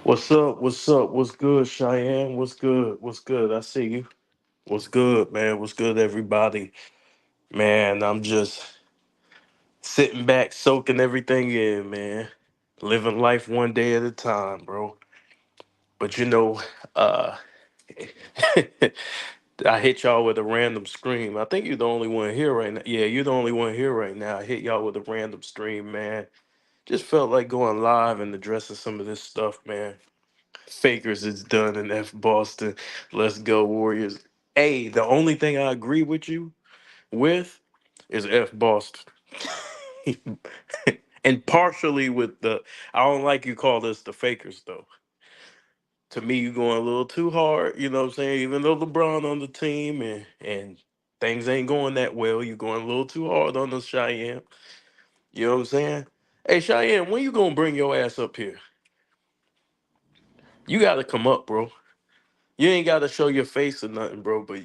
What's up? What's up? What's good, Cheyenne? What's good? What's good? I see you. What's good, man? What's good, everybody? Man, I'm just sitting back, soaking everything in, man. Living life one day at a time, bro. But uh, I hit y'all with a random scream. I think you're the only one here right now. Yeah, you're the only one here right now. I hit y'all with a random stream, man. Just felt like going live and addressing some of this stuff, man. Fakers is done in F Boston. Let's go Warriors. Hey, the only thing I agree with you with is F Boston. And partially with the I don't like you call this the fakers though. To me, you going a little too hard, you know what I'm saying? Even though LeBron on the team and things ain't going that well, you going a little too hard on the Cheyenne. You know what I'm saying? Hey Cheyenne, when you gonna bring your ass up here? You gotta come up, bro. You ain't got to show your face or nothing, bro, but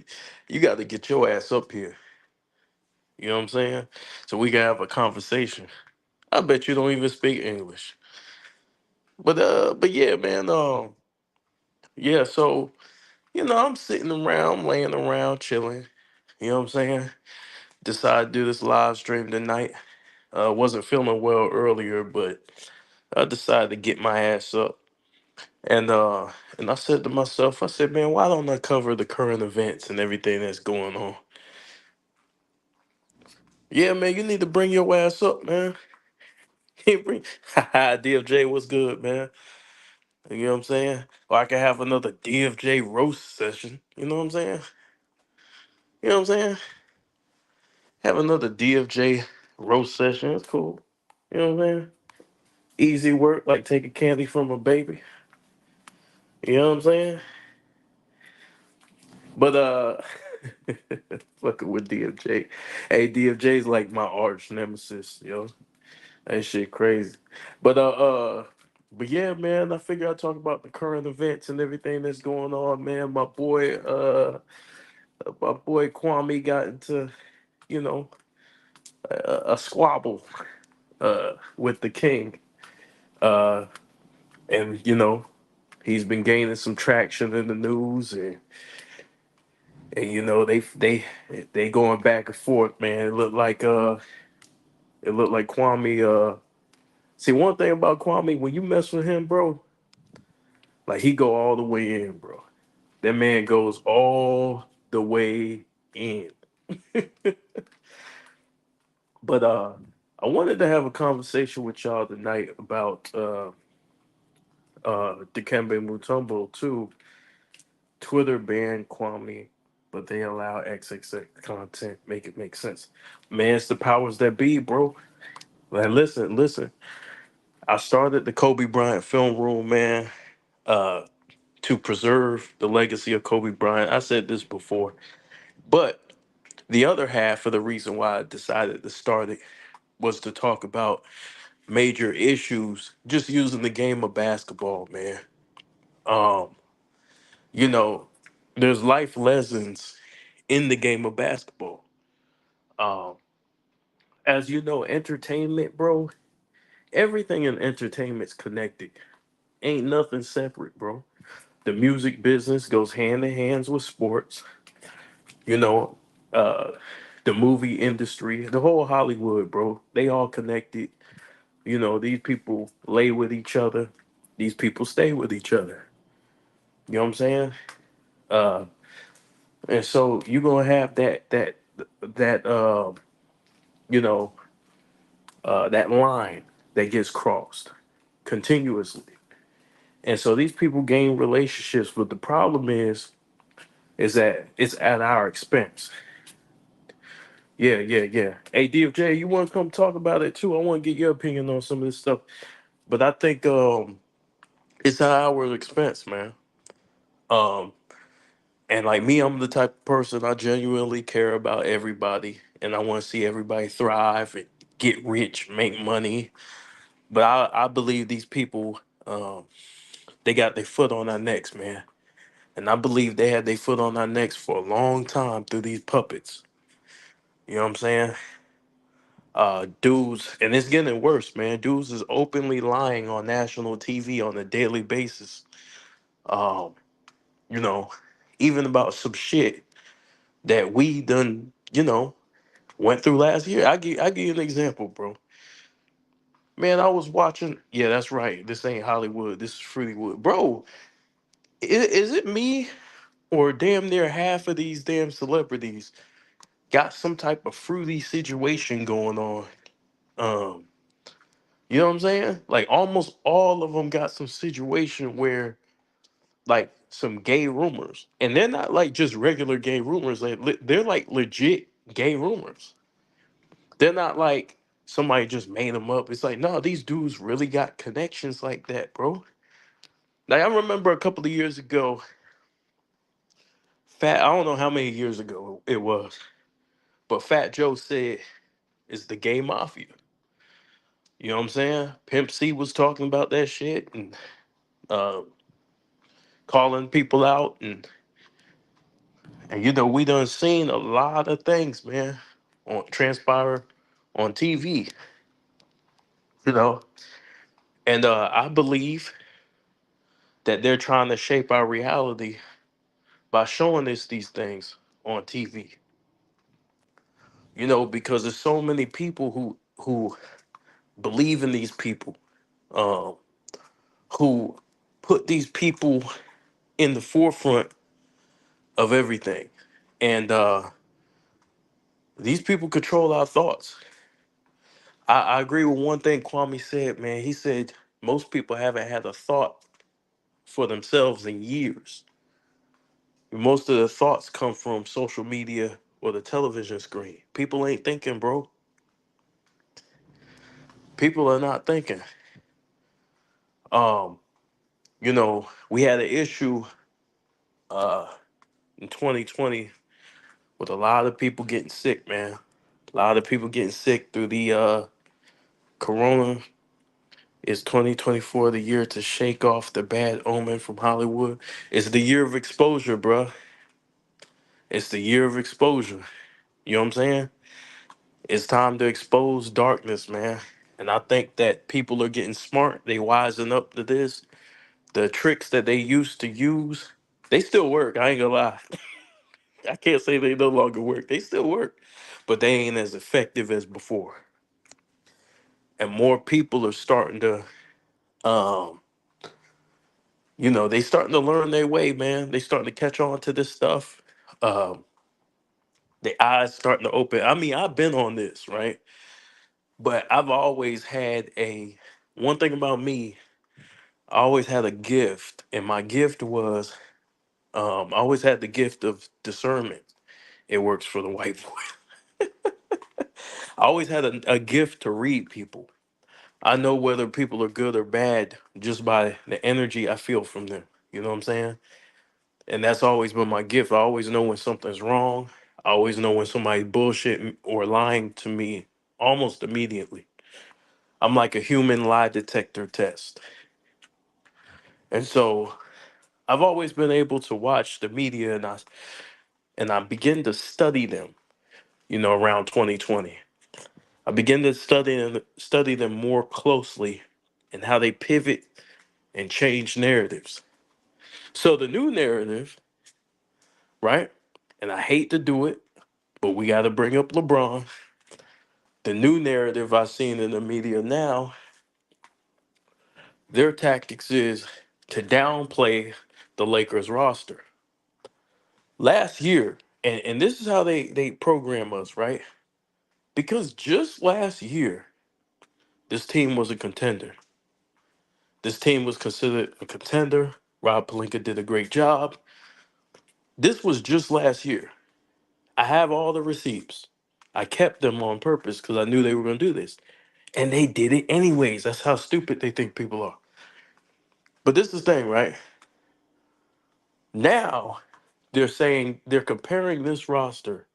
you got to get your ass up here. You know what I'm saying? So we can have a conversation. I bet you don't even speak English. But yeah, man, yeah, so I'm sitting around, laying around, chilling. You know what I'm saying? Decided to do this live stream tonight. Wasn't feeling well earlier, but I decided to get my ass up. And uh and I said to myself, I said, man, why don't I cover the current events and everything that's going on? Yeah, man, you need to bring your ass up, man. Bring DFJ, what's good, man? You know what I'm saying? Or I can have another DFJ roast session. You know what I'm saying? You know what I'm saying? Have another DFJ roast session. It's cool. You know what I'm saying? Easy work, like taking candy from a baby. You know what I'm saying? But fucking with DFJ. Hey, DFJ's like my arch nemesis, yo. That shit crazy. But yeah, man, I figure I'd talk about the current events and everything that's going on, man. My boy Kwame got into, you know, a squabble with the king. Uh and he's been gaining some traction in the news and they going back and forth, man. It looked like Kwame see one thing about Kwame, when you mess with him, bro, like he go all the way in, bro. That man goes all the way in. But I wanted to have a conversation with y'all tonight about Dikembe Mutombo too. Twitter banned Kwame, but they allow XXX content. Make it make sense. Man, it's the powers that be, bro. Like listen. I started the Kobe Bryant film room, man, uh, to preserve the legacy of Kobe Bryant. I said this before, but the other half of the reason why I decided to start it was to talk about major issues just using the game of basketball, man. Um, you know, there's life lessons in the game of basketball. Um, as you know, entertainment, bro, everything in entertainment's connected. Ain't nothing separate, bro. The music business goes hand in hand with sports. You know, uh, the movie industry, the whole Hollywood, bro. They all connected. These people lay with each other. These people stay with each other. You know what I'm saying? Uh, and so you're gonna have that you know that line that gets crossed continuously. And so these people gain relationships, but the problem is that it's at our expense. Yeah. Hey DFJ, you want to come talk about it too? I want to get your opinion on some of this stuff. But I think it's at our expense, man. Um, and like me, I'm the type of person I genuinely care about everybody, and I want to see everybody thrive and get rich, make money. But I believe these people, they got their foot on our necks, man. And I believe they had their foot on our necks for a long time through these puppets. You know what I'm saying? Dudes, and it's getting worse, man. Dudes is openly lying on national TV on a daily basis. Um, you know, even about some shit that we done, went through last year. I give you an example, bro. Man, I was watching. Yeah, that's right. This ain't Hollywood. This is Fruitywood, bro. Is it me or damn near half of these damn celebrities got some type of fruity situation going on? Um, you know what I'm saying? Like almost all of them got some situation where like some gay rumors, and they're not like just regular gay rumors. Like they're like legit gay rumors. They're not like somebody just made them up. It's like no, these dudes really got connections like that, bro. Like I remember a couple of years ago, Fat. I don't know how many years ago it was, but Fat Joe said it's the gay mafia. You know what I'm saying? Pimp C was talking about that shit and uh, calling people out, and we done seen a lot of things, man, on transpire on TV. You know, and I believe that they're trying to shape our reality by showing us these things on TV. Because there's so many people who believe in these people, um, who put these people in the forefront of everything, and these people control our thoughts. I agree with one thing Kwame said, man. He said most people haven't had a thought for themselves in years. Most of the thoughts come from social media or the television screen. People ain't thinking, bro. People are not thinking. Um, we had an issue uh in 2020 with a lot of people getting sick, man. A lot of people getting sick through the corona. Is 2024 the year to shake off the bad omen from Hollywood? It's the year of exposure, bruh. It's the year of exposure. You know what I'm saying? It's time to expose darkness, man. And I think that people are getting smart. They wising up to this. The tricks that they used to use, they still work. I ain't gonna lie. I can't say they no longer work. They still work, but they ain't as effective as before. And more people are starting to, um, they starting to learn their way, man. They starting to catch on to this stuff. Um, the eyes starting to open. I mean, I've been on this, right? But I've always had one thing about me, I always had a gift, and my gift was I always had the gift of discernment. It works for the white boy. I always had a gift to read people. I know whether people are good or bad just by the energy I feel from them. You know what I'm saying? And that's always been my gift. I always know when something's wrong. I always know when somebody's bullshit or lying to me almost immediately. I'm like a human lie detector test. And so I've always been able to watch the media, and I begin to study them, around 2020. I begin to study them more closely and how they pivot and change narratives. So the new narrative, right? And I hate to do it, but we got to bring up LeBron. The new narrative I've seen in the media now, their tactics is to downplay the Lakers roster. Last year, and this is how they program us, right? Because just last year, this team was a contender. This team was considered a contender. Rob Pelinka did a great job. This was just last year. I have all the receipts. I kept them on purpose because I knew they were going to do this. And they did it anyways. That's how stupid they think people are. But this is the thing, right? Now they're saying they're comparing this roster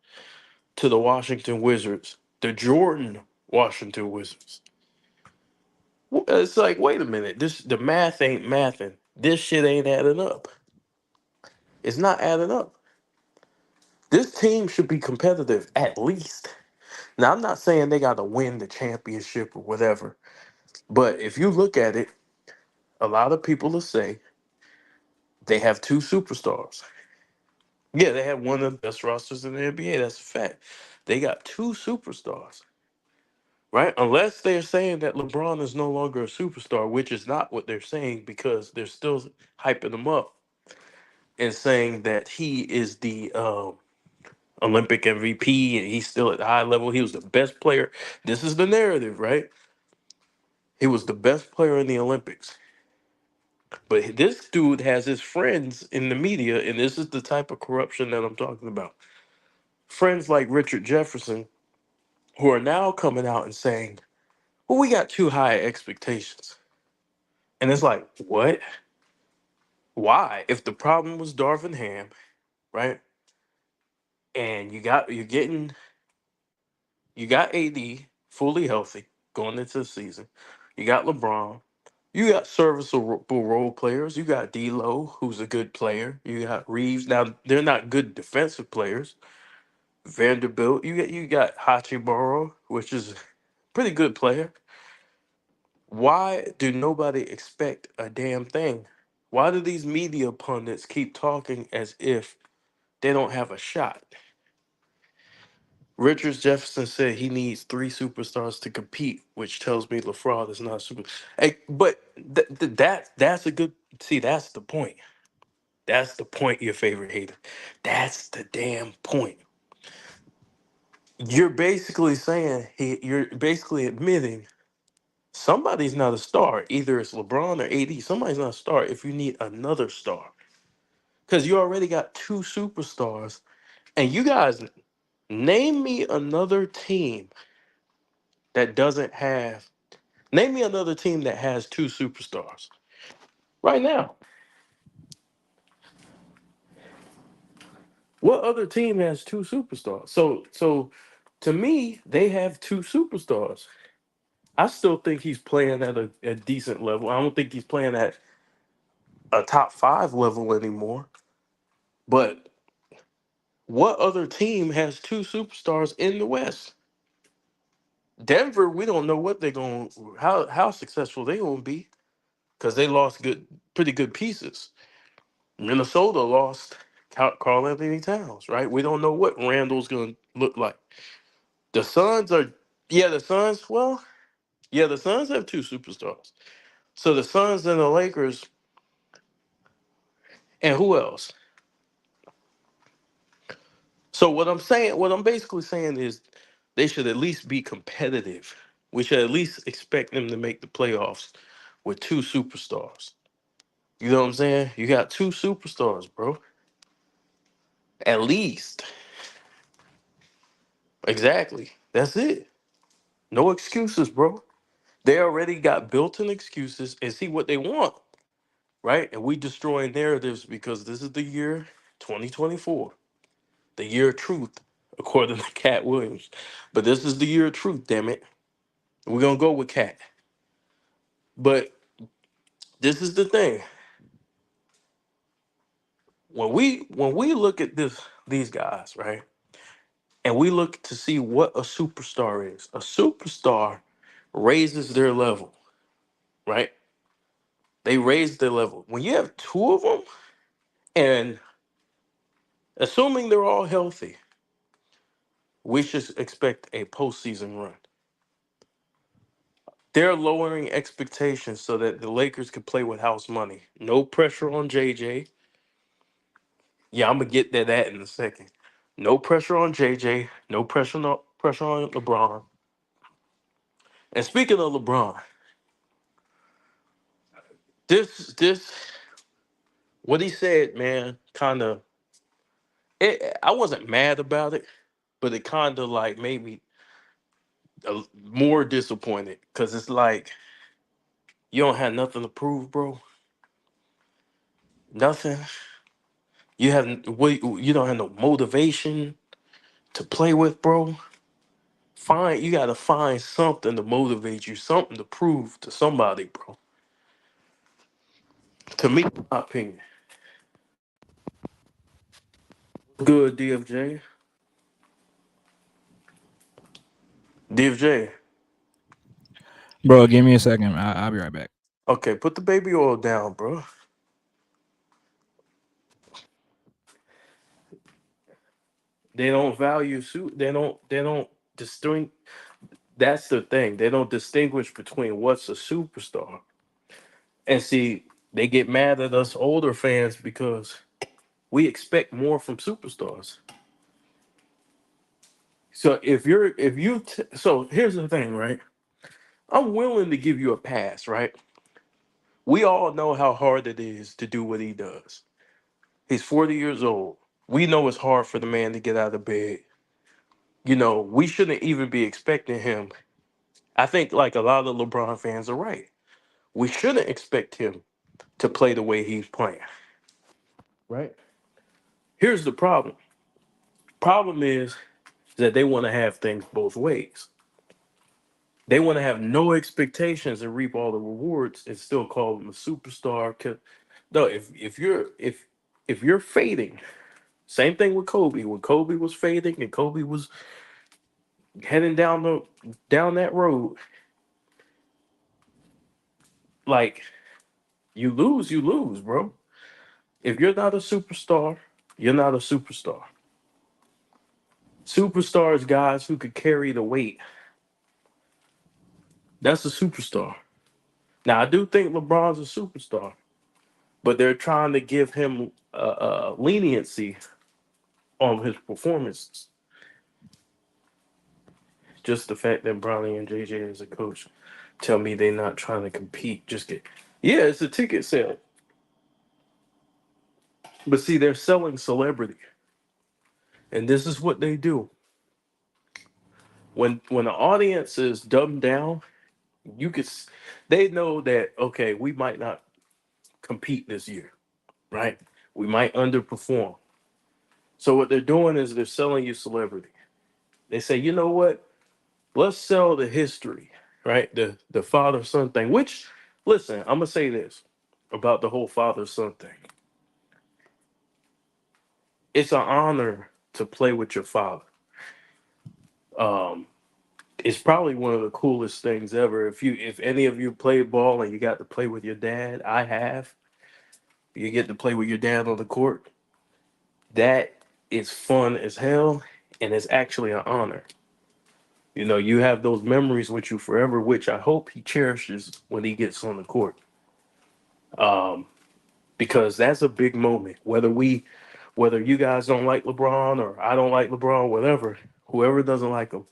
to the Washington Wizards, the Jordan Washington Wizards. It's like, wait a minute, the math ain't mathing. This shit ain't adding up. It's not adding up. This team should be competitive at least. Now, I'm not saying they got to win the championship or whatever, but if you look at it, a lot of people will say they have two superstars. Yeah, they have one of the best rosters in the NBA. That's a fact. They got two superstars, right? Unless they're saying that LeBron is no longer a superstar, which is not what they're saying because they're still hyping him up and saying that he is the Olympic MVP and he's still at the high level. He was the best player. This is the narrative, right? He was the best player in the Olympics. But this dude has his friends in the media, and this is the type of corruption that I'm talking about. Friends like Richard Jefferson, who are now coming out and saying, well, we got too high expectations. And it's like, what? Why? If the problem was Darvin Ham, right? And you got AD fully healthy going into the season. You got LeBron. You got serviceable role players. You got D'Lo, who's a good player. You got Reeves. Now they're not good defensive players. Vanderbilt. You got Hachiboro, which is a pretty good player. Why do nobody expect a damn thing? Why do these media pundits keep talking as if they don't have a shot? Richard Jefferson said he needs three superstars to compete, which tells me LaFraud is not a super. Hey, but that's a good. See, that's the point. That's the point, your favorite hater. That's the damn point. You're basically saying you're basically admitting somebody's not a star. Either it's LeBron or AD. Somebody's not a star if you need another star. Because you already got two superstars. And you guys, name me another team that doesn't have, name me another team that has two superstars right now. What other team has two superstars? So to me, they have two superstars. I still think he's playing at a decent level. I don't think he's playing at a top five level anymore. But what other team has two superstars in the West? Denver, we don't know what they're going how successful they gonna be because they lost pretty good pieces. Minnesota lost Carl Anthony Towns, right? We don't know what Randall's gonna look like. The Suns are yeah, the Suns, well, yeah, the Suns have two superstars. So the Suns and the Lakers, and who else? So what I'm basically saying is they should at least be competitive. We should at least expect them to make the playoffs with two superstars. You know what I'm saying? You got two superstars, bro. At least. Exactly. That's it. No excuses, bro. They already got built-in excuses and see what they want, right? And we destroying narratives because this is the year 2024, the year of truth, according to Cat Williams. But this is the year of truth, damn it. We're gonna go with Cat. But this is the thing. When we look at these guys, right? And we look to see what a superstar is. A superstar raises their level, right? They raise their level. When you have two of them, and assuming they're all healthy, we should expect a postseason run. They're lowering expectations so that the Lakers can play with house money. No pressure on JJ. Yeah, I'm gonna get to that in a second. No pressure on JJ. No pressure on LeBron. And speaking of LeBron, this what he said, man, kind of. I wasn't mad about it, but it kind of like made me more disappointed because it's like you don't have nothing to prove, bro. Nothing. You don't have no motivation to play with, bro. You gotta find something to motivate you, something to prove to somebody, bro. To me, my opinion. Good, DFJ. DFJ. Bro, give me a second. I'll be right back. Okay, put the baby oil down, bro. They don't value suit. They don't distinguish. That's the thing. They don't distinguish between what's a superstar. And see, they get mad at us older fans because we expect more from superstars. So so here's the thing, right? I'm willing to give you a pass, right? We all know how hard it is to do what he does. He's 40 years old. We know it's hard for the man to get out of bed. We shouldn't even be expecting him. I think like a lot of LeBron fans are right. We shouldn't expect him to play the way he's playing, right? Here's the problem. Problem is that they want to have things both ways. They want to have no expectations and reap all the rewards and still call him a superstar. No, if you're fading, same thing with Kobe. When Kobe was fading and Kobe was heading down that road, like you lose, bro. If you're not a superstar, you're not a superstar. Superstars, guys who could carry the weight. That's a superstar. Now, I do think LeBron's a superstar, but they're trying to give him leniency on his performances. Just the fact that Bronny and JJ as a coach tell me they're not trying to compete. Yeah, it's a ticket sale. But see, they're selling celebrity, and this is what they do. When the audience is dumbed down, you could they know that okay, we might not compete this year, right? We might underperform. So what they're doing is they're selling you celebrity. They say, you know what? Let's sell the history, right? The father son thing. Which, listen, I'm gonna say this about the whole father son thing. It's an honor to play with your father. Um, it's probably one of the coolest things ever. If any of you played ball and you got to play with your dad, I have. You get to play with your dad on the court. That is fun as hell, and it's actually an honor. You have those memories with you forever, which I hope he cherishes when he gets on the court. Um, because that's a big moment. Whether you guys don't like LeBron or I don't like LeBron, whatever, whoever doesn't like him,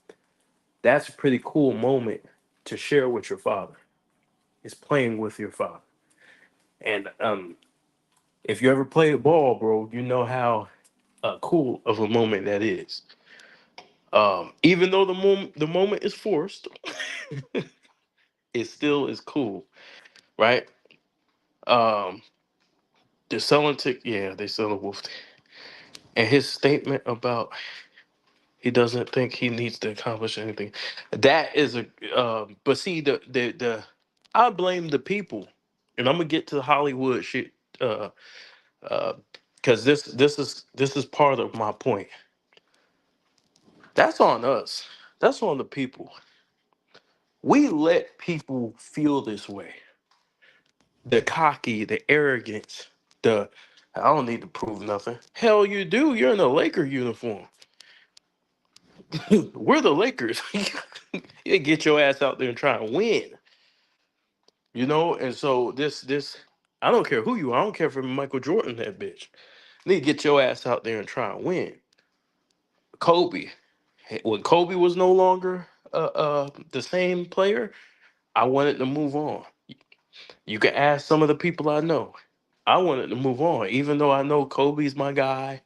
that's a pretty cool moment to share with your father. Is playing with your father. And if you ever played ball, bro, you know how cool of a moment that is. Even though the moment is forced, it still is cool, right? Um, they're selling yeah, they sell a wolf. And his statement about he doesn't think he needs to accomplish anything. That is a but see the I blame the people. And I'm gonna get to the Hollywood shit uh uh because this is part of my point. That's on us. That's on the people. We let people feel this way. The cocky, the arrogance, the I don't need to prove nothing. Hell you do. You're in a Laker uniform. We're the Lakers. You get your ass out there and try and win. And so this I don't care who you are. I don't care if it's Michael Jordan that bitch. You need to get your ass out there and try and win. Kobe. When Kobe was no longer the same player, I wanted to move on. You can ask some of the people I know. I wanted to move on, even though I know Kobe's my guy.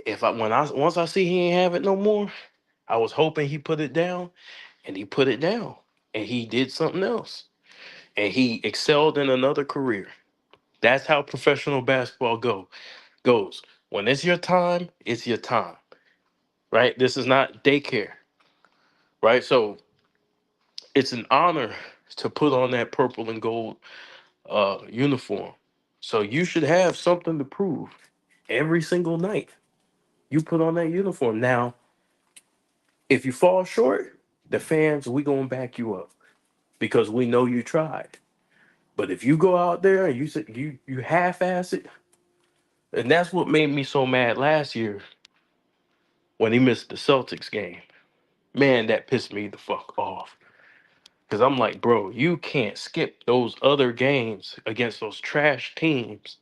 If I when I once I see he ain't have it no more, I was hoping he put it down, and he put it down, and he did something else, and he excelled in another career. That's how professional basketball goes. When it's your time, it's your time, right? This is not daycare, right? So it's an honor to put on that purple and gold uniform. So you should have something to prove every single night. You put on that uniform. Now, if you fall short, The fans, we gonna back you up because we know you tried. But if you go out there and you half ass it, and that's what made me so mad last year when he missed the Celtics game. Man, that pissed me the fuck off. Cause I'm like, bro, you can't skip those other games against those trash teams,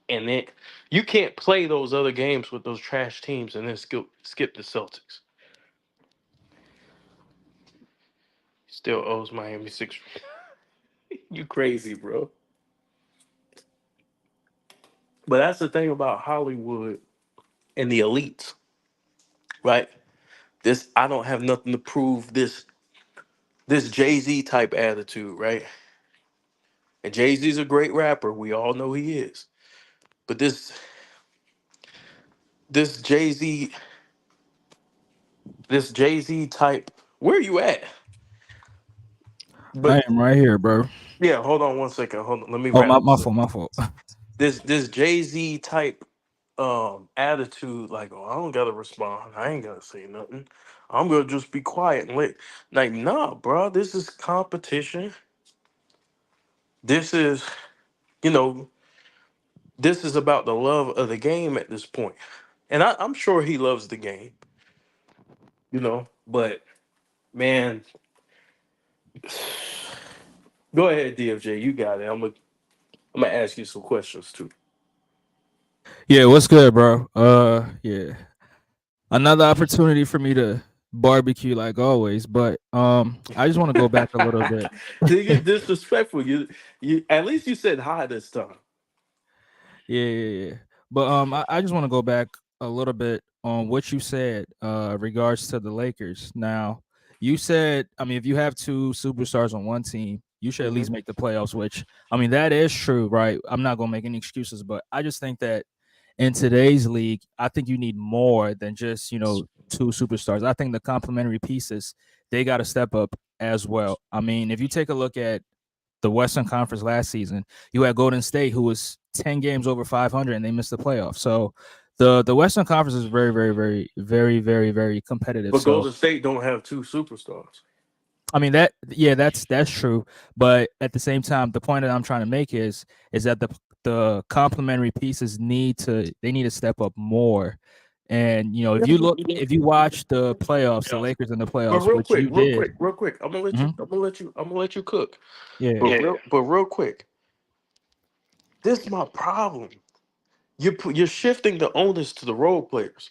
and then you can't play those other games with those trash teams and then skip the Celtics. Still owes Miami six. You crazy, bro. But that's the thing about Hollywood and the elites, right? This I don't have nothing to prove. This Jay Z type attitude, right? And Jay Z's a great rapper. We all know he is. But this Jay Z this Jay Z type. Where are you at? I But am right here, bro. yeah, hold on one second. Hold on. Let me Oh, wrap my this up. fault, my fault. This Jay Z type attitude, like, oh, I don't gotta respond. I ain't gotta say nothing. I'm gonna just be quiet and let like nah, bro. This is competition. This is you know, this is about the love of the game at this point. And I'm sure he loves the game, but man, go ahead, DFJ. You got it. I'm gonna ask you some questions too. Yeah, what's good, bro? Yeah, another opportunity for me to barbecue like always, but I just want to go back a little bit. You get disrespectful. You at least you said hi this time. Yeah, yeah, yeah. But I just want to go back a little bit on what you said regards to the Lakers. Now, you said, I mean, if you have two superstars on one team, you should at Hmm. least make the playoffs, which I mean that is true, right? I'm not gonna make any excuses, but I just think that in today's league, I think you need more than just, two superstars. I think the complementary pieces, they gotta step up as well. I mean, if you take a look at the Western Conference last season, you had Golden State, who was 10 games over 500, and they missed the playoffs. So the Western Conference is very, very, very, very, very, very competitive. But So Golden State don't have two superstars. I mean that, yeah, that's true. But at the same time, the point that I'm trying to make is that the complementary pieces need to step up more. And if you watch the playoffs, the Lakers in the But playoffs, real which quick, you real did. quick, real quick. I'm gonna let you. Mhm. I'm gonna let you cook. Yeah, But real quick, this is my problem. You're shifting the onus to the role players.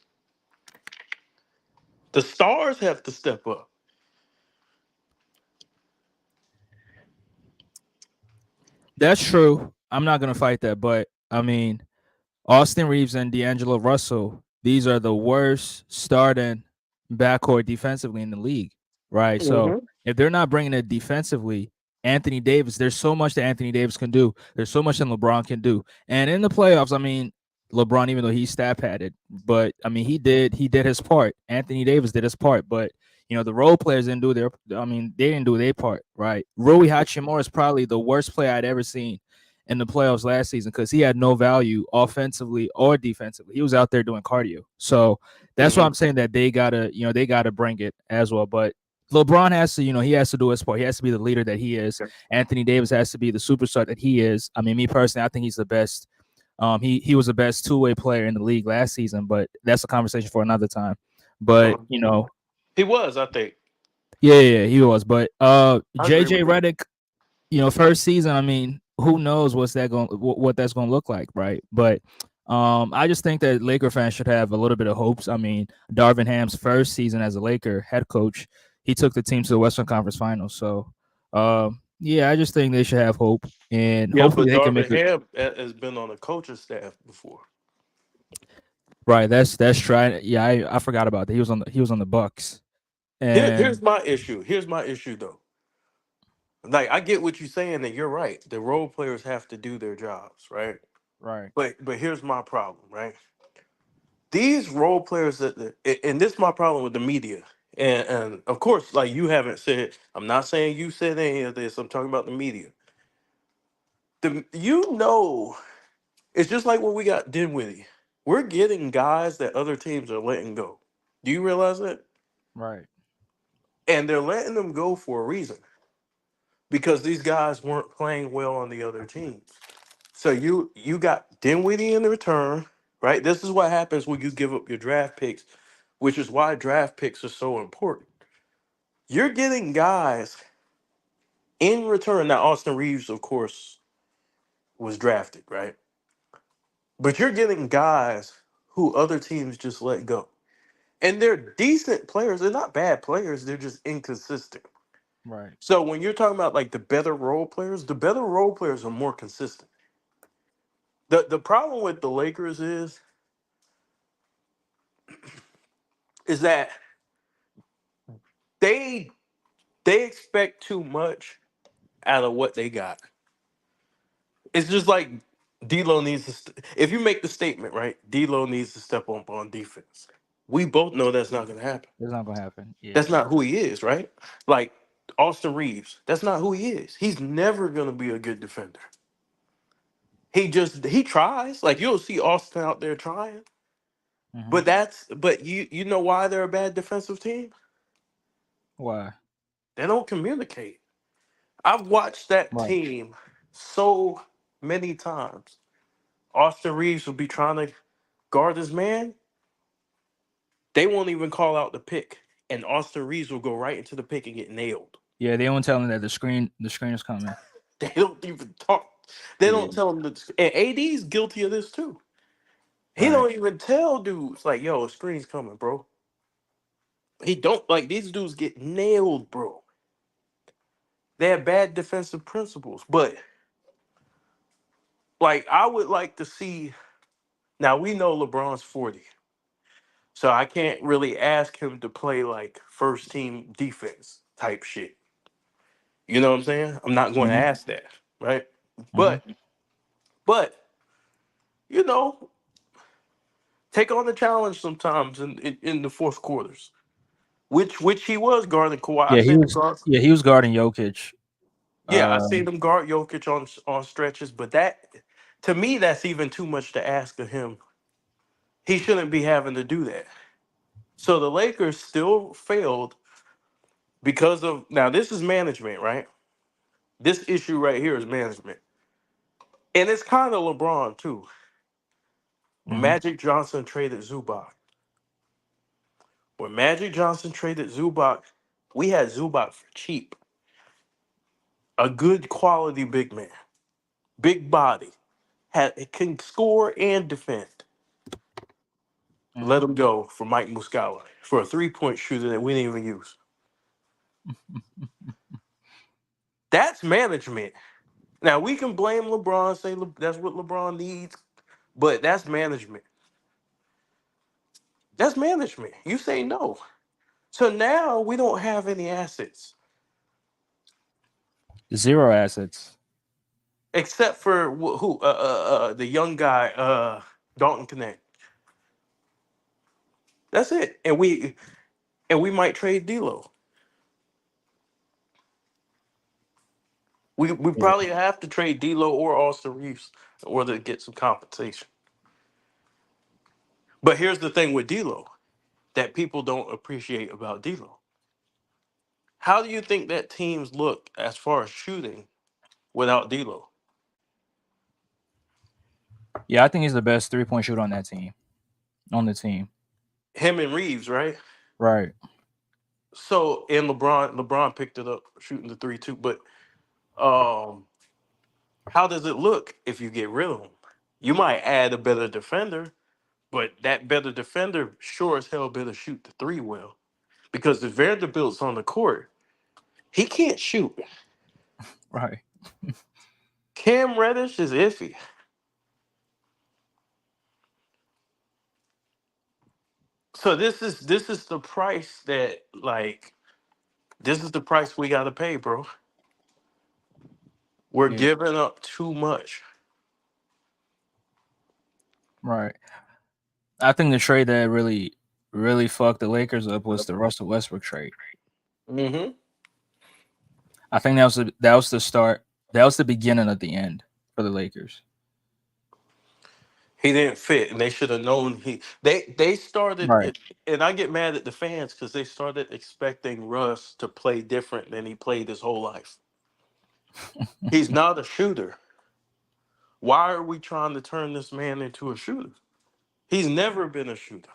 The stars have to step up. that's true. I'm not gonna fight that, but I mean, Austin Reeves and D'Angelo Russell, these are the worst starting backcourt defensively in the league, right? So Hmm. if they're not bringing it defensively, Anthony Davis, there's so much that Anthony Davis can do. There's so much that LeBron can do. And in the playoffs, I mean, LeBron, even though he's stat padded, but I mean, he did his part. Anthony Davis did his part, but the role players didn't do their. I mean, they didn't do their part, right? Rui Hachimura is probably the worst player I'd ever seen in the playoffs last season because he had no value offensively or defensively. He was out there doing cardio. So that's why Hmm. I'm saying that they gotta bring it as well. But LeBron has to, he has to do his part. He has to be the leader that he is. Anthony Davis has to be the superstar that he is. I mean, me personally, I think he's the best. He was the best two-way player in the league last season, but that's a conversation for another time. But He was, I think. yeah, yeah, he was. But I agree JJ with you. Redick, first season, I mean, who knows what that's going to look like, right? But I just think that Laker fans should have a little bit of hopes. I mean, Darvin Ham's first season as a Laker head coach, he took the team to the Western Conference Finals. So, yeah, I just think they should have hope, and Yeah, hopefully but they can Darvin make it Ham has been on the coaching staff before. right. That's right. Yeah, I forgot about that. He was on the Bucks, Here's and my issue. Here's my issue though. Like I get what you're saying, and you're right. The role players have to do their jobs, right? right, But here's my problem, right? These role players and this is my problem with the media. And of course, like you haven't said, I'm not saying you said any of this. I'm talking about the media. It's just like what we got Dinwiddie. We're getting guys that other teams are letting go. Do you realize that? right. And they're letting them go for a reason because these guys weren't playing well on the other teams. So you got Dinwiddie in the return, right? This is what happens when you give up your draft picks, which is why draft picks are so important. You're getting guys in return. Now, Austin Reeves, of course, was drafted, right? But you're getting guys who other teams just let go. And they're decent players. They're not bad players. They're just inconsistent. Right. So when you're talking about like the better role players are more consistent. The problem with the Lakers is that they they expect too much out of what they got. It's just like D'Lo needs to. If you make the statement right, D'Lo needs to step up on defense. We both know that's not going to happen. It's not gonna happen. Yeah. That's not who he is, right? Like Austin Reeves, that's not who he is. He's never going to be a good defender. He tries. Like you'll see Austin out there trying, Mm-hmm. but you know why they're a bad defensive team? Why? They don't communicate. I've watched that Right. team so many times. Austin Reeves will be trying to guard his man. They won't even call out the pick, and Austin Reeves will go right into the pick and get nailed. Yeah, they won't tell him that the screen is coming. They don't even talk. They Yeah. don't tell him that. And AD's guilty of this too. He Right. don't even tell dudes like, "Yo, a screen's coming, bro." He don't like these dudes get nailed, bro. They have bad defensive principles, but like I would like to see. Now we know LeBron's 40, so I can't really ask him to play like first team defense type shit. You know what I'm saying? I'm not going to Mm-hmm. ask that, right? Mm-hmm. But but you know, take on the challenge sometimes in the fourth quarters, which he was guarding Kawhi. I Yeah, he seen him was. guard. Yeah, he was guarding Jokic. Yeah, I Uh, seen him guard Jokic on stretches, but that to me that's even too much to ask of him. He shouldn't be having to do that. So the Lakers still failed because of now this is management, right? This issue right here is management. And it's kind of LeBron too. When mhm. Magic Johnson traded Zubac. When Magic Johnson traded Zubac, we had Zubac for cheap. A good quality big man. Big body. Can score and defend. Let Mhm. him go for Mike Muscala for a three-point shooter that we didn't even use. That's management. Now we can blame LeBron, say that's what LeBron needs, but that's management. That's management. You say no. So now we don't have any assets Zero assets. except for who the young guy Dalton Connect. That's it. And we might trade D'Lo. We Yeah. probably have to trade D'Lo or Austin Reeves in order to get some compensation. But here's the thing with D'Lo that people don't appreciate about D'Lo. How do you think that teams look as far as shooting without D'Lo? Yeah, I think he's the best 3-point shooter on that team. On the team. Him and Reeves, right? Right. So and LeBron picked it up shooting the three too. But um, how does it look if you get rid of him? You might add a better defender, but that better defender sure as hell better shoot the three well. Because if Vanderbilt's on the court, he can't shoot. Right. Cam Reddish is iffy. So this is the price that like this is the price we gotta pay, bro. We're Yeah. giving up too much. Right. I think the trade that really fucked the Lakers up was the Russell Westbrook trade. Hmm. I think that was the start. That was the beginning of the end for the Lakers. He didn't fit, and they should have known they started Right. it. And I get mad at the fans because they started expecting Russ to play different than he played his whole life. He's not a shooter. Why are we trying to turn this man into a shooter? He's never been a shooter.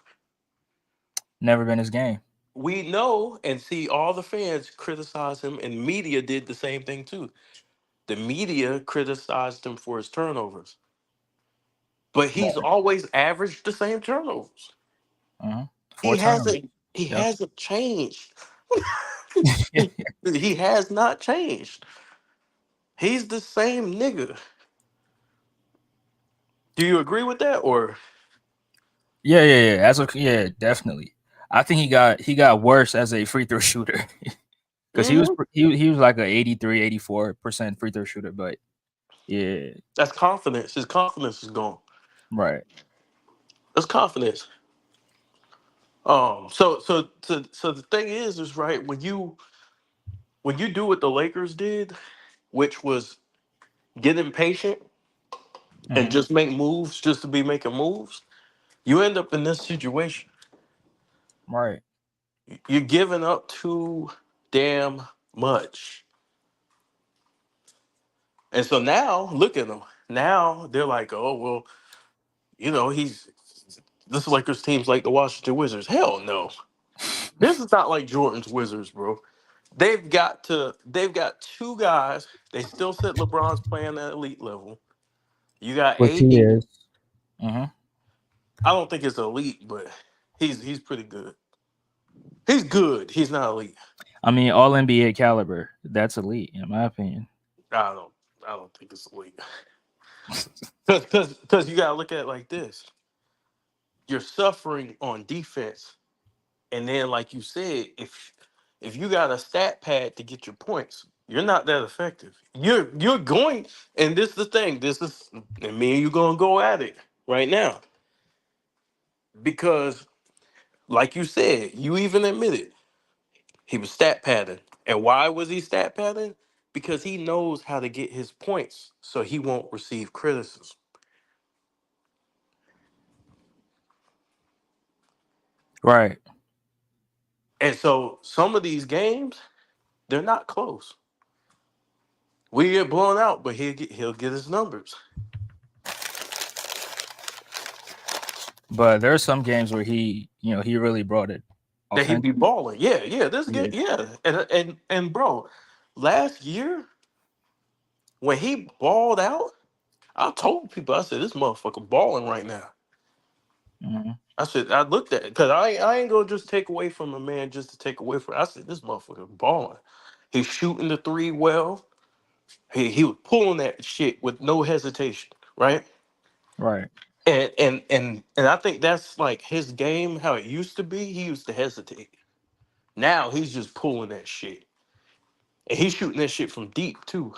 Never been his game. We know and see all the fans criticize him, and media did the same thing too. The media criticized him for his turnovers, but he's Right. always averaged the same turnovers. Uh-huh. He 4 turnovers. hasn't. He Yep. hasn't changed. He has not changed. He's the same nigga. Do you agree with that, or Yeah. Yeah, definitely. I think he got worse as a free throw shooter because he was Mhm. he was like a 83, 84% free throw shooter, but yeah, That's confidence? His confidence is gone. right. That's confidence. So the thing is right when you do what the Lakers did, which was get impatient and Hmm. just make moves just to be making moves, you end up in this situation. Right. You're giving up too damn much. And so now, look at them. Now they're like, oh, well, he's this Lakers team's like the Washington Wizards. Hell no. This is not like Jordan's Wizards, bro. They've got two guys. They still said LeBron's playing at elite level. You got Which he AD. is. Hmm. I don't think it's elite, but he's pretty good. He's good. He's not elite. I mean, all NBA caliber. That's elite, in my opinion. I don't I don't think it's elite. Because you gotta look at it like this. You're suffering on defense. And then like you said, if you got a stat pad to get your points, you're not that effective. You're going, and this is the thing, this is and me and you gonna go at it right now. Because like you said, you even admitted he was stat padding. And why was he stat padding? Because he knows how to get his points so he won't receive criticism. Right. And so some of these games, they're not close. We get blown out, but he'll get his numbers. But there are some games where he really brought it That he'd be offensively. balling. Yeah, this game, Yeah. yeah. And bro, last year when he balled out, I told people, I said, this motherfucker balling right now. Hmm. I said, I looked at it because I ain't gonna just take away from a man just to take away from. I said, this motherfucker balling. He's shooting the three well. He was pulling that shit with no hesitation, right? Right. And I think that's like his game, how it used to be. He used to hesitate. Now he's just pulling that shit. And he's shooting that shit from deep too,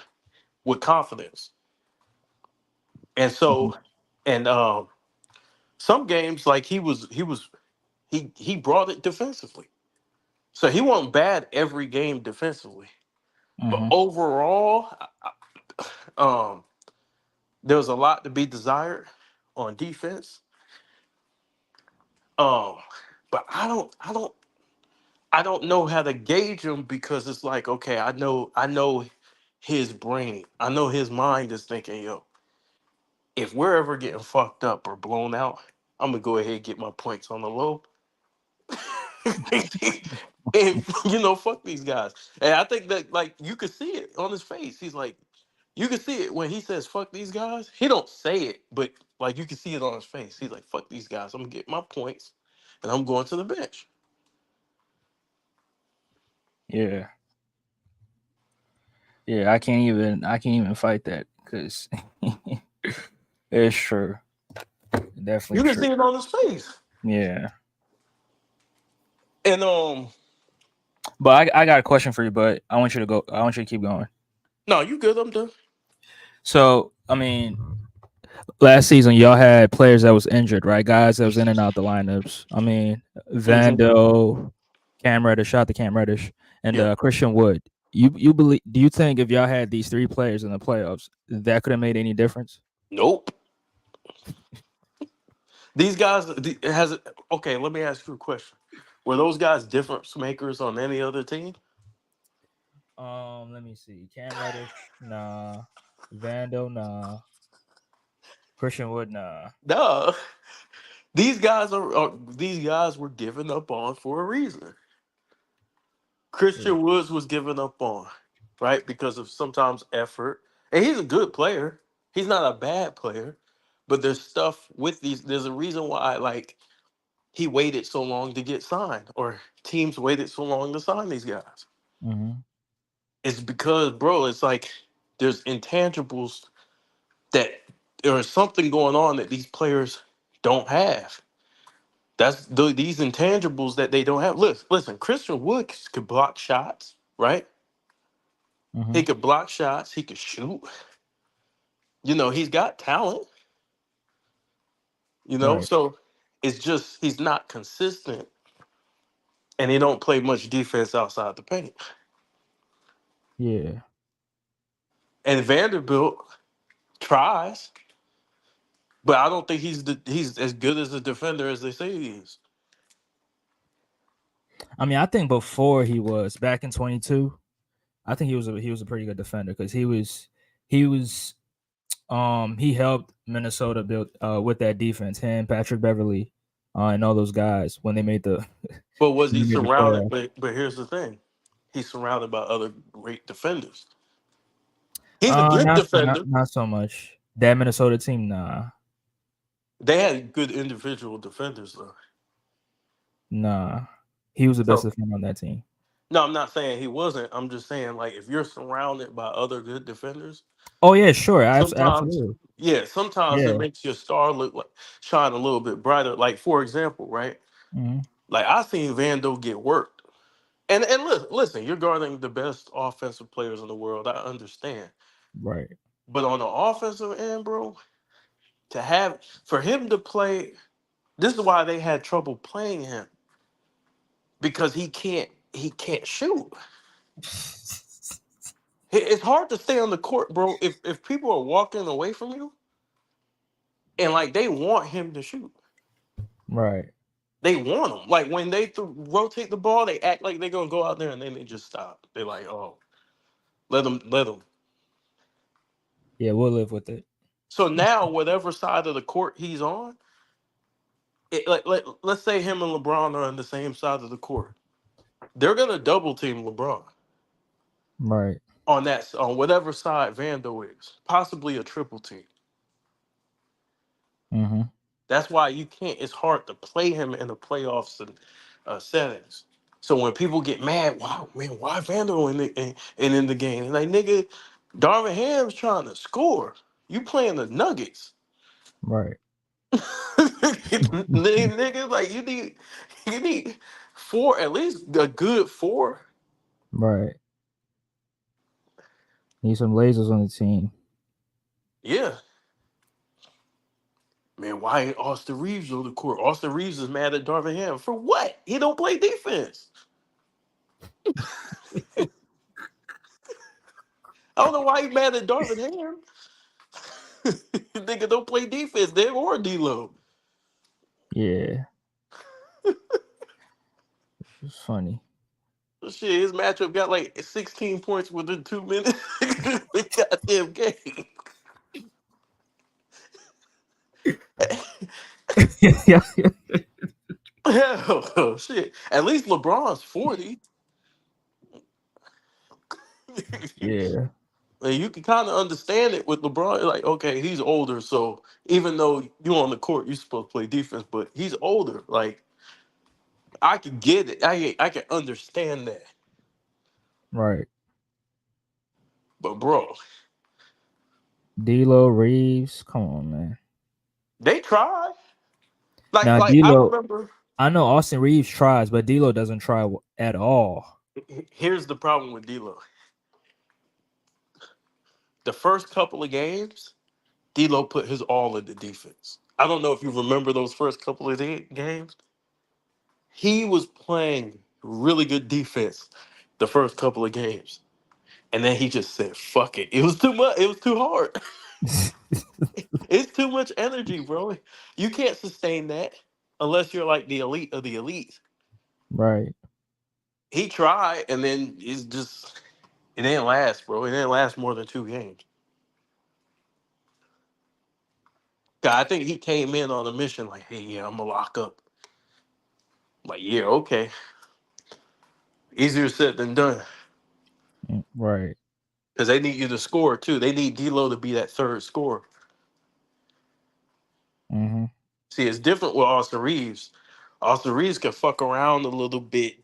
with confidence. And Mhm. so, and some games like he brought it defensively. So he wasn't bad every game defensively. But Mhm. overall, um, there was a lot to be desired on defense. Um, but I don't know how to gauge him because it's like, okay, I know his brain. I know his mind is thinking, yo, if we're ever getting fucked up or blown out, I'm gonna go ahead and get my points on the low. And fuck these guys. And I think that like you could see it on his face. He's like, you can see it when he says fuck these guys. He don't say it, but like you can see it on his face. He's like, fuck these guys. I'm gonna get my points and I'm going to the bench. Yeah. Yeah. I can't even fight that because it's true. Definitely You can true. see it on his face. Yeah. And But I got a question for you, but I want you to go. I want you to keep going. no, you good, I'm done. So, I mean, last season y'all had players that was injured, right? Guys that was in and out the lineups. I mean, Hmm. Vando, Cam Reddish, shot the Cam Reddish, and Yeah. Christian Wood. You believe? Do you think if y'all had these three players in the playoffs, that could have made any difference? Nope. These guys has okay. Let me ask you a question. Were those guys difference makers on any other team? Let me see. Cam Reddish, nah. Vando, nah. Christian Wood, nah. No. These guys were given up on for a reason. Yeah. Christian Woods was given up on, right? Because of sometimes effort. And he's a good player. He's not a bad player. But there's stuff with these. There's a reason why, like, he waited so long to get signed, or teams waited so long to sign these guys. Mm-hmm. It's because, bro, it's like there's intangibles that there's something going on that these players don't have. These intangibles that they don't have. Listen, Christian Woods could block shots, right? Mm-hmm. He could block shots. He could shoot. He's got talent. Right. So it's just he's not consistent, and he don't play much defense outside the paint. Yeah. And Vanderbilt tries, but I don't think he's as good as a defender as they say he is. I mean, I think before he was back in 22, I think he was a pretty good defender because he was he helped Minnesota build with that defense, him, Patrick Beverly, and all those guys when they made the But was when he they made the surrounded? playoff. But here's the thing: he's surrounded by other great defenders. He's a good Not not defender. not so much. That Minnesota team, nah, They had good individual defenders though. nah. He was the best So defender on that team. no, I'm not saying he wasn't. I'm just saying like if you're surrounded by other good defenders, Oh yeah, sure, sometimes absolutely. yeah, sometimes it Yeah. makes your star look like shine a little bit brighter. Like for example, right? Hmm. Like I seen Vando get worked. And listen, you're guarding the best offensive players in the world. I understand. Right. But on the offensive end, bro, to have for him to play, this is why they had trouble playing him because he can't shoot. It's hard to stay on the court, bro. If people are walking away from you and like they want him to shoot, Right. they want him. Like when they rotate the ball, they act like they're gonna go out there and then they just stop. They're like, oh, let them. Yeah, we'll live with it. So now, whatever side of the court he's on, let's say him and LeBron are on the same side of the court. They're gonna double team LeBron Right. on whatever side Vando is, possibly a triple team. Hmm. That's why you can't. It's hard to play him in the playoffs and settings. So when people get mad, wow, man, why Vando in the game? And like nigga, Darvin Ham's trying to score. You playing the Nuggets, Right. nigga. Like you need four, at least a good four. Right. Need some lasers on the team. Yeah, man. Why ain't Austin Reeves on the court? Austin Reeves is mad at Darvin Ham for what? He don't play defense. I don't know why he mad at Darvin Ham. Nigga don't play defense, there or D-Lo. Yeah. It's funny. Shit, his matchup got like 16 points within 2 minutes. Goddamn game. Yeah. Hell, shit. At least LeBron's 40. Yeah. And you can kind of understand it with LeBron. Like, okay, he's older, so even though you on the court, you're supposed to play defense, but he's older. Like, I can get it. I can understand that. Right. But bro, D'Lo Reeves. Come on, man. they try. Like, Now like I D'Lo, remember. I know Austin Reeves tries, but D'Lo doesn't try at all. Here's the problem with D'Lo. The first couple of games, D'Lo put his all into defense. I don't know if you remember those first couple of games. He was playing really good defense the first couple of games, and then he just said, "Fuck it." It was too much. It was too hard. It's too much energy, bro. You can't sustain that unless you're like the elite of the elite. Right. He tried, and then it's just it didn't last, bro. It didn't last more than 2 games. I think he came in on a mission like, hey, yeah, I'm gonna lock up. Like, yeah, okay. Easier said than done. Right. Because they need you to score too. They need D'Lo to be that third scorer. Mm-hmm. See, it's different with Austin Reeves. Austin Reeves can fuck around a little bit,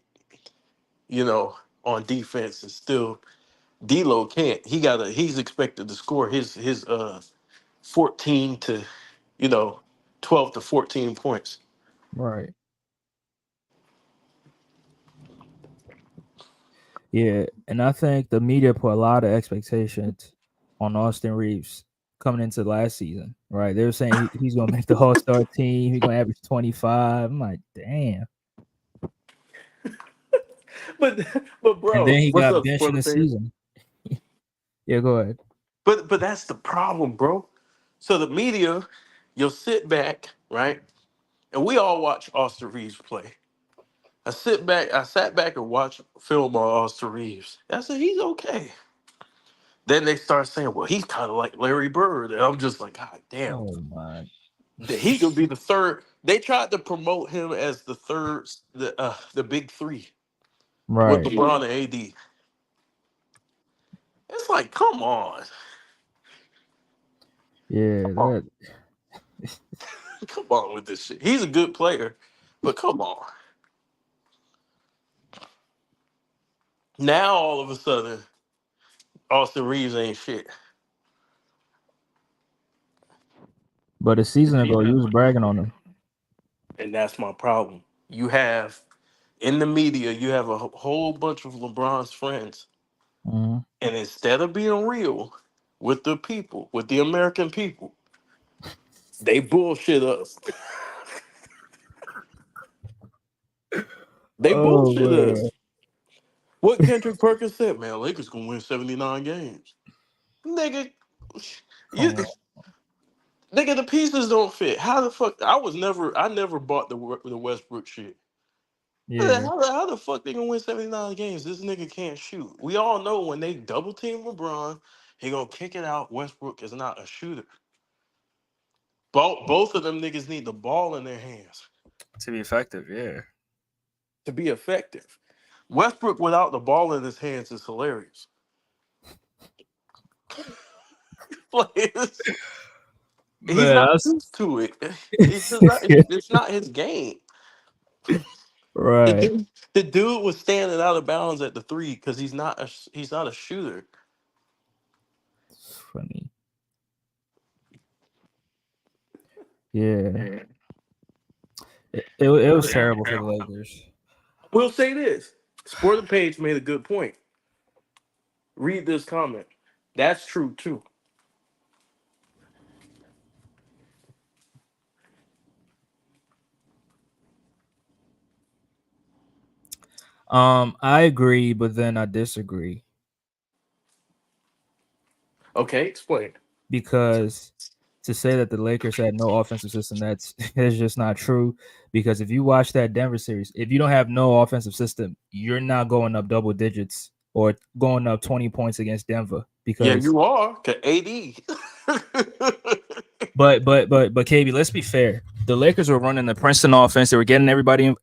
you know, on defense and still D'Lo can't. He's expected to score his 14 to, you know, 12 to 14 points. Right. Yeah, and I think the media put a lot of expectations on Austin Reeves coming into last season. Right, they were saying he's gonna make the All Star team. He's gonna average 25. I'm like, damn. But but And bro, then he what's got up, benched in brother the thing? season. Yeah, go ahead. But that's the problem, bro. So the media, you'll sit back, right? And we all watch Austin Reeves play. I sat back and watched film on Austin Reeves. I said, he's okay. Then they start saying, well, he's kind of like Larry Bird. And I'm just like, God damn. Oh my. That he could be the third. They tried to promote him as the third, the big three with Right. LeBron and AD. It's like, come on. Yeah, Come on. that. Come on with this shit. He's a good player, but come on. Now all of a sudden, Austin Reeves ain't shit. But a season ago, you was bragging on him. And that's my problem. You have in the media, you have a whole bunch of LeBron's friends, Mm-hmm. and instead of being real with the people, with the American people, they bullshit us. They Oh bullshit man. us. What Kendrick Perkins said, man, Lakers gonna win 79 games. Nigga, you Come on. nigga, the pieces don't fit. How the fuck I never bought the Westbrook shit. Yeah. How the fuck they gonna win 79 games? This nigga can't shoot. We all know when they double team LeBron, he gonna kick it out. Westbrook is not a shooter. Both of them niggas need the ball in their hands To be effective, yeah. to be effective. Westbrook without the ball in his hands is hilarious. Like, he's Man, not that's used to it. It's just not. It's not his game. The right. dude, the dude was standing out of bounds at the three because he's not a shooter. It's funny. Yeah. It was terrible for the Lakers. We'll say this: Sporting Page made a good point. Read this comment. That's true too. I agree, but then I disagree Okay, explain. because to say that the Lakers had no offensive system, that's just not true. Because if you watch that Denver series, if you don't have no offensive system, you're not going up double digits or going up 20 points against Denver. Yeah, Because you are. Cause AD. but KB, let's be fair. The Lakers were running the Princeton offense. They were getting everybody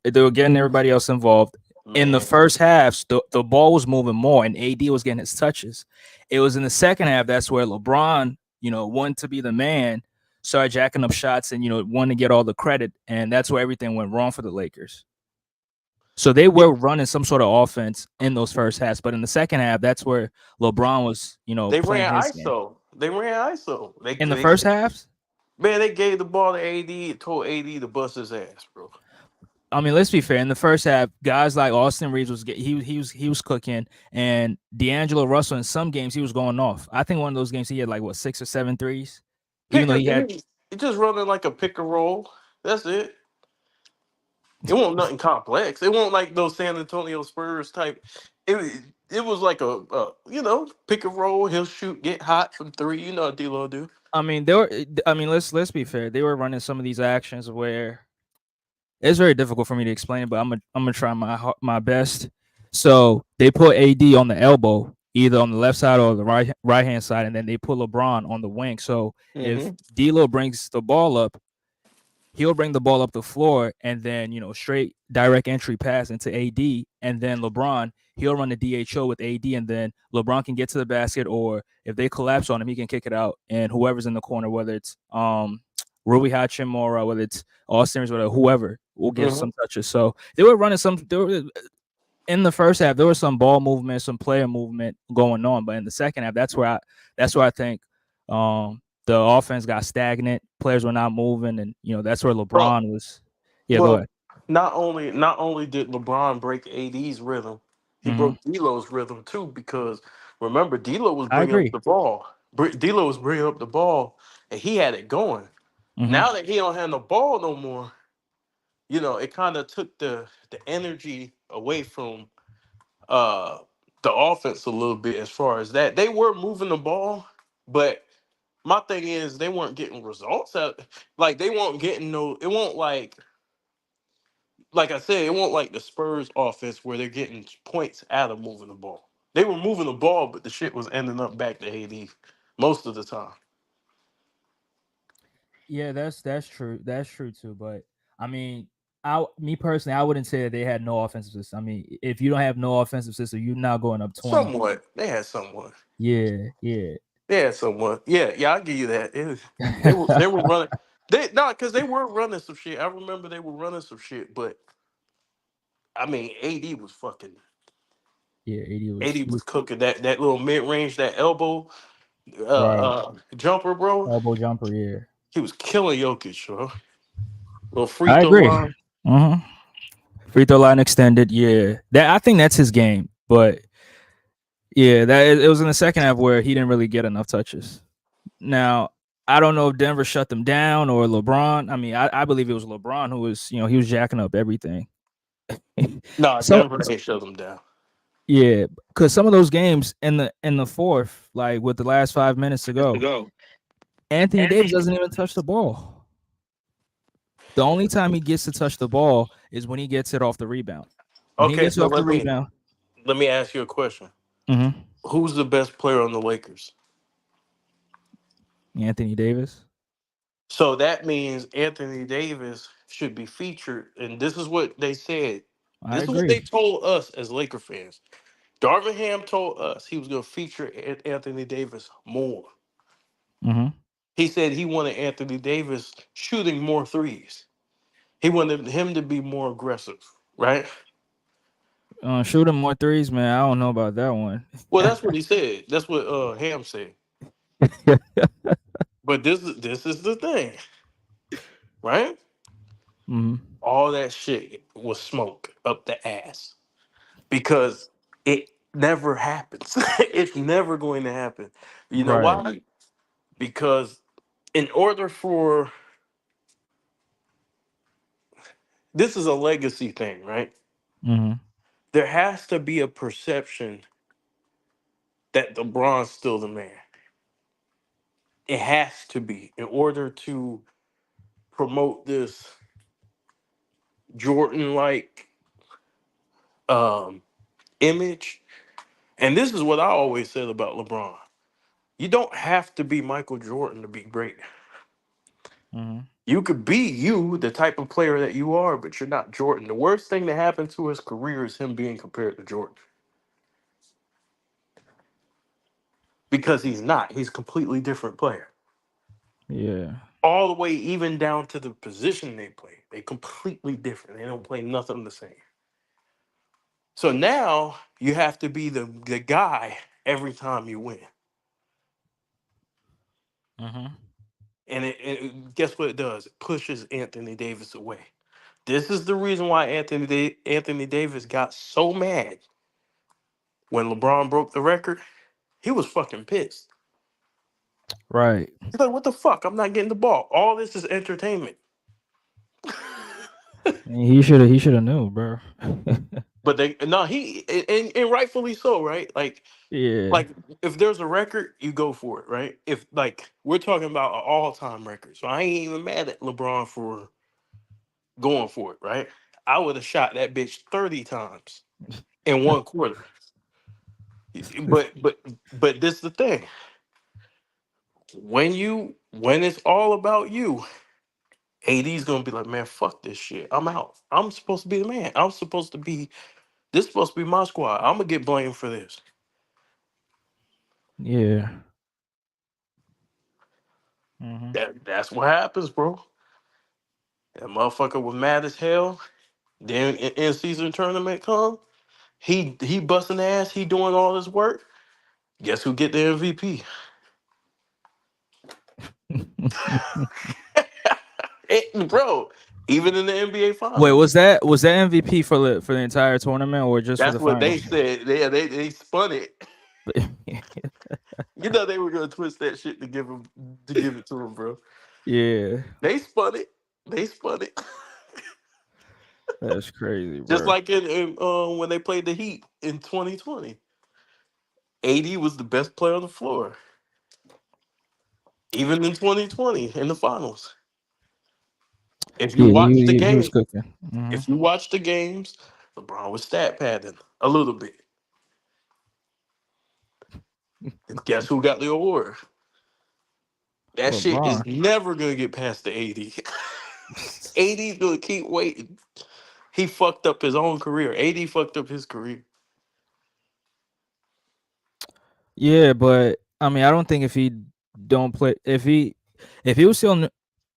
else involved. In the Man, first halves, the ball was moving more and AD was getting his touches. It was in the second half that's where LeBron, wanted to be the man, started jacking up shots and wanted to get all the credit, and that's where everything went wrong for the Lakers. So they yeah, were running some sort of offense in those first halves, but in the second half, that's where LeBron was, they playing ran his game. ISO. They ran ISO. In the first halves, Man, they gave the ball to AD and told AD to bust his ass, bro. I mean, let's be fair. In the first half, guys like Austin Reeves he was cooking, and D'Angelo Russell in some games he was going off. I think one of those games he had like what 6 or 7 threes, even Pick though a he had. he just running like a pick and roll. That's it. It won't nothing complex. It won't like those San Antonio Spurs type. it was like pick and roll. He'll shoot, get hot from three. You know what D'Lo do. I mean, they were. I mean, let's be fair. They were running some of these actions where it's very difficult for me to explain it, but I'm gonna try my best. So they put AD on the elbow, either on the left side or the right hand side, and then they put LeBron on the wing. So if Hmm. D'Lo brings the ball up, he'll bring the ball up the floor, and then straight direct entry pass into AD, and then LeBron he'll run the DHO with AD, and then LeBron can get to the basket, or if they collapse on him, he can kick it out, and whoever's in the corner, whether it's Rui Hachimura, whether it's Austin, whatever, whoever will get Hmm. some touches. So they were running some. They were, in the first half, there was some ball movement, some player movement going on, but in the second half, that's where I think the offense got stagnant. Players were not moving, and that's where Bro, LeBron was. Yeah, go well, ahead. not only did LeBron break AD's rhythm, he Hmm. broke D'Lo's rhythm too. Because remember, D'Lo was I bringing up agree. the ball. D'Lo was bringing up the ball, and he had it going. Hmm. Now that he don't have the ball no more, it kind of took the energy away from uh the offense a little bit. As far as that, they were moving the ball, but my thing is they weren't getting results out. Like they weren't getting no. It won't like I said, it won't like the Spurs offense where they're getting points out of moving the ball. They were moving the ball, but the shit was ending up back to Haiti most of the time. Yeah, that's true. That's true too. But I mean, me personally, I wouldn't say that they had no offensive system. I mean, if you don't have no offensive system, you're not going up 20. Somewhat, they had someone. Yeah, yeah. They had someone. Yeah, yeah, I'll give you that. They were running. They no, because they were running some shit. I remember they were running some shit, but I mean, AD was fucking. Yeah, AD was AD was cooking that little mid range, that elbow right. jumper, bro. Elbow jumper, yeah. He was killing Jokic, bro. Little free I throw agree. line. Free throw line extended, yeah. That I think that's his game, but yeah, it was in the second half where he didn't really get enough touches. Now, I don't know if Denver shut them down or LeBron. I mean, I believe it was LeBron who was, he was jacking up everything. Nah, So Denver ain't shut him down. yeah, because some of those games in the fourth, like with the last 5 minutes to Just to go, go. Anthony Davis doesn't even touch the ball. The only time he gets to touch the ball is when he gets it off the rebound. When he Okay, gets it so off the let me rebound, let me ask you a question. mhm, Who's the best player on the Lakers? Anthony Davis. So that means Anthony Davis should be featured, and this is what they said. I This is what they agree. told us as Laker fans. Darvin Ham told us he was going to feature Anthony Davis more. Hmm. He said he wanted Anthony Davis shooting more threes. He wanted him to be more aggressive, right? Shooting more threes, man. I don't know about that one. Well, that's what he said. That's what Ham said. But this is the thing, right? Hmm. All that shit was smoke up the ass because it never happens. It's never going to happen. You know Right. why? Because in order for this is a legacy thing, right? Hmm. There has to be a perception that LeBron's still the man. It has to be in order to promote this Jordan like um, image. And this is what I always said about LeBron. You don't have to be Michael Jordan to be great. Hmm. You could be you, the type of player that you are, but you're not Jordan. The worst thing that happened to his career is him being compared to Jordan because he's not. He's a completely different player. Yeah. All the way, even down to the position they play. They completely different. They don't play nothing the same. So now you have to be the guy every time you win. Hmm. And guess what it does? It pushes Anthony Davis away. This is the reason why Anthony Davis got so mad when LeBron broke the record. He was fucking pissed. Right. He's like, "What the fuck? I'm not getting the ball. All this is entertainment." He should have. He should have knew, bro. But they no he and rightfully so, right? Yeah. Like if there's a record, you go for it, right? If like we're talking about an all time record, so I ain't even mad at LeBron for going for it, right? I would have shot that bitch 30 times in one quarter. But this the thing. When it's all about you, AD's gonna be like, man, fuck this shit. I'm out. I'm supposed to be the man. I'm supposed to be this supposed to be my squad. I'm gonna get blamed for this. Yeah. Hmm. That's what happens, bro. That motherfucker was mad as hell. Then in season tournament come, he busting ass, he doing all this work. Guess who get the MVP? Bro, even in the NBA Wait, finals. was that MVP for the entire tournament or just for That's the what they finals? said. They spun it. You know they were gonna twist that shit to give it to him, bro. Yeah, They spun it. They spun it. that's crazy, Just bro. like in when they played the Heat in 2020. AD was the best player on the floor, even in 2020 in the finals. If you Yeah, watch the he was game, cooking. Hmm. if you watch the games, LeBron was stat padding a little bit. And guess who got the award? That shit is LeBron. never gonna get past the 80. 80's gonna keep waiting. He fucked up his own career. 80 fucked up his career. Yeah, but I mean, I don't think if he don't play, if he was still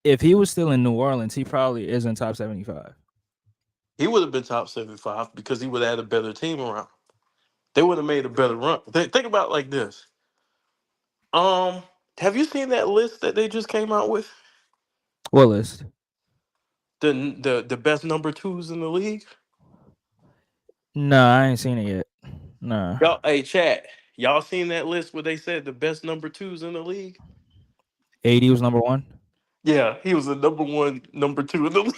if he was still in New Orleans, he probably is in top 75. He would have been top 75 because he would have had a better team around. They would have made a better run. Think about it like this. Um, have you seen that list that they just came out with? What list? The best number twos in the league. No, I ain't seen it yet. No, Y'all, hey chat, y'all seen that list where they said the best number twos in the league? 80 was number one. Yeah, he was the number one, number two in the league.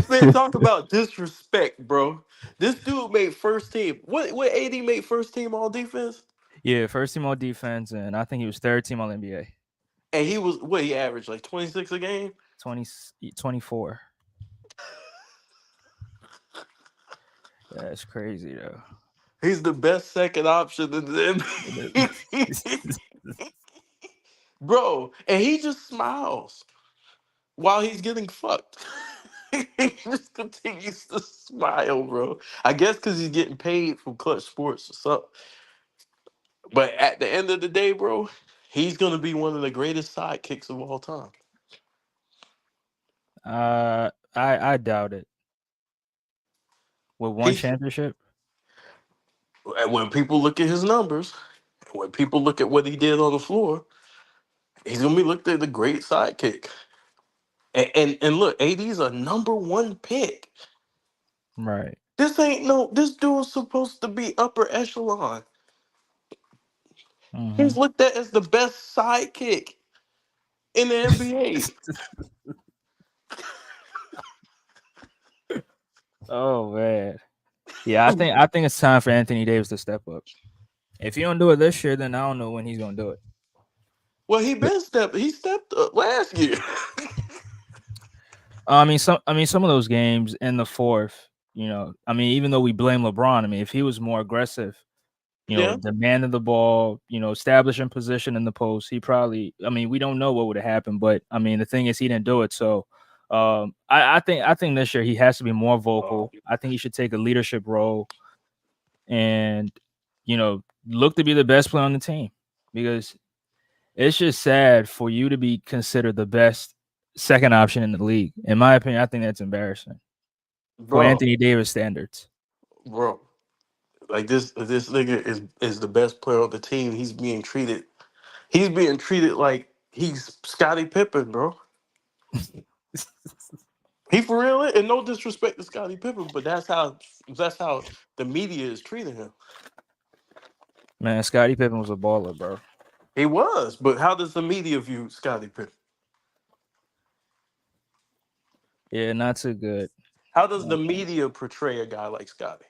Man, talk about disrespect, bro. This dude made first team. What AD made first team all defense? Yeah, first team all defense, and I think he was third team all NBA. And he was what he averaged like 26 a game. 20, 24. That's crazy though. He's the best second option in the NBA. Bro, and he just smiles while he's getting fucked. He just continues to smile, bro. I guess because he's getting paid from Clutch Sports or something. But at the end of the day, bro, he's gonna be one of the greatest sidekicks of all time. I doubt it. With one He's championship, when people look at his numbers, when people look at what he did on the floor, he's gonna be looked at the great sidekick. And look, AD's a number one pick. right? This dude's supposed to be upper echelon. He's Hmm. looked at as the best sidekick in the NBA. Oh man, yeah. I think it's time for Anthony Davis to step up. If he don't do it this year, then I don't know when he's gonna do it. Well, But he stepped up last year. I mean some of those games in the fourth. I mean, even though we blame LeBron, I mean, if he was more aggressive, Yeah. demanding the ball, establishing position in the post, he probably. I mean, we don't know what would have happened, but I mean, the thing is, he didn't do it. So, I think this year he has to be more Oh, vocal. I think he should take a leadership role and look to be the best player on the team because it's just sad for you to be considered the best second option in the league. In my opinion, I think that's embarrassing for bro, Anthony Davis standards. bro. Like this nigga is the best player on the team. He's being treated like he's Scottie Pippen, bro. He for real, and no disrespect to Scottie Pippen, but that's how the media is treating him. Man, Scottie Pippen was a baller, bro. He was, but how does the media view Scottie Pippen? Yeah, not too good. How does the media portray a guy like Scotty?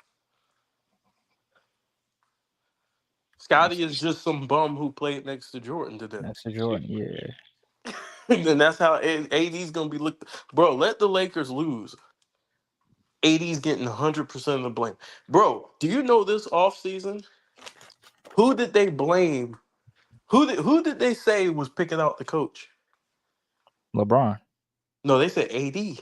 Scotty is just some bum who played next to Jordan to them. That's a Jordan. Yeah. And that's how AD's gonna be looked. Bro, let the Lakers lose. AD's getting 100% of the blame. Bro, do you know this offseason? Who did they blame? Who did they say was picking out the coach? LeBron. No, they said AD.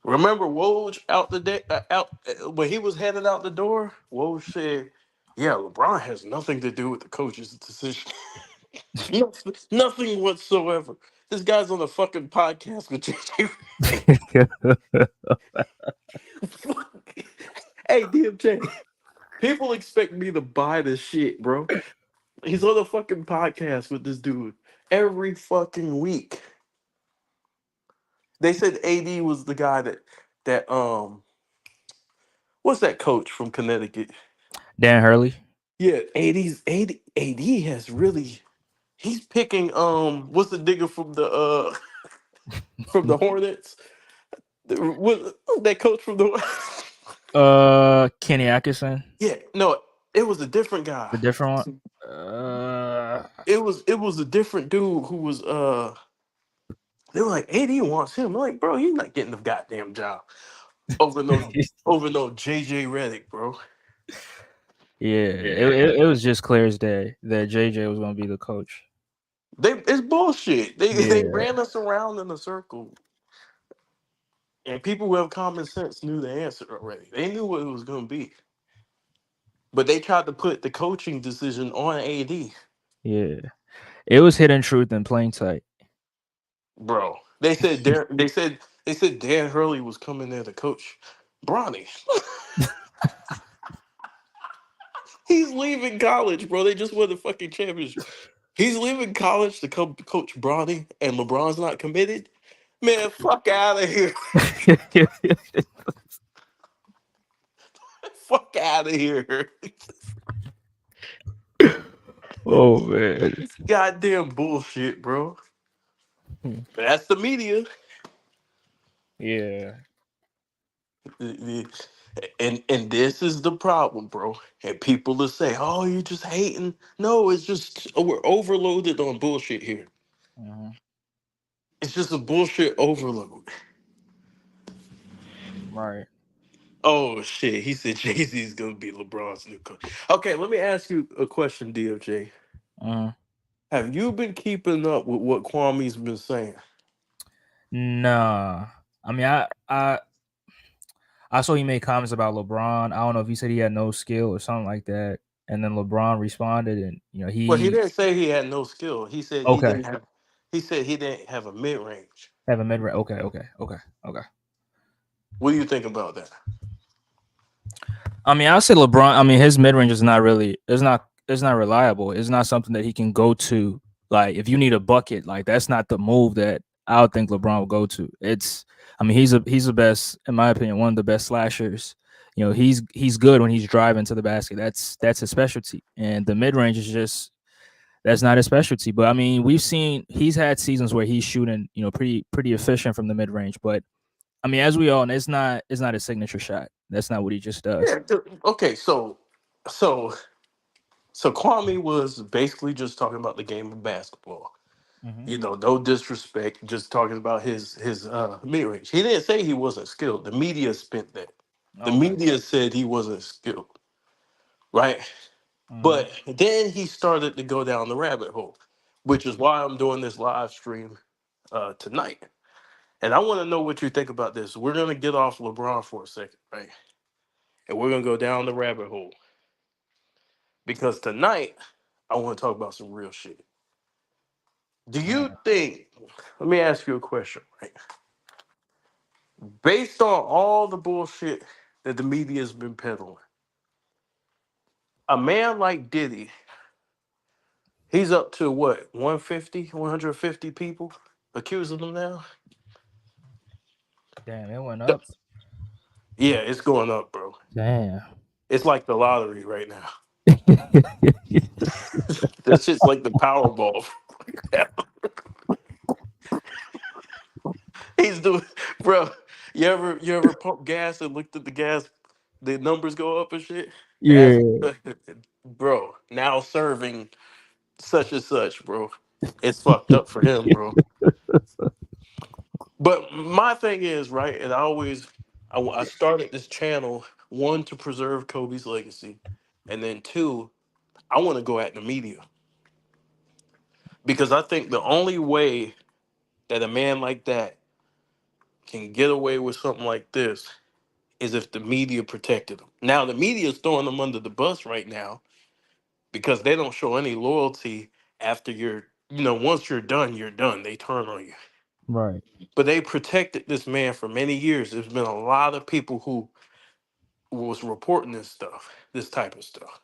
Remember Woj out the day out when he was headed out the door? Woj said, "Yeah, LeBron has nothing to do with the coach's decision. Nothing whatsoever. This guy's on a fucking podcast with JJ. Hey, DMJ, people expect me to buy this shit, bro. He's on a fucking podcast with this dude every fucking week. They said AD was the guy that what's that coach from Connecticut? Dan Hurley. Yeah, AD has really he's picking what's the digger from the Hornets? What that coach from the Kenny Atkinson. Yeah, no, it was a different guy. The different one. It was a different dude who was they were like AD wants him. I'm like, bro, he's not getting the goddamn job over no JJ Redick, bro. Yeah, it was just clear as day that JJ was going to be the coach. It's bullshit. They Yeah, ran us around in a circle. And people who have common sense knew the answer already. They knew what it was gonna be. But they tried to put the coaching decision on AD. yeah. It was hidden truth in plain sight. Bro. They said Dan Hurley was coming there to coach Bronny. He's leaving college, bro. They just won the fucking championship. He's leaving college to come coach Bronny, and LeBron's not committed. Man, fuck out of here. Fuck out of here. Oh man. Goddamn bullshit, bro. Hmm. But that's the media. Yeah. And this is the problem, bro. And people will say, "Oh, you're just hating." No, it's just we're overloaded on bullshit here. Mhm. It's just a bullshit overload. Right. Oh shit! He said Jay Z is gonna be LeBron's new coach. Okay, let me ask you a question, DOJ. Mhm. Have you been keeping up with what Kwame's been saying? Nah. I mean, I saw he made comments about LeBron. I don't know if he said he had no skill or something like that. And then LeBron responded, and Well, he he didn't say he had no skill. He said he okay didn't have. He said he didn't have a mid range. have a mid range. Okay. What do you think about that? I mean, I'll say LeBron. I mean, his mid range is not really. It's not reliable. It's not something that he can go to. Like, if you need a bucket, like that's not the move that I would think LeBron will go to. It's. I mean, he's the best, in my opinion, one of the best slashers. He's good when he's driving to the basket. That's his specialty. And the mid range is just that's not his specialty. But I mean, we've seen he's had seasons where he's shooting, pretty efficient from the mid range. But I mean, as we all know, it's not a signature shot. That's not what he just does. Yeah. Okay. So So Kwame was basically just talking about the game of basketball. Hmm. No disrespect, just talking about his mid range. He didn't say he wasn't skilled. The media spent that. The Okay. media said he wasn't skilled, right? Hmm. But then he started to go down the rabbit hole, which is why I'm doing this live stream tonight. And I want to know what you think about this. We're gonna get off LeBron for a second, right? And we're gonna go down the rabbit hole because tonight I want to talk about some real shit. Do you think? Let me ask you a question, right? Based on all the bullshit that the media has been peddling, a man like Diddy, he's up to what, 150, 150 people accusing him now? Damn, it went Th- up. Yeah, it's going up, bro. Damn. It's like the lottery right now. That shit's like the Powerball. He's doing, bro. You ever pump gas and looked at the gas, the numbers go up and shit. That's Yeah. bro. Now serving such and such, bro. It's fucked up for him, bro. But my thing is right, and I started this channel one to preserve Kobe's legacy, and then two, I want to go at the media because I think the only way that a man like that can get away with something like this is if the media protected him. Now the media is throwing him under the bus right now because they don't show any loyalty after once you're done, you're done. They turn on you. Right. But they protected this man for many years. There's been a lot of people who was reporting this type of stuff.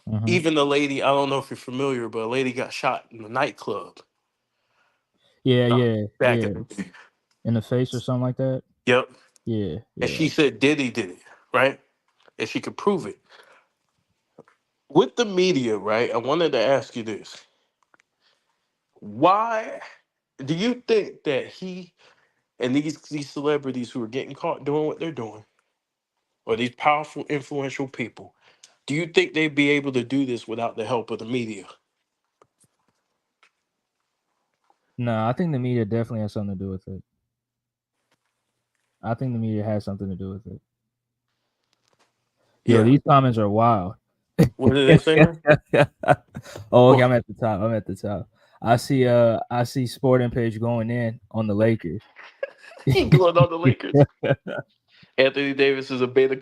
Hmm. Even the lady, I don't know if you're familiar, but a lady got shot in the nightclub Yeah, yeah, back yeah. in the day. In the face or something like that. Yep. Yeah, And yeah. she said Diddy did it, right? And she could prove it. With the media, right? I wanted to ask you this. Why do you think that he and these celebrities who are getting caught doing what they're doing, or these powerful, influential people, do you think they'd be able to do this without the help of the media? No, I think the media definitely has something to do with it. I think the media has something to do with it. Yo, Yeah. these comments are wild. What are they saying? Oh, okay, I'm Well, at the top. I'm at the top. I see Sporting Page going in on the Lakers. he going on the Lakers. Anthony Davis is a beta.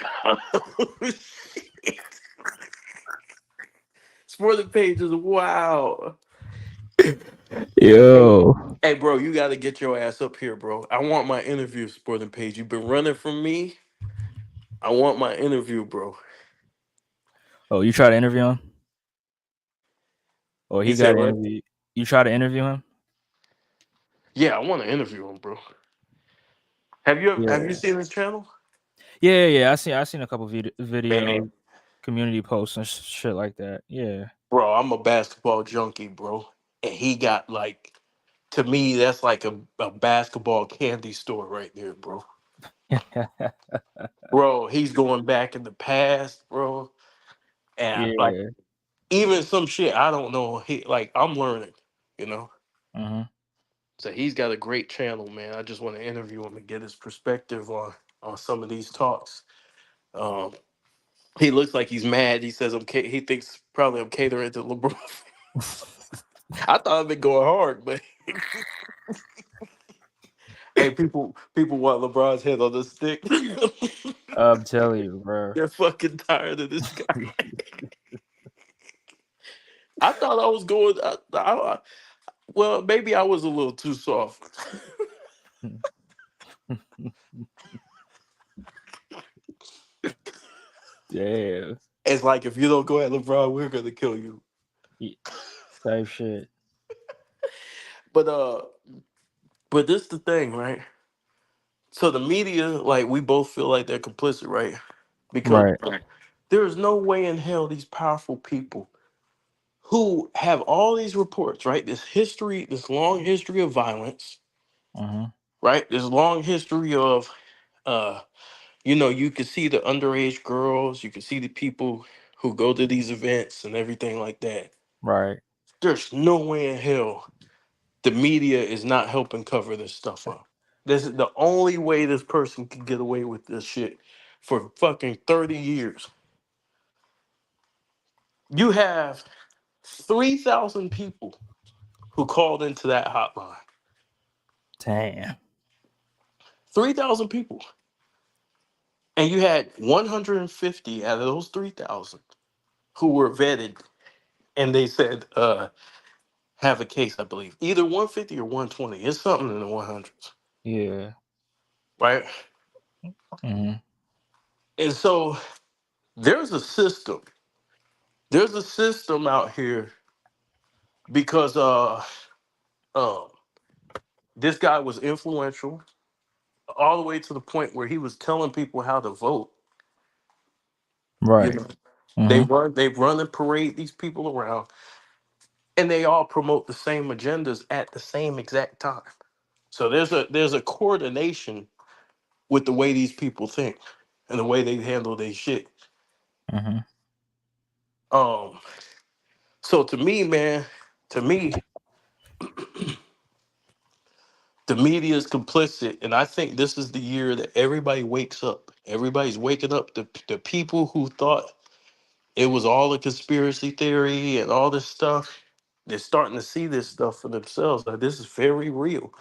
Sporting page is wow. Hey, Yo. hey, bro, you got to get your ass up here, bro. I want my interview, Sporting page. You've been running from me. I want my interview, bro. Oh, you try to interview him? Or He he got said, to "What? interview. You try to interview him? Yeah, I want to interview him, bro. Have you Yeah. seen his channel? Yeah, yeah. I seen a couple Man, video community posts and shit like that. Yeah. bro, I'm a basketball junkie, bro, and he got like, to me, that's like a basketball candy store right there, bro. Bro, he's going back in the past, bro, and like Yeah. even some shit I don't know. He like I'm learning, you know. Hmm. So he's got a great channel, man. I just want to interview him and get his perspective on some of these talks. Um, he looks like he's mad. He says he thinks probably I'm catering to LeBron. I thought I'd been going hard, but hey, people want LeBron's head on the stick. I'm telling you, bro. They're fucking tired of this guy. I thought I was going. Well, maybe I was a little too soft. Damn. It's like if you don't go at LeBron, we're gonna kill you. Ye- Type shit. But this the thing, right? So the media, like we both feel like they're complicit, right? Because Right. there is no way in hell these powerful people who have all these reports, right? This history, this long history of violence, Hmm. right? This long history of uh, you can see the underage girls, you can see the people who go to these events and everything like that. Right. There's no way in hell the media is not helping cover this stuff up. This is the only way this person can get away with this shit for fucking 30 years. You have 3,000 people who called into that hotline. Damn. 3,000 people. And you had 150 out of those 3,000 who were vetted and they said, have a case, I believe. Either 150 or 120. It's something in the 100s, Yeah. right? Hmm. And so there's a system. There's a system out here because um this guy was influential all the way to the point where he was telling people how to vote. You Right. know, Hmm. they run and parade these people around, and they all promote the same agendas at the same exact time. So there's a coordination with the way these people think and the way they handle their shit. Mm-hmm. Um, so to me, man, to me, the media is complicit, and I think this is the year that everybody wakes up. Everybody's waking up. The people who thought it was all a conspiracy theory and all this stuff, they're starting to see this stuff for themselves. Like this is very real.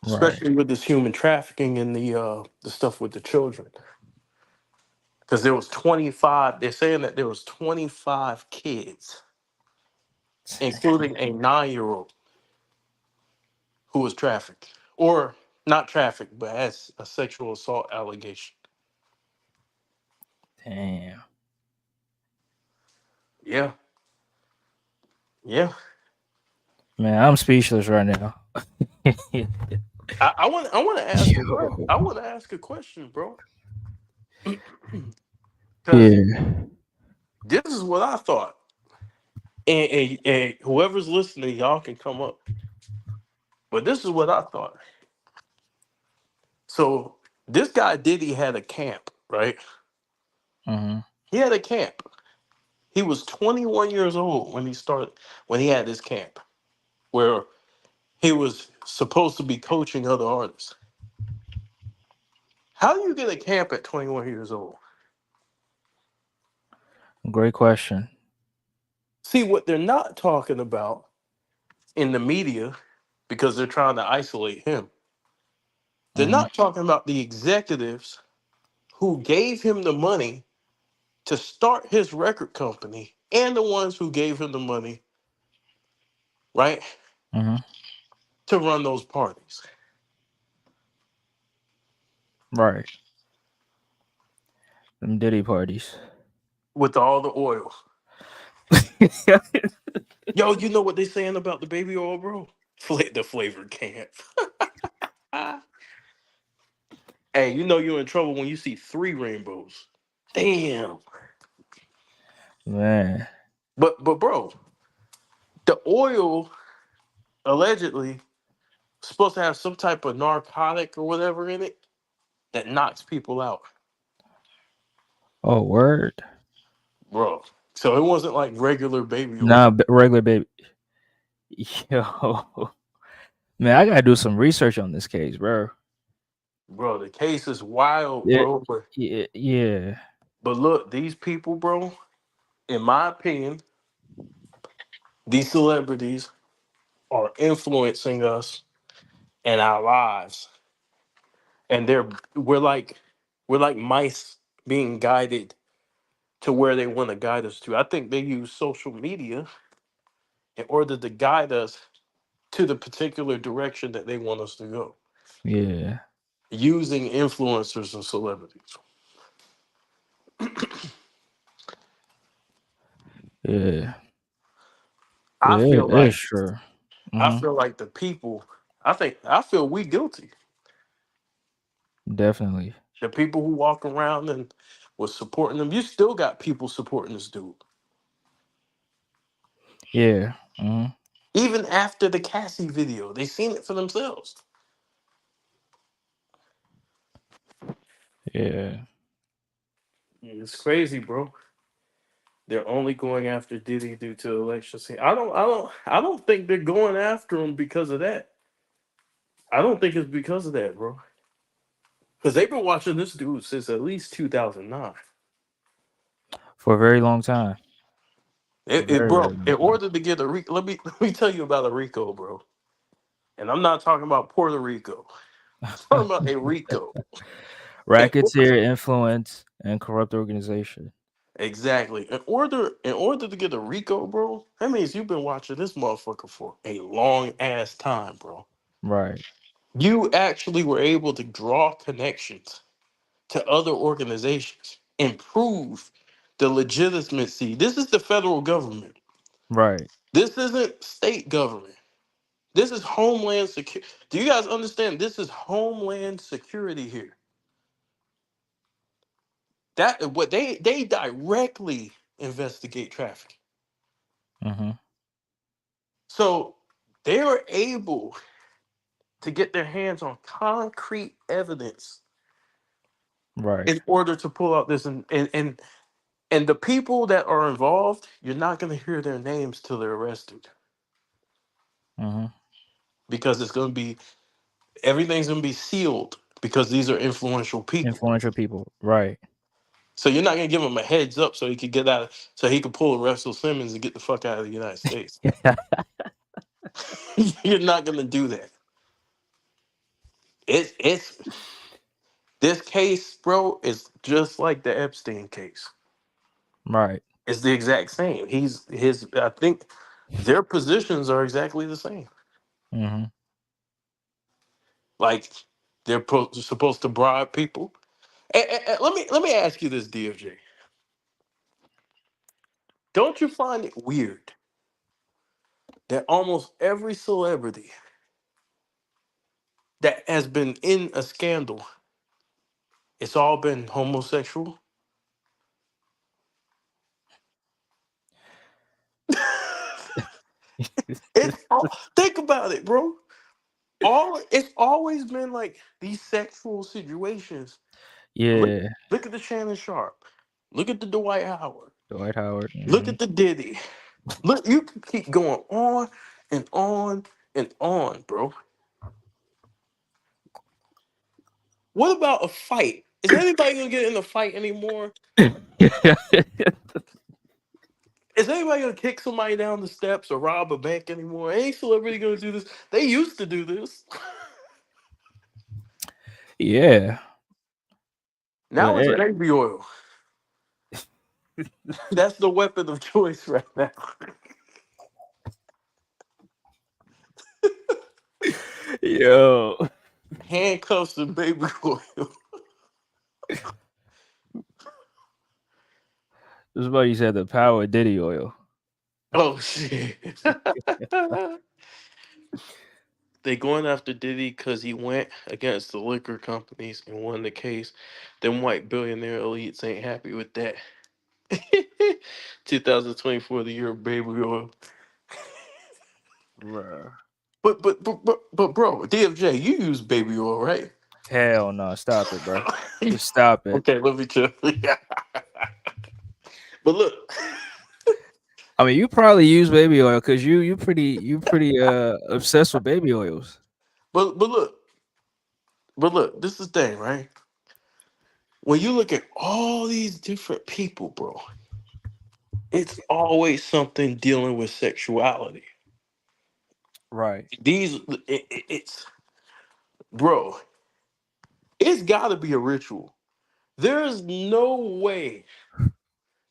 Right. Especially with this human trafficking and the stuff with the children. Because there was 25. They're saying that there was 25 kids, including a 9-year old who was trafficked, or not trafficked, but has a sexual assault allegation. Damn. Yeah, yeah. Man, I'm speechless right now. I want to ask a question. Yo. I want to ask a question, bro. Because Yeah. this is what I thought, and whoever's listening, y'all can come up. But this is what I thought. So this guy Diddy had a camp, right? Mm-hmm. He had a camp. He was 21 years old when he had this camp where he was supposed to be coaching other artists. How do you get a camp at 21 years old? Great question. See, what they're not talking about in the media, because they're trying to isolate him, they're Mm-hmm. not talking about the executives who gave him the money to start his record company and the ones who gave him the money, right, Mm-hmm. to run those parties Right. Them Diddy parties. with all the oil. Yo, you know what they saying about the baby oil, bro? The flavor can't. Hey, you know you're in trouble when you see three rainbows. Damn. Man. But bro, the oil allegedly supposed to have some type of narcotic or whatever in it that knocks people out, Oh, word. bro. So it wasn't like regular baby oil, Nah, regular baby. Yo. Man, I gotta do some research on this case, bro. bro. The case is wild, Yeah. bro. But Yeah. Yeah. but look, these people, bro. In my opinion, these celebrities are influencing us and our lives, and we're like we're like mice being guided to where they want to guide us to. I think they use social media in order to guide us to the particular direction that they want us to go, Yeah. using influencers and celebrities. Yeah. I Yeah. feel It's like true. I Mm-hmm. feel like the people. I feel we guilty. Definitely. The people who walk around and was supporting them. You still got people supporting this dude, Yeah. Mm-hmm. even after the Cassie video. They seen it for themselves. Yeah. It's crazy, bro. They're only going after Diddy due to election. See, I don't think they're going after him because of that. I don't think it's because of that, bro. Because they've been watching this dude since at least 2009. For a very long time. Very, very Bro, long in time. order to get a Rico, let me tell you about a Rico, bro. And I'm not talking about Puerto Rico. I'm talking about a Rico. In order, Racketeer influence and corrupt organization. exactly. In order to get a Rico, bro, that means you've been watching this motherfucker for a long ass time, bro. Right. You actually were able to draw connections to other organizations, improve the legitimacy. This is the federal government. Right. This isn't state government. This is Homeland Security. Do you guys understand? This is Homeland Security here. That what they directly investigate trafficking. Mm-hmm. So they are able. to get their hands on concrete evidence Right. in order to pull out this and the people that are involved, you're not going to hear their names till they're arrested Mm-hmm. because it's going to be everything's going to be sealed because these are influential people. Influential people. Right. So you're not going to give him a heads up so he could get out, so he could pull Russell Simmons and get the fuck out of the United States. You're not going to do that. It's this case, bro, is just like the Epstein case. Right. It's the exact same. He's his. I think their positions are exactly the same. Mm-hmm. Like they're supposed to bribe people. Let me ask you this, DFJ. Don't you find it weird that almost every celebrity that has been in a scandal, it's all been homosexual? Think about it, bro. All it's always been like these sexual situations. Look, Yeah. look at the Shannon Sharp. Look at the Dwight Howard. Dwight Howard. Look Mm-hmm. at the Diddy. Look, you can keep going on and on and on, bro. What about a fight? Is anybody gonna get in a fight anymore? Is anybody gonna kick somebody down the steps or rob a bank anymore? Ain't celebrity gonna do this. They used to do this. Yeah. Now But it's baby oil. That's the weapon of choice right now. yo. Handcuffs and baby oil. This is why you said the power of Diddy oil. Oh shit. They going after Diddy because he went against the liquor companies and won the case. Them white billionaire elites ain't happy with that. 2024, the year of baby oil. Bruh. But bro, DFJ, you use baby oil, right? Hell no. Stop it, bro. Just stop it. Okay, let me chill. But look, I mean, you probably use baby oil because you pretty obsessed with baby oils. but look, this is the thing, right? When you look at all these different people, bro, it's always something dealing with sexuality. Right. It's bro, it's got to be a ritual. There's no way.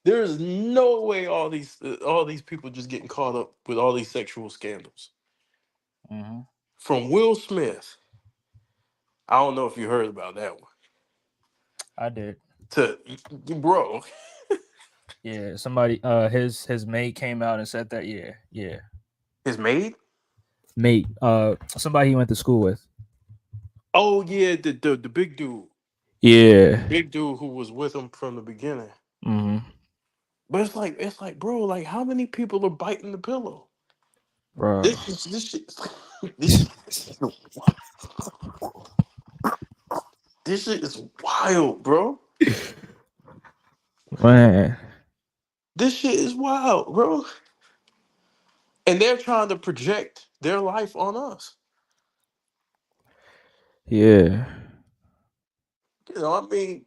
There's no way all these people just getting caught up with all these sexual scandals. Mm-hmm. From Will Smith, I don't know if you heard about that one. I did. To bro, Yeah. Somebody his mate came out and said that. Yeah. Yeah. his maid. Mate. Somebody he went to school with. Oh yeah, the Yeah. big dude who was with him from the beginning. Mm-hmm. But it's like, bro, like how many people are biting the pillow? Bro. This shit, this this shit is wild, bro. Man. This shit is wild, bro. And they're trying to project their life on us. Yeah. You know, I mean,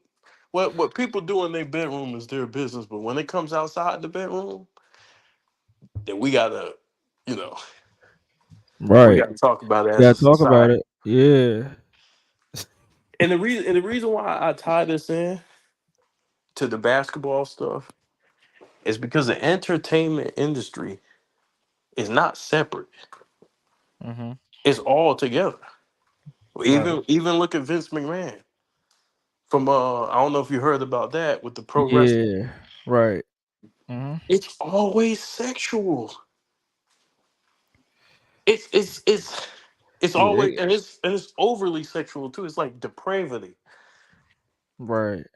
what people do in their bedroom is their business, but when it comes outside the bedroom, then we gotta, you know, we Right. gotta talk about it as Gotta a talk about society. it. Yeah. And the reason why I tie this in to the basketball stuff is because the entertainment industry is not separate. Mm-hmm. It's all together. Right. Even look at Vince McMahon from I don't know if you heard about that with the pro wrestling. Yeah. Right. Mm-hmm. It's always sexual. It's Yeah. always and it's overly sexual too. It's like depravity. Right.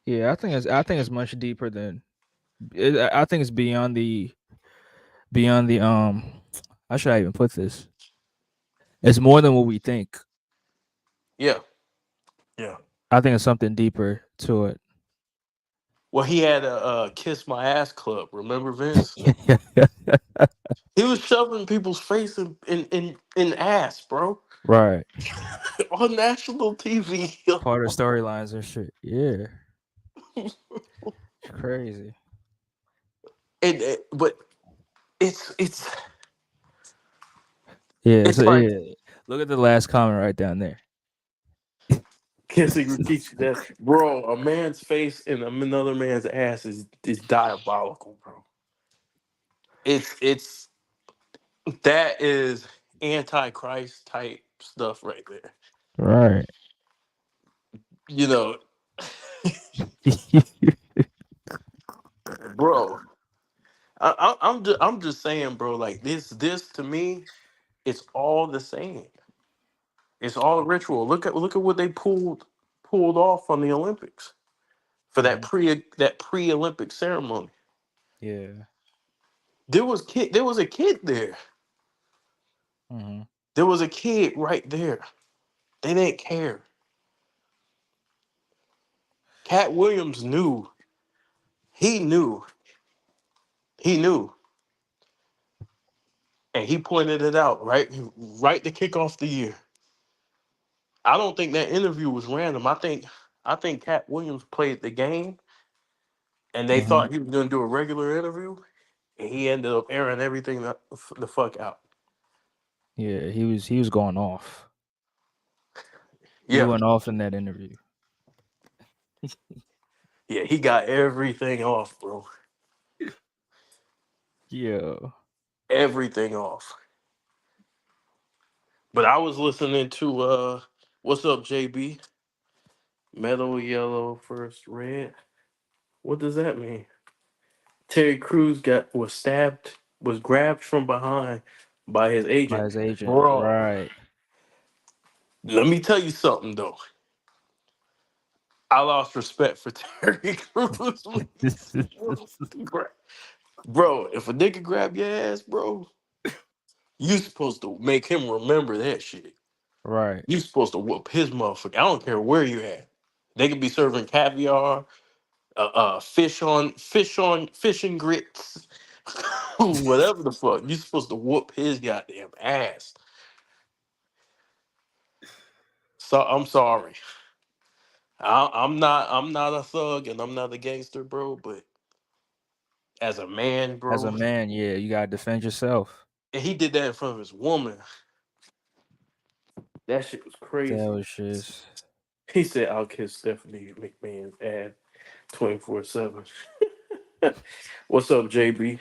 Yeah. I think it's much deeper than. I think it's beyond the. How should I even put this? It's more than what we think. Yeah, yeah. I think it's something deeper to it. Well, he had a kiss my ass club. Remember Vince? Yeah, He was shoving people's face in ass, bro, right. on national TV. Part of storylines and shit. Yeah, it's crazy. But it's Yeah, it's so like yeah. Look at the last comment right down there. kissing Rikichi that, bro. A man's face in another man's ass is diabolical, bro. It's that is antichrist type stuff right there. Right. You know, bro. I'm just saying, bro. Like this to me, it's all the same. It's all ritual. Look at what they pulled off on the Olympics for Mhm. that pre Olympic ceremony. Yeah. There was a kid there. Hmm. There was a kid right there. They didn't care. Cat Williams knew. He knew. He knew, and he pointed it out right to kick off the year. I don't think that interview was random. I think Cat Williams played the game, and they Hmm. thought he was going to do a regular interview, and he ended up airing everything the fuck out. Yeah, he was going off. He Yeah, went off in that interview. yeah, he got everything off, bro. Yeah. Everything off. But I was listening to what's up, JB? Metal yellow first red. What does that mean? Terry Crews was grabbed from behind by his By agent. his agent. Bro, Right. let me tell you something though. I lost respect for Terry Crews. Bro, if a nigga grab your ass, bro, you supposed to make him remember that shit. Right. You supposed to whoop his motherfucker. I don't care where you at. They could be serving caviar, fish and grits, whatever the fuck. You supposed to whoop his goddamn ass. So I'm sorry. I'm not a thug and I'm not a gangster, bro. But as a man, As a bro, man, yeah, you gotta defend yourself. and he did that in front of his woman. That shit was That crazy. was just He said, "I'll kiss Stephanie McMahon's ass 24/7." What's up, JB?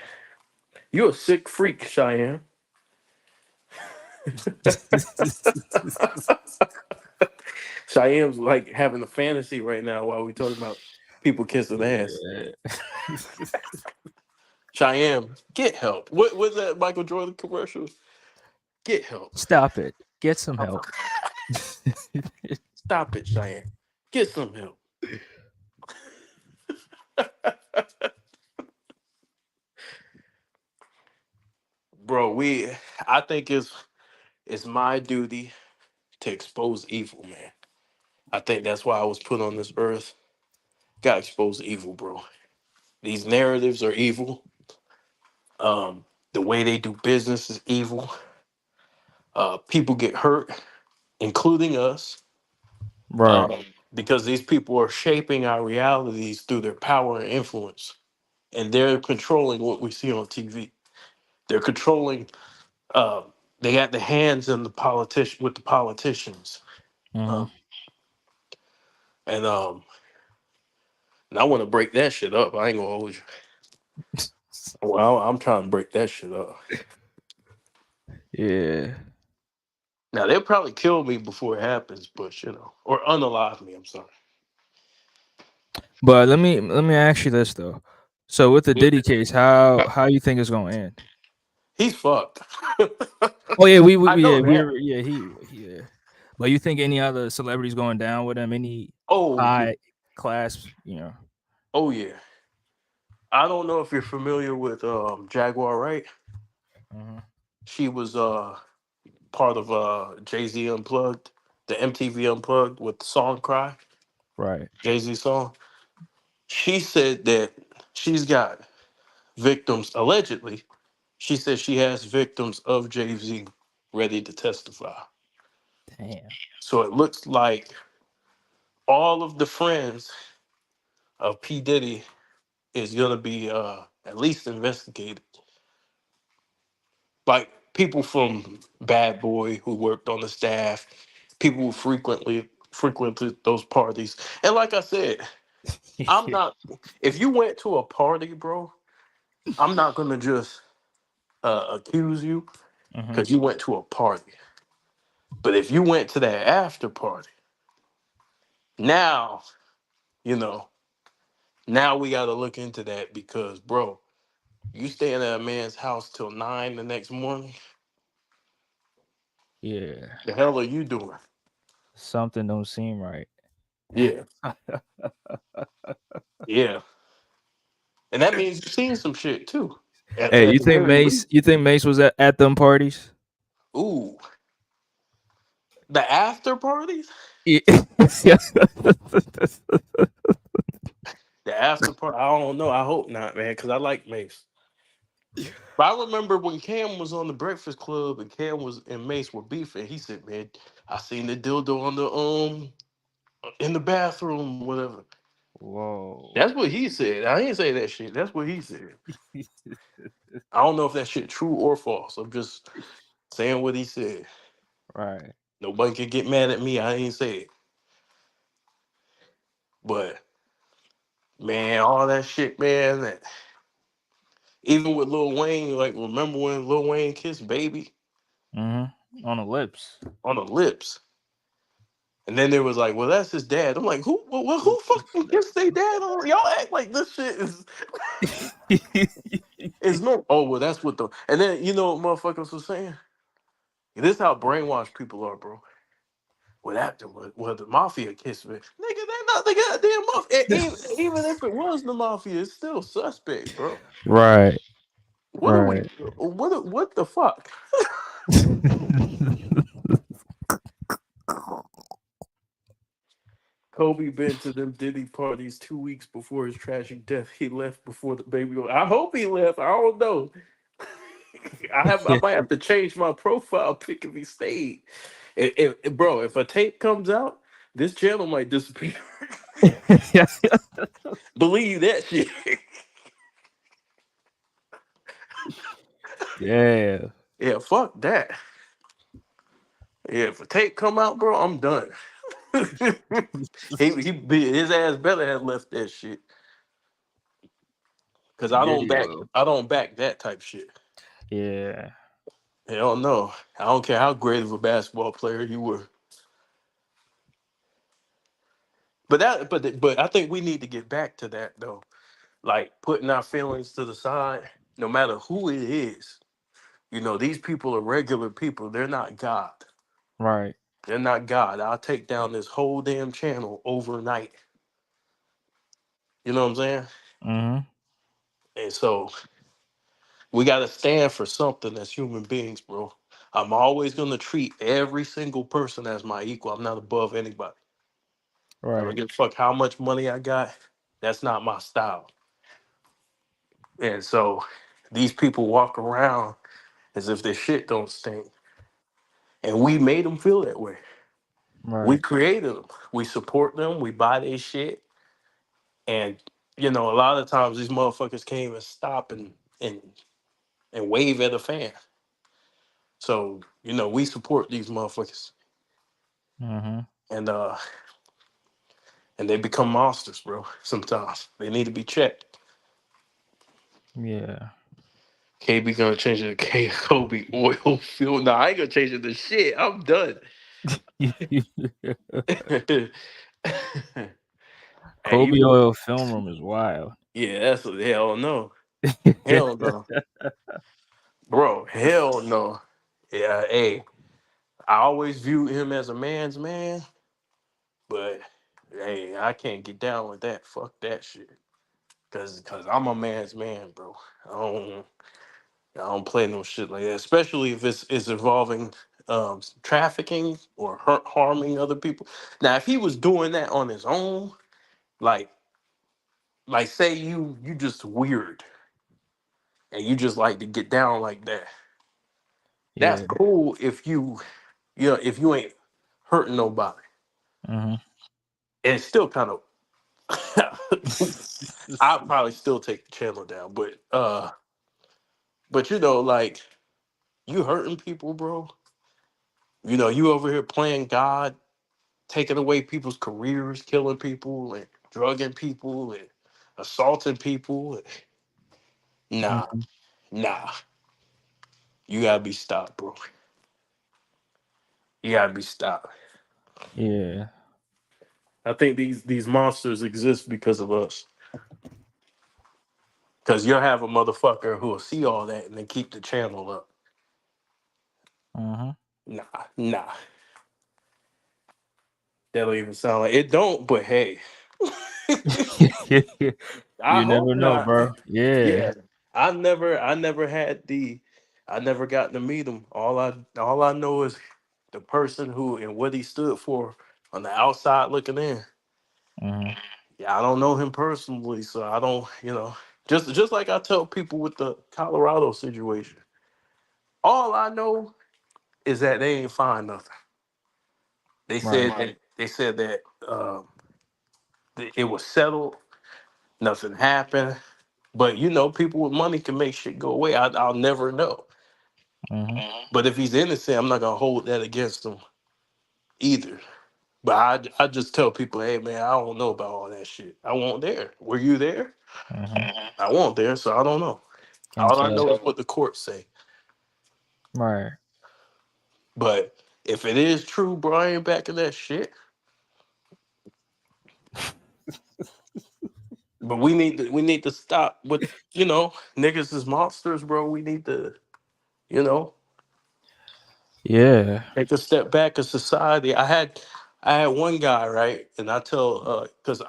You a sick freak, Cheyenne. Cheyenne's like having a fantasy right now while we talking about people kissing ass. yeah. Cheyenne, get help. What was that Michael Jordan commercial? Get help. Stop it. Get some help. Stop it, Cheyenne. Get some help. Bro, I think it's my duty to expose evil, man. I think that's why I was put on this earth. Gotta expose evil, bro. These narratives are evil. The way they do business is evil. People get hurt, including us, Right. because these people are shaping our realities through their power and influence, and they're controlling what we see on TV. They're controlling. Uh, they got the hands in the politician with the politicians, Hmm. uh, and I want to break that shit up. I ain't gonna hold you. Well, I'm trying to break that shit up. Yeah. Now they'll probably kill me before it happens, but or unalive me. I'm sorry. But let me ask you this though. So with the Diddy case, how you think it's gonna end? He's fucked. Oh yeah, we I yeah know that. yeah yeah. But you think any other celebrities going down with him? Any Oh yeah. high class? You know. Oh yeah. I don't know if you're familiar with Jaguar, right? Hmm. She was part of Jay-Z Unplugged, the MTV Unplugged with the song Cry, Right. Jay-Z song. She said that she's got victims, allegedly. She said she has victims of Jay-Z ready to testify. Damn. So it looks like all of the friends of P. Diddy is gonna be at least investigated. Like people from Bad Boy who worked on the staff, people who frequented those parties. And like I said, I'm not. If you went to a party, bro, I'm not gonna just accuse you Hmm. because you went to a party. But if you went to that after party, now you know. Now we got to look into that because, bro, you staying at a man's house till 9 the next morning. Yeah. The hell are you doing? Something don't seem right. Yeah, yeah, and that means you've seen some shit too. Hey, At you the think very Mace? least. You think Mace was at them parties? Ooh, the after parties. Yeah. The after party. I don't know. I hope not, man, because I like Mace. But I remember when Cam was on the Breakfast Club and Cam was and Mace were beefing. He said, "Man, I seen the dildo on the in the bathroom, whatever." Whoa. That's what he said. I didn't say that shit. That's what he said. I don't know if that shit true or false. I'm just saying what he said. Right. Nobody can get mad at me. I ain't say it. But man, all that shit, man. Even with Lil Wayne, like remember when Lil Wayne kissed Baby Hmm. On the lips. on the lips? And then there was like, well, that's his dad. I'm like, who fucking kissed their dad on? Y'all act like this shit is no. Oh well, that's what the. And then you know what motherfuckers was saying. This how brainwashed people are, bro. Well, after well, the mafia kissed me, nigga. They not the goddamn mafia. Even if it was the mafia, it's still suspect, bro. Right. What are we? Right. What the fuck? Kobe been to them Diddy parties 2 weeks before his tragic death. He left before the baby. I hope he left. I don't know. I might have to change my profile pic if he stayed. Bro, if a tape comes out, this channel might disappear. Believe that shit. Yeah. Yeah, fuck that. Yeah, if a tape come out, bro, I'm done. His ass better have left that shit. Cause Diddy will. I don't back that type shit. Yeah. Hell no. I don't care how great of a basketball player you were. But I think we need to get back to that though. Like putting our feelings to the side, no matter who it is. You know, these people are regular people. They're not God. Right. They're not God. I'll take down this whole damn channel overnight. You know what I'm saying? Hmm. And so we got to stand for something as human beings, bro. I'm always going to treat every single person as my equal. I'm not above anybody. I don't Right. give a fuck how much money I got. That's not my style. And so these people walk around as if their shit don't stink. And we made them feel that way. We Right. created them. We support them. We buy their shit. And, you know, a lot of times these motherfuckers can't even stop and, and wave at a fan. So, you know, we support these motherfuckers. Hmm. And and they become monsters, bro. Sometimes they need to be checked. Yeah. KB gonna change it to K Kobe oil field. No, I ain't gonna change it to shit. I'm done. Hey, you Kobe know, oil film room is wild. yeah, that's hell no, hell no, bro, hell no. Yeah, hey, I always viewed him as a man's man, but hey, I can't get down with that. Fuck that shit. Cause I'm a man's man, bro. I don't I don't play no shit like that, especially if it's involving trafficking or harming other people. Now, if he was doing that on his own, like say you just weird and you just like to get down like that, that's Yeah. cool if if you ain't hurting nobody. Mm-hmm. And it's still kind of I'd probably still take the channel down, but like you hurting people, bro. You over here playing God, taking away people's careers, killing people and drugging people and assaulting people. Nah, Mm-hmm. nah. You gotta be stopped, bro. You gotta be stopped. Yeah. I think these monsters exist because of us. Cause you'll have a motherfucker who will see all that and then keep the channel up. Mm-hmm. Nah, nah. That don't even sound like it. Don't, but hey, I You hope never know, not. bro. Yeah. Yeah, I never had I never got to meet him. All I know is the person who and what he stood for on the outside looking in. Mm-hmm. Yeah, I don't know him personally, so I don't. Just like I tell people with the Colorado situation. All I know is that they ain't find nothing. They Right. said that it was settled. Nothing happened. But people with money can make shit go away. I'll never know. Mm-hmm. But if he's innocent, I'm not gonna hold that against him either. But I just tell people, hey man, I don't know about all that shit. I wasn't there. Were you there? Mm-hmm. I wasn't there, so I don't know. Can't All I tell. know is what the courts say. Right. But if it is true, Brian, back in that shit. But we need to stop with niggas is monsters, bro. We need to you know Yeah. take a step back as society. I had one guy, right, and I tell because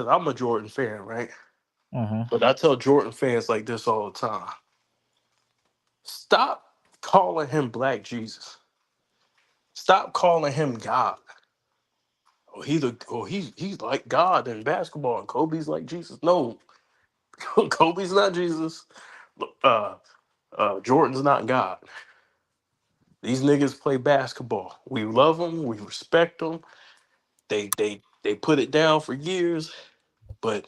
I'm a Jordan fan, right, Mm-hmm. but I tell Jordan fans like this all the time: stop calling him Black Jesus. Stop calling him God. He's like God in basketball, and Kobe's like Jesus. No, Kobe's not Jesus. Uh, Jordan's not God. These niggas play basketball. We love them. We respect them. They put it down for years, but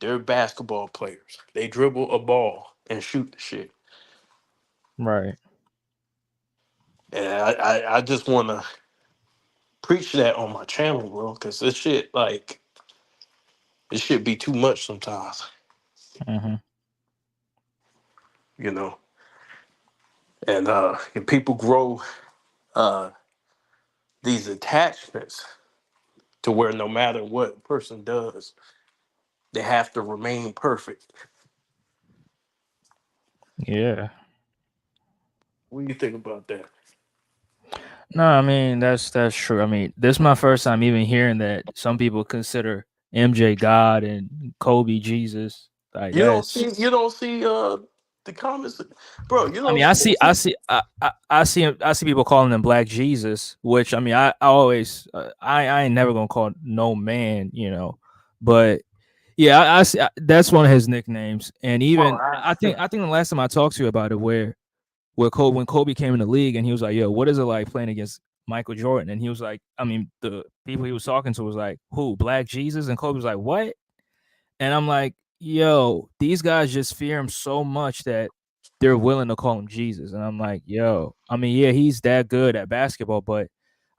they're basketball players. They dribble a ball and shoot the shit. Right. And I just want to preach that on my channel, bro, because this shit be too much sometimes, Mm-hmm. you know. And people grow uh, these attachments to where no matter what a person does, they have to remain perfect. Yeah. What do you think about that? No, I mean that's true. I mean, this is my first time even hearing that some people consider MJ God and Kobe Jesus. Like that's. You don't see the comments, bro. You I don't mean, see. I see people calling him Black Jesus, which I mean, I always, I ain't never gonna call no man, but yeah, I see that's one of his nicknames, and Oh, even I think the last time I talked to you about it, where Kobe when Kobe came in the league, and he was like, "Yo, what is it like playing against Michael Jordan?" And he was like, I mean, the people he was talking to was like, "Who, Black Jesus?" And Kobe was like, "What?" And I'm like, yo, these guys just fear him so much that they're willing to call him Jesus. And I'm like, yo, I mean, yeah, he's that good at basketball, but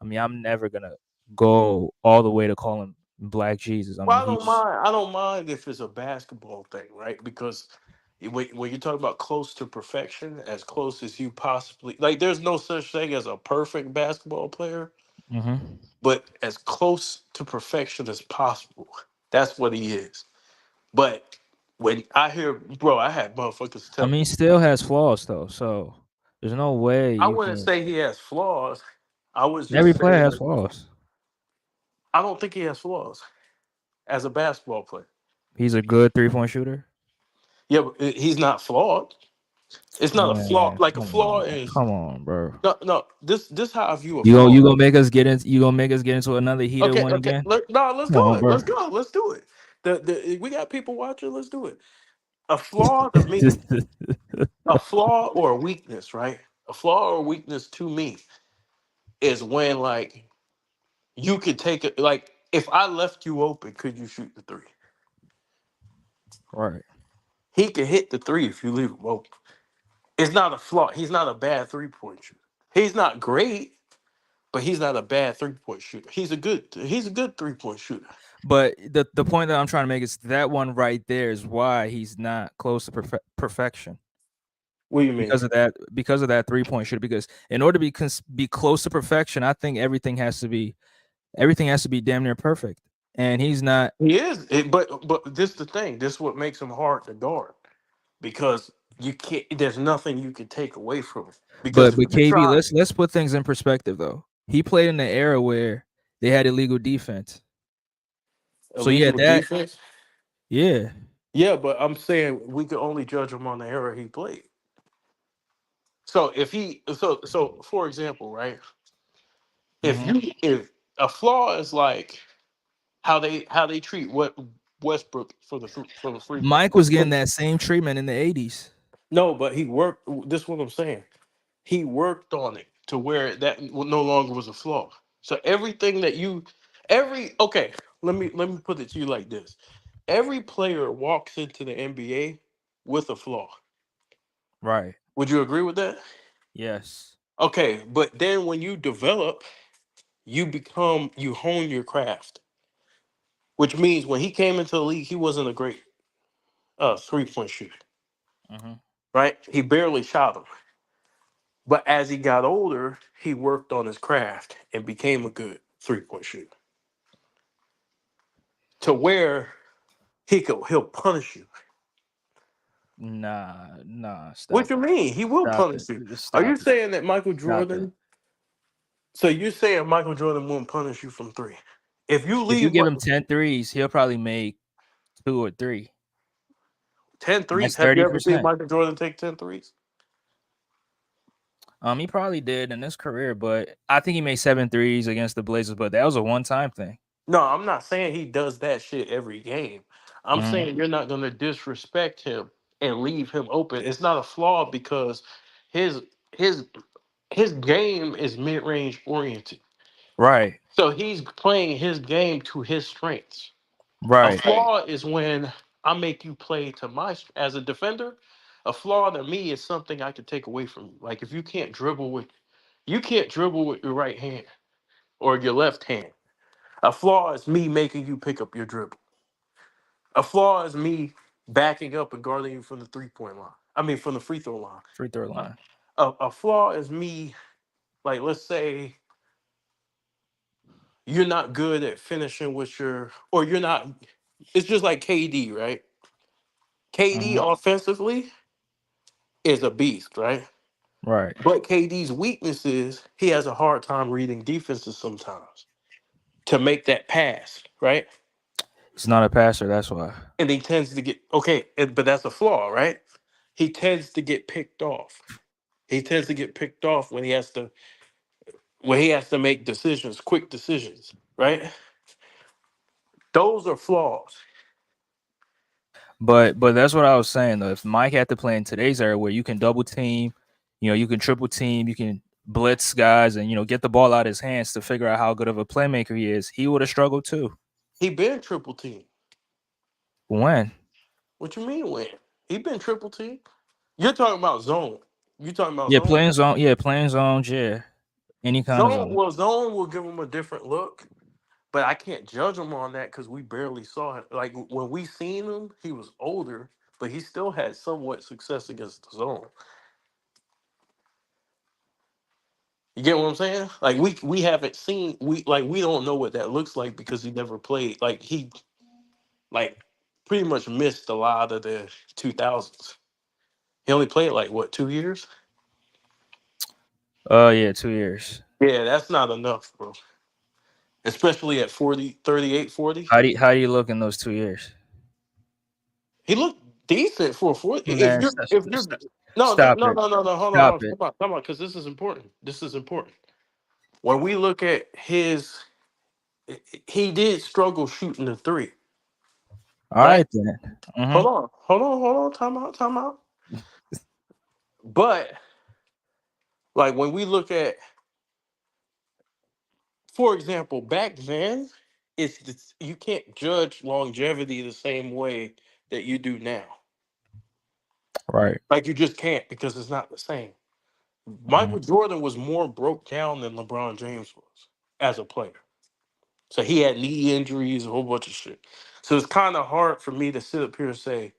I mean, I'm never gonna go all the way to call him Black Jesus. I well, mean, I don't he's mind. I don't mind if it's a basketball thing, right? Because when you talk about close to perfection, as close as you possibly like, there's no such thing as a perfect basketball player, hmm but as close to perfection as possible. That's what he is. But when I hear, bro, I had motherfuckers I tell mean, me, he still has flaws though. So there's no way I you wouldn't can. say he has flaws. I would Every just say player has that flaws. I don't think he has flaws as a basketball player. He's a good 3-point shooter. Yeah, but he's not flawed. It's not a flaw. Man, Like a flaw is come on, bro. no. This how I view a You flaw. gonna make us get into another heated Okay, one okay. again? No, let's Come do on, it. bro. Let's go. Let's do it. The we got people watching. Let's do it. A flaw to me, a flaw or a weakness, right? A flaw or a weakness to me is when like you could take it. Like if I left you open, could you shoot the three? Right. He could hit the three if you leave him open. It's not a flaw. He's not a bad 3-point shooter. He's not great, but he's not a bad 3-point shooter. He's a good 3-point shooter. But the point that I'm trying to make is that one right there is why he's not close to perfection What do you mean? because of that 3-point shooter. Because in order to be close to perfection, I think everything has to be damn near perfect, and he's not. He is, but this the thing. This what makes him hard to guard because you can't. There's nothing you can take away from him because if But you KB, try let's put things in perspective though. He played in the era where they had illegal defense. So yeah, illegal defense, yeah. yeah, but I'm saying we could only judge him on the era he played. So if he, so for example, right? If hmm if a flaw is like how they treat what Westbrook for the free throw. Mike was getting that same treatment in the '80s. No, but he worked. This is what I'm saying. He worked on it to where that no longer was a flaw. So everything that you, every okay, let me put it to you like this: every player walks into the NBA with a flaw. Right. Would you agree with that? Yes. Okay, but then when you develop, you hone your craft, which means when he came into the league, he wasn't a great 3-point shooter, hmm right? He barely shot them. But as he got older, he worked on his craft and became a good 3-point shooter to where he'll punish you. Nah. What Stop you it. mean? He will Stop it. punish you. Just Are you stop it. saying that Michael Stop it. Jordan? So you're saying Michael Jordan won't punish you from three? If you If you leave give what him 10 threes, he'll probably make two or three. 10 And threes, that's have you ever seen 30%. Michael Jordan take 10 threes? He probably did in his career, but I think he made 7 threes against the Blazers, but that was a one-time thing. No, I'm not saying he does that shit every game. I'm Mhm. saying you're not going to disrespect him and leave him open. It's not a flaw because his his his game is mid-range oriented. Right. So he's playing his game to his strengths. A Right. flaw is when I make you play to as a defender. A flaw to me is something I could take away from you. Like if you can't dribble with your right hand or your left hand. A flaw is me making you pick up your dribble. A flaw is me backing up and guarding you from the 3-point line. I mean from the free throw line. Free throw A, line. a flaw is me like let's say you're not good at finishing with your or you're not it's just like KD, right? KD Mhm. offensively is a beast, right? Right. But KD's weakness is he has a hard time reading defenses sometimes to make that pass, right? He's not a passer, that's why. And he tends to get but that's a flaw, right? He tends to get picked off. He tends to get picked off when he has to make decisions, quick decisions, right? Those are flaws. But that's what I was saying though. If Mike had to play in today's era where you can double team, you can triple team, you can blitz guys and get the ball out of his hands to figure out how good of a playmaker he is, he would have struggled too. He been triple team. When? What you mean when? He been triple team. You're talking about zone. You talking about Yeah, zone? playing zones, yeah. Any kind of Zone zone. well, zone will give him a different look, but I can't judge him on that because we barely saw it. Like when we seen him, he was older, but he still had somewhat success against the zone. You get what I'm saying? Like we haven't seen we don't know what that looks like because he never played. Like he like pretty much missed a lot of the 2000s. He only played like what 2 years? Yeah, 2 years. Yeah, that's not enough, bro. Especially at 40, 38, 40. How do you look in those 2 years? He looked decent for a 40. Man, If you're No, Stop no, it. no, no, no. Hold on, Stop hold on. it. Come on, because this is important. This is important. When we look at his, he did struggle shooting the three, All right? right then. Hold on. Time out, time out. But like when we look at, for example, back then, you can't judge longevity the same way that you do now. Right. Like you just can't because it's not the same. Mhm. Michael Jordan was more broke down than LeBron James was as a player. So he had knee injuries, a whole bunch of shit. So it's kind of hard for me to sit up here and say,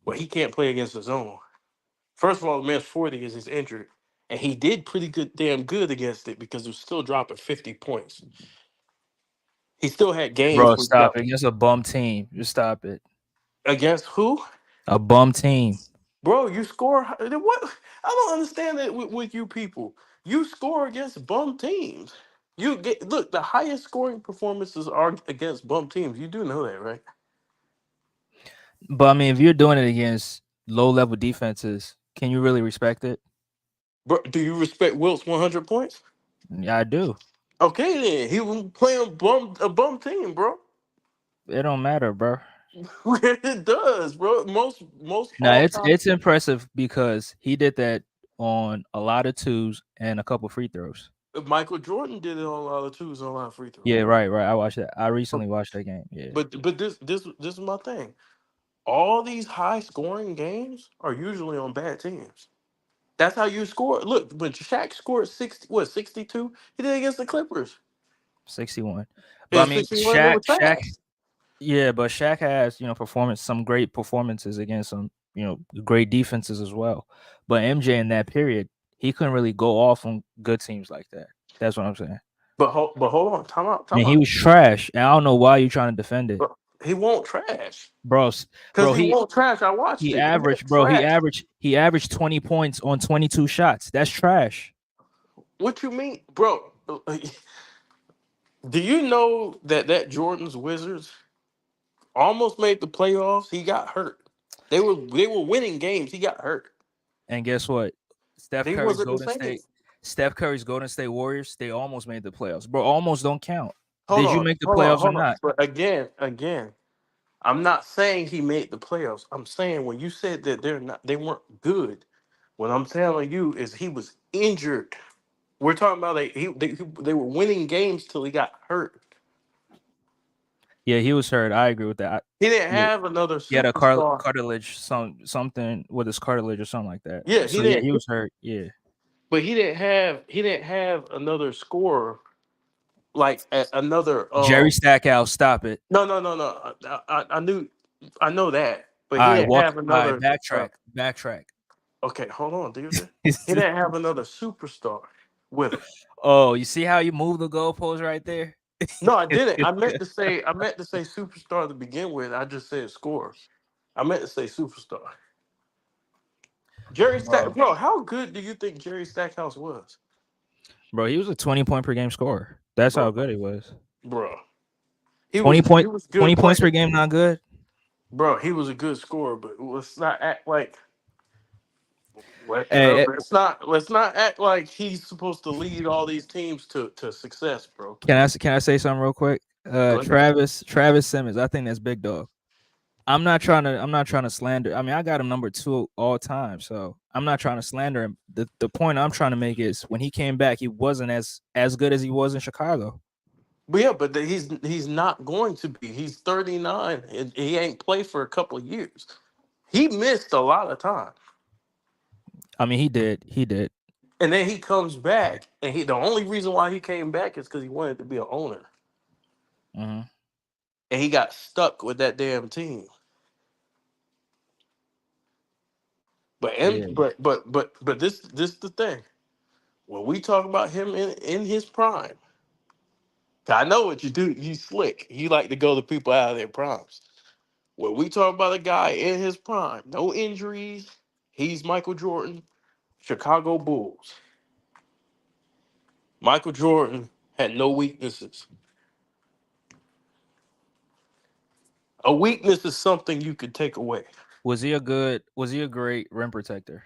well, he can't play against his own. First of all, the man's 40 is he's injured. And he did pretty good, damn good against it because he was still dropping 50 points. He still had games Bro, where he stop got it. It's a bum team. Just stop it. against who? A bum team. Bro, you score. What? I don't understand that with you people. You score against bum teams. You get look. The highest scoring performances are against bum teams. You do know that, right? But I mean, if you're doing it against low level defenses, can you really respect it? Bro, do you respect Wilt's 100 points? Yeah, I do. Okay, then he was playing a bum team, bro. It don't matter, bro. It does, bro. Most Now all it's time. it's impressive because he did that on a lot of twos and a couple free throws. Michael Jordan did it on a lot of twos, on a lot of free throws. Yeah, right. I watched that. I But recently watched that game. Yeah. this is my thing. All these high scoring games are usually on bad teams. That's how you score. Look, when Shaq scored 62, he did it against the Clippers. 61. It But I was mean, 61, they were Shaq, trash. yeah, but Shaq has, some great performances against some, great defenses as well. But MJ in that period, he couldn't really go off on good teams like that. That's what I'm saying. But hold on, time out, And time he out. was trash. And I don't know why you're trying to defend it. Bro, he won't trash. Bro, Because bro, he won't trash. I watched he it. He averaged, won't bro, trash. he averaged 20 points on 22 shots. That's trash. What you mean, bro? Do you know that Jordan's Wizards almost made the playoffs? He got hurt. They were winning games. He got hurt. And guess what? Steph They Curry's wasn't the Golden same. State, Steph Curry's Golden State Warriors, they almost made the playoffs. Bro, almost don't count. Hold Did you on, make the hold on, playoffs or hold on. not? But again, I'm not saying he made the playoffs. I'm saying when you said that they weren't good. What I'm telling you is he was injured. We're talking about they were winning games till he got hurt. Yeah, he was hurt. I agree with that. He didn't Yeah, have another he had a superstar. cartilage, something with his cartilage or something like that. Yeah, he So yeah, didn't. he was hurt. Yeah, But he didn't have another scorer like another. Jerry Stackhouse, stop it. No. I know that, but he didn't have All right, another. backtrack. Okay, hold on, dude. He didn't have another superstar with him. Oh, you see how you move the goalpost right there? No, I didn't. I meant to say superstar to begin with. I just said score. I meant to say superstar. Bro, Bro, how good do you think Jerry Stackhouse was? bro, he was a 20-point per game scorer. That's how Bro, good he was. bro. He 20 was he point was 20 good points per playing. game, not good. Bro, he was a good scorer, but let's not act like Hey, let's not act like he's supposed to lead all these teams to success, bro. can I say something real quick? Go ahead. Travis Simmons, I think that's big dog. I'm not trying to slander. I mean, I got him number 2 all time, so I'm not trying to slander him. The point I'm trying to make is when he came back, he wasn't as good as he was in Chicago. But yeah, but he's not going to be. He's 39 and he ain't played for a couple of years. He missed a lot of time. I mean, he did. And then he comes back, and the only reason why he came back is because he wanted to be an owner, Hmm. and he got stuck with that damn team. Yeah, But this the thing. When we talk about him in his prime, I know what you do. You slick. You like to go to people out of their primes. When we talk about a guy in his prime, no injuries, he's Michael Jordan, Chicago Bulls. Michael Jordan had no weaknesses. A weakness is something you could take away. was he a great rim protector?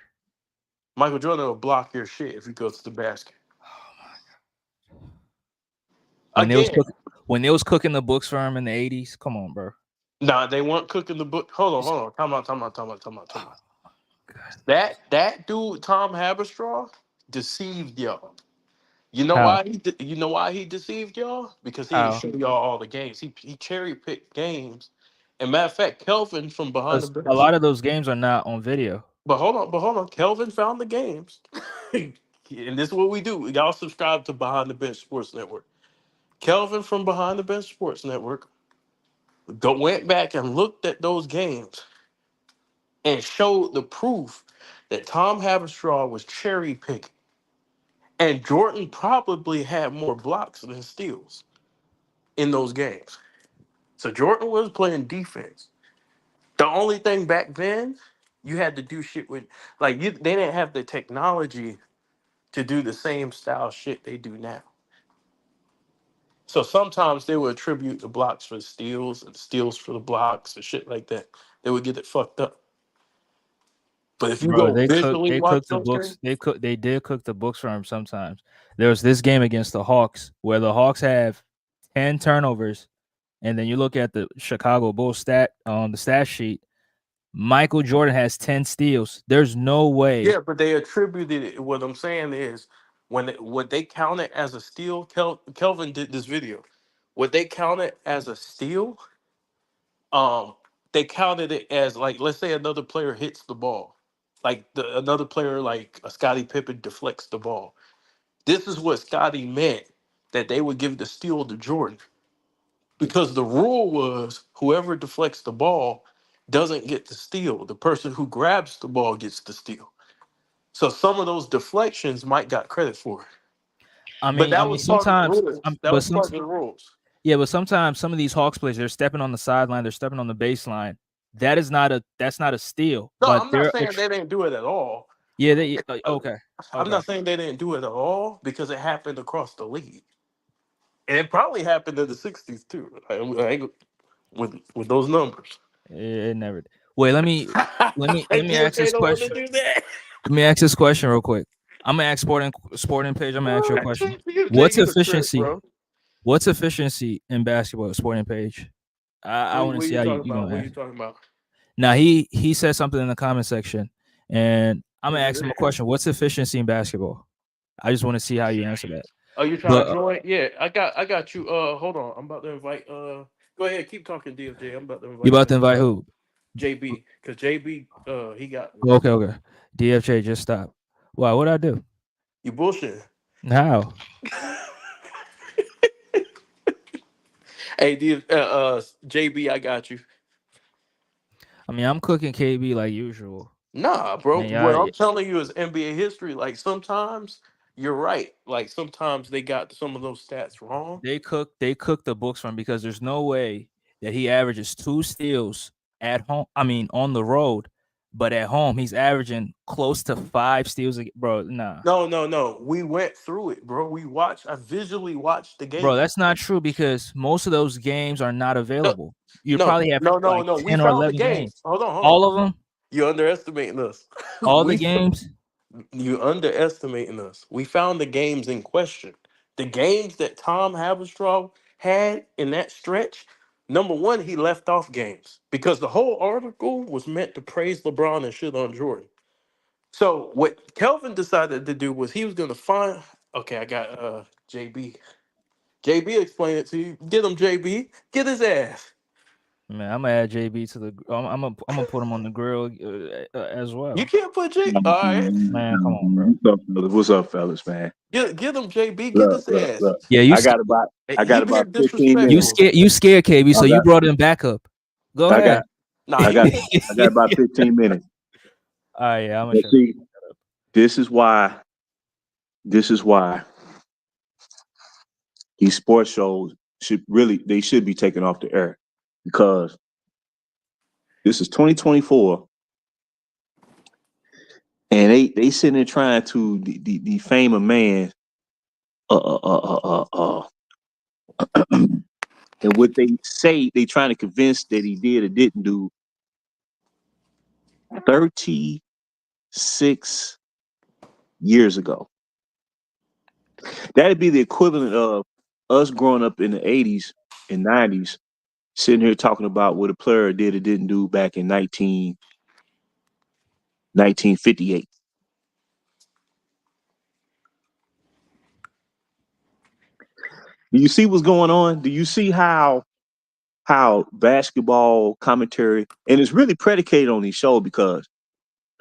Michael Jordan will block your shit if he goes to the basket. When they was Again, cooking, when they was cooking the books for him in the 80s, come on, bro. nah, they weren't cooking the book. Hold on, Just- hold on. Time out. God. That dude, Tom Haberstraw, deceived y'all. You know How? why you know why he deceived y'all? Because he didn't How? show y'all all the games. He cherry picked games. And matter of fact, Kelvin from behind the Because a bench. lot of those games are not on video. But hold on. Kelvin found the games. And this is what we do. Y'all subscribe to Behind the Bench Sports Network. Kelvin from Behind the Bench Sports Network went back and looked at those games and showed the proof that Tom Haberstraw was cherry picking. And Jordan probably had more blocks than steals in those games. So Jordan was playing defense. The only thing back then, you had to do shit with they didn't have the technology to do the same style shit they do now. So sometimes they would attribute the blocks for the steals and steals for the blocks and shit like that. They would get it fucked up. But if you Bro, go visually they watch cooked the those games, books. They did cook the books for him sometimes. There was this game against the Hawks where the Hawks have 10 turnovers, and then you look at the Chicago Bulls stat on the stat sheet. Michael Jordan has 10 steals. There's no way. yeah, but they attributed it. What I'm saying is, what they counted as a steal, Kelvin did this video. What they counted as a steal, um, they counted it as like, let's say another player hits the ball, like another player like a Scottie Pippen deflects the ball. This is what Scottie meant that they would give the steal to Jordan because the rule was whoever deflects the ball doesn't get the steal. The person who grabs the ball gets the steal. So some of those deflections Mike got credit for, but I that mean, was part of the sometimes, rules. That but was some, part of the rules. yeah, but sometimes some of these Hawks players, they're stepping on the sideline, they're stepping on the baseline. That's not a steal, No, but I'm not saying they didn't do it at all. yeah, they Uh, okay, I'm okay. not saying they didn't do it at all because it happened across the league, and it probably happened in the '60s too. With those numbers. It never. Wait, let me ask DFJ this don't want to question. do that. Let me ask this question real quick. I'm gonna ask sporting page. I'm gonna ask you a question. DFJ, What's you a trip, efficiency? bro. What's efficiency in basketball? Sporting page. I want to What see you how talking you about? gonna What you answer. talking about? Now he said something in the comment section, and I'm gonna ask him a question. What's efficiency in basketball? I just want to see how you answer that. Oh, you trying But to join? Yeah, I got you. Hold on. I'm about to invite. Go ahead, keep talking, DFJ. I'm about to you invite about to him. invite who? JB, because JB, he got Okay, okay. DFJ, just stop. Why? What I do? you bullshit. How? Hey, JB, I got you. I mean, I'm cooking KB like usual, Nah, bro. and What y'all, I'm telling you is NBA history. Like sometimes you're right. Like sometimes they got some of those stats wrong. they cook the books from because there's no way that he averages 2 steals at home. I mean, on the road, but at home he's averaging close to 5 steals. Bro, nah, No. We went through it, bro. We watched. I visually watched the bro, game. that's not true because most of those games are not No, available. You probably have like no. We 10 or found the 11 games. games. Hold on. All of them, You're underestimating us. all the we games. You underestimating us. We found the games in question. The games that Tom Haberstraw had in that stretch. Number one, he left off games because the whole article was meant to praise LeBron and shit on Jordan. So what Kelvin decided to do was he was gonna find. Okay, I got JB. JB explain it to you. Get him, JB. Get his ass. Man, I'm gonna add JB to the. I'm gonna put him on the grill as You well. can't put J. All right, Man, come on, bro. What's up, fellas, man? get him, JB. Get Look, his look, ass. look. Yeah, I got about Hey, I he got about being 15 you minutes. disrespectful. scared KB, I so you got brought him back up. Go I got ahead. Nah, I he got can't. I got about 15 minutes. All right, yeah, I'm gonna But shut up. see, this is why this is why these sports shows should be taken off the air because this is 2024 and they sitting there trying to defame a man uh, uh, uh, uh, uh, and what they say they trying to convince that he did or didn't do 36 years ago. That'd be the equivalent of us growing up in the 80s and 90s, sitting here talking about what a player did or didn't do back in 1958. Do you see what's going on? Do you see how basketball commentary, and it's really predicated on these shows because,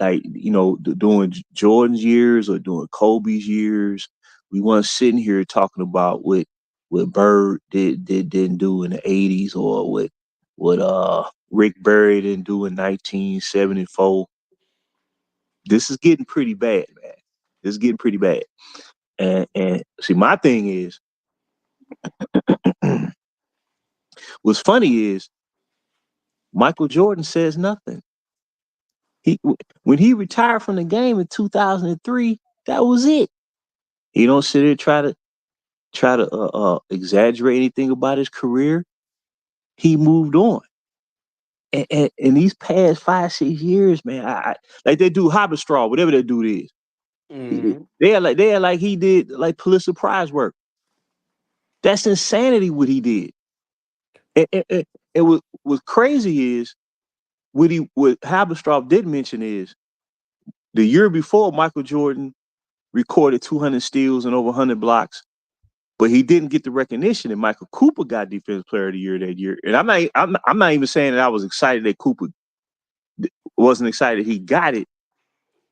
like, during Jordan's years or during Kobe's years, we weren't sitting here talking about what Bird didn't do in the 80s, or what Rick Barry didn't do in 1974. This is getting pretty bad, man. This is getting pretty bad. And see, my thing is, what's funny is Michael Jordan says nothing. He When he retired from the game in 2003, that was it. He don't sit there try to exaggerate anything about his career. He moved on. And in these past 5-6 years, man, I like that dude Straw, whatever that dude is. Mm-hmm. They are like he did like Pulitzer Prize work. That's insanity what he did. And what's crazy is what Haberstraw did mention is the year before Michael Jordan recorded 200 steals and over 100 blocks, but he didn't get the recognition. And Michael Cooper got Defensive Player of the Year that year. And I'm not even saying that I was excited that Cooper wasn't excited he got it,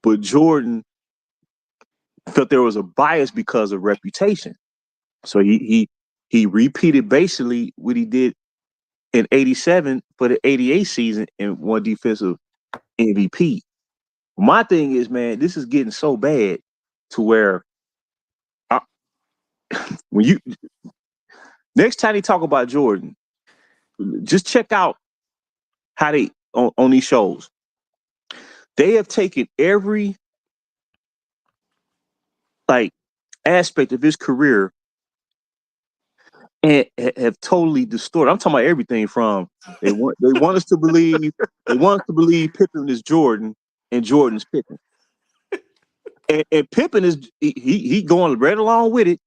but Jordan felt there was a bias because of reputation. So he repeated basically what he did in '87 for the '88 season and won defensive MVP. My thing is, man, this is getting so bad to where I, when you next time you talk about Jordan, just check out how they on these shows. They have taken every like aspect of his career and have totally distorted. I'm talking about everything from they want us to believe Pippen is Jordan and Jordan's Pippen. And Pippen is he going right along with it.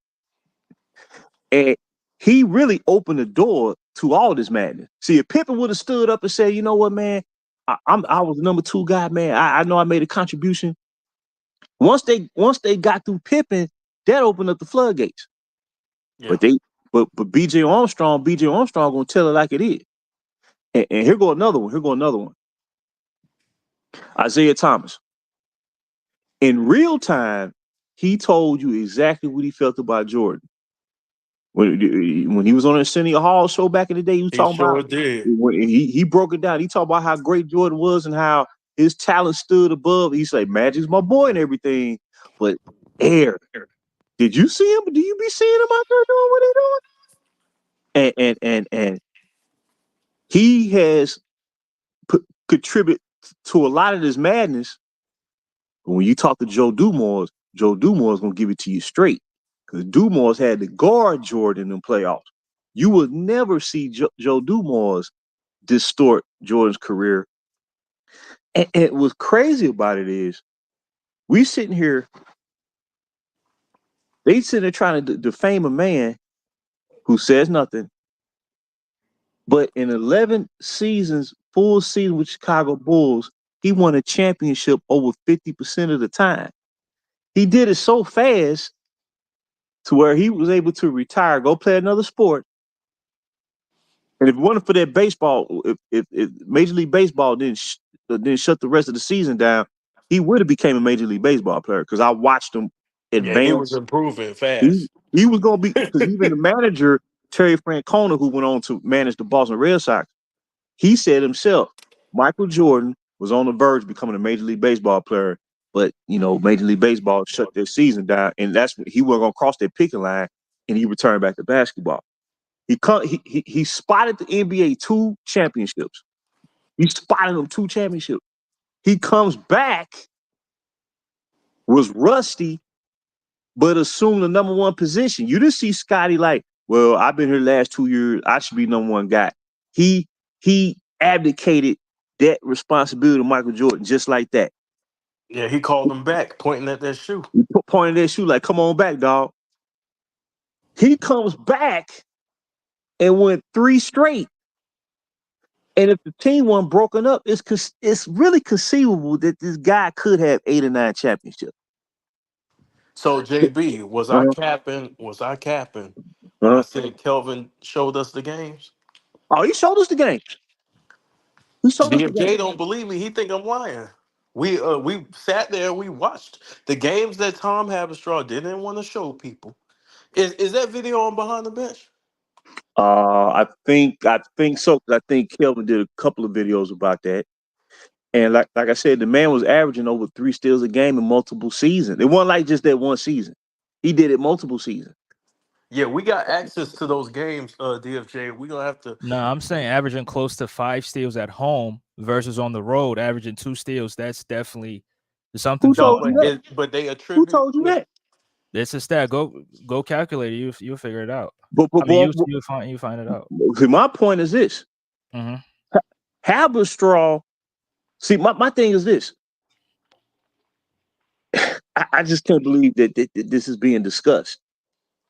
And he really opened the door to all this madness. See, if Pippen would have stood up and said, you know what, man, I was the number 2 guy, man. I know I made a contribution. Once they got through Pippen, that opened up the floodgates. Yeah. But BJ Armstrong gonna tell it like it is. And here go another one. Isaiah Thomas. In real time, he told you exactly what he felt about Jordan. When he was on the Arsenio Hall show back in the day, he was He talking about sure did. when he broke it down. He talked about how great Jordan was and how his talent stood above. He said, Magic's my boy and everything. But Air, did you see him? Do you be seeing him out there doing what he doing? And he has contributed to a lot of this madness. But when you talk to Joe Dumars is gonna give it to you straight. Because Dumars had to guard Jordan in playoffs. You will never see Joe Dumars distort Jordan's career. And what's crazy about it is we sitting here, they sitting there trying to defame a man who says nothing, but in 11 seasons, full season with Chicago Bulls, he won a championship over 50% of the time. He did it so fast to where he was able to retire, go play another sport. And if it wasn't for that baseball, if Major League Baseball didn't shut the rest of the season down, he would have became a Major League Baseball player because I watched him Yeah, he was advance. improving He, fast. he was going to be, because even the manager, Terry Francona, who went on to manage the Boston Red Sox, he said himself, Michael Jordan was on the verge of becoming a Major League Baseball player, but, Major League Baseball shut their season down, and that's he wasn't going to cross that picking line, and he returned back to basketball. He spotted the NBA 2 championships. He spotted them 2 championships. He comes back, was rusty, but assumed the number 1 position. You didn't see Scotty like, well, I've been here the last 2 years. I should be number 1 guy. He abdicated that responsibility to Michael Jordan just like that. Yeah, he called him back, pointing at that shoe. He pointed that shoe like, "Come on back, dog." He comes back and went 3 straight. And if the team wasn't broken up, it's really conceivable that this guy could have 8 or 9 championships. So JB, was I Uh-huh. capping? Was I capping when I Uh-huh. said Kelvin showed us the games? Oh, he showed us the game. He showed us the game. DFJ don't believe me. He think I'm lying. We sat there. We watched the games that Tom Haberstraw didn't want to show people. Is that video on Behind the Bench? I think so. 'Cause I think Kelvin did a couple of videos about that. And like I said, the man was averaging over 3 steals a game in multiple seasons. It wasn't like just that one season. He did it multiple seasons. Yeah, we got access to those games. DFJ, we gonna have to. No, I'm saying averaging close to 5 steals at home versus on the road, averaging 2 steals. That's definitely something Who No, to. told you but that? but they Who attribute. told you that? It's a stat. Go calculate it. You'll figure it out. But, I but, mean, but, you find it out. see, my point is this: Hmm. Haberstraw. See, my thing is this. I just can't believe that this is being discussed.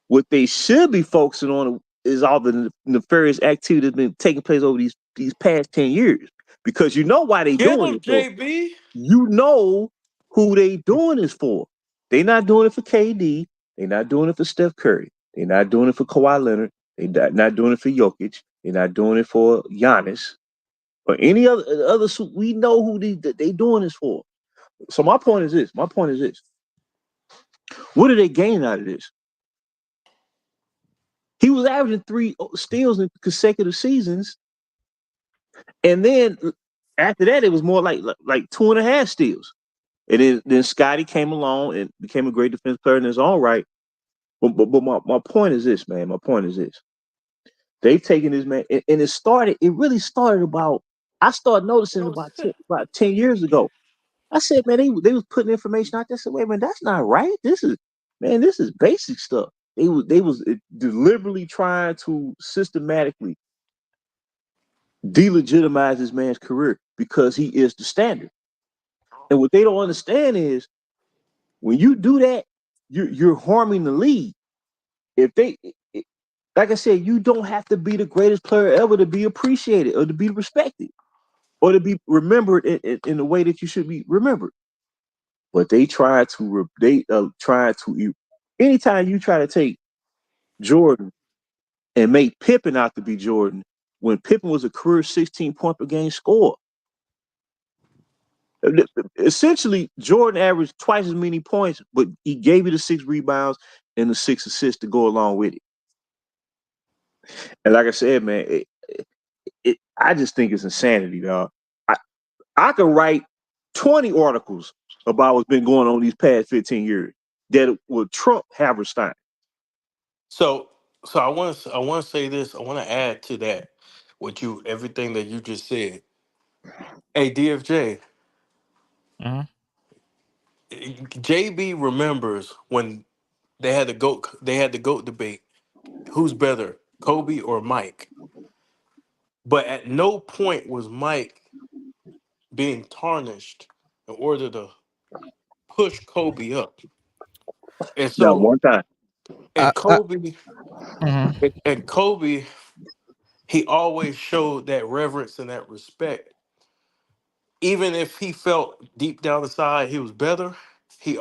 What they should be focusing on is all the nefarious activity that's been taking place over these past 10 years. Because you know why they Kill doing him, it for. JB. You know who they doing this for. They not doing it for KD. They not doing it for Steph Curry. They not doing it for Kawhi Leonard. They not doing it for Jokic. They not doing it for Giannis or any other. We know who they doing this for. So my point is this. My point is this. What are they gaining out of this? He was averaging 3 steals in consecutive seasons, and then after that, it was more like 2.5 steals. And then Scotty came along and became a great defense player in his own right. But my point is this, man. My point is this. They've taken this man, and it started. It really started about. I started noticing about 10 years ago. I said, man, they was putting information out there. I said, wait, man, that's not right. This is basic stuff. They was deliberately trying to systematically delegitimize this man's career because he is the standard. And what they don't understand is when you do that, you're harming the league. If they, like I said, you don't have to be the greatest player ever to be appreciated or to be respected or to be remembered in the way that you should be remembered. But anytime you try to take Jordan and make Pippen out to be Jordan, when Pippen was a career 16 point per game scorer. Essentially, Jordan averaged twice as many points, but he gave you the 6 rebounds and the 6 assists to go along with it. And like I said, man, I just think it's insanity, dog. I, I could write 20 articles about what's been going on these past 15 years that would trump Haverstein. So I want to say this. I want to add to that what you everything that you just said. Hey DFJ, Hmm. JB remembers when they had the goat debate. Who's better, Kobe or Mike? But at no point was Mike being tarnished in order to push Kobe up. And Not so one time. I, and I, Kobe mhm. and Kobe, he always showed that reverence and that respect. Even if he felt deep down inside he was better, he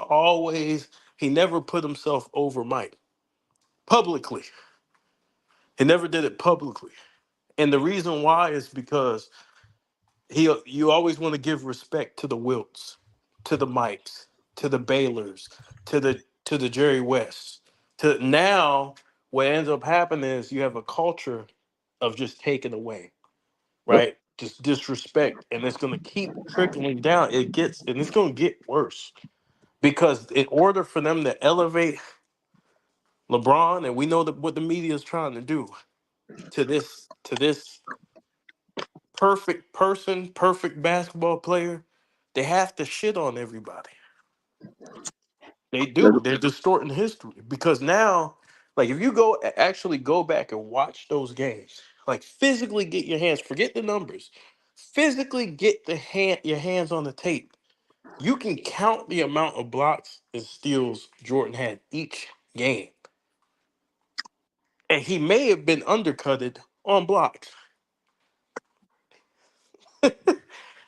never put himself over Mike publicly. He never did it publicly. And the reason why is because you always want to give respect to the Wilts, to the Mikes, to the Baylors, to the Jerry Wests. To now, what ends up happening is you have a culture of just taking away, Yep. right? Just disrespect, and it's going to keep trickling down. It's going to get worse because in order for them to elevate LeBron, and we know that what the media is trying to do to this perfect person, perfect basketball player, they have to shit on everybody. They do. They're distorting history because now, like if you actually go back and watch those games, like physically get your hands, forget the numbers, physically get your hands on the tape. You can count the amount of blocks and steals Jordan had each game, and he may have been undercutted on blocks.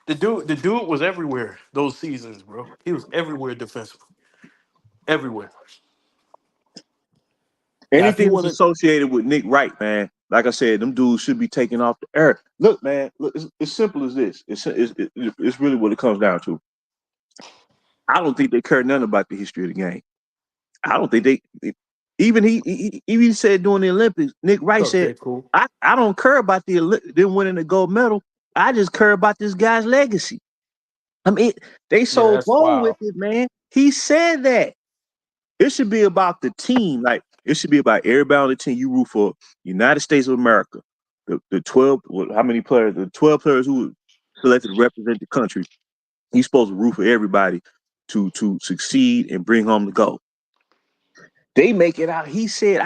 The dude was everywhere those seasons, bro. He was everywhere defensively, everywhere. Now, if you Anything that's want to, associated with Nick Wright, man, like I said, them dudes should be taken off the air. Look, man, look, it's simple as this. It's really what it comes down to. I don't think they care nothing about the history of the game. I don't think even he even said during the Olympics, Nick Wright said, okay, cool. I don't care about them winning the gold medal. I just care about this guy's legacy. I mean, they Yeah, so that's bold with wild. it, man. He said that. It should be about the team. Like it should be about everybody on the team you root for. United States of America. The 12, how many players? The 12 players who were selected to represent the country. He's supposed to root for everybody to succeed and bring home the gold. They make it out. He said,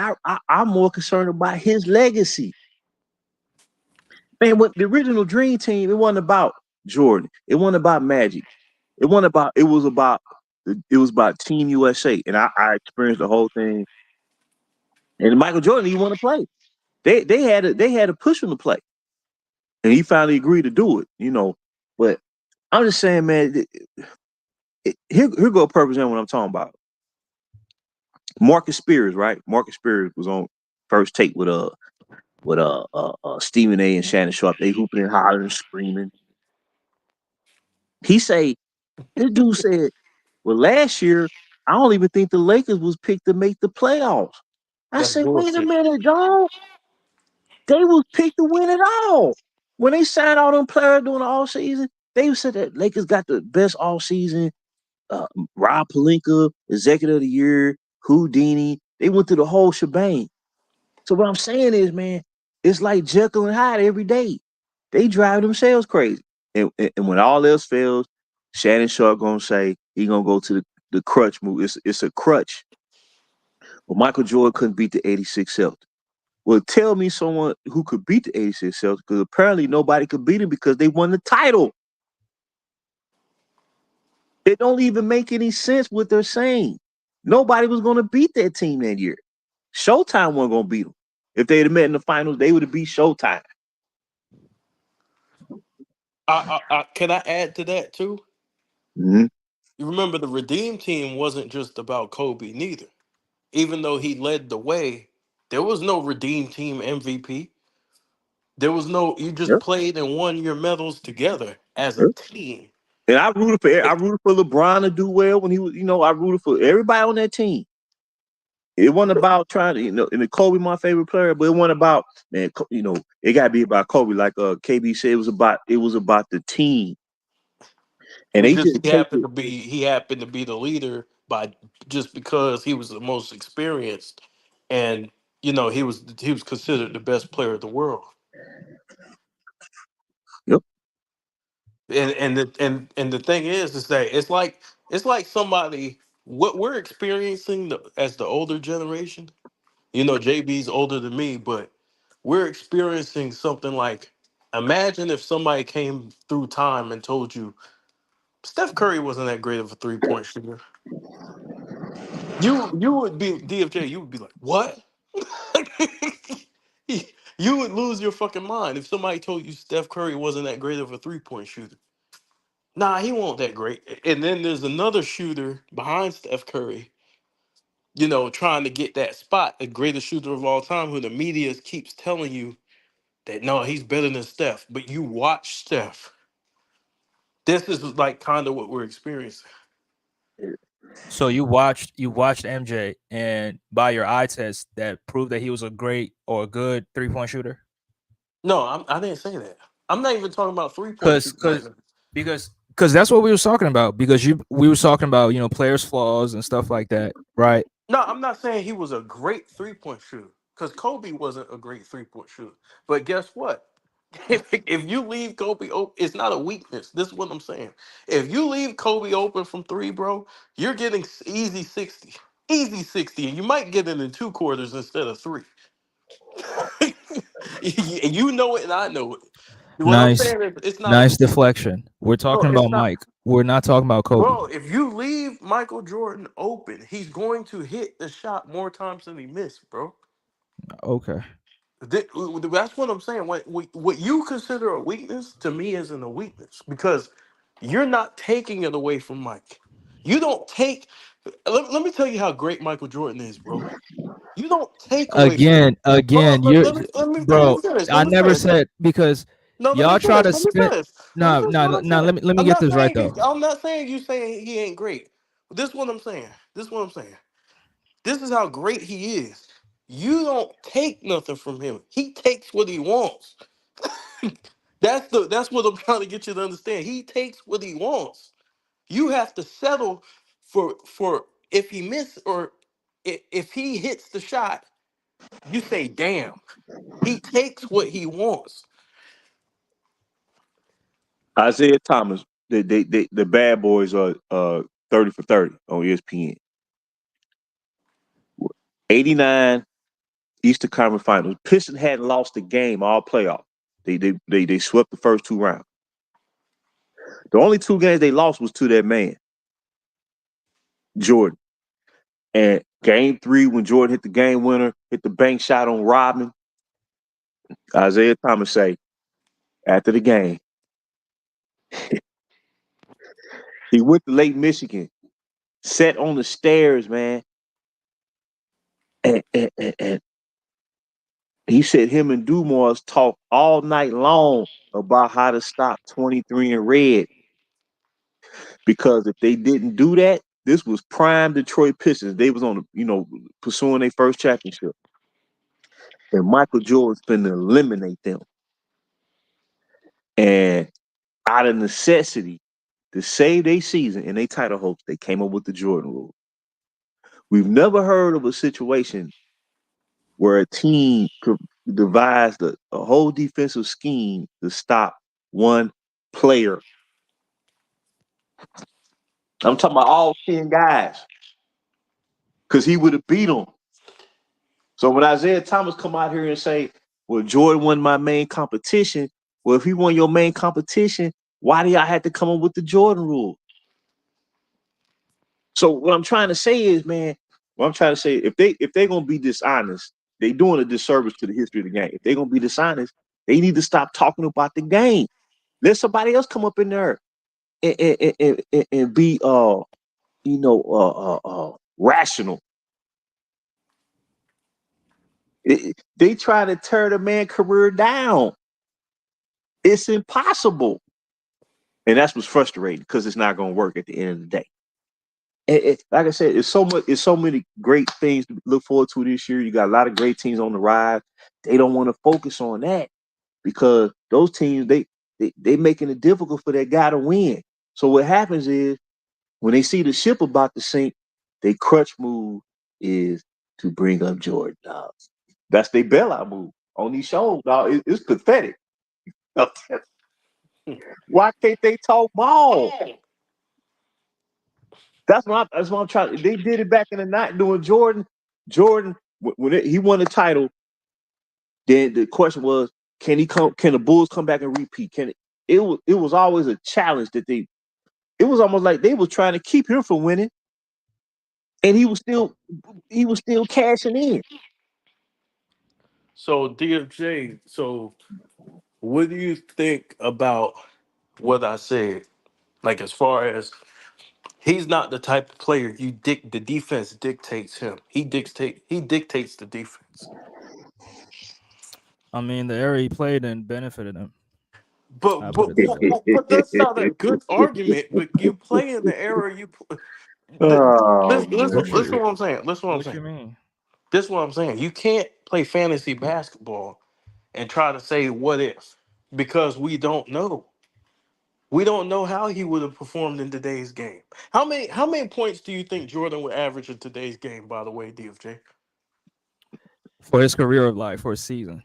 I'm more concerned about his legacy. Man, what the original Dream Team, it wasn't about Jordan. It wasn't about Magic. It was about Team USA. And I experienced the whole thing. And Michael Jordan, he want to play. They had to push him to play. And he finally agreed to do it. But I'm just saying, man, here go represent what I'm talking about. Marcus Spears, right? Marcus Spears was on first take with Stephen A. and Shannon Sharp. They hooping and hollering and screaming. He say, this dude said, well, last year, I don't even think the Lakers was picked to make the playoffs. I That's said, wait a bullshit. minute, dog. They was picked to win it all. When they signed all them players during the all season, they said that Lakers got the best all season. Rob Pelinka, Executive of the Year, Houdini. They went through the whole shebang. So what I'm saying is, man, it's like Jekyll and Hyde every day. They drive themselves crazy. And when all else fails, Shannon Sharp gonna say he gonna go to the crutch move. It's a crutch. Well, Michael Jordan couldn't beat the '86 Celtics. Well, tell me someone who could beat the '86 Celtics, because apparently nobody could beat them because they won the title. It don't even make any sense what they're saying. Nobody was gonna beat that team that year. Showtime wasn't gonna beat them. If they'd have met in the finals, they would have beat Showtime. Can I add to that too? Mm-hmm. You remember the Redeem Team wasn't just about Kobe, neither. Even though he led the way, there was no Redeem Team MVP. There was no. You just Yep. played and won your medals together as a Yep. team. And I It- rooted for LeBron to do well when he was, I rooted for everybody on that team. It wasn't about trying to, and Kobe my favorite player, but it wasn't about, man, it gotta be about Kobe. Like KB said, it was about the team. It And was they just just take it. he happened to be the leader by just because he was the most experienced, and he was considered the best player of the world. Yep. And the thing is that it's like somebody what we're experiencing as the older generation. JB's older than me, but we're experiencing something like, imagine if somebody came through time and told you Steph Curry wasn't that great of a 3-point shooter. You would be DFJ. You would be like, what? You would lose your fucking mind if somebody told you Steph Curry wasn't that great of a 3-point shooter. Nah, he won't that great. And then there's another shooter behind Steph Curry, trying to get that spot, the greatest shooter of all time, who the media keeps telling you that no, he's better than Steph. But you watch Steph. This is like kind of what we're experiencing. So you watched MJ, and by your eye test that proved that he was a great or a good 3-point shooter. No, I didn't say that. I'm not even talking about 3-point Cause shooting right cause now. because that's what we was talking about. Because we was talking about players' flaws and stuff like that, right? No, I'm not saying he was a great 3-point shooter because Kobe wasn't a great 3-point shooter. But guess what? If you leave Kobe open, it's not a weakness. This is what I'm saying. If you leave Kobe open from three, bro, you're getting easy 60, and you might get it in two quarters instead of three. You know it, and I know it. What I'm Nice, saying is, it's not a nice deflection. We're bro. talking It's about not, Mike. We're not talking about Kobe. bro. If you leave Michael Jordan open, he's going to hit the shot more times than he missed, bro. Okay. That's what I'm saying. What you consider a weakness to me isn't a weakness because you're not taking it away from Mike. You don't take. Let me tell you how great Michael Jordan is, bro. You don't take away from him. Hold Again, on, you're let me bro. finish. Let I me never finish. said because No, let me y'all try finish. to Let me spin. finish. Let me No, finish no, what I'm no. saying. Let me I'm get not this right saying you. though. I'm not saying you saying he ain't great. This is what I'm saying. This is what I'm saying. This is how great he is. You don't take nothing from him. He takes what he wants. That's what I'm trying to get you to understand. He takes what he wants. You have to settle for if he miss or if he hits the shot, you say, "Damn." He takes what he wants. Isaiah Thomas, the bad boys are 30 for 30 on ESPN. 89 Eastern Conference Finals. Pistons hadn't lost a game all playoff. They swept the first two rounds. The only two games they lost was to that man, Jordan. And game three, when Jordan hit the game winner, hit the bank shot on Rodman, Isaiah Thomas say, after the game, he went to Lake Michigan, sat on the stairs, man, and he said him and Dumas talked all night long about how to stop 23 and red. Because if they didn't do that, this was prime Detroit Pistons. They was on the, pursuing their first championship. And Michael Jordan's finna eliminate them. And out of necessity, to save their season and their title hopes, they came up with the Jordan rule. We've never heard of a situation where a team could devise a whole defensive scheme to stop one player. I'm talking about all 10 guys. Because he would have beat them. So when Isaiah Thomas come out here and say, well, Jordan won my main competition, well, if he won your main competition, why do y'all have to come up with the Jordan rule? So what I'm trying to say is, man, if they're gonna be dishonest, they doing a disservice to the history of the game. If they're gonna be dishonest, they need to stop talking about the game. Let somebody else come up in there and be rational. They try to tear the man career down. It's impossible. And that's what's frustrating because it's not gonna work at the end of the day. Like I said, it's so many great things to look forward to this year. You got a lot of great teams on the rise. They don't want to focus on that because those teams they making it difficult for that guy to win. So what happens is when they see the ship about to sink, their crutch move is to bring up Jordan. Dog. That's their bailout move on these shows. Dog. It's pathetic. Why can't they talk ball? That's what I'm trying. They did it back in the night doing Jordan. Jordan, he won the title, then the question was, can he come? Can the Bulls come back and repeat? Can it? It was always a challenge that they. It was almost like they was trying to keep him from winning, and he was still cashing in. So DFJ, so what do you think about what I said? Like as far as he's not the type of player the defense dictates him. He dictates the defense. I mean, the era he played in benefited him. But I put but it that way. but that's not a good argument. But you play in the era Oh listen, What man. listen you what I'm saying. Listen what I'm What saying. you mean? This is what I'm saying. You can't play fantasy basketball and try to say what if because we don't know. We don't know how he would have performed in today's game. How many points do you think Jordan would average in today's game? By the way, DFJ, For his career of life, for his season,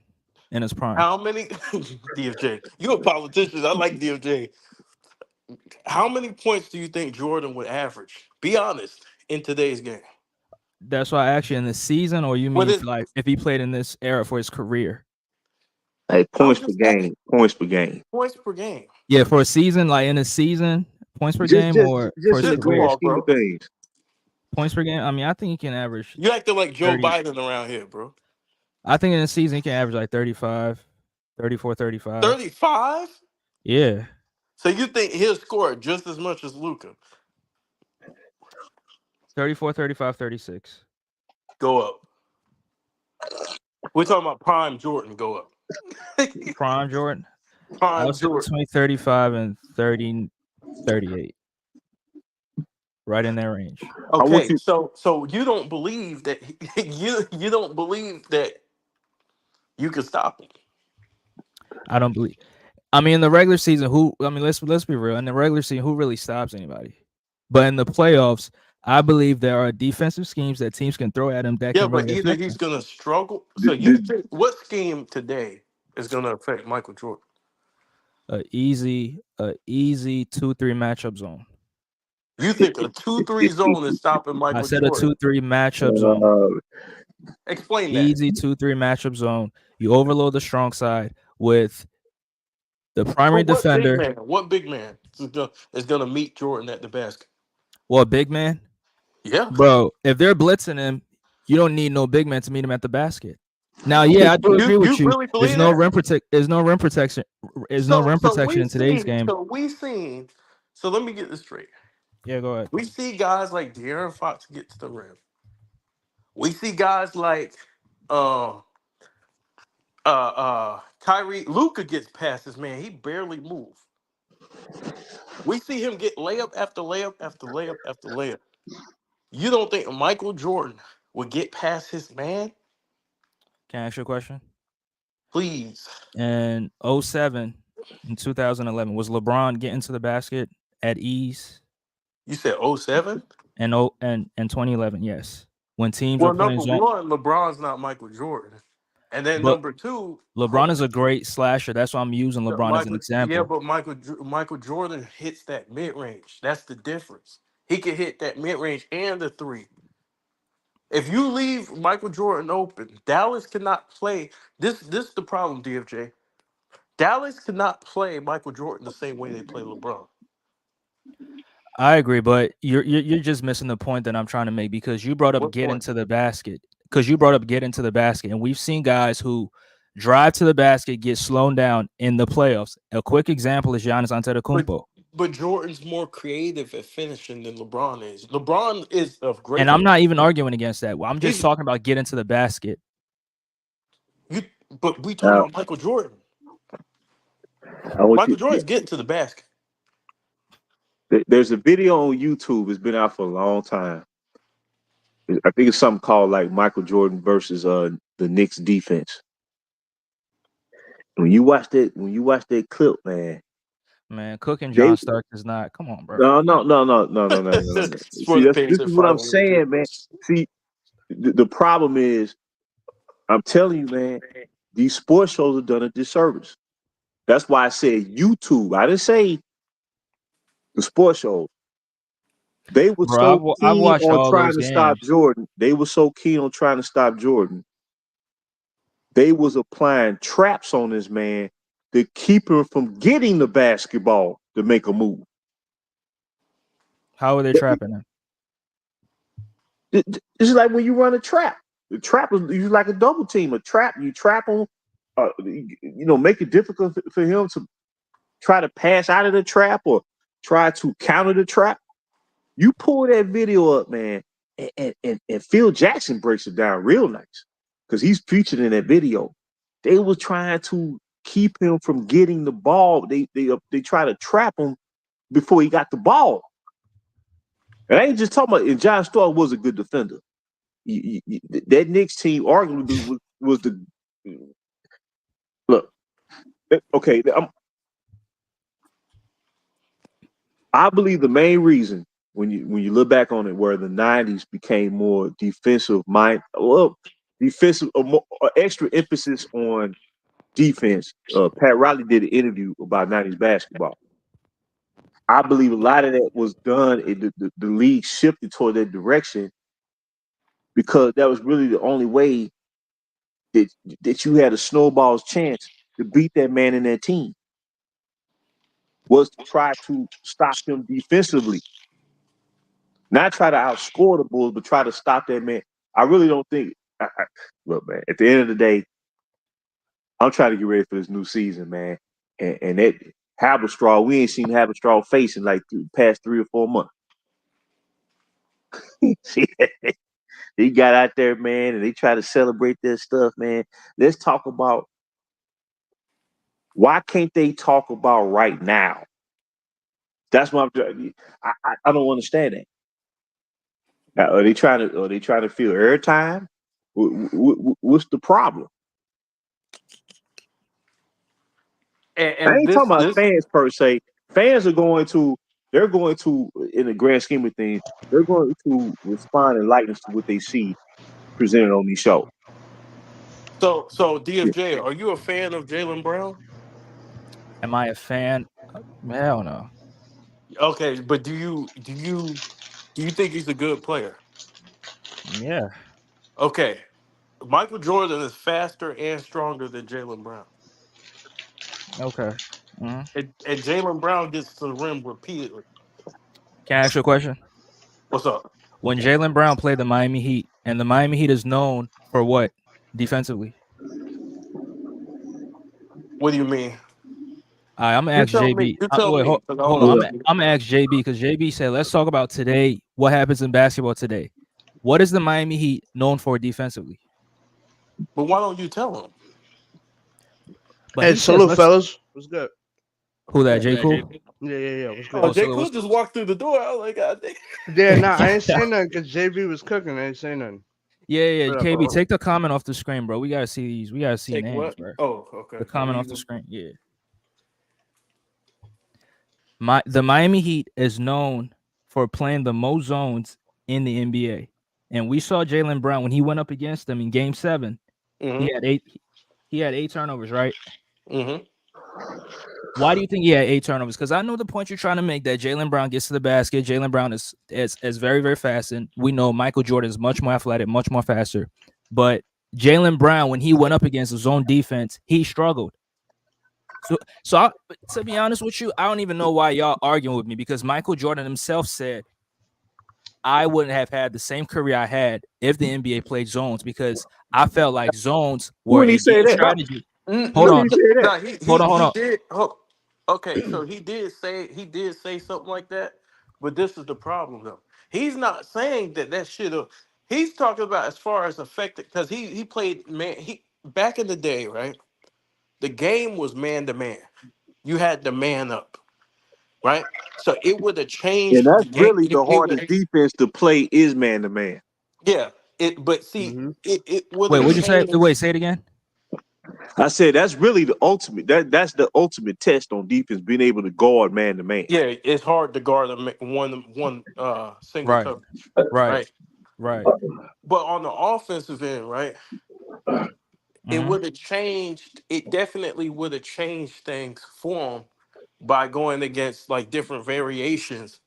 in his prime. how many DFJ? You a politician? I like DFJ. How many points do you think Jordan would average? Be honest in today's game. That's why I asked you in the season, or you What mean is for like if he played in this era for his career? Hey, I'm points per just asking. game. Points per game. Points per game. Yeah, for a season, like in a season, points per Just game, just or for just his in the Just grand career, football, scheme of bro. things. points per game. I mean, I think he can average You acting like Joe 30. Biden around here, bro. I think in a season he can average like 35, 34, 35. 35? Yeah. So you think he'll score just as much as Luca? 34, 35, 36. Go up. We're talking about prime Jordan. Go up. Prime Jordan. I Prime would say Jordan. between 35 and 30, 38. Right in that range. I want Okay, you. so you don't believe that you don't believe that you can stop him. I don't believe. I mean, in the regular season, who? I mean, let's be real. In the regular season, who really stops anybody? But in the playoffs, I believe there are defensive schemes that teams can throw at him that Yeah, can but really either affect he's him. gonna struggle. So The, you the, think what scheme today is gonna affect Michael Jordan? A easy 2-3 matchup zone. You think a 2-3 zone is stopping I Michael said a Jordan? 2-3 matchup zone. uh, Explain that. Easy 2-3 matchup zone. You overload the strong side with the primary But what big defender. man? What big man is gonna meet Jordan at the basket? Well, big man, Yeah. bro. If they're blitzing him, you don't need no big man to meet him at the basket. Now, yeah, I do agree You with you. really There's believe no that? rim protect. There's no rim protection. There's no rim So protection we in today's seen. game. So let me get this straight. Yeah, go ahead. We see guys like De'Aaron Fox get to the rim. We see guys like uh Kyrie Luca gets past this man. He barely move. We see him get layup after layup after layup after layup. You don't think Michael Jordan would get past his man? Can I ask you a question? Please. In '07 in 2011, was LeBron getting to the basket at ease? You said '07. And 2011, yes. When teams were Well, playing number zone, one, LeBron's not Michael Jordan. And then but number two, LeBron is a great slasher. That's why I'm using LeBron as an Yeah, example. but Michael Jordan hits that mid range. That's the difference. He can hit that mid range and the three. If you leave Michael Jordan open, Dallas cannot play. This is the problem, DFJ. Dallas cannot play Michael Jordan the same way they play LeBron. I agree, but you're just missing the point that I'm trying to make because you brought up What get point? into the basket. Because you brought up get into the basket, and we've seen guys who drive to the basket get slowed down in the playoffs. A quick example is Giannis But Antetokounmpo. but Jordan's more creative at finishing than LeBron is. LeBron is of And greater. I'm not even arguing against that. I'm just He's talking about get into the basket. you. But we talking uh, about Michael Jordan. I want Michael you. Jordan's getting to the basket. There's a video on YouTube. It's been out for a long time. I think it's something called like Michael Jordan versus the Knicks defense. When you watch that clip, man, Man, Cook and they John Stark is not. Come on, bro. no. For See, the this is Pacers what I'm finally repeat. saying, man. See, the problem is, I'm telling you, man, these sports shows have done a disservice. That's why I said YouTube. I didn't say the sports shows. They were Bro, so I've keen watched on all trying those to stop games. Jordan. They were so keen on trying to stop Jordan. They was applying traps on this man to keep him from getting the basketball to make a move. How are they trapping him? It's like when you run a trap. The trap is you like a double team. A trap, you trap him, make it difficult for him to try to pass out of the trap or try to counter the trap. You pull that video up, man, and Phil Jackson breaks it down real nice because he's featured in that video. They were trying to keep him from getting the ball. They try to trap him before he got the ball. And I ain't just talking about. And John Stark was a good defender. That Knicks team arguably was the look. Okay, I believe the main reason when you look back on it, where the '90s became more defensive defensive, extra emphasis on defense. Pat Riley did an interview about '90s basketball. I believe a lot of that was done. The league shifted toward that direction because that was really the only way that that you had a snowball's chance to beat that man in that team was to try to stop them defensively. Not try to outscore the Bulls, but try to stop that man. I really don't think. Look, man. At the end of the day, I'm trying to get ready for this new season, man. And that Haberstraw, we ain't seen Haberstraw face in like the past 3 or 4 months. He got out there, man, and they try to celebrate this stuff, man. Let's talk about why can't they talk about right now? That's what I don't understand that. Are they trying to fill airtime? What's the problem? I And ain't this talking about this fans per se. Fans are they're going to, in the grand scheme of things, they're going to respond in likeness to what they see presented on these shows. so Yeah. DFJ, are you a fan of Jalen Brown? Am I a fan? Hell no. Okay, but do you think he's a good player? Yeah. Okay, Michael Jordan is faster and stronger than Jalen Brown, Okay. hmm and Jalen Brown gets to the rim repeatedly. Can I ask you a question? What's up? When Jalen Brown played the Miami Heat, and the Miami Heat is known for what defensively? What do you mean? All right, I'm gonna You ask tell me. JB. You tell Wait, me, because I don't hold on. know Yeah. what you. I'm gonna ask JB because JB said, "Let's talk about today. What happens in basketball today? What is the Miami Heat known for defensively?" But why don't you tell him? But Hey, he says, salute, "Let's." fellas. What's good? Who that? J. Cool. Yeah. What's Oh, good? Oh, Jay so Cool what's just walked through the door. I was like, God damn. Yeah, nah, I ain't saying nothing because JB was cooking. I ain't saying nothing. yeah. What up, KB, bro? take the comment off the screen, bro. We gotta see these. We gotta see Take names, what? bro. Oh, okay. The Let comment me off the screen. Yeah. The Miami Heat is known for playing the most zones in the NBA, and we saw Jalen Brown when he went up against them in Game 7. He Mm-hmm. had eight. He had 8 turnovers, right? Mm-hmm. Why do you think he had 8 turnovers? Because I know the point you're trying to make that Jalen Brown gets to the basket. Jalen Brown is very, very fast, and we know Michael Jordan is much more athletic, much more faster. But Jalen Brown, when he went up against his own defense, he struggled. To be honest with you, I don't even know why y'all arguing with me because Michael Jordan himself said I wouldn't have had the same career I had if the NBA played zones because I felt like zones were When he a say game that? strategy. Hold When he on, say that? No, hold on, hold he on. did. Oh, okay, so he did say something like that, but this is the problem though. He's not saying that should have. He's talking about as far as affected because he played man. He back in the day, right? The game was man to man. You had the man up, right? So it would have And changed the that's game. really the hardest defense to play is man to man. Yeah. But see, Mm-hmm. it would Wait, have what'd you say? changed. Wait, say it again. I said that's really the ultimate. That's the ultimate test on defense, being able to guard man to man. Yeah, it's hard to guard one single Right, coverage, right, right? right. But on the offensive end, right, it hmm would have changed. It definitely would have changed things for him by going against like different variations.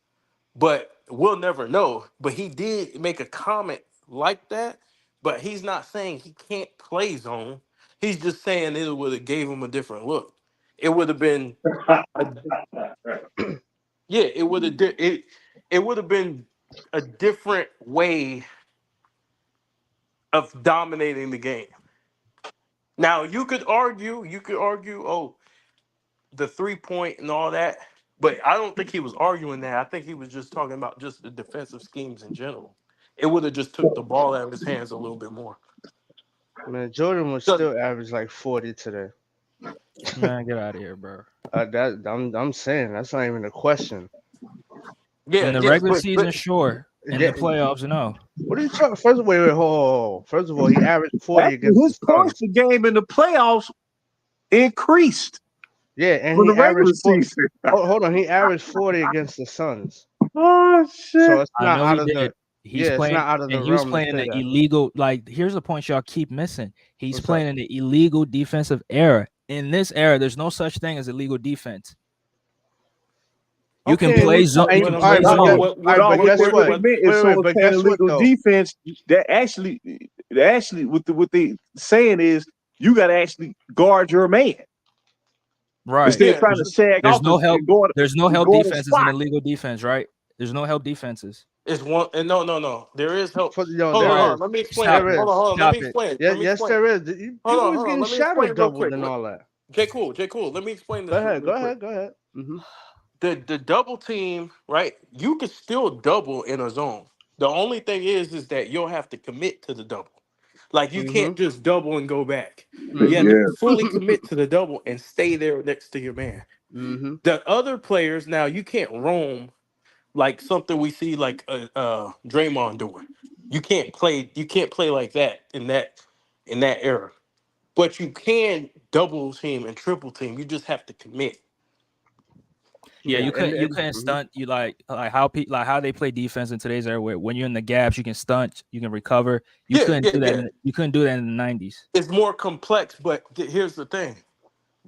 But we'll never know. But he did make a comment like that. But he's not saying he can't play zone. He's just saying it would have gave him a different look. It would have been a yeah. It would have it would have been a different way of dominating the game. Now you could argue, oh, the 3 point and all that, but I don't think he was arguing that. I think he was just talking about just the defensive schemes in general. It would have just took the ball out of his hands a little bit more. Man, Jordan was 'Cause- still average like 40 today. Man, get out of here, bro. I'm saying that's not even a question. In yeah, the yeah, regular season, sure. In Yeah, the playoffs, no. what are you talking? First, wait, hold. First of all, he averaged 40 Actually, against the his points Suns. per game in the playoffs increased Yeah, and from he the regular averaged 40. season. Hold on, he averaged 40 against the Suns. Oh So shit! it's I not know out he of the. did. He's Yeah, it's playing, not out of the and he was realm to playing in say the that. illegal. Like, here's the point y'all keep missing. He's What's up? playing in the illegal defensive era. In this era, there's no such thing as illegal defense. You can Okay, play zone. You what can I'm all play right, saying, but zone. No, but what, guess what, what what? they meant is Wait, someone but playing guess what illegal though? defense. That actually, what they saying is you got to actually guard your man. Right. Instead of Yeah, trying to sag There's off no help. There's no and help go on the defenses in spot. the legal defense, right? There's no help defenses. it's one. And no. There is help. No, Hold on, there hold Oh, on. is. Let me explain it. stop There it. is. Hold on. Let me Stop it. explain it. Yeah, Let me yes, explain. there is. People was Hold on. getting Let me explain shadow it real doubled quick. and all that. J. Cool. Let me explain Go this ahead. real Go quick. ahead. Go ahead. The double team, right? You can still double in a zone. The only thing is that you'll have to commit to the double. Like you Mm-hmm. can't just double and go back. But You have to yeah, fully commit to the double and stay there next to your man. Mm-hmm. The other players now you can't roam like something we see like Draymond doing. You can't play. You can't play like that in that era. But you can double team and triple team. You just have to commit. Yeah, Yeah, you and couldn't stunt. You like how they play defense in today's era. Where when you're in the gaps, you can stunt, you can recover. You Yeah, couldn't yeah, do that. yeah. You couldn't do that in the '90s. It's more complex, but here's the thing: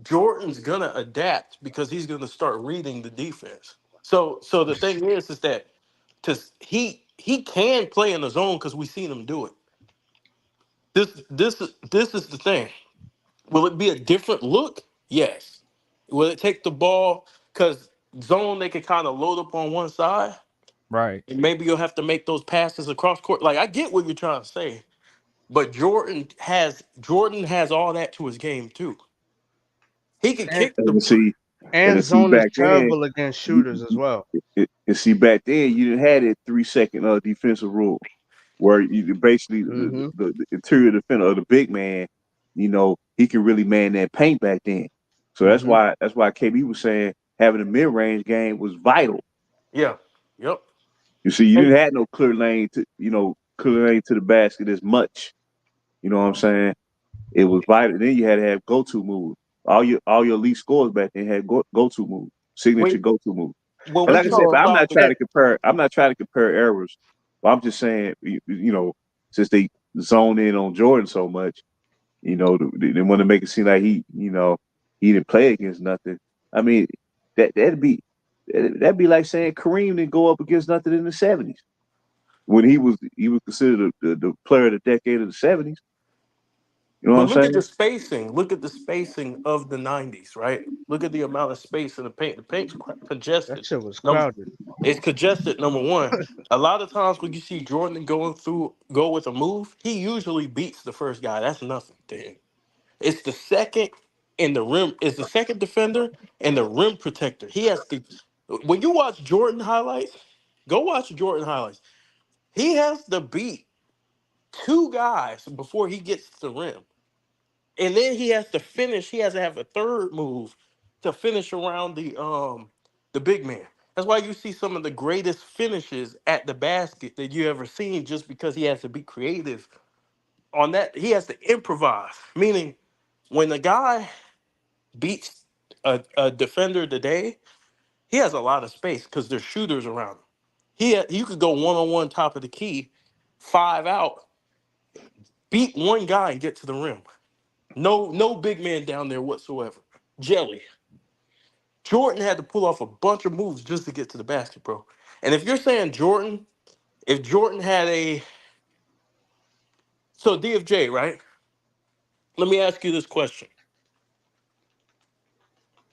Jordan's gonna adapt because he's gonna start reading the defense. So the thing is that he can play in the zone because we've seen him do it. This is the thing. Will it be a different look? Yes. Will it take the ball because zone they can kind of load up on one side Right. and maybe you'll have to make those passes across court. Like I get what you're trying to say, but Jordan has all that to his game too. He can and, kick the and see, and see zone is back then, terrible against you, shooters as well. and see back then you didn't have that 3 second defensive rule where you basically Mm-hmm. the interior defender or the big man, he can really man that paint back then. So Mm-hmm. that's why KB was saying having a mid range game was vital. Yeah. Yep. You see, you And didn't have no clear lane to the basket as much. You know what I'm saying? It was vital. Then you had to have go to moves. All your elite scores back then had go to moves, signature when go to moves. when And we like I said, talk but Basketball. I'm not about the trying to compare. I'm not trying to compare errors. But I'm just saying, since they zone in on Jordan so much, they want to make it seem like he didn't play against nothing. I mean, that'd be like saying Kareem didn't go up against nothing in the '70s when he was considered the player of the decade of the '70s. You know what but I'm look at the saying? spacing. Look at the spacing of the '90s, right? Look at the amount of space in the paint. The paint's That congested. shit was Number crowded. It's congested. Number one. A lot of times when you see Jordan go with a move, he usually beats the first guy. That's nothing to him. It's the second and the rim. It's the second defender and the rim protector. He has to. When you watch Jordan highlights, go watch Jordan highlights. He has to beat two guys before he gets to the rim. And then he has to finish. He has to have a third move to finish around the big man. That's why you see some of the greatest finishes at the basket that you ever seen, just because he has to be creative on that. He has to improvise. Meaning, when the guy beats a defender today, he has a lot of space because there's shooters around him. You could go one on one top of the key, five out, beat one guy and get to the rim. No big man down there whatsoever. Jelly. Jordan had to pull off a bunch of moves just to get to the basket, bro. And if you're saying Jordan, if Jordan had a DFJ, right? Let me ask you this question.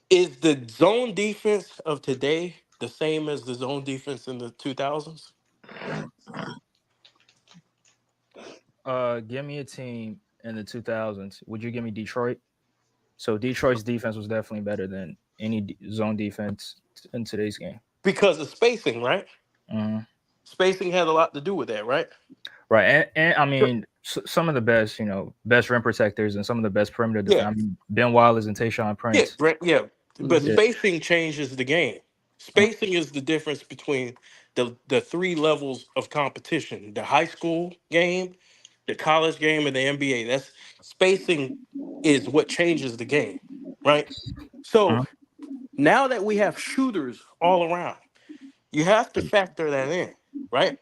Is the zone defense of today the same as the zone defense in the 2000s? Give me a team in the 2000s. Would you give me Detroit? So Detroit's defense was definitely better than any zone defense in today's game. Because of spacing, right? Mhm. Spacing had a lot to do with that, right? Right, and I mean some of the best, best rim protectors and some of the best perimeter Yeah. defense. I mean Ben Wallace and Tayshaun Yeah, Prince. Brent, yeah. But Mm-hmm. Yeah, spacing changes the game. Spacing is the difference between the three levels of competition: the high school game, the college game, and the NBA. That's spacing is what changes the game, right? So uh now that we have shooters all around, you have to factor that in, right?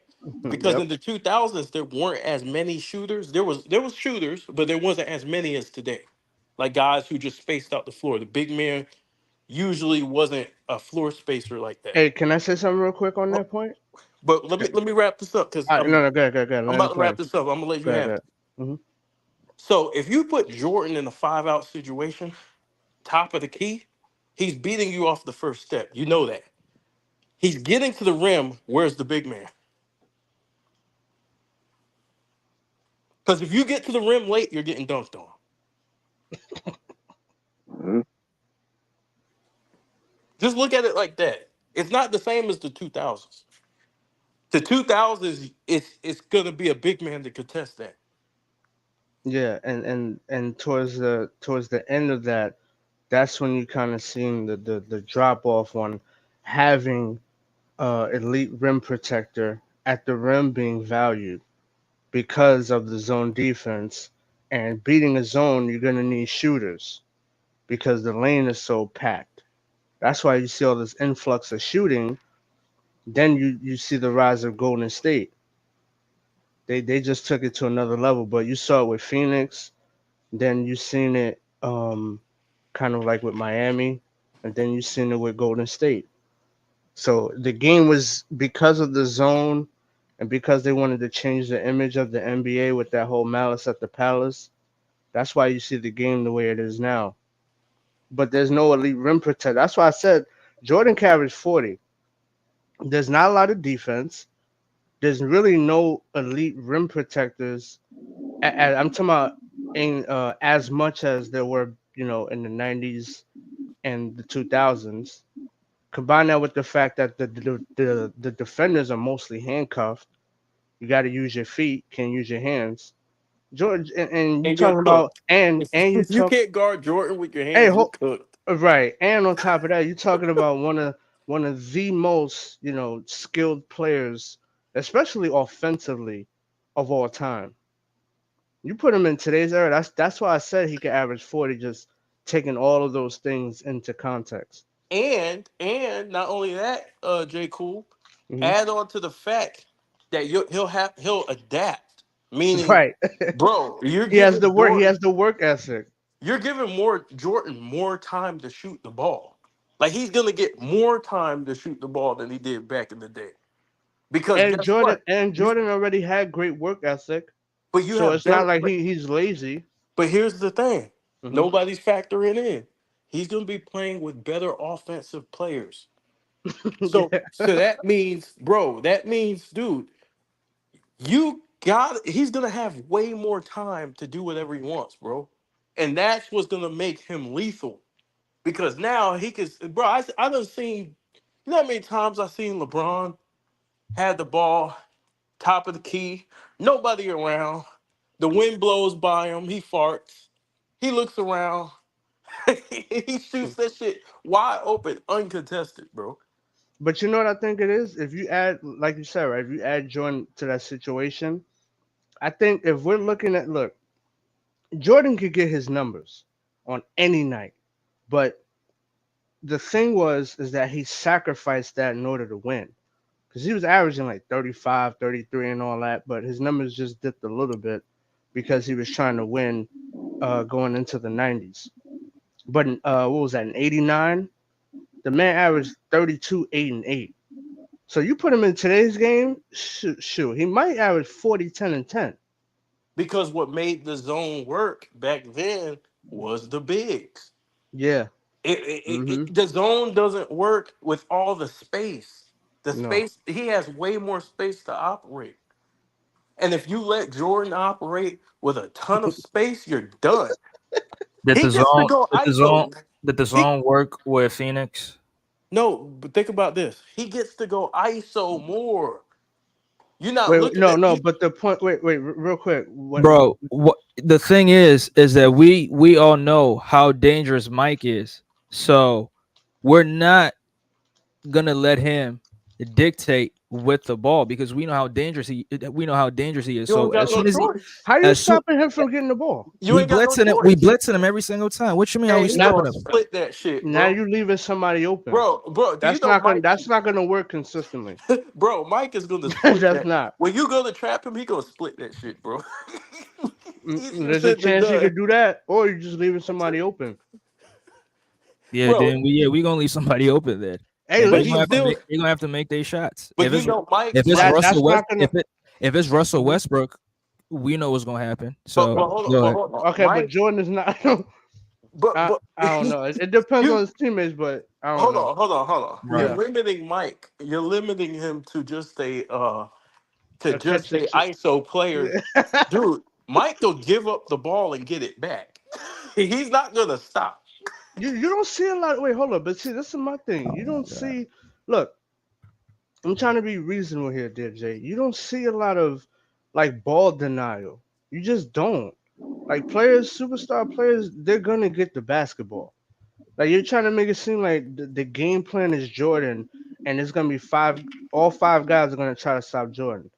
Because Yep. in the 2000s there weren't as many shooters. There was shooters, but there wasn't as many as today. Like guys who just spaced out the floor. The big man usually wasn't a floor spacer like that. Hey, can I say something real quick on Well, that point? but let me wrap this up because No, go ahead, go ahead, go ahead. I'm Let him about to wrap finish. this up. I'm gonna let you Go ahead, have go it. ahead. Mm-hmm. So if you put Jordan in a five out situation, top of the key, He's beating you off the first step. You know that. He's getting to the rim. Where's the big man? Because if you get to the rim late, you're getting dunked on. Mhm. Just look at it like that. It's not the same as the 2000s. The 2000s, it's gonna be a big man to contest that. Yeah, and towards the end of that, that's when you kind of seen the drop off on having elite rim protector at the rim being valued because of the zone defense. And beating a zone, you're gonna need shooters because the lane is so packed. That's why you see all this influx of shooting. Then you see the rise of Golden State. They just took it to another level. But you saw it with Phoenix, then you seen it kind of like with Miami, and then you seen it with Golden State. So the game was because of the zone and because they wanted to change the image of the NBA with that whole Malice at the Palace. That's why you see the game the way it is now. But there's no elite rim protector. That's why I said Jordan carries 40. There's not a lot of defense. There's really no elite rim protectors. I'm talking about in as much as there were, in the 90s and the 2000s. Combine that with the fact that the defenders are mostly handcuffed. You got to use your feet, can't use your hands. George, and you And you're talking about cooked. and you If you talk can't guard Jordan with your hey hands, you're cooked. right, and on top of that, you're talking about one of the most skilled players, especially offensively, of all time. You put him in today's era. That's why I said he could average 40, just taking all of those things into context. And not only that, J. Cool, Hmm. add on to the fact that he'll adapt. Meaning, Right. bro, He has the work. He has the work ethic. You're giving more Jordan more time to shoot the ball. Like he's gonna get more time to shoot the ball than he did back in the day. Because And guess Jordan what? and You Jordan already had great work ethic, but you so have it's not better. like he's lazy. But here's the thing: Hmm. nobody's factoring in. He's gonna be playing with better offensive players. So Yeah. so that means, bro, that means, dude, you got he's gonna have way more time to do whatever he wants, bro. And that's what's gonna make him lethal. Because now he can, bro, I done seen, you know how many times I seen LeBron had the ball, top of the key, nobody around, the wind blows by him, he farts, he looks around, he shoots that shit wide open, uncontested, bro. But you know what I think it is? If you add, like you said, right? If you add Jordan to that situation, I think if we're looking at look, Jordan could get his numbers on any night, but the thing is that he sacrificed that in order to win. Because he was averaging like 35, 33, and all that, but his numbers just dipped a little bit because he was trying to win going into the 90s. But what was that, in 89? The man averaged 32, 8, and 8. So you put him in today's game, shoot, he might average 40, 10, and 10. Because what made the zone work back then was the bigs. Yeah. Mm-hmm. The zone doesn't work with all the space. The No. space, he has way more space to operate. And if you let Jordan operate with a ton of space, you're done. Did He the gets to zone go did the zone ISO. did the He zone work with Phoenix? no, but think about this. He gets to go ISO more. You're not Wait, looking no, at no. you. But the point, wait, real quick. Bro, what the thing is that we all know how dangerous Mike is. So we're not gonna let him dictate with the ball because we know how dangerous he is. You So ain't got as no soon as he choice. how you as soon stopping him from getting the ball? You ain't got no we choice. blitzing him every single time. What you mean? Are we And he Now, stopping gonna him? split that shit, now bro. you leaving somebody open. Bro, do you know Mike? That's not gonna work consistently. Bro, Mike is gonna split That's that. not. When you go to trap him, he gonna split that shit, bro. Easier There's a said than chance you done, could do that, or you're just leaving somebody open. Yeah, bro. then we gonna leave somebody open there, Hey, and But they're he gonna have to still, make their shots. but you know, If it's Mike. Russell that's West not gonna. if it's Russell Westbrook, we know what's gonna happen. But So hold on, go but ahead. hold on, Okay, but Jordan is not. but I don't know. It depends on you his teammates, but I don't hold know. on, hold on, hold on. You're Right. Yeah, limiting Mike. You're limiting him to just a catch and shoot. ISO player. Yeah. Dude, Mike will give up the ball and get it back. He's not gonna stop. You don't see a lot. Wait, hold up. But see, this is my thing. You don't see. Look, I'm trying to be reasonable here, dear Jay. You don't see a lot of like ball denial. You just don't. Like players, superstar players, they're gonna get the basketball. Like you're trying to make it seem like the game plan is Jordan, and it's gonna be five. All five guys are gonna try to stop Jordan.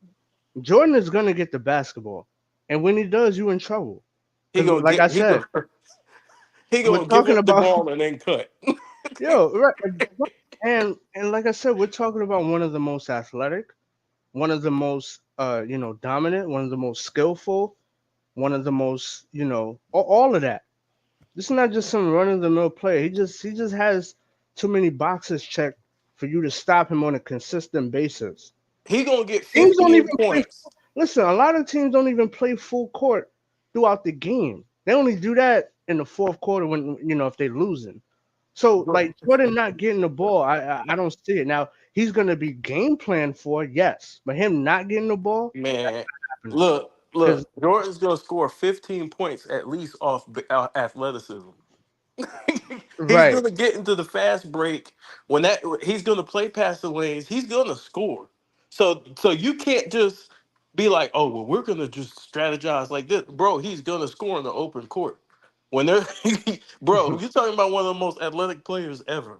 Jordan is gonna get the basketball, and when he does, you in trouble. He Because, gonna like I get he said, gonna he we're gonna give talking up the about ball and then cut. yo, right, and like I said, we're talking about one of the most athletic, one of the most dominant, one of the most skillful, one of the most all of that. This is not just some run of the mill player. He just has too many boxes checked for you to stop him on a consistent basis. He gonna get Teams don't 15 even play. points. Listen, a lot of teams don't even play full court throughout the game. They only do that in the fourth quarter when if they're losing. So like Jordan not getting the ball, I don't see it. Now he's gonna be game plan for yes, but him not getting the ball Man, happening because look. Jordan's gonna score 15 points at least off athleticism. He's right. gonna get into the fast break when that he's gonna play past the lanes. He's gonna score. So you can't just be like, oh well, we're gonna just strategize like this, bro. He's gonna score in the open court when they're bro. You're talking about one of the most athletic players ever.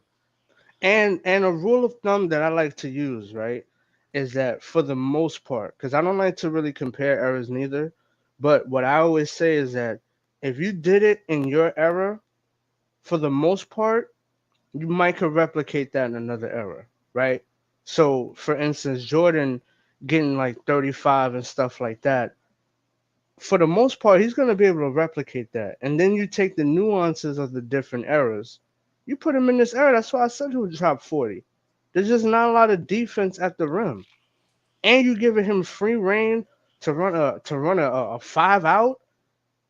And a rule of thumb that I like to use, right, is that for the most part, because I don't like to really compare eras neither, but what I always say is that if you did it in your era, for the most part, you might could replicate that in another era, right? So for instance, Jordan getting like 35 and stuff like that, for the most part, he's going to be able to replicate that. And then you take the nuances of the different eras. You put him in this era. That's why I said he would drop 40. There's just not a lot of defense at the rim, and you giving him free reign to run a 5 out,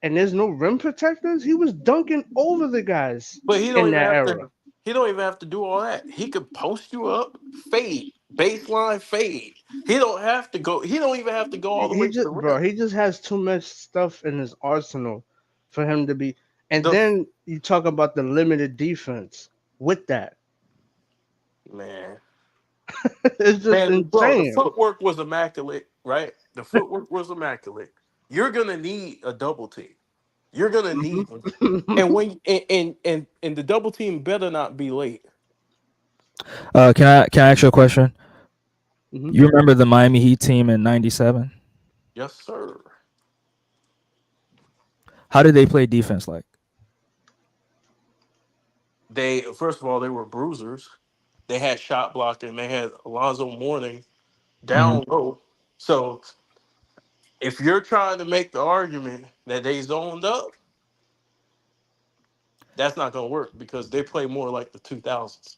and there's no rim protectors. He was dunking over the guys But he don't in even that have era. to. He don't even have to do all that. He could post you up, fade, baseline fade. He don't have to go. He don't even have to go all the He way to just, the bro, rim. he just has too much stuff in his arsenal for him to be. And The then you talk about the limited defense with that. man, It's just bro, the insane. footwork was immaculate, right? The footwork was immaculate. You're gonna need a double team. You're gonna need one. Mhm. And when and the double team better not be late. Can I ask you a question? Mhm. You remember the Miami Heat team in '97? Yes, sir. How did they play defense like? They first of all they were bruisers. They had shot blocking. They had Alonzo Mourning Hmm. down low. So if you're trying to make the argument that they zoned up, that's not gonna work because they play more like the 2000s.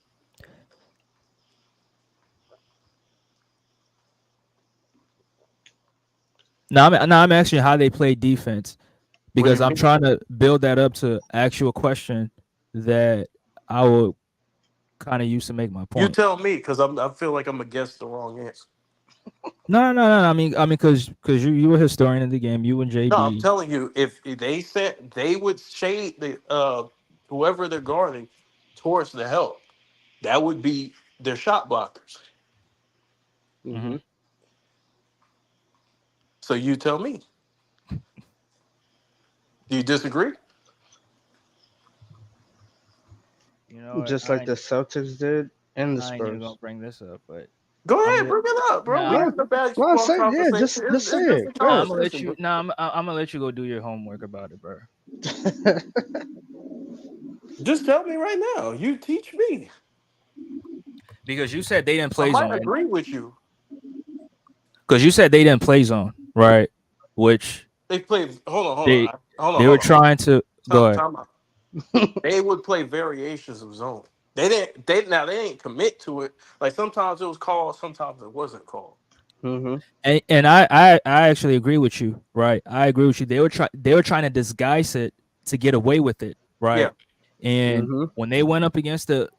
Now I'm asking you how they play defense What do because you I'm mean? trying to build that up to actual question that I will kind of use to make my You point. tell me because I feel like I'm gonna guess the wrong answer. No. I mean, because you were a historian of the game. You and No, I'm JB. telling you, if they said they would shade the whoever they're guarding towards the help, that would be their shot blockers. Hmm. Mhm. So you tell me. Do you disagree? You know what? Just like the Celtics did and the I ain't even gonna Spurs. bring this up, but Go I'm ahead, gonna bring it up, bro. We nah Yeah. have the No, basketball say yeah. conversation. Just It's say just a it. Good. I'm gonna let conversation, you. bro. Nah, I'm gonna let you go do your homework about it, bro. Just tell me right now. You teach me. Because you said they didn't I play might zone. agree with you. Because you said they didn't play zone, right? Which They play. Hold on, hold they on, hold on, they were hold on. trying to go ahead. Time out. They would play variations of zone. They didn't. They didn't commit to it. Like sometimes it was called, sometimes it wasn't called. Mhm. And I actually agree with you, right? I agree with you. They were trying to disguise it to get away with it. right? Yeah. And Mm-hmm. when they went up against the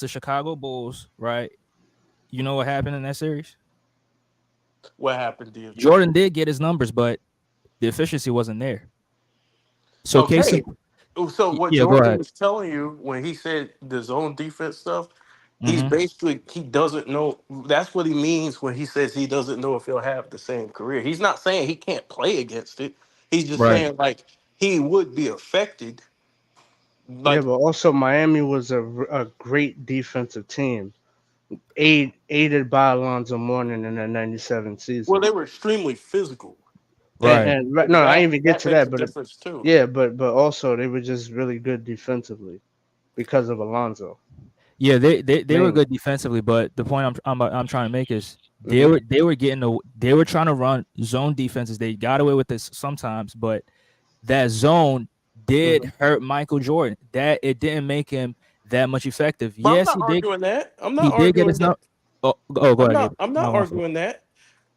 Chicago Bulls, right? You know what happened in that series? What happened, dude? Jordan did get his numbers, but the efficiency wasn't there. So case Okay. in, So what yeah, go Jordan ahead. was telling you when he said the zone defense stuff, he's Mm-hmm. basically he doesn't know. That's what he means when he says he doesn't know if he'll have the same career. He's not saying he can't play against it. He's just Right. saying like he would be affected. Yeah, Like, but also Miami was a great defensive team, aided by Alonzo Mourning in that '97 well, season. they were extremely physical, And, Right. and and right, no, I didn't even get that to makes that, a but difference too. yeah, but also they were just really good defensively because of Alonzo Yeah, they were mainly. good defensively, but the point I'm trying to make is Hmm. they were getting they were trying to run zone defenses. They got away with this sometimes, but that zone did Hmm. hurt Michael Jordan. That it didn't make him that much effective. But I'm Yes, not arguing that. I'm he not did get arguing his no. that. Oh, go I'm ahead, not. Gabe. I'm not My fault. arguing that.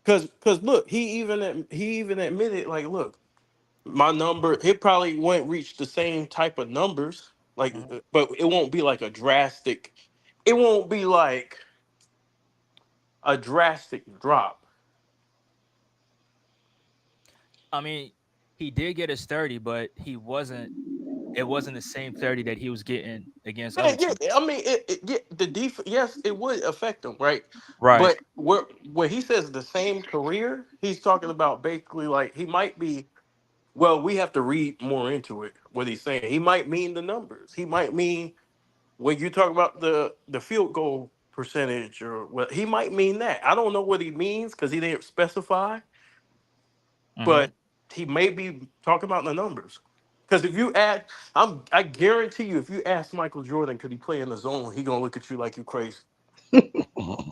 Cause look, he even admitted like, look, my number, it probably won't reach the same type of numbers, like, Mhm. but it won't be like a drastic. It won't be like a drastic drop. I mean, he did get his 30, but he wasn't. It wasn't the same 30 that he was getting against Yeah, other yeah. teams. I mean, yeah, the yes, it would affect him, right? Right. But when he says the same career, he's talking about basically like he might be. Well, we have to read more into it. What he's saying, he might mean the numbers. He might mean when you talk about the field goal percentage, or what he might mean that. I don't know what he means because he didn't specify, Hmm. but he may be talking about the numbers. Because if you add, I guarantee you, if you ask Michael Jordan, could he play in the zone, he gonna look at you like you crazy.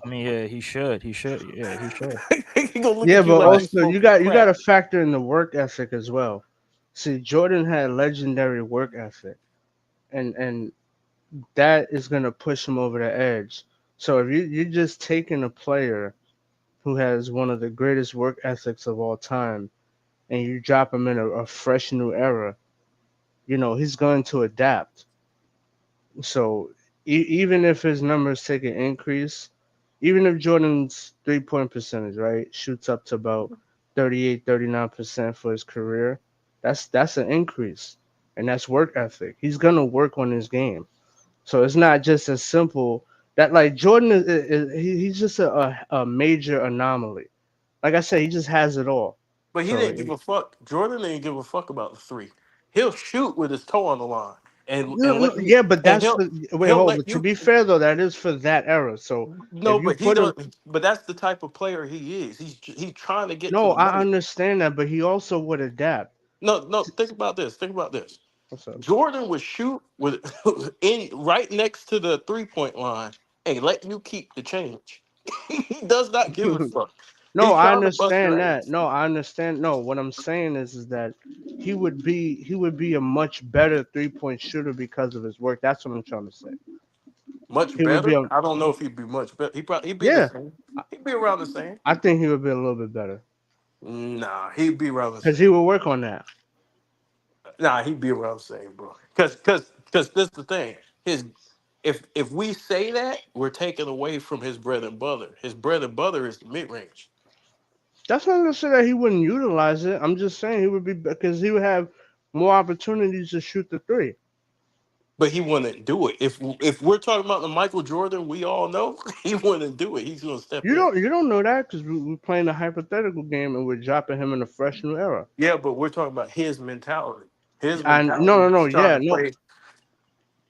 I mean, yeah, he should. He should. Yeah, he should. He gonna look Yeah, at you but like Right. you also you smoking got you got crack. to factor in the work ethic as well. See, Jordan had legendary work ethic, and that is gonna push him over the edge. So if you're just taking a player who has one of the greatest work ethics of all time, and you drop him in a fresh new era, he's going to adapt. So even if his numbers take an increase, even if Jordan's 3-point percentage, right, shoots up to about 38, 39% for his career, that's an increase. And that's work ethic. He's going to work on his game. So it's not just as simple that like Jordan he's just a major anomaly. Like I said, he just has it all. But he So didn't give a fuck. Jordan didn't give a fuck about the three. He'll shoot with his toe on the line, no, and no, let you, yeah, but and that's for wait, he'll hold. let But to you. be fair though, that is for that era. So if No, you but he put him, doesn't. But that's the type of player he is. He's trying to get to no, the I money. understand that, but he also would adapt. No, no. Think about this. Think about this. What's up? Jordan would shoot with in right next to the 3-point line and let you keep the change. He does not give a fuck. No, He's I trying to bust understand your that. ass. No, I understand. No, what I'm saying is that he would be a much better 3-point shooter because of his work. That's what I'm trying to say. Much He would be better. a I don't know if he'd be much better. He'd be the yeah. same. He'd be around the same. I think he would be a little bit better Nah, he'd be around the because he same. would work on that. Nah, he'd be around the same, bro. Because this the thing. His if we say that, we're taking away from his bread and butter. His bread and butter is the mid range. That's not to say that he wouldn't utilize it. I'm just saying he would be because he would have more opportunities to shoot the three. But he wouldn't do it. If we're talking about the Michael Jordan, we all know he wouldn't do it. He's gonna step in. You don't know that because we're playing a hypothetical game and we're dropping him in a fresh new era. Yeah, but we're talking about his mentality. His And mentality no, is trying yeah, to no, play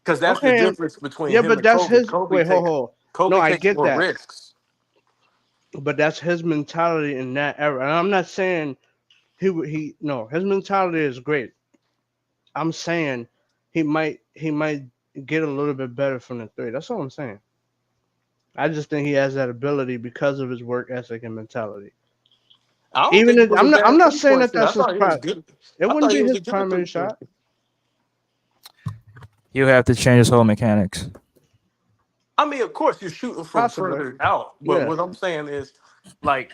because that's the okay, difference between yeah, him but and that's Kobe. his. Wait, hold. No, Kobe I takes get more that, risks. but that's his mentality in that era. And I'm not saying he no, his mentality is great. I'm saying he might get a little bit better from the three. That's all I'm saying. I just think he has that ability because of his work ethic and mentality. I don't Even think he if, was a I'm bad not saying 3-point that shooter. I that's his thought he was prime. good. It I wouldn't thought he be was his a good primary 3-point shot. shooter. You have to change his whole mechanics. I mean, of course, you're shooting from Possibly. further out, but Yeah. what I'm saying is, like,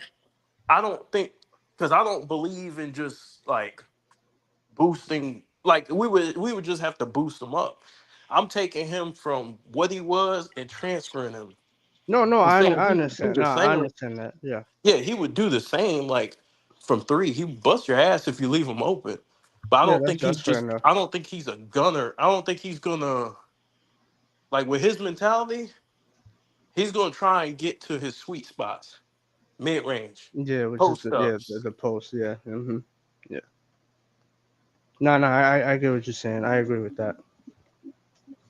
I don't think because I don't believe in just like boosting. like we would just have to boost him up. I'm taking him from what he was and transferring him. No, no, I'm saying I he would do understand. the No, I same. understand that. Yeah. Yeah, he would do the same. Like from three, he would bust your ass if you leave him open. But I Yeah, don't think that's he's fair just. enough. I don't think he's a gunner. I don't think he's gonna like with his mentality. He's gonna try and get to his sweet spots, mid range, Yeah, which is post the ups. post. Yeah. Yeah. No, no, I get what you're saying. I agree with that.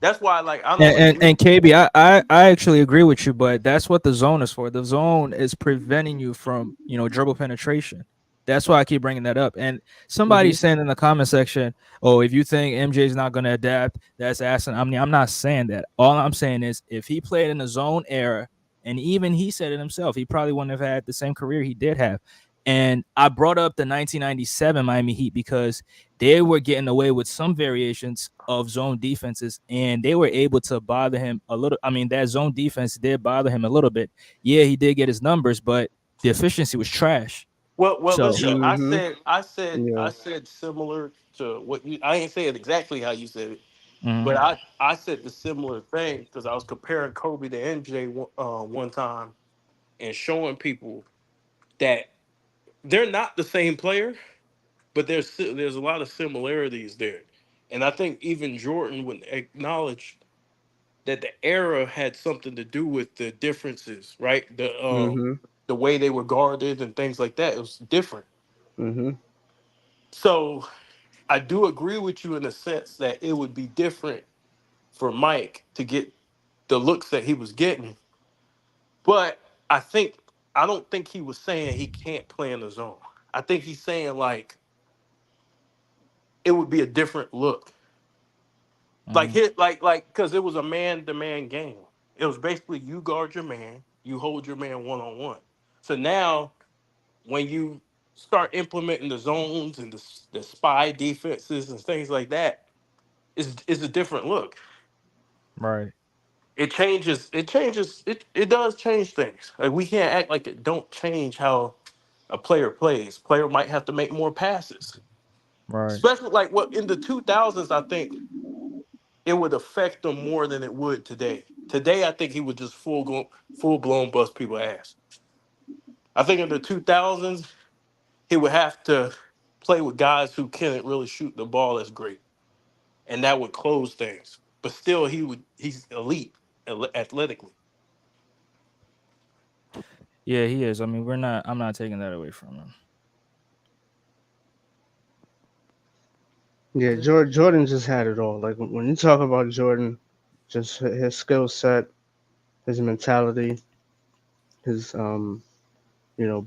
That's why, like, I don't agree. And KB, I actually agree with you, but that's what the zone is for. The zone is preventing you from, dribble penetration. That's why I keep bringing that up. And somebody Hmm. saying in the comment section, "Oh, if you think MJ is not going to adapt, that's asking." I mean, I'm not saying that. All I'm saying is, if he played in the zone era, and even he said it himself, he probably wouldn't have had the same career he did have. And I brought up the 1997 Miami Heat because they were getting away with some variations of zone defenses, and they were able to bother him a little. I mean, that zone defense did bother him a little bit. Yeah, he did get his numbers, but the efficiency was trash. Well, So, listen. Hmm. I Yeah. said similar to what you. I ain't say it exactly how you said it, mhm, but I said the similar thing because I was comparing Kobe to MJ one time and showing people that they're not the same player, but there's a lot of similarities there, and I think even Jordan would acknowledge that the era had something to do with the differences, right? Hmm. The way they were guarded and things like that. It was different. Hmm. So I do agree with you in the sense that it would be different for Mike to get the looks that he was getting, but I think I don't think he was saying he can't play in the zone. I think he's saying like it would be a different look. Like mhm. hit like because it was a man to man game. It was basically you guard your man, you hold your man one on one. So now when you start implementing the zones and the spy defenses and things like that, it's a different look. Right, It does change things. Like we can't act like it don't change how a player plays. Player might have to make more passes. right, Especially like what in the 2000s, I think it would affect him more than it would today. Today, I think he would just full blown bust people ass. I think in the 2000s, he would have to play with guys who couldn't really shoot the ball as great, and that would close things. But still, he's elite athletically. yeah, he is. I mean, we're not. I'm not taking that away from him. Yeah, Jordan just had it all. Like when you talk about Jordan, just his skill set, his mentality, his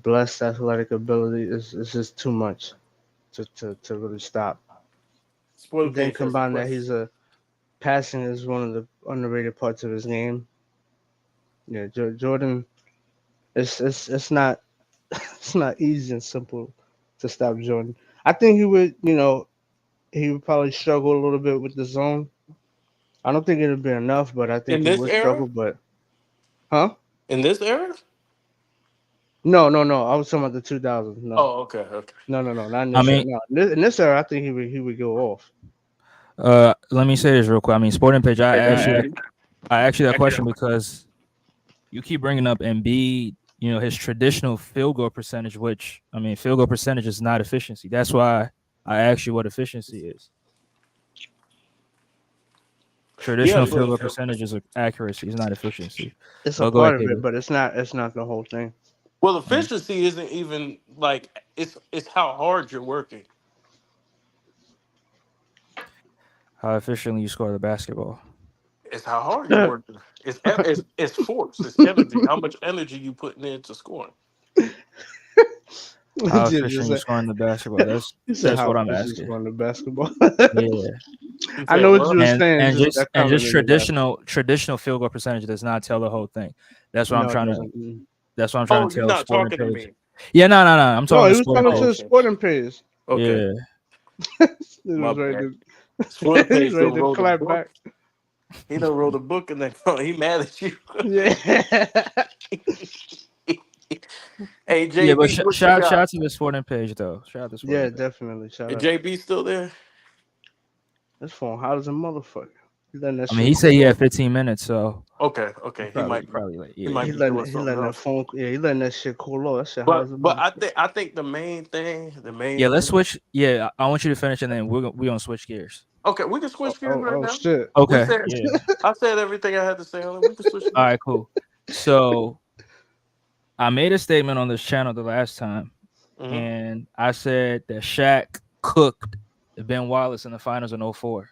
blessed athletic ability is just too much to really stop. Spoiler Then page has a combine that question. he's a passing is one of the underrated parts of his game. Yeah, Jordan, it's not it's not easy and simple to stop Jordan. I think he would probably struggle a little bit with the zone. I don't think it would be enough, but I think In he this would era, struggle. But huh? in this era. No, no, no. I was talking about the 2000s. No, Oh, okay, okay. no, not in I this era. mean, No, in this era, I think he would go off. let me say this real quick. I mean, Sporting Page. I asked you that question because you keep bringing up Embiid, his traditional field goal percentage, which, I mean, field goal percentage is not efficiency. That's why I asked you what efficiency is. Yeah, Traditional field but goal percentage is accuracy, it's not efficiency. It's a But go ahead, part of it, KB. but it's not the whole thing. well, Mhm. efficiency isn't even like it's how hard you're working. How efficiently you score the basketball. It's how hard you're working. It's force. It's energy. How much energy you putting into scoring. How Just efficient you said, scoring the basketball. That's you said that's how what I'm efficient is asking. going to basketball. Yeah. You I said know what you what? were And saying. It's and just just that and comment just made me laugh. traditional field goal percentage does not tell the whole thing. That's what I'm No, it trying to doesn't. that's what I'm trying Oh, to you're tell not Sporting talking to Page. me. Yeah, no. I'm No, talking he to was Sporting talking to Oh, the Page. okay. sporting page. Okay. Yeah. It My was ready bad. to, Spoiler he's page ready done to wrote a clap book. back. He done wrote a book and then he mad at you. Yeah. Hey Yeah, but JB, what you shout got? out to the Sporting Page though. Shout out to Yeah, Sporting Page. definitely. Shout Is out. JB still there? His phone hot as a motherfucker. He letting that I mean, shit he said he cool had off. 15 minutes, so Okay, he okay. probably like, He yeah, might He be he. doing letting something else. he letting that shit cool off. That shit hot as a motherfucker. I think the main thing, Yeah, let's switch. Yeah, I want you to finish, and then we're gonna switch gears. Okay, we can Oh, switch gears oh, right oh now. shit. We Okay. said Yeah. I said everything I had to say on it. We can switch All gears. right. Cool. So I made a statement on this channel the last time, Hmm. and I said that Shaq cooked Ben Wallace in the finals in '04.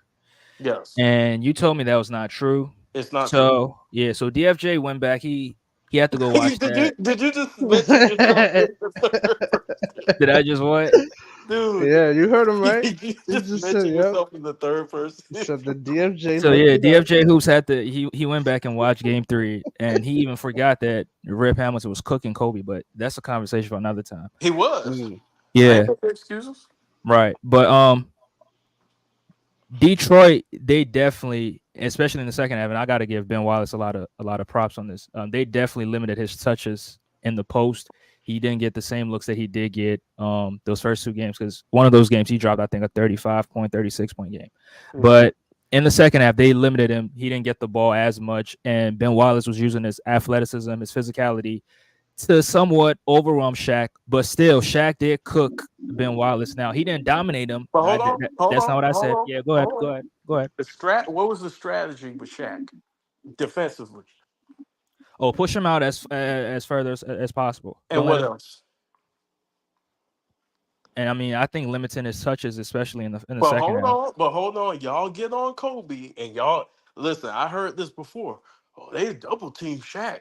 Yes, And you told me that was not true. it's not true. So yeah, so DFJ went back. He had to go watch that. Did you just mention yourself in the third person? Did I just what? Dude, Yeah, you heard him right. you He just just said, mentioned "Yep." yourself in the third person. He said the DFJ So hooked yeah, it up. DFJ Hoops had to he went back and watched Game 3, and he even forgot that Rip Hamilton was cooking Kobe. But that's a conversation for another time. He was. Mm. I Yeah, ain't got no excuses. right. But Detroit, they definitely, especially in the second half, and I got to give Ben Wallace a lot of props on this. They definitely limited his touches in the post. He didn't get the same looks that he did get those first two games, because one of those games he dropped, I think, a 35 point, 36 point game. Mhm. But in the second half, they limited him. He didn't get the ball as much, and Ben Wallace was using his athleticism, his physicality to somewhat overwhelm Shaq, but still, Shaq did cook Ben Wallace. Now he didn't dominate him. But hold on, hold That's not on, what I hold said. on, Yeah, go ahead, hold go on. ahead, go ahead. What was the strategy with Shaq defensively, Oh, push him out as further as possible. and Don't let what him. else? And I mean, I think limiting his touches, especially in the second half. But hold on. Y'all get on Kobe and y'all listen. I heard this before. Oh, they double team Shaq.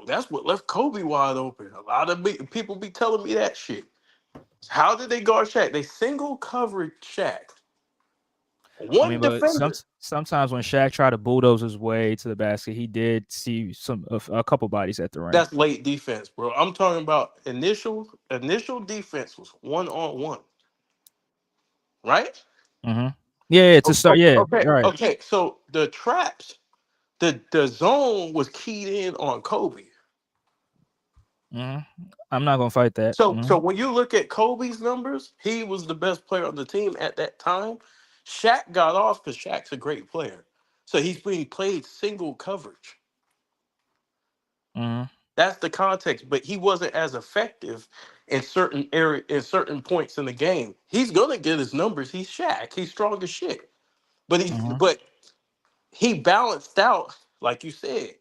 That's what left Kobe wide open. A lot of people be telling me that shit. How did they guard Shaq? They single covered Shaq. I One mean, but defender. sometimes when Shaq tried to bulldoze his way to the basket, he did see a couple bodies at the rim. That's late defense, bro. I'm talking about initial defense was 1-on-1, right? Mm-hmm. Yeah, to start. Yeah, Okay, you're right. okay. So the traps, the zone was keyed in on Kobe. Mm-hmm. I'm not gonna fight that. So Mm-hmm. when you look at Kobe's numbers, he was the best player on the team at that time. Shaq got off because Shaq's a great player. So he's being played single coverage. Mm-hmm. That's the context, but he wasn't as effective in certain points in the game. He's gonna get his numbers. He's Shaq. He's strong as shit. Mm-hmm. But he balanced out, like you said.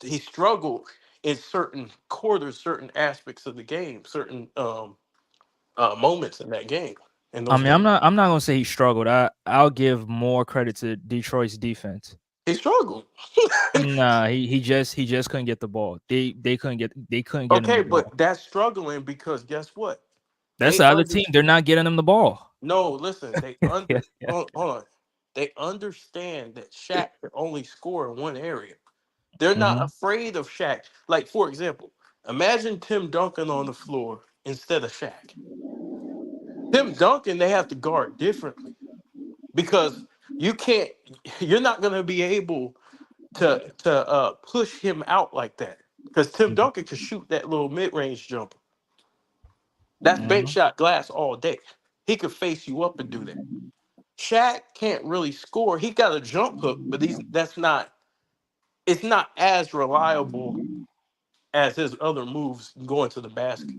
He struggled in certain quarters, certain aspects of the game, certain moments in that game. In I those mean, I'm games, not. I'm not gonna say he struggled. I'll give more credit to Detroit's defense. he struggled. Nah, he just couldn't get the ball. They couldn't get him Okay, the but ball. that's struggling because guess what? That's They the other under team. They're not getting him the ball. no, listen, they Yeah, under yeah. hold on. They understand that Shaq can only score in one area. They're not Mm-hmm. afraid of Shaq. Like, for example, imagine Tim Duncan on the floor instead of Shaq. Tim Duncan, they have to guard differently because you can't, you're not going to be able to push him out like that because Tim Duncan can shoot that little mid range jumper. That's bank Mm-hmm. shot glass all day. He could face you up and do that. Shaq can't really score. He got a jump hook, but that's not. It's not as reliable as his other moves going to the basket.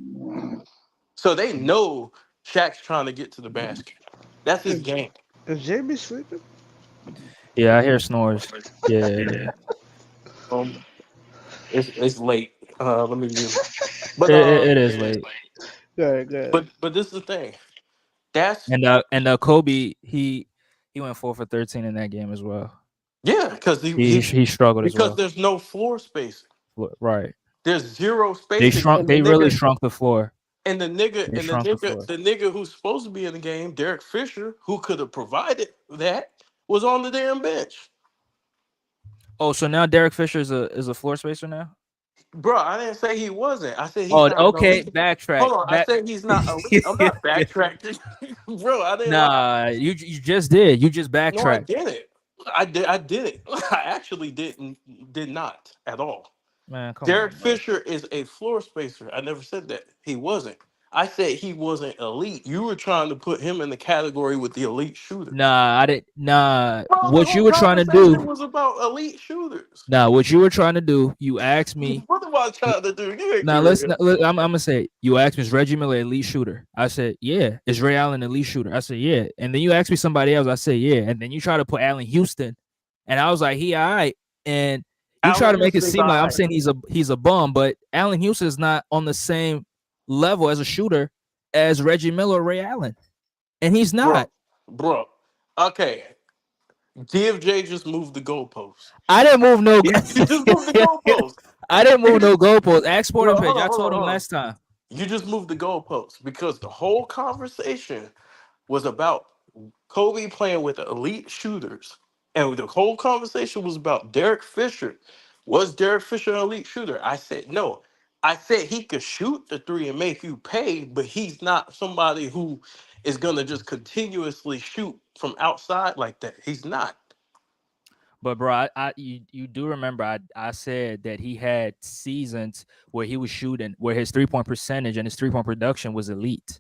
So they know Shaq's trying to get to the basket. That's his Is, game. is JB sleeping? Yeah, I hear snores. Yeah, yeah. Um, it's late. Let me give. But It is late. Good, good. but this is the thing. That's And Kobe, he went 4 for 13 in that game as well. yeah, because He struggled as because well. there's no floor spacing. Right. There's zero They spacing, shrunk. and the They really nigga shrunk the floor. and the nigga They and the shrunk the nigga floor. the nigga who's supposed to be in the game, Derek Fisher, who could have provided that, was on the damn bench. Oh, so now Derek Fisher is a floor spacer now. Bro, I didn't say he wasn't. I said he's Oh, not an okay. elite. Backtrack. Hold on, I Back. said he's not elite. I'm not backtracking, bro. I didn't lie. Nah, you just did. You just No, I backtracked. didn't. I did it. I actually did not at all. Man, come Derek on, bro. Fisher is a floor spacer. I never said that he wasn't. I said he wasn't elite. You were trying to put him in the category with the elite shooters. Nah, I didn't. Nah, Bro, the what you whole were trying to conversation do. was about elite shooters. Nah, what you were trying to do. You asked me. What am I trying to do? You ain't Now doing let's. it. I'm gonna say. You asked me, is Reggie Miller elite shooter? I said, yeah. Is Ray Allen elite shooter? I said, yeah. And then you asked me somebody else. I said, yeah. And then you try to put Allen Houston, and I was like, he all right. And you try Allen to make it Houston's seem all like I'm right. saying he's a bum, but Allen Houston is not on the same level as a shooter as Reggie Miller or Ray Allen, and he's not. Bro. Okay. DFJ just moved the goalposts. I didn't move no. You just moved the goalposts. I didn't You move no just, goalposts. Ask Sporting no, Page. hold on, I hold on, told him hold on. last time. You just moved the goalposts because the whole conversation was about Kobe playing with elite shooters. And the whole conversation was about Derek Fisher. Was Derek Fisher an elite shooter? I said no. I said he could shoot the three and make you pay, but he's not somebody who is gonna just continuously shoot from outside like that. He's not. But bro, you do remember I said that he had seasons where he was shooting where his 3-point percentage and his 3-point production was elite.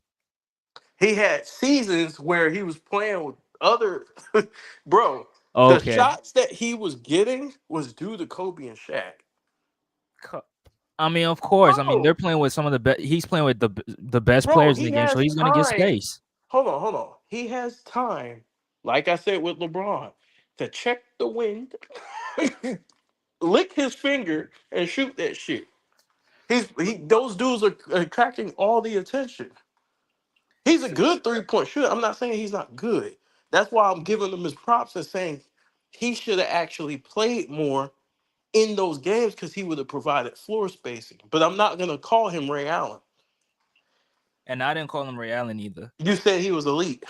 He had seasons where he was playing with other bro. The Okay. shots that he was getting was due to Kobe and Shaq. I mean, of course. I mean, they're Bro, playing with some of the best. He's playing with the best bro, players in the he game, so has he's going to get time. space. Hold on. He has time, like I said with LeBron, to check the wind, lick his finger, and shoot that shit. Those dudes are attracting all the attention. He's a good 3-point shooter. I'm not saying he's not good. That's why I'm giving him his props and saying he should have actually played more in those games because he would have provided floor spacing. But I'm not gonna call him Ray Allen. And I didn't call him Ray Allen either. You said he was elite.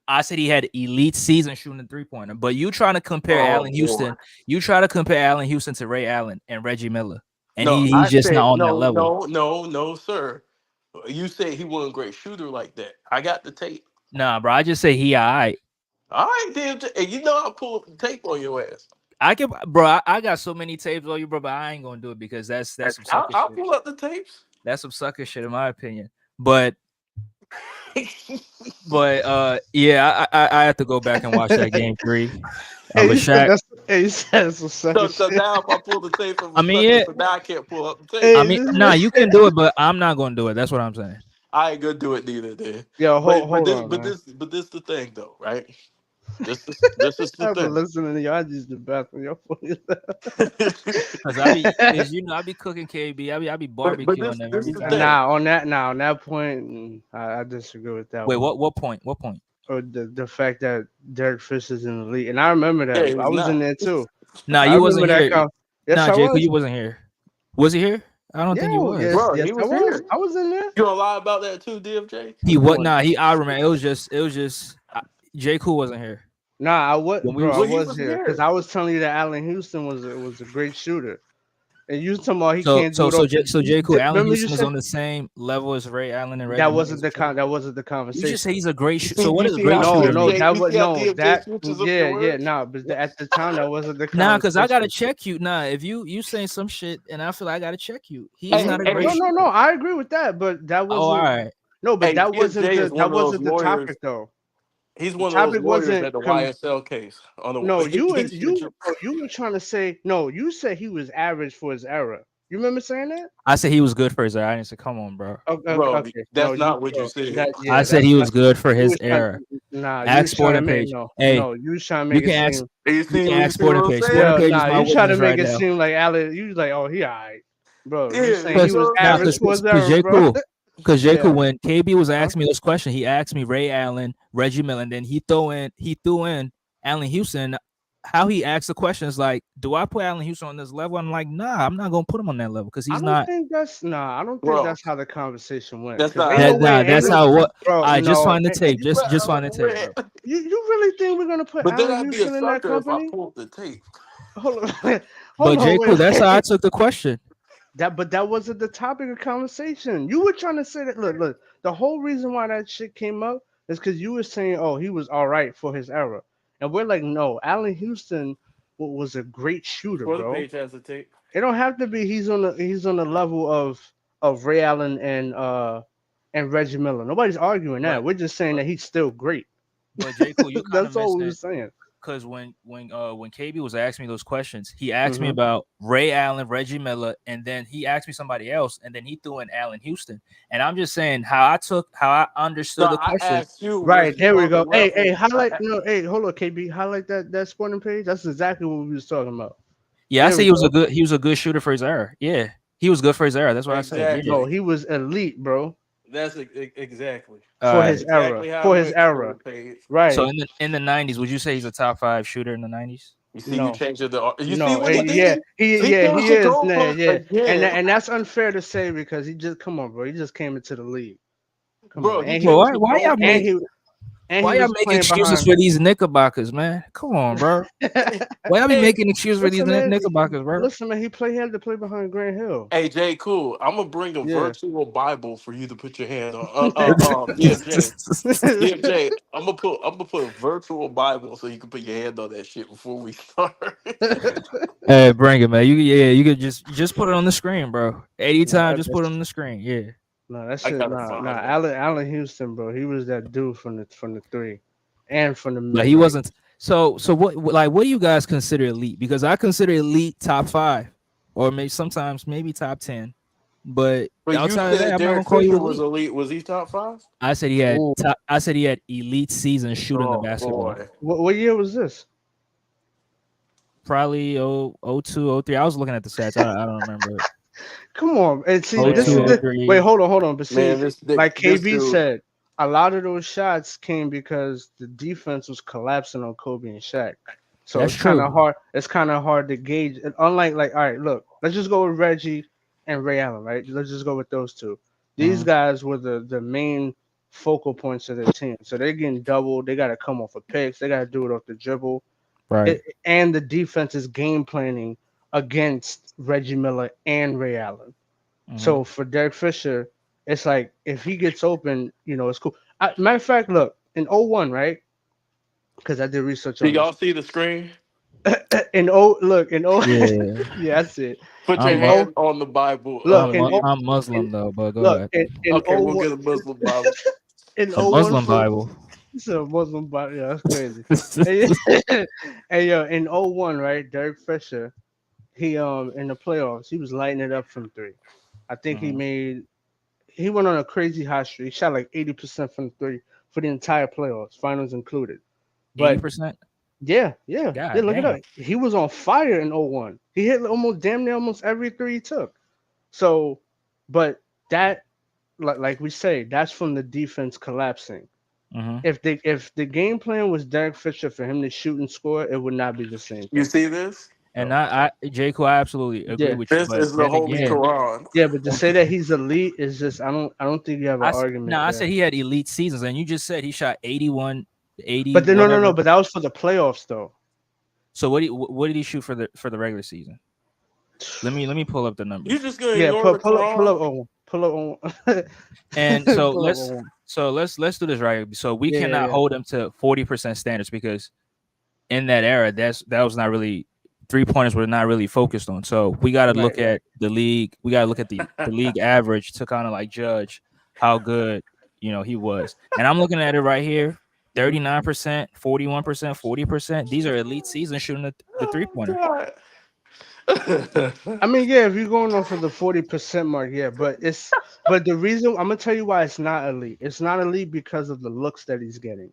I said he had elite season shooting a 3-pointer. But you trying to compare Oh Allen boy. Houston? You try to compare Allen Houston to Ray Allen and Reggie Miller, and No, he's I just not said on that no, level. no, sir. You said he wasn't a great shooter like that. I got the tape. Nah, bro. I just say he all right. All right, damn. And you know I'll pull up the tape on your ass. I can, bro. I got so many tapes on you, bro. But I ain't gonna do it because that's some sucker I'll shit. pull up the tapes. That's some sucker shit, in my opinion. But yeah, I have to go back and watch that game 3. Hey, But Shaq, you said some sucker So shit. now if I pull the tape from I a mean, sucker, yeah, so now I can't pull up the tape. I Hey, mean, this nah, man. you can do it, but I'm not gonna do it. That's what I'm saying. I ain't gonna do it neither, then. Yo, But hold on, man. this the thing though, right? This is the I've been thing. listening to y'all just the bathroom. Y'all funny. Cause I be cooking KB. I be but barbecuing them this every the time. thing. On that point, I disagree with that Wait, one. what point? What point? Or the fact that Derek Fisher's in the league, and I remember Yeah, that. I he's was in not. there too. Nah, I you remember wasn't that. here. Yes, Nah, I Jacob, was. you wasn't here. Was he here? I don't Yeah, think he was. yes, Bro, yes, he I was was. here. I was in there. You gonna lie about that too, DFJ? He what? Nah, I remember. It was just J. Cool wasn't here Nah, I was, when we bro. I was. Well, he was was here because here. I was telling you that Allen Houston was a great shooter, and you was talking about he So can't do so it so off J, the. so J. Cool, Allen Remember you Houston is said on the same level as Ray Allen and Reggie that Miller. wasn't that wasn't the You just say conversation. he's a great. You So see, what you does see great how shooter No, mean? DFJ, that you was see how no DFJ that. switches up your Yeah, words? no, but at the time that wasn't the Nah, cause I gotta conversation. check you. Nah, if you saying some shit and I feel like I gotta check you. He's Hey, not a great hey, No. shooter. I agree with that, but that Oh, all wasn't. right. No, but hey, DFJ is that one of those wasn't the lawyers. topic though. He's The one of those topic lawyers wasn't at the YSL case. On no, the, you were trying to say no. You said he was average for his era. You remember saying that? I said he was good for his era. I didn't say, come on, bro. bro, Okay. No, that's not what you said. I said that's he not. was good for You his was trying. era. Nah, you Ask was trying to Sporting make Page. no, Hey, no. You was trying to you make it can ask. seem. You can ask You see what Sporting I'm Page. saying? Sporting Yeah, Page is nah. my You try to witness make right it now. seem like Allen. You was like, oh, he alright, bro. You Yeah, saying you he Cause know was what I'm nah, average saying? for his cause era, J. bro. Cool. Cause J. Cool, Yeah. when KB was Huh? asking me this question, he asked me Ray Allen, Reggie Miller, and then he threw in Allen Houston. How he asked the question is like, do I put Allen Houston on this level? I'm like, nah, I'm not gonna put him on that level because I he's don't not. think that's nah. I don't think Bro, that's how the conversation went. that's Cause not ain't how no the way, ain't That's no, conversation. how what. bro. I just No, find the tape. You put Just find the Allen tape, Red. bro. you really think we're gonna put But then Allen I'd be a Houston in that sucker if I company? pulled the tape. Hold on, hold But on, J. Cool, that's how I wait. took the question. But that wasn't the topic of conversation. You were trying to say that. Look. The whole reason why that shit came up is because you were saying, "Oh, he was all right for his era," and we're like, "No, Allen Houston was a great shooter, Before the bro. page has the tape. It don't have to be he's on the level of Ray Allen and and Reggie Miller. Nobody's arguing that. But We're just saying that he's still great. but J. Cool, you kind of That's all missed we were it saying. because when KB was asking me those questions, he asked me Hmm. about Ray Allen, Reggie Miller, and then he asked me somebody else, and then he threw in Allen Houston. And I'm just saying how I So understood the I question. asked you, was Right, he there we on the go. Hey, level? highlight. No, hey, hold on, KB. Highlight that sporting page. That's exactly what we was talking about. Yeah, I There say we go. he was a good shooter for his era. Yeah, he was good for his era. That's what I said. Yeah. No, Exactly. he was elite, bro, That's exactly. All for That's right. his era. exactly how For it his went, era. Sporting Page. So Right. in the '90s, would you say he's a top 5 shooter in the '90s? You see, you No. changed the. You see No, what he yeah, did? See, yeah, there's he your is, nah, goalpost yeah, again, and that's unfair to say because he just come on, bro, he just came into the league. Come on, bro. He Well, changed the and goalpost. why he y'all was make playing excuses behind. for these Knickerbockers, man? Come on, bro. Why y'all be Hey, making excuses for these Listen, man, Knickerbockers, bro? listen, man, he had to play behind Grant Hill. hey, Jay, cool. I'm gonna bring a Yeah. virtual Bible for you to put your hand on. DFJ, DFJ. I'm gonna put a virtual Bible so you can put your hand on that shit before we start. Hey, bring it, man. You could just put it on the screen, bro. Nah, Anytime, just put it on the screen. Yeah. that I shit, gotta find it. Allen Houston, bro, he was that dude from the three, and from the But mid he range. wasn't. So what do you guys consider elite? Because I consider elite top 5, or maybe sometimes maybe top 10. But But you outside of that, said I'm not Derek gonna call you Fisher was elite. elite. Was he top five? Ooh, I said he had elite season shooting the Oh basketball. boy. what year was this? Probably oh 02, oh 03. I was looking at the stats. I don't remember. Come on, and see, Oh this 02, is oh Man, the wait. 03. Hold on. But see, man, like this KB dude. said, a lot of those shots came because the defense was collapsing on Kobe and Shaq. So That's it's kind true. of hard. It's kind of hard to gauge. And unlike, like, all right, look, let's just go with Reggie and Ray Allen, right? Let's just go with those two. These Mhm. guys were the main focal points of their team. So they're getting doubled. They got to come off of picks. They got to do it off the dribble. Right. And the defense is game planning against Reggie Miller and Ray Allen. Mhm. So for Derek Fisher, it's like if he gets open, it's cool. Matter of fact, look, in '01, right? Because I did research Do on y'all this. see the screen? In O, Yeah. yeah, that's it. Put your I'm In mu- hand O, on the Bible. look, in O, I'm in, Muslim though, but go look, ahead. in Okay, O we'll one, get a Muslim Bible. in A O one Muslim for Bible. it's a Muslim body. Yeah, that's crazy. Hey, hey, yo, in '01, right? Derek Fisher, he in the playoffs, he was lighting it up from three. I think Mhm. he went on a crazy hot streak. He shot like 80% from three for the entire playoffs, finals included. But 80%. yeah, God look it up. damn. He was on fire in '01. He hit almost damn near almost every three he took. So, but that, like we say, that's from the defense collapsing. Mhm. If the game plan was Derek Fisher for him to shoot and score, it would not be the same You thing. see this? And So J. Cole, I absolutely agree yeah, with you. This But is the then Holy again, Quran. yeah, but to say that he's elite is just I don't think you have an no, argument I there. said he had elite seasons, and you just said he shot 81, 80, But then no, whatever. but that was for the playoffs though. So what did he shoot for the regular season? Let me pull up the You numbers. just gonna Yeah, ignore the pull Quran? up on pull up on And so pull up on. let's do this right. So we cannot Yeah. hold him to 40% standards because in that era, that was not really 3 pointers were not really focused on. So we got to Right, look right. at the league. We got to look at the league average to kind of like judge how good he was. And I'm looking at it right here: Mhm. 39%, 41%, 40%. These are elite season shooting the three Oh pointer. God. I mean, yeah, if you're going on for the 40% mark, yeah, but the reason I'm gonna tell you why it's not elite. It's not elite because of the looks that he's getting.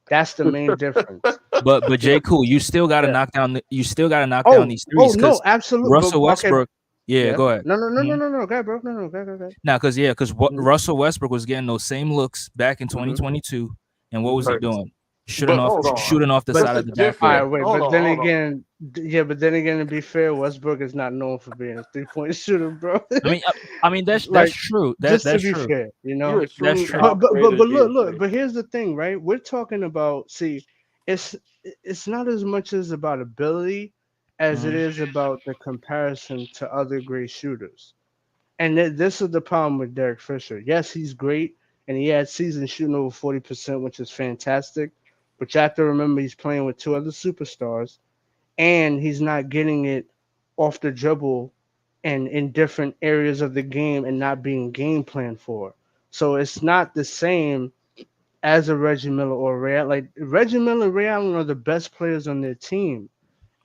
That's the main difference. But Yeah, Jay, cool. yeah. You still got to knock down these Oh threes no, because absolutely. Russell But okay, Westbrook. Yeah, yeah. go ahead. No. Go ahead, bro. No, go ahead, go ahead. Now, because what Mhm, Russell Westbrook was getting those same looks back in mhm, 2022, and what was mhm. he Right. doing? But hold on. Shooting off the But side What's the of the all right, backboard. difference? wait. Hold But on, then hold on. again, yeah. But then again, to be fair, Westbrook is not known for being a 3-point shooter, bro. I mean that's Like, true. just to That's be true. fair, you You're know. a That's shrewd true. operator, Look. DFJ. But here's the thing, right? We're talking about. See, it's it's not as much as about ability as it Mhm. is about the comparison to other great shooters. And this is the problem with Derek Fisher. Yes, he's great, and he had season shooting over 40%, which is fantastic. But you have to remember he's playing with two other superstars, and he's not getting it off the dribble and in different areas of the game and not being game planned for. So it's not the same as a Reggie Miller or Ray Allen. Like Reggie Miller and Ray Allen are the best players on their team,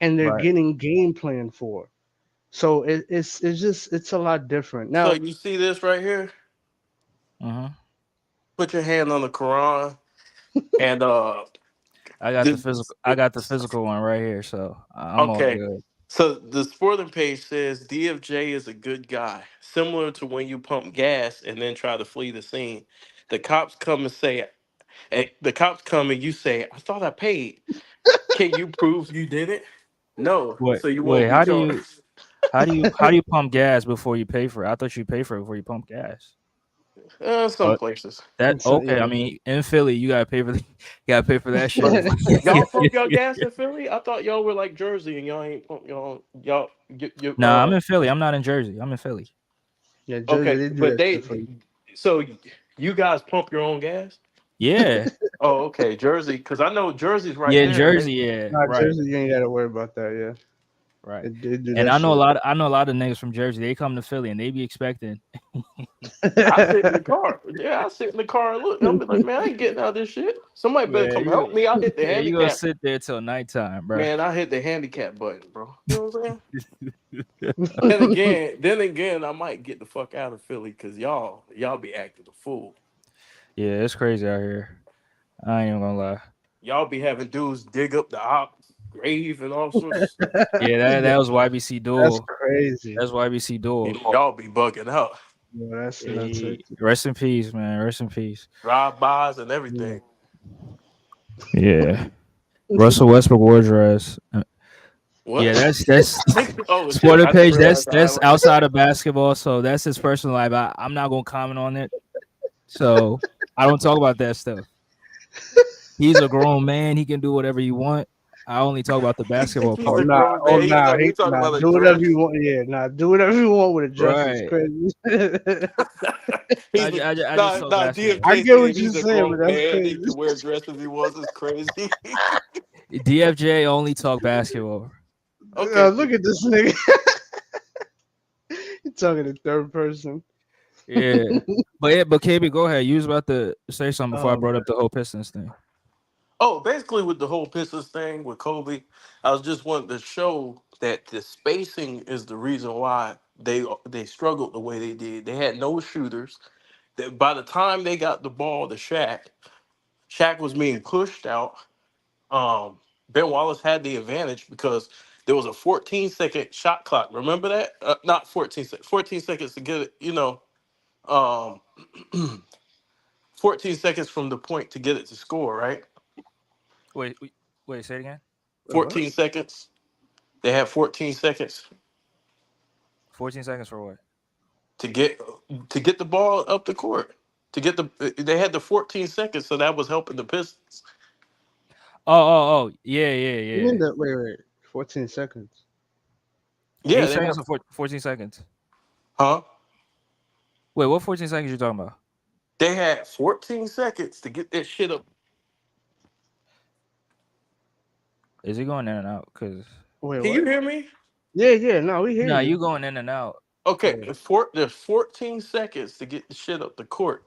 and they're Right. getting game plan for. So it's just it's a lot different. So Now you see this right here? Uh-huh. Put your hand on the Quran and I got the this, physical. I got the physical one right here, so I'm all okay. good. So the sporting page says DFJ is a good guy, similar to when you pump gas and then try to flee the scene. The cops come and say, the cops come and you say, "I thought I paid. Can you prove you did it?" No, Wait, so you won't wait. be How do you charged. how do you pump gas before you pay for it? I thought you pay for it before you pump gas. Some places. That and so okay? yeah. I mean, in Philly, you gotta pay for you gotta pay for that shit. But y'all pump your gas in Philly? I thought y'all were like Jersey and y'all ain't pump y'all you Nah, I'm in Philly. I'm not in Jersey. I'm in Philly. Yeah, Jersey, okay, they do but that shit they for you. so you guys pump your own gas? Yeah, Oh, okay, Jersey, because I know Jersey's right yeah, in there. Jersey. Yeah, Nah, right, Jersey, you ain't gotta worry about that. Yeah, right. they do And that I know a shit. lot. I know a lot of niggas from Jersey. They come to Philly and they be expecting. I sit in the car. Yeah, I sit in the car and look. I'm be like, man, I ain't getting out of this shit. Somebody better Man, come help me. I hit the you gonna handicap. sit there till nighttime, bro. Man, I hit the handicap button, bro. You know what I'm saying? Then again, I might get the fuck out of Philly because y'all be acting a fool. Yeah, it's crazy out here. I ain't even gonna lie. Y'all be having dudes dig up the op grave and all sorts of stuff. Yeah, that was YBC That's Duel. crazy. That's YBC Duel. Y'all be bugging out. Yeah, that's nuts. Hey, rest in peace, man. Rest in peace. Drive-bys and Yeah. everything. Yeah. Russell Westbrook wore dress. Yeah, What? that's Oh shit! Sporting I didn't page. realize the That's highlight. outside of basketball, so that's his personal life. I'm not gonna comment on it. So I don't talk about that stuff. He's a grown man. He can do whatever he want. I only talk about the basketball He's Oh a part. nah, grown oh man. nah, He talking nah. about a Do whatever dress. you want. Yeah, nah. Do whatever you want with a dress. It's Right. crazy. He's a, I just nah, talk nah. basketball. I DFJ get saying what you're he's a saying, but grown that's man. He crazy. can wear a dress if he wants. It's crazy. DFJ only talk basketball. Okay. Look at this nigga. He talking in third person. Yeah. But yeah, but KB, go ahead. You was about to say something before I Oh brought man. up the whole Pistons thing. Oh, basically with the whole Pistons thing with Kobe, I was just wanting to show that the spacing is the reason why they struggled the way they did. They had no shooters. That by the time they got the ball to Shaq was being pushed out. Ben Wallace had the advantage because there was a 14-second shot clock. Remember that? Not 14 seconds to get it. Um, 14 seconds from the point to get it to score. Right? Wait, say it again. Wait, what? 14 seconds. They had 14 seconds 14 seconds for what? to get the ball up the court. They had the 14 seconds, so that was helping the Pistons. Oh. Yeah, You yeah, mean yeah. that? Wait. 14 seconds. Yeah, 8 seconds or 14 seconds. huh? Wait, what 14 seconds you talking about? They had 14 seconds to get that shit up. Is he going in and out? Cause Wait, Can you what? hear me? Yeah. No, we hear nah, you. you going in and out. Okay, Oh. there's 14 seconds to get the shit up the court.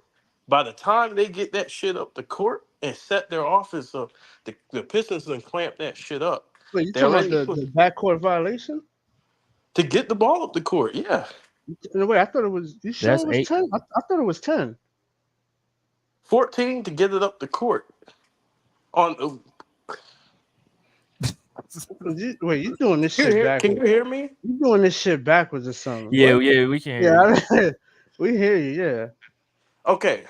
By the time they get that shit up the court and set their offense up, the Pistons and clamp that shit up. Wait, you They talking about already the put backcourt violation? to get the ball up the court. Yeah, No, wait, I thought it was. You sure That's it was eight. 10? I thought it was 10. 14 to get it up the court. On Wait, you doing this you shit hear? Can backwards? you hear me? You doing this shit backwards or something? Yeah, What? yeah, we can hear you. Yeah, we hear you. Yeah. Okay,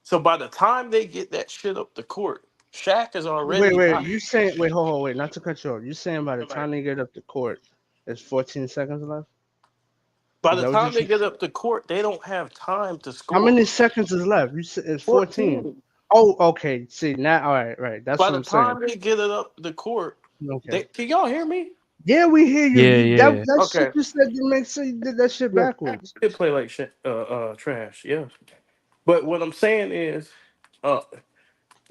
so by the time they get that shit up the court, Shaq is Wait, already wait. hot. You saying? Wait, hold, wait. Not to cut you off. You saying by the time they get up the court, there's 14 seconds left? By Is the that what you time they said? get up the court, they don't have time to How score. many seconds is left? You said it's 14. 14. Oh, okay. See now, all right, right. That's By what the I'm saying. time they get it up the court, Okay. can y'all hear me? Yeah, we hear you. Yeah, You that yeah. that shit Okay. you said didn't make sense. You did that shit Yeah, backwards. it play like shit, trash. Yeah, but what I'm saying is, uh,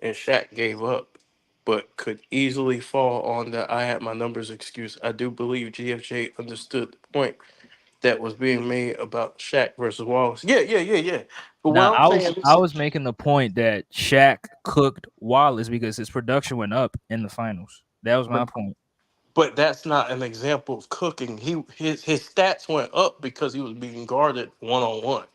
and Shaq gave up, but could easily fall on the "I had my numbers" excuse. I do believe GFJ understood the point. that was being made about Shaq versus Wallace. Yeah. But what Now I'm saying I is, was making the point that Shaq cooked Wallace because his production went up in the finals. That was but my point. but that's not an example of cooking. His stats went up because he was being guarded 1-on-1.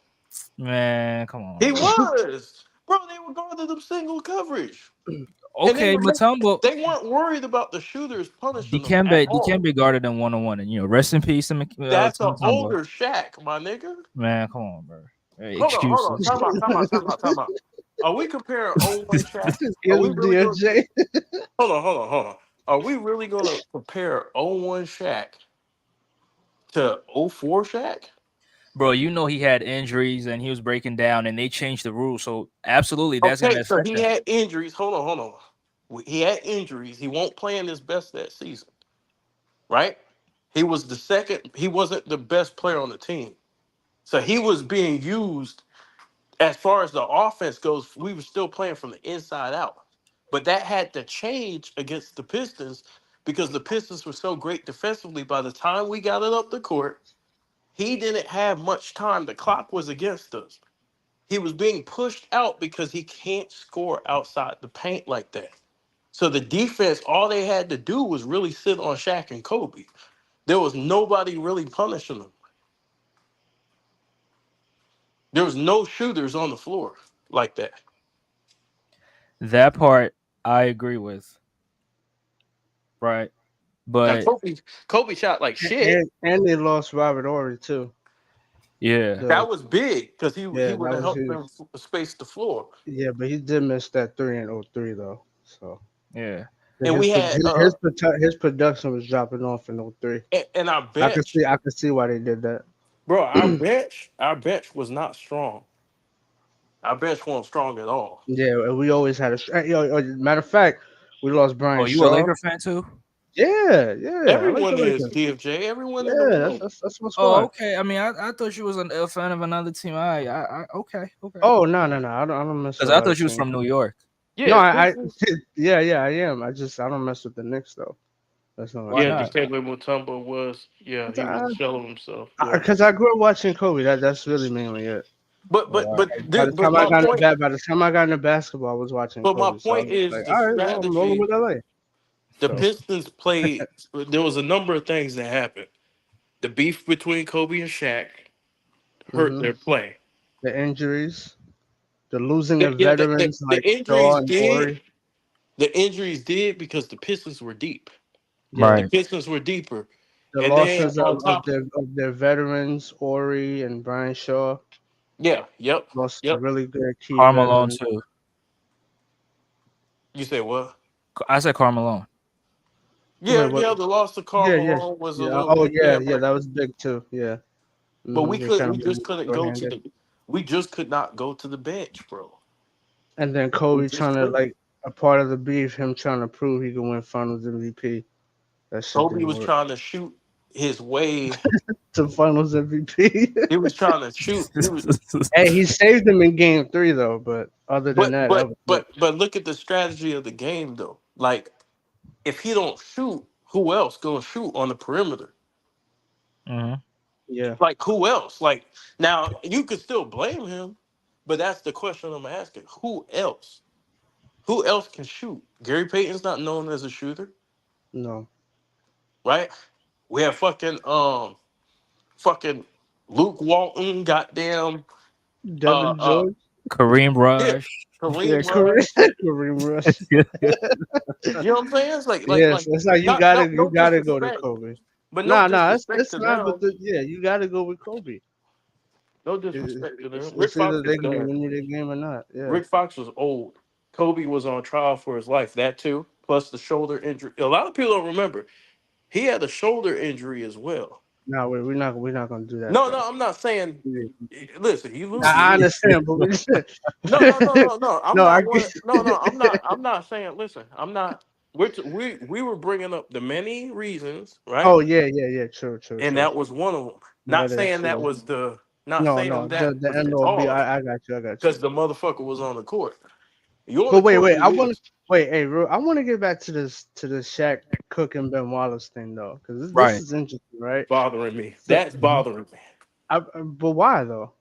Man, come on, He bro. was, bro. They were guarding him single coverage, and Okay, Mutombo, they weren't worried about the shooters punishing them at all. Dikembe guarded them 1-on-1, and rest in peace to That's an Mutombo. older Shaq, my nigga. Man, come on, bro. Hey, Hold on. excuses. Time out. Are we comparing '01 Shaq? Just Are give we him really going? DFJ. Hold on. Are we really gonna compare '01 Shaq to '04 Shaq? Bro, you know he had injuries and he was breaking down, and they changed the rules. So absolutely, that's gonna Okay, so affect he him. had injuries. Hold on. He had injuries. He won't play in his best that season, right? He was the second. He wasn't the best player on the team, so he was being used. As far as the offense goes, we were still playing from the inside out. But that had to change against the Pistons because the Pistons were so great defensively. By the time we got it up the court, he didn't have much time. The clock was against us. He was being pushed out because he can't score outside the paint like that. So the defense, all they had to do was really sit on Shaq and Kobe. There was nobody really punishing them. There was no shooters on the floor like that. That part I agree with, right? Now But Kobe shot like shit. And they lost Robert Ory too. yeah, The That was big because he yeah, would that have was helped huge. them space the floor. Yeah, but he did miss that 3 in '03 though. So yeah. And we had his production was dropping off in '03. and our I could bench, see why they did that. bro. Our bench was not strong. Our bench wasn't strong at all. Yeah, and we always had matter of fact, we lost Oh, Brian you a Shaw. Laker fan too? Yeah, I like the Everyone is Lakers. DFJ. Everyone in the Yeah, room. that's my Oh, squad. okay. I mean, I thought you was a fan of another team. Okay, okay. Oh no, I don't mess Because with a I lot of thought you was teams. from New York. No, Yeah, Pistons. yeah, I am. I don't mess with the Knicks though. That's not my Why Yeah, team. not? Dikembe Mutombo was. Yeah, he was a shell of himself. Yeah, Because I grew up watching Kobe. That's really mainly it. but Oh, but wow. but By thi- the but time I my got into point. by the time I got into basketball, I was watching But my Kobe. So I point was is like, the all right, well, I'm rolling strategy. with LA. The So Pistons played. There was a number of things that happened. The beef between Kobe and Shaq hurt hmm their play. the injuries, the losing of Yeah, veterans the like Shaw injuries and did. Ori. The injuries did because the Pistons were deep. The Yeah, Right. Pistons were deeper, the and then losses on of top, their veterans, Ori and Brian Shaw, yeah, lost yep. really good key Carmelo veterans. too. You say what? I said Carmelo. Wait, what? Yeah. The loss to Yeah, Karl Malone was a yeah. little Oh, bit, yeah, yeah. but That was big too. Yeah. we They kind of we made just me couldn't go to short-handed. the, we just could not go to the bench, bro. And then We Kobe just trying to couldn't. like a part of the beef, him trying to prove he could win Finals MVP. That shit Kobe didn't was work. trying to shoot his way. To Finals MVP. He was trying to shoot. He was, Hey, he saved him in Game 3 though. But other than but that, that but was it. but look at the strategy of the game though. Like if he don't shoot, who else gonna shoot on the perimeter? Mhm. Yeah. Like who else? Like now you could still blame him, but that's the question I'm asking. Who else? Who else can shoot? Gary Payton's not known as a shooter, No. right? We have fucking Luke Walton, goddamn Devin uh George. Kareem yeah, Rush. Yeah, Kareem Kareem, Rush. Kareem Rush. You know what I'm saying? It's Yes, like it's like not no you no gotta go to disrespect, Kobe. but no It's disrespect to not. But them. you gotta go with Kobe. No disrespect to them. Rick It's Fox either is they're gonna done. win you the game or not. Yeah. Rick Fox was old. Kobe was on trial for his life. That too, plus the shoulder injury. A lot of people don't remember he had a shoulder injury as well. No, we're not gonna do that No, though. no, I'm not saying. Yeah. Listen, you lose. I understand, but we just No. I'm no, I not get. one. No. I'm not saying. Listen, I'm not. We were bringing up the many reasons, right? Oh yeah. And True. that was one of them. Not That is saying that true. was the. Not No, saying no, that the was the end all be. cause I got you. because the motherfucker was on the court. You're on But the wait, court. wait. You I want lose. to wait. Hey, bro, I want to get back to this Shaq Cook and Ben Wallace thing though, because this Right. is interesting, right? Bothering me. So, That's bothering me. but why though?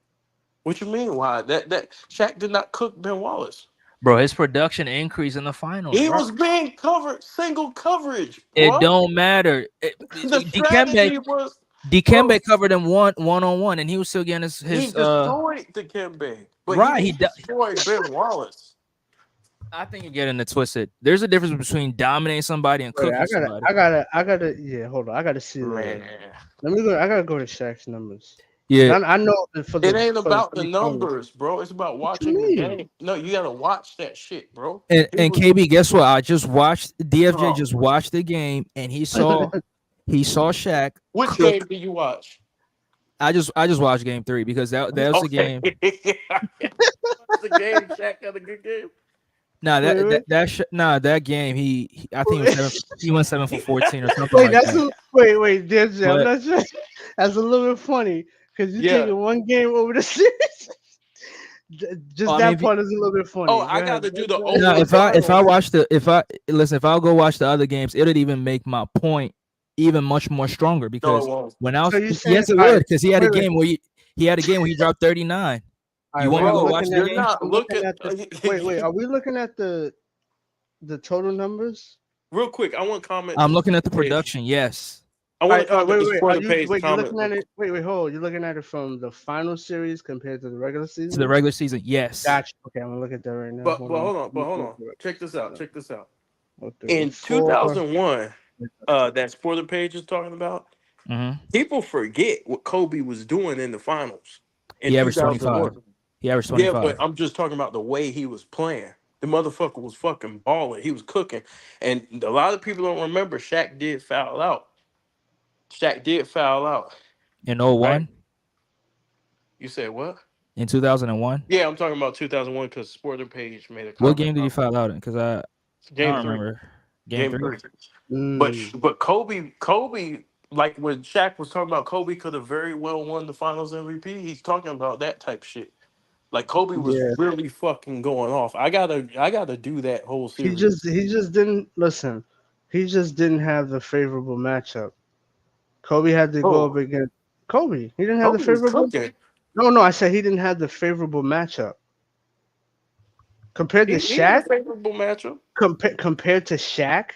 What you mean? Why? That Shaq did not cook Ben Wallace. Bro, his production increased in the finals, He bro. was being covered, single coverage, It bro. don't matter. The strategy was, bro. Dikembe covered him one on one, and he was still getting He his destroyed the Kimbe, but he right. didn't destroy Ben Wallace. I think you're getting it twisted. There's a difference between dominating somebody and Wait, cooking somebody. I gotta. Yeah, hold on. I gotta see Man, Let me go. I gotta go to Shaq's numbers. 'Cause Yeah, I know that it ain't about for the the finals. numbers, bro. It's about What you watching the mean? game. No, you gotta watch that shit, bro. and People, KB, guess what? I just watched DFJ oh, just watched the game, and he saw Shaq which game cook. do you watch? I just watched game 3 because that was the Okay, game. What's the game? Shaq had a good game. Nah, Wait, wait, that game I think it was he went 7 for 14 or something wait. like that. Wait, DJ, I'm But not sure. That's a little bit funny because you're Yeah. taking one game over the series. Just I mean, that part is a little bit funny. Oh, Go I ahead. got to do the Go ahead. no, over if I finals. watch if I'll go watch the other games, it'll even make my point even much more stronger No, it because won't, when I So was you saying, yes it all would right, because he had a wait, wait, game where he had a game where he dropped 39. all You right, want wait. me to I'm go bro. watch looking the at. You're game? not I'm looking. looking at the. Wait. Are we looking at the total numbers? Real quick, I want to comment I'm this looking at the page. production. Yes, I want to comment Wait, this wait. for Are the you page wait? You're comment. looking at it. Wait, hold. You're looking at it from the final series compared to the regular to the season. regular season. Yes, Gotcha. Okay, I'm gonna look at that right now. But Hold on. hold on. Check this out. Check this out. Oh, In 34. 2001, that for the page is talking about. hmm People forget what Kobe was doing in the finals in he averaged 25. 2001. He averaged Yeah, 25. but I'm just talking about the way he was playing. The motherfucker was fucking balling. He was cooking, and a lot of people don't remember. Shaq did foul out. Shaq did foul out. In Right? 01, You said what? in 2001. Yeah, I'm talking about 2001 because Sporting Page made a What comment game did he about foul out in? Because I Game don't Three. remember. Game Game 3. Three. But Mm, but Kobe, like when Shaq was talking about Kobe could have very well won the Finals MVP. He's talking about that type shit. Like Kobe was yeah. really fucking going off. I gotta do that whole series. He just didn't listen. He just didn't have the favorable matchup. Kobe had to go up Oh, against Kobe. He didn't have the Kobe was favorable. cooking. No. I said he didn't have the favorable matchup compared to He had a Shaq. favorable matchup. Compared to Shaq.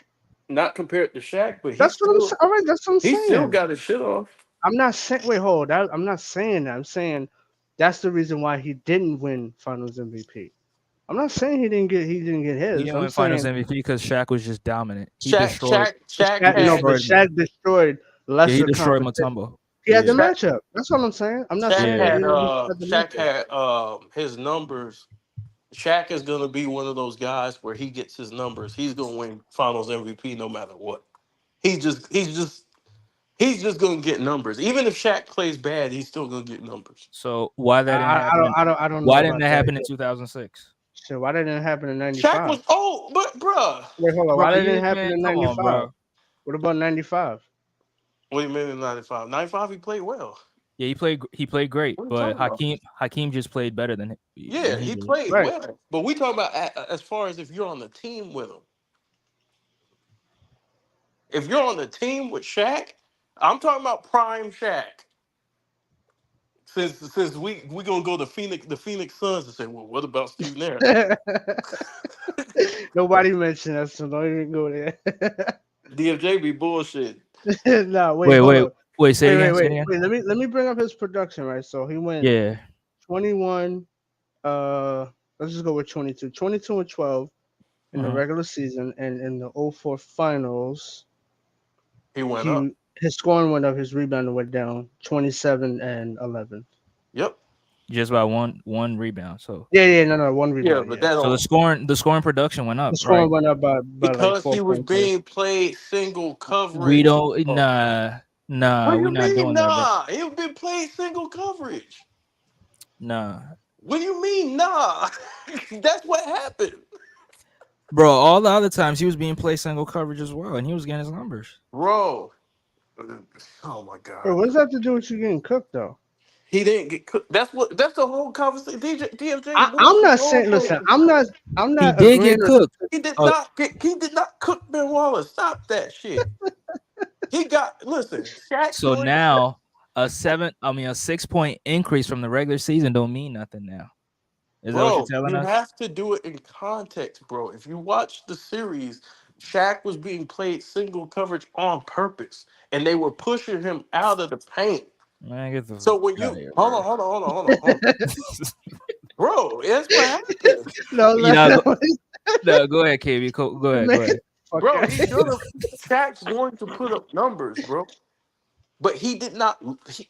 Not compared to Shaq, but That's what I'm saying. All right, that's what I'm he still saying. got his shit off. I'm not saying. Wait, hold. I'm not saying that. I'm saying that's the reason why he didn't win Finals MVP. I'm not saying he didn't get He his. didn't I'm win Finals saying MVP because Shaq was just dominant. He Shaq destroyed. Shaq Shaq He No, but had destroyed. Shaq destroyed Yeah, he lesser destroyed competition. Mutombo. He had the Yeah, Shaq, matchup. That's what I'm saying. I'm not Shaq saying that yeah. he had didn't have the Shaq matchup. had his numbers. Shaq is gonna be one of those guys where he gets his numbers. He's gonna win Finals MVP no matter what. He's just gonna get numbers. Even if Shaq plays bad, he's still gonna get numbers. So why that didn't happen? I don't know Why didn't about that that happen in yet. 2006? Shit, why didn't it happen in Shaq '95? was old, but bruh. Wait, hold on. Bro, Why didn't it you happen man, in come on, '95? bro. What about '95? What do you mean in 95? 95 he played well. Yeah, he played great, What are you but talking about? Hakeem just played better than Yeah, he he did. played Right. well. But we talking about as far as if you're on the team with him. If you're on the team with Shaq, I'm talking about prime Shaq. Since we gonna go to the Phoenix Suns and say, well, what about Steve Nash? Nobody mentioned that, so don't even go there. DFJ be bullshit. No, wait, hold on. Say it again. Say it again. Wait. Let me bring up his production, right? So he went Yeah. 21. Let's just go with 22. 22 and 12 in the Mhm. regular season, and in the '04 finals, He went up. his scoring went up, his rebounding went down. 27 and 11. Yep. Just by one rebound. So No, one Yeah, rebound. but Yeah, that so don't the scoring production went up, the right? scoring went up by like because four he was points. Right? being played single We coverage. don't Oh. What do we you not mean, doing that, bro. nah? He was being played single coverage. Nah. What do you mean, nah? That's what happened. Bro, all the other times he was being played single coverage as well, and he was getting his numbers. Bro. Oh my Bro, God. what does that have to do with you getting cooked though? He didn't get cooked. That's the whole conversation. DMJ I'm Morrison not role saying. playing Listen, this shit. I'm He not did get agreeing. cooked. Oh, He did not cook Ben Wallace. Stop that shit. He got listen, Shaq's so going to say, now a 6-point increase from the regular season don't mean nothing now. Is that what you're bro, telling you us? have to do it in context, bro. If you watch the series, Shaq was being played single coverage on purpose, and they were pushing him out of the paint. Man, get the So when out of you here, hold bro. on, bro, that's what happened. No, You no, know, no, no, go ahead, KB. Go ahead, man. go ahead. Bro, Okay. he should have. Shaq's going to put up numbers, bro. But he did not.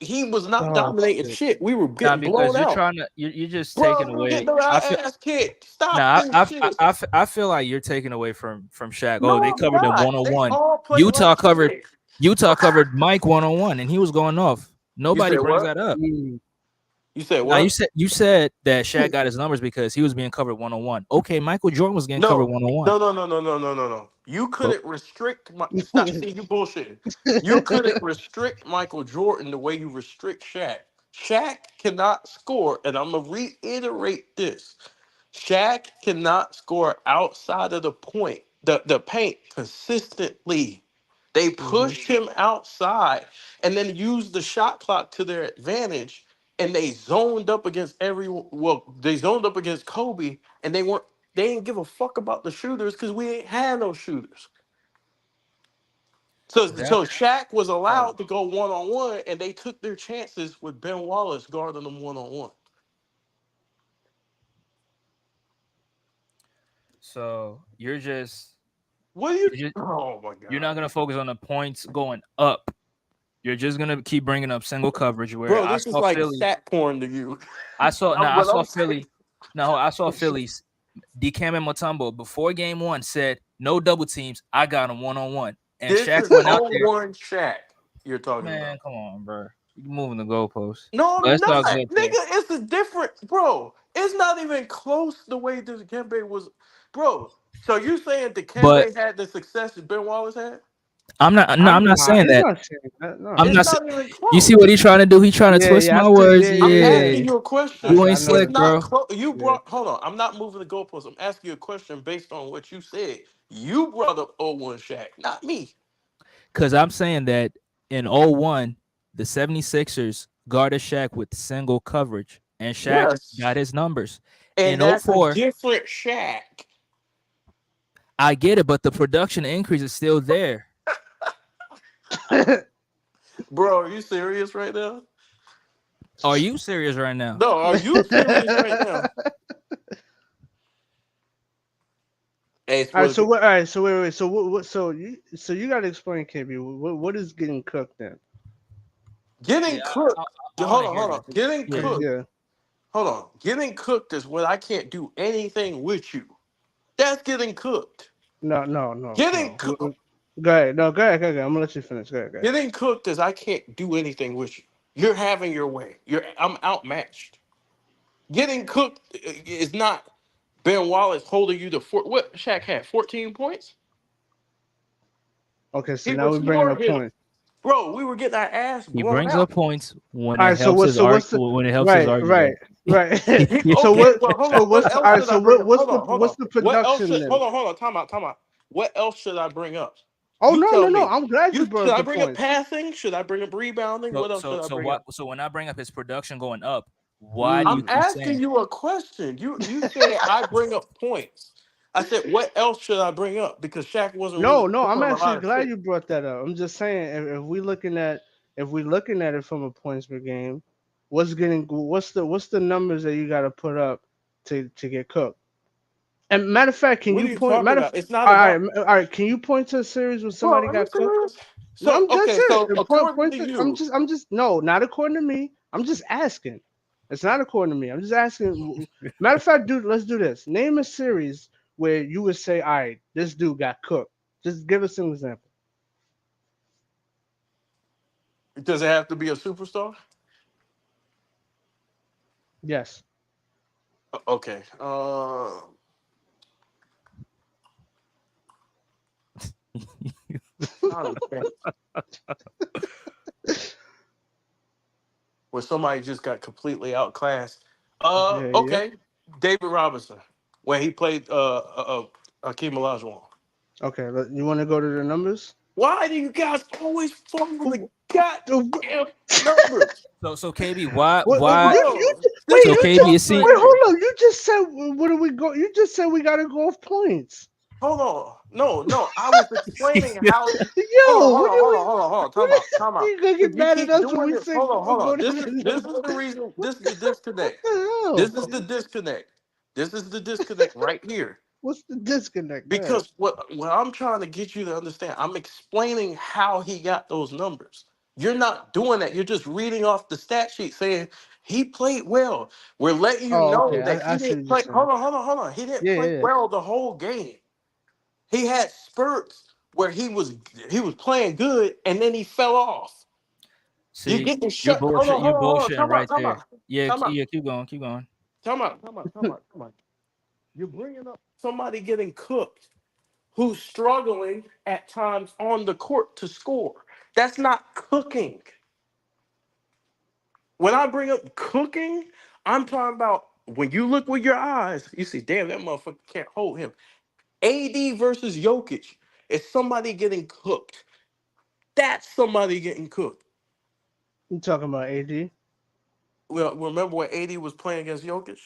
He was not Oh dominating shit. shit. We were Nah, getting because blown you're out, trying to you're just taking bro. We were getting away. our I feel ass kicked. Stop nah, this shit. I feel like you're taking away from Shaq. Oh, they No, I'm covered him not. one on They one. all play like shit. Utah covered Mike 1-on-1, and he was going off. You Nobody said brings what? that up. Mm. You said Now what? you said that Shaq got his numbers because he was being covered 1-on-1. Okay, Michael Jordan was getting covered No, 1-on-1. no. You But couldn't restrict my. Stop. See, you bullshitting. You couldn't restrict Michael Jordan the way you restrict Shaq. Shaq cannot score, and I'm gonna reiterate this. Shaq cannot score outside of the point, the paint consistently. They Mhm. pushed him outside and then used the shot clock to their advantage. And they zoned up against they zoned up against Kobe, and they didn't give a fuck about the shooters because we ain't had no shooters. So Shaq was allowed to go one on one, and they took their chances with Ben Wallace guarding them one on one. so What are you? you're just Oh my you're god, not gonna focus on the points going up. You're just gonna keep bringing up single coverage where bro, I this is saw like Philly. stat porn to you. I But saw I'm Philly. No, I saw Phillies. DeCam Mutombo before game one said no double teams. I got him 1-on-1, and this Shaq is went out there. 01 Shaq you're talking Man, about. come on, bro. You moving the goalposts. No, But I'm it's not. all Nigga, good though. it's a different bro. It's not even close the way this Dikembe was. Bro, so you saying But Dikembe had the success that Ben Wallace had? I'm not. No, I'm not Nah, saying he's that. not saying that. No. I'm It's not. not even You see close. what he's trying to do? He's trying to Yeah, twist yeah, I my see. words. Yeah, I'm yeah, yeah. Yeah, asking you a I, question. you I ain't know. It's slick, not bro. close. You Yeah. brought. Hold on. I'm not moving the goalposts. I'm asking you a question based on what you said. You brought up 01 Shaq, not me. Because I'm saying that in 01, the 76ers guarded Shaq with single coverage, and Shaq got Yes. his numbers. And In that's a 04, different Shaq. I get it, but the production increase is still there. Bro, are you serious right now? Are you serious right now? No, are you serious right now? Hey, All right. supposed So to be what? All right. So wait. So what? So you got to explain, KB. What is getting cooked then? getting Yeah, cooked. I want Hold to on, hear hold on. this. Getting Yeah. cooked. Yeah. Hold on. Getting cooked is when I can't do anything with you. That's getting cooked. No. No. No. Getting No. cooked. Go ahead. No. Go ahead. Go ahead. I'm gonna let you finish. Go ahead. Go ahead. Getting cooked is I can't do anything with you. You're having your way. I'm outmatched. Getting cooked is not Ben Wallace holding you to what Shaq had 14 points. Okay. So He now was we're bringing up more. points. Bro, we were getting our ass He blown brings up out. points when All it right. So helps what's his so what's the when it helps his right? Right. argument. Right. So Okay, what? well, hold So on. what's What the? else All right. should I So bring what? up? Hold on, hold What's on. the What else production should? then? Hold on. Time out. What else should I bring up? Oh You no tell no no! me. I'm glad you You brought should up I the bring up points. passing? Should I bring up rebounding? What else should I bring up? So when I bring up his production going up, why do you I'm Mm. keep asking saying? you a question. You said I bring up points. I said what else should I bring up? Because Shaq wasn't really No, no, I'm doing a actually lot of glad shit. you brought that up. I'm just saying if we looking at it from a points per game, what's the numbers that you got to put up to get cooked? And matter of fact, can What are you you point? talking about? It's not All about. right, all right. Can you point to a series when Bro, somebody are you got cooked? serious? No, So that's okay, it. so Point according point to to, you, I'm just no, not according to me. I'm just asking. It's not according to me. I'm just asking. Matter of fact, dude, let's do this. Name a series where you would say, all right, this dude got cooked. Just give us an example. does it have to be a superstar? Yes. Okay. Trying to think. where somebody just got completely outclassed. Yeah. Okay, David Robinson, when he played Akeem Olajuwon. Okay, you want to go to the numbers? Why do you guys always fumble the What? goddamn numbers? So KB, why You Bro, wait. this so is You KB, just it seems wait. frustrating. Hold on. You just said what do we go? You just said we gotta go off points. Hold on. No. I was explaining how. Hold on, Yo, hold what on, do hold on, we? hold on, hold on. What Time out, time out. you gonna get If you mad at keep us when doing we it, say hold on, hold go on. to This is the this is the numbers? reason. This is the What disconnect. the This hell? is the disconnect. This is the disconnect right here. What's the disconnect? Go ahead. Because what I'm trying to get you to understand, I'm explaining how he got those numbers. You're not doing that. You're just reading off the stat sheet saying he played well. We're letting you Oh, okay. know that I he see didn't what you're play. saying. Hold on. He didn't play Yeah. well the whole game. He had spurts where he was playing good and then he fell off. You're see getting you're shut. Hold bullshit on, you hold on, hold on. bullshitting Time out, right time there. out, Yeah, time out, yeah, keep going, keep going. come on. You're bringing up somebody getting cooked who's struggling at times on the court to score. That's not cooking. When I bring up cooking, I'm talking about when you look with your eyes, you see, damn, that motherfucker can't hold him. AD versus Jokic is somebody getting cooked. That's somebody getting cooked. You talking about AD? Well, remember when AD was playing against Jokic?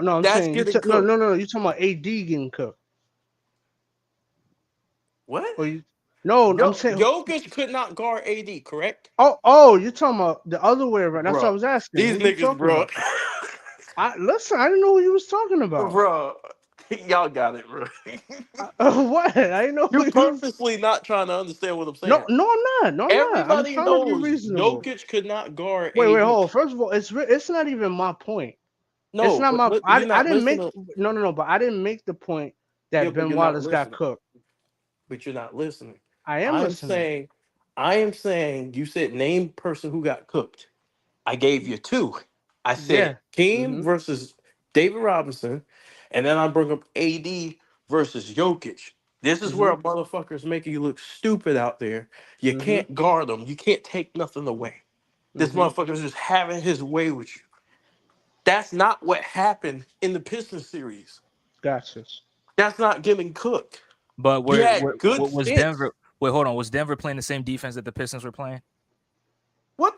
No. I'm That's saying getting no, cooked. no, no. You talking about AD getting cooked? What? Or you? No, I'm saying. Jokic could not guard AD, correct? Oh, you're talking about the other way around. That's what I Bro, was asking. these Who you niggas, talking bro. about? I listen. I didn't know who you was talking about. Bro, y'all got it, bro. What? I didn't know who You're you was. purposely not trying to understand what I'm No, saying. no, I'm not. No, I'm not. I'm Everybody trying to be knows reasonable. Jokic could not guard Wait, AD. hold on. First of all, it's not even my point. It's No, not but my. you're I not didn't make. listening. No. But I didn't make the point Yeah, that but Ben you're not Wallace got listening. cooked. But you're not listening. I am I'm listening. saying, I am saying, you said name person who got cooked. I gave you two. I said Yeah. Keem Mm-hmm. versus David Robinson, and then I bring up AD versus Jokic. This is where Mm-hmm. a motherfucker's making you look stupid out there. You Mm-hmm. can't guard them. You can't take nothing away. This Mm-hmm. motherfucker's just having his way with you. That's not what happened in the Pistons series. Gotcha. That's not getting cooked. But You where, had good what was stints. Denver? Wait, hold on. Was Denver playing the same defense that the Pistons were playing? What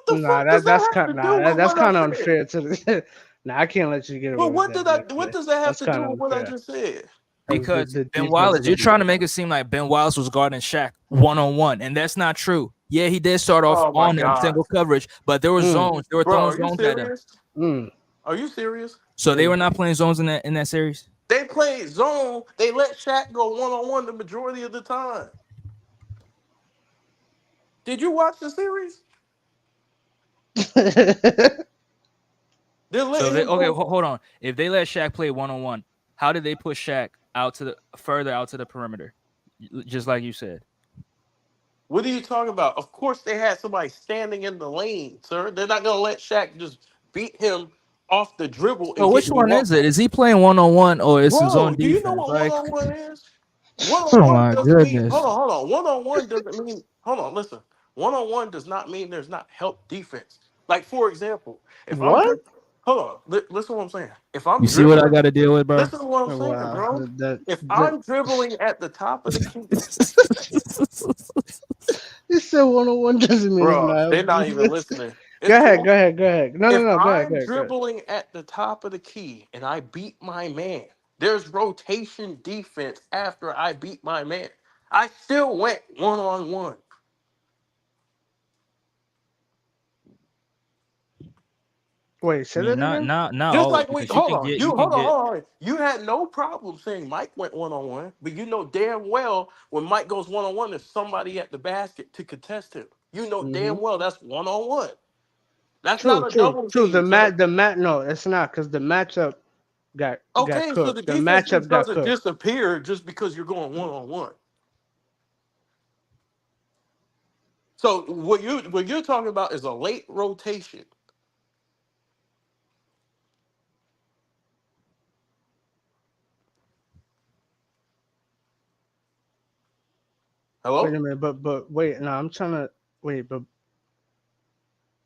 the Nah, fuck does that have to do with that's what I kind of said? unfair to the. Nah, I can't let you get away But with what that. did I what Yeah. does that have That's to do kind of with what I unfair. just said? Because Because the Ben defense Wallace, is gonna you're be trying to make it seem like Ben Wallace was guarding Shaq 1-on-1, and that's not true. Yeah, he did start off Oh my on him god. single coverage, but there were mm, zones. They were Bro, throwing are you zones at him. serious? mm, Are you serious? So they were mm. not playing zones in that series. They played zone. They let Shaq go one on one the majority of the time. Did you watch the series? They're So letting they him okay, go. hold on. If they let Shaq play 1-on-1, how did they push Shaq out to the further out to the perimeter? Just like you said. What are you talking about? Of course they had somebody standing in the lane, sir. They're not gonna let Shaq just beat him off the dribble So and get which me one is walking. it? Is he playing 1-on-1 or is his Bro, zone do you know defense? what one Like, on one is? One on oh one my doesn't mean goodness. hold on. One on one doesn't mean hold on, listen. One on one does not mean there's not help defense. Like for example, if I'm What? hold on, listen to what I'm saying. If I'm You see what I dribbling, got to deal with, bro? listen to what I'm Oh, saying, wow. bro. That, If that, I'm dribbling at the top of the key, you said 101 doesn't mean it's bro, not they're help not even defense. listening. Go It's ahead. true. Go ahead. Go ahead. No, no, If no. Go ahead. Go I'm ahead. Go ahead. dribbling at the top of the key and I beat my man, there's rotation defense after I beat my man. I still went one on one. Wait, I say mean, that not again? not not Just all like we because you hold can on, get you can get. hold on. You had no problem saying Mike went one on one, but you know damn well when Mike goes one on one, there's somebody at the basket to contest him. You know Mm-hmm. damn well that's one on one. That's True, not a true, double true. team, sir. The mat. No, it's not because the matchup got Okay, so cooked. the The defense matchup just got doesn't cooked. disappear just because you're going one on one. So what you're talking about is a late rotation. Wait Hello? a minute, but wait. No, I'm trying to wait. But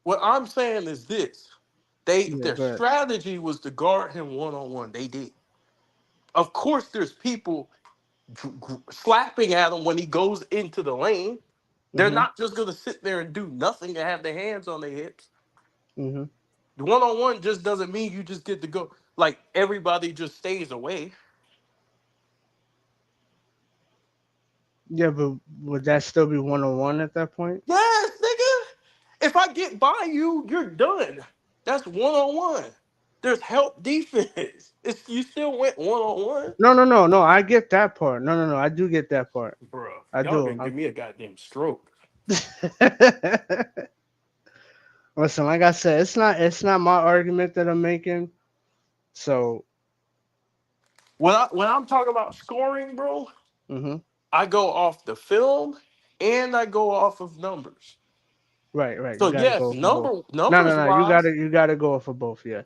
What I'm saying is this: Yeah, their but strategy was to guard him one on one. They did. Of course, there's people slapping at him when he goes into the lane. They're mm-hmm, not just gonna sit there and do nothing and have their hands on their hips. mm-hmm. The one on one just doesn't mean you just get to go. Like everybody just stays away. Yeah, but would that still be 1-on-1 at that point? Yes, nigga. If I get by you, you're done. That's one on one. There's help defense. It's you still went one on one, No, no, no, no. I get that part. No, no, no. I do get that part. bro. I Y'all do. gonna give me a goddamn stroke. Listen, like I said, it's not my argument that I'm making. So, When I'm talking about scoring, bro, hmm, I go off the film and I go off of numbers. right, right. You So gotta yes, go for both. No, no, numbers no. You wise, gotta go for both. Yeah.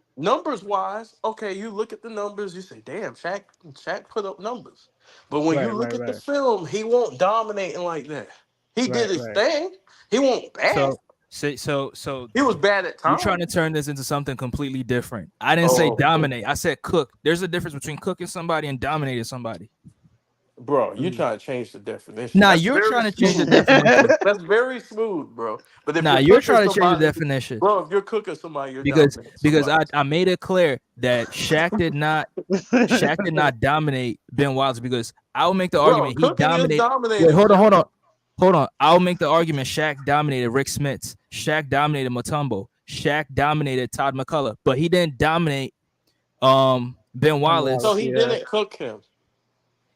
okay, you look at the numbers, you say, damn, Shaq put up numbers. But when you Right, look right, at the right, film, he won't dominating like that. He did right, his right. thing. He won't bad. So He was bad at you're trying times. to turn this into something completely different. I didn't say Oh, dominate. I said cook. There's a difference between cooking somebody and dominating somebody. bro, you Mm. trying to change the definition. Nah, That's you're very trying to change the smooth. definition. That's very smooth, bro. But if Nah, you're you're cooking trying to change the somebody, definition bro, if you're cooking somebody, you're because dominating because somebody. I made it clear that Shaq did not dominate Ben Wallace because I'll make the Bro, argument he cooking is dominated. Wait, dominating, hold on, Shaq. hold on. I'll make the argument Shaq dominated Rick Smits. Shaq dominated Mutombo. Shaq dominated Todd McCullough, but he didn't dominate Ben And So Wallace. Wallace, he yeah. didn't cook him,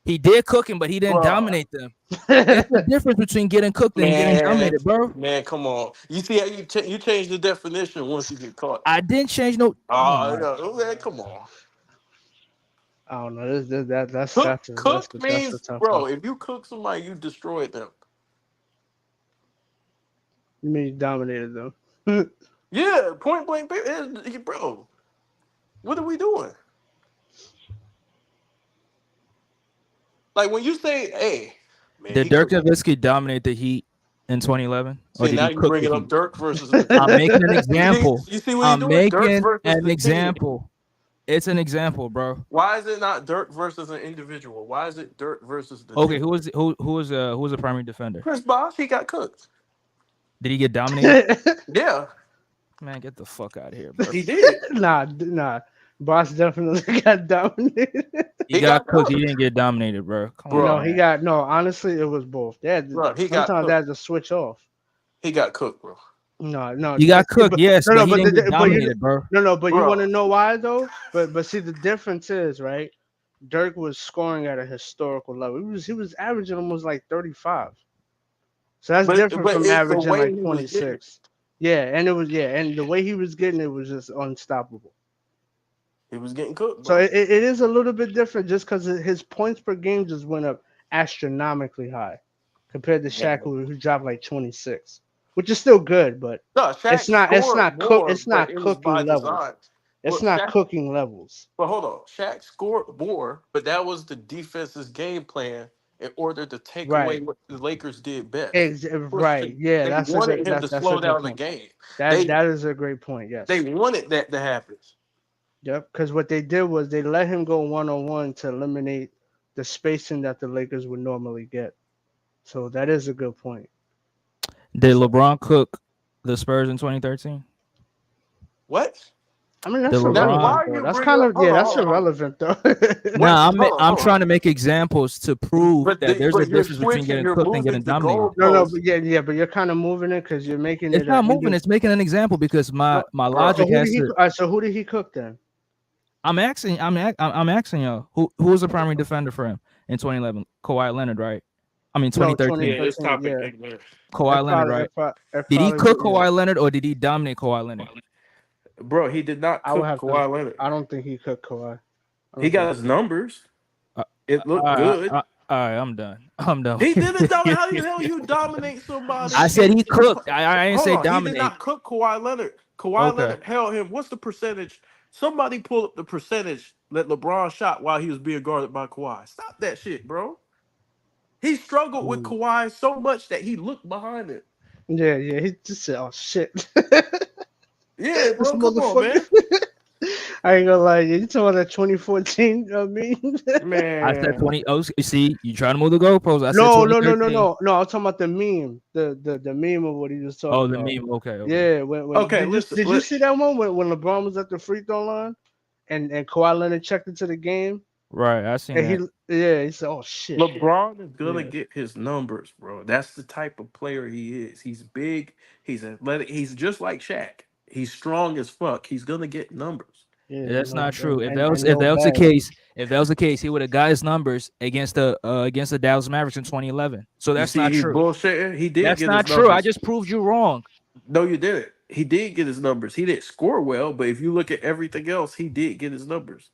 He did cook him, but he didn't bro. dominate them. It's the difference between getting cooked and getting Man, dominated, bro. man, come on. You see how you change the definition once you get caught. I didn't change no. Oh Oh, my. yeah, man, come on. I don't know. That's Cook, that's a, that's cook a, that's a means, tough one. bro. If you cook somebody, you destroyed them. You mean you dominated them? Yeah, point blank, bro. What are we doing? Like when you say, "Hey, man, Did he Dirk cooked." Nowitzki dominate the Heat in 2011, or See, did now he you cook the bringing up Heat? Dirk versus the I'm team. making an You see, example. you see what you I'm doing? Dirk making versus an the team. example. It's an example, bro. Why is it not Dirk versus an individual? Why is it Dirk versus the Okay, team? who was the primary defender? Chris Bosh, he got cooked. Did he get dominated? Yeah, Man, get the fuck out of here, bro. he did. Nah. Boss definitely got dominated. He He got got cooked. He cooked, didn't get dominated, bro. Come on, No, bro. he man. got no. Honestly, it was both. Bro, he got Sometimes they cooked. had to switch off. He got cooked, bro. No, no, He got cooked, but yes, no, but no, he but didn't get but you dominated, bro. no, no, but you want to Bro, know why though? But see, the difference is right. Dirk was scoring at a historical level. He was averaging almost like 35. So that's different but from it's the averaging way like he was getting it. 26. Yeah, and the way he was getting it was just unstoppable. He was getting cooked, So bro. it is a little bit different just because his points per game just went up astronomically high compared to Shaq, Man. who dropped like 26, which is still good, but No, Shaq it's scored not cook more, it's but not it was cooking by levels. design. It's Well, not Shaq, cooking levels. but hold on. Shaq scored more, but that was the defense's game plan in order to take away Right. what the Lakers did best. Right. Yeah, They wanted him to that's a slow good down the point. game. That They that is a great point. they Yes. wanted that to happen. Yep. Because what they did was they let him go 1-on-1 to eliminate the spacing that the Lakers would normally get. So that is a good point. Did So LeBron cook the Spurs in 2013? what? I mean, Did that's Now, why LeBron? irrelevant are though. you That's bringing kind up? of yeah, that's Hold on. irrelevant though. What? Nah, Hold on, I'm hold on. trying to make examples to prove that there's a But you're difference between switching. getting You're cooked and moving getting the dominated. No, goalposts. but yeah, but you're kind of moving it because you're making It's it a not moving. It's making an example because No, my bro. logic has to. So who did he cook then? I'm asking y'all who was the primary defender for him in 2011? Kawhi Leonard, right? I mean No, 2013. Yeah, this 2013. topic Yeah, ignorant. Kawhi Leonard, right? it Did he probably cook yeah. Kawhi Leonard or did he dominate Kawhi Leonard? Bro, he did not I would cook have to. Kawhi Leonard. I don't think he cooked Kawhi. I He don't think got his numbers. Uh, It looked good. all right, I'm done. I'm done. He didn't dominate. How the hell you dominate somebody? I said he cooked. I didn't Hold say on, he did dominate. not cook Kawhi Leonard. Kawhi Okay. Leonard held him. What's the percentage? Somebody pull up the percentage that LeBron shot while he was being guarded by Kawhi. Stop that shit, bro. He struggled with Mm. Kawhi so much that he looked behind him. Yeah, he just said, "Oh shit." Yeah, This bro. Come on, man. motherfucker. I ain't gonna lie, you talking about that 2014? I said Man. 20. Oh, you see, you trying to move the goalposts. I said No, no, no, no, 2013. no, no. I'm talking about the meme, the meme of what he was Oh, talking the about. meme. Okay, okay. Yeah, when Okay, did you listen. did you see that one when LeBron was at the free throw line and Kawhi Leonard checked into the game Right, I seen and that. he said, oh shit, LeBron is gonna yeah, get his numbers, bro. That's the type of player he is. He's big. He's athletic. He's just like Shaq. He's strong as fuck. He's gonna get numbers. yeah, That's not true. If that was and if no that was the bad. case, he would have got his numbers against the Dallas Mavericks in 2011. So You that's see, not he true. bullshitting. He did That's get his not true. I numbers. just proved you wrong. No, you didn't. He did get his numbers. He didn't score well, but if you look at everything else, he did get his numbers.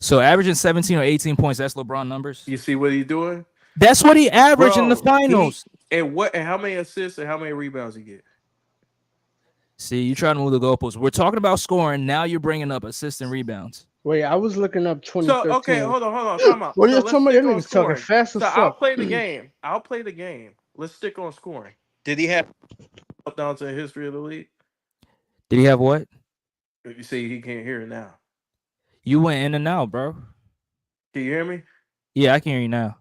So averaging 17 or 18 points, that's LeBron numbers. You see what he's doing, That's what he averaged in the bro? He finals. and how many assists and how many rebounds he get? See, you trying to move the goalposts. We're talking about scoring. Now you're bringing up assists and rebounds. Wait, I was looking up So okay, 2013. hold on, time out. What are So you let's talking about? Your stick on niggas talking scoring. fast as So I'll fuck. play the game. I'll play the game. Let's stick on scoring. Did he have up down to the history of the league? Did he have what? You see, he can't hear it now. You went in and out, bro. Can you hear me? Yeah, I can hear you now.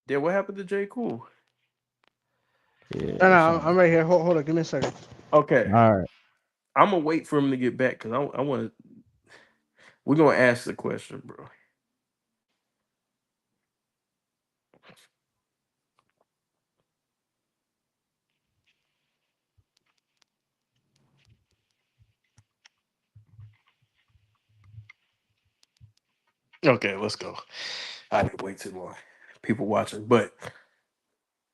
Then what happened to J. Cool? Yeah. No, no, I'm right here. Hold on, give me a second. Okay, All right. I'm gonna wait for him to get back because I want to. We're gonna ask the question, bro. Okay, let's go. I didn't wait too long. People watching, but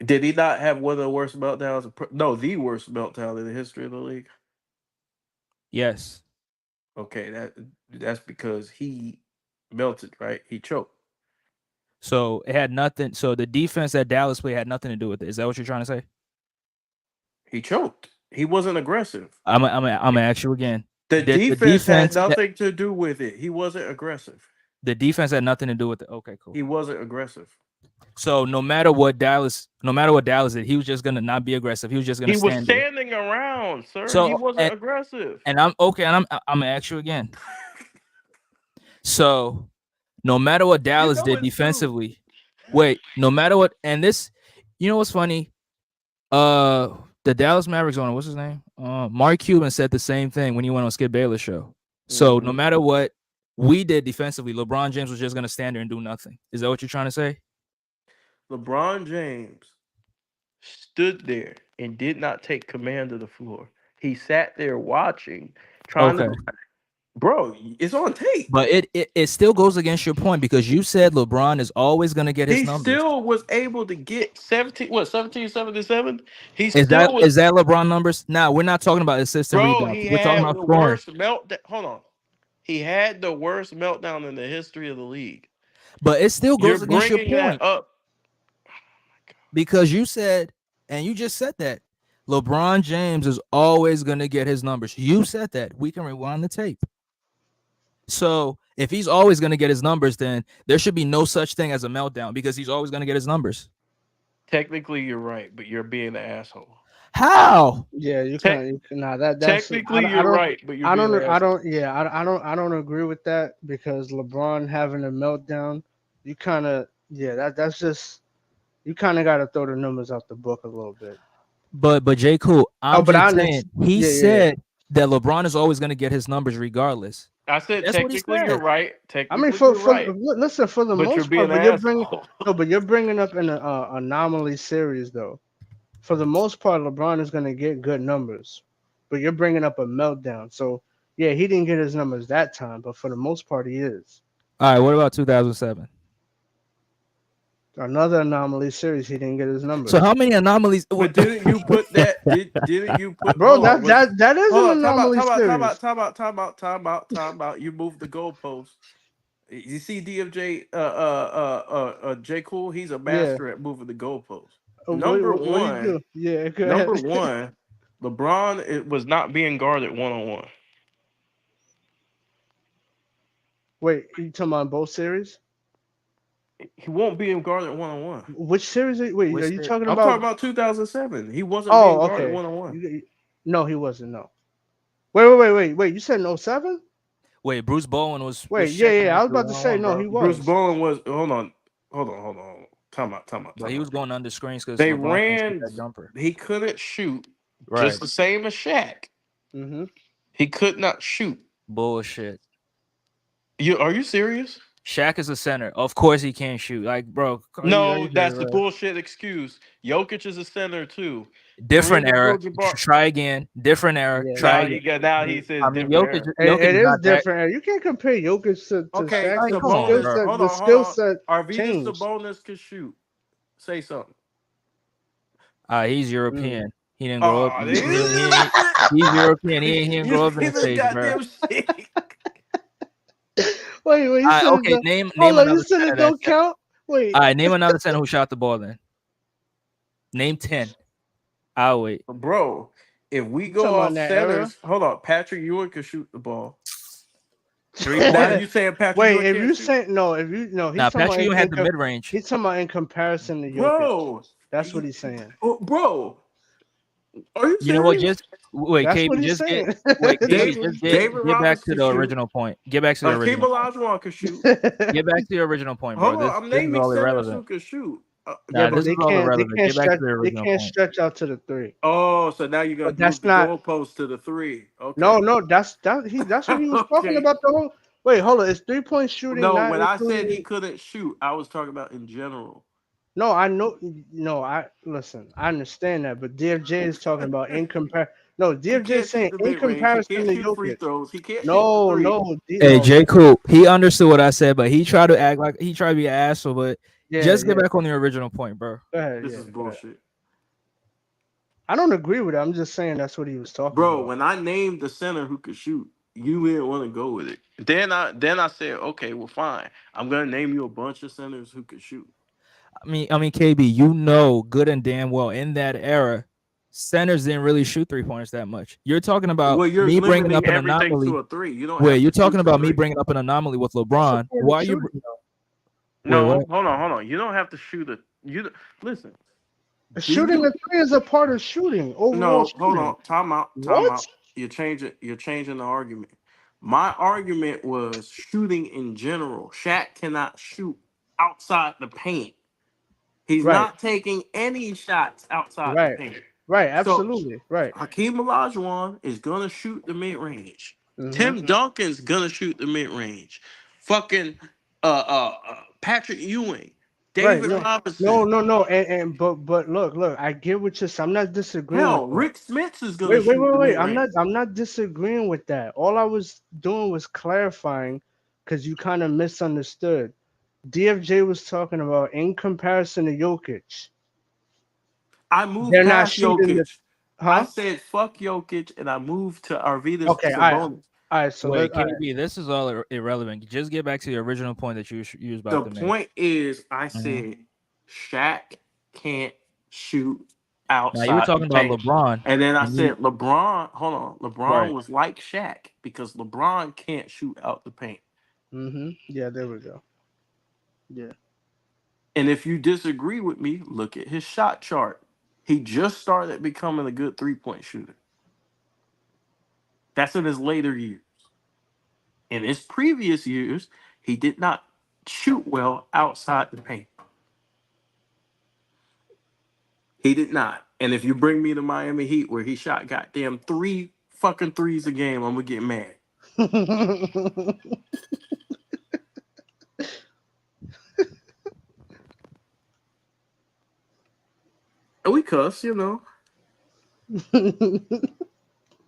did he not have one of the worst meltdowns? No, the worst meltdown in the history of the league. Yes. Okay, that's because he melted, right? He choked. So it had nothing. So the defense that Dallas played had nothing to do with it. Is that what you're trying to say? He choked. He wasn't aggressive. I'm gonna ask you again. The Did defense had nothing to do with it. He wasn't aggressive. the defense had nothing to do with it? Okay, cool. He wasn't aggressive. So no matter what Dallas did, he was just gonna not be aggressive. He was just gonna He was stand there. standing around, sir. So He wasn't aggressive. and I'm okay, and I'm gonna ask you again. So no matter what Dallas know did it's defensively, no matter what, and this, you know what's funny? The Dallas Mavericks owner, what's his name? Mark Cuban said the same thing when he went on Skip Bayless show. So no matter what we did defensively, LeBron James was just gonna stand there and do nothing. Is that what you're trying to say? LeBron James stood there and did not take command of the floor. He sat there watching, trying to. Bro, it's on tape. But it still goes against your point because you said LeBron is always going to get his numbers. He still was able to get 1777. Is that LeBron numbers? Now we're not talking about assists and rebounds. We're talking about the scoring. worst meltdown. Hold on. He had the worst meltdown in the history of the league. But it still goes against your point. Up. Because you said, and you just said that LeBron James is always going to get his numbers. You said that. We can rewind the tape. So if he's always going to get his numbers, then there should be no such thing as a meltdown because he's always going to get his numbers. Technically, you're right, but you're being an asshole. How? Yeah, you can't. Nah, that's technically you're right, but you're I don't agree with that because LeBron having a meltdown, you kind of that's just you kind of got to throw the numbers out the book a little bit. But J. Cool, I'm just saying he said that LeBron is always going to get his numbers regardless. I said technically you're right. I mean, listen, for the most part, but you're bringing up an anomaly series though. For the most part, LeBron is going to get good numbers, but you're bringing up a meltdown. So yeah, he didn't get his numbers that time, but for the most part, he is. All right, what about 2007? Another anomaly series, he didn't get his numbers. So how many anomalies? But didn't you put that? Didn't you put? Bro, that is an anomaly series. Time out. You moved the goalpost. You see DFJ, J. Cool. He's a master at moving the goalpost. Number one, LeBron it was not being guarded 1-on-1. Wait, you talking about both series? He won't be guarded 1-on-1. Which series? Are you talking about? I'm talking about 2007. He wasn't being guarded 1-on-1. No, he wasn't. No. Wait. You said in 07? Wait, Bruce Bowen was Wait, checking yeah. I out was the about to say 1-on-1, no. bro. He Bruce was. Bowen was. Hold on. Time out. But he was going under screens because They LeBron can't shoot ran. that jumper. He couldn't shoot. Right. Just the same as Shaq. Mm-hmm. He could not shoot. Bullshit. Are you serious? Shaq is a center. Of course he can't shoot. Like, bro, are No, you that's serious, the bro? bullshit excuse. Jokic is a center too. Different Kareem era. Abdul-Jabbar. Try again. Different era. Yeah. Try Now again. he says I mean, different Jokic, era. Jokic It is is not that. different. You can't compare Jokic to Okay, Shaq Like, because come on, bro. Sabonis. the Hold skill on. set Arvidas changed. Sabonis can shoot. Say something. He's Mm. European. He didn't grow up. Oh, He's European. He didn't you grow up in see the this States, bro. goddamn shit. Wait. You said it Okay, don't, name hold on. You another said center it don't that's. count. Wait. All right, name another center who shot the ball. Then name 10. I'll wait. Bro, if we You talking go about off in that era? centers, hold on. Patrick Ewing can shoot the ball. 3-pointer. Now you saying Patrick Wait, Ewing if can't you shoot? say no, if you no, Now he's talking about Patrick Ewing had the mid range. he's talking about in comparison to Jokic. Bro, That's what he's saying. bro, are you You know what? serious? Just wait, That's KB. what he's Just get saying. wait, KB. David, Just David get back to Robinson the shoot. original point. Get back to the Hakeem original point. Olajuwon can shoot. Get back to the original point, bro. Hold on, I'm This is naming all centers who irrelevant. can shoot. Nah, this is they all can't irrelevant. Get back to the they original can't point. stretch out to the three. Oh, so now you're But gonna move that's the not goalpost to the 3. Okay. no, that's what he was talking Okay. about the whole wait, hold on. It's 3-point shooting No, not when I said he including couldn't shoot, I was talking about in general. no, I know no, I listen, I understand that, but DFJ is talking about in compare no, He DFJ is can't shoot saying the in mid range. He comparison can't to shoot free Jokic. throws. He can't shoot the No, 3. no, Hey, no. J. Cool. He understood what I said, but he tried to act like he tried to be an asshole. But Yeah, just get yeah. back on the original point, bro. Go ahead, This yeah, is go ahead. bullshit. I don't agree with it. I'm just saying that's what he was talking Bro, about. when I named the center who could shoot, you didn't want to go with it. Then I said, okay, well, fine. I'm gonna name you a bunch of centers who could shoot. I mean, KB, you know good and damn well in that era, centers didn't really shoot 3-pointers that much. You're talking about Well, you're me bringing limiting up an everything anomaly. to a 3. You don't Wait, have you're to talking shoot the about me 3. bringing up an anomaly with That's a LeBron. form of Why you? shooting, though. Wait, No, what? hold on. You don't have to shoot a. Listen. Do Shooting you? the three is a part of shooting, overall No, hold shooting. on. Time out. Time What? out. You're changing the argument. My argument was shooting in general. Shaq cannot shoot outside the paint. He's Right, not taking any shots outside the right, paint. right. So Absolutely, right. Hakeem Olajuwon is gonna shoot the mid range. Hmm. Tim Duncan's gonna shoot the mid range. Fucking Patrick Ewing, Right. David No, no, Robinson. no, no. And but look. I get what you're saying. I'm not disagreeing with Hell, that. Rick Smits is gonna Wait, shoot the wait. mid range. I'm not disagreeing with that. All I was doing was clarifying because you kind of misunderstood. DFJ was talking about in comparison to Jokic, I moved they're not past shooting the Jokic. I huh? said fuck Jokic and I moved to Arvidas Okay, Sabonis. all right. So Wait, let all right. KB, this is all irrelevant. Just get back to the original point that you was The about to make. point is, I Mhm. said Shaq can't shoot Now you were outside the talking about paint. LeBron, And then I and you said LeBron, hold on, LeBron right. was like Shaq because LeBron can't shoot out the paint. Yeah, there we go. Yeah. And if you disagree with me, look at his shot chart. He just started becoming a good 3-point shooter. That's in his later years. In his previous years, he did not shoot well outside the paint. He did not. And if you bring me to Miami Heat where he shot goddamn 3 fucking threes a game, I'm gonna get mad. And we cuss, you know.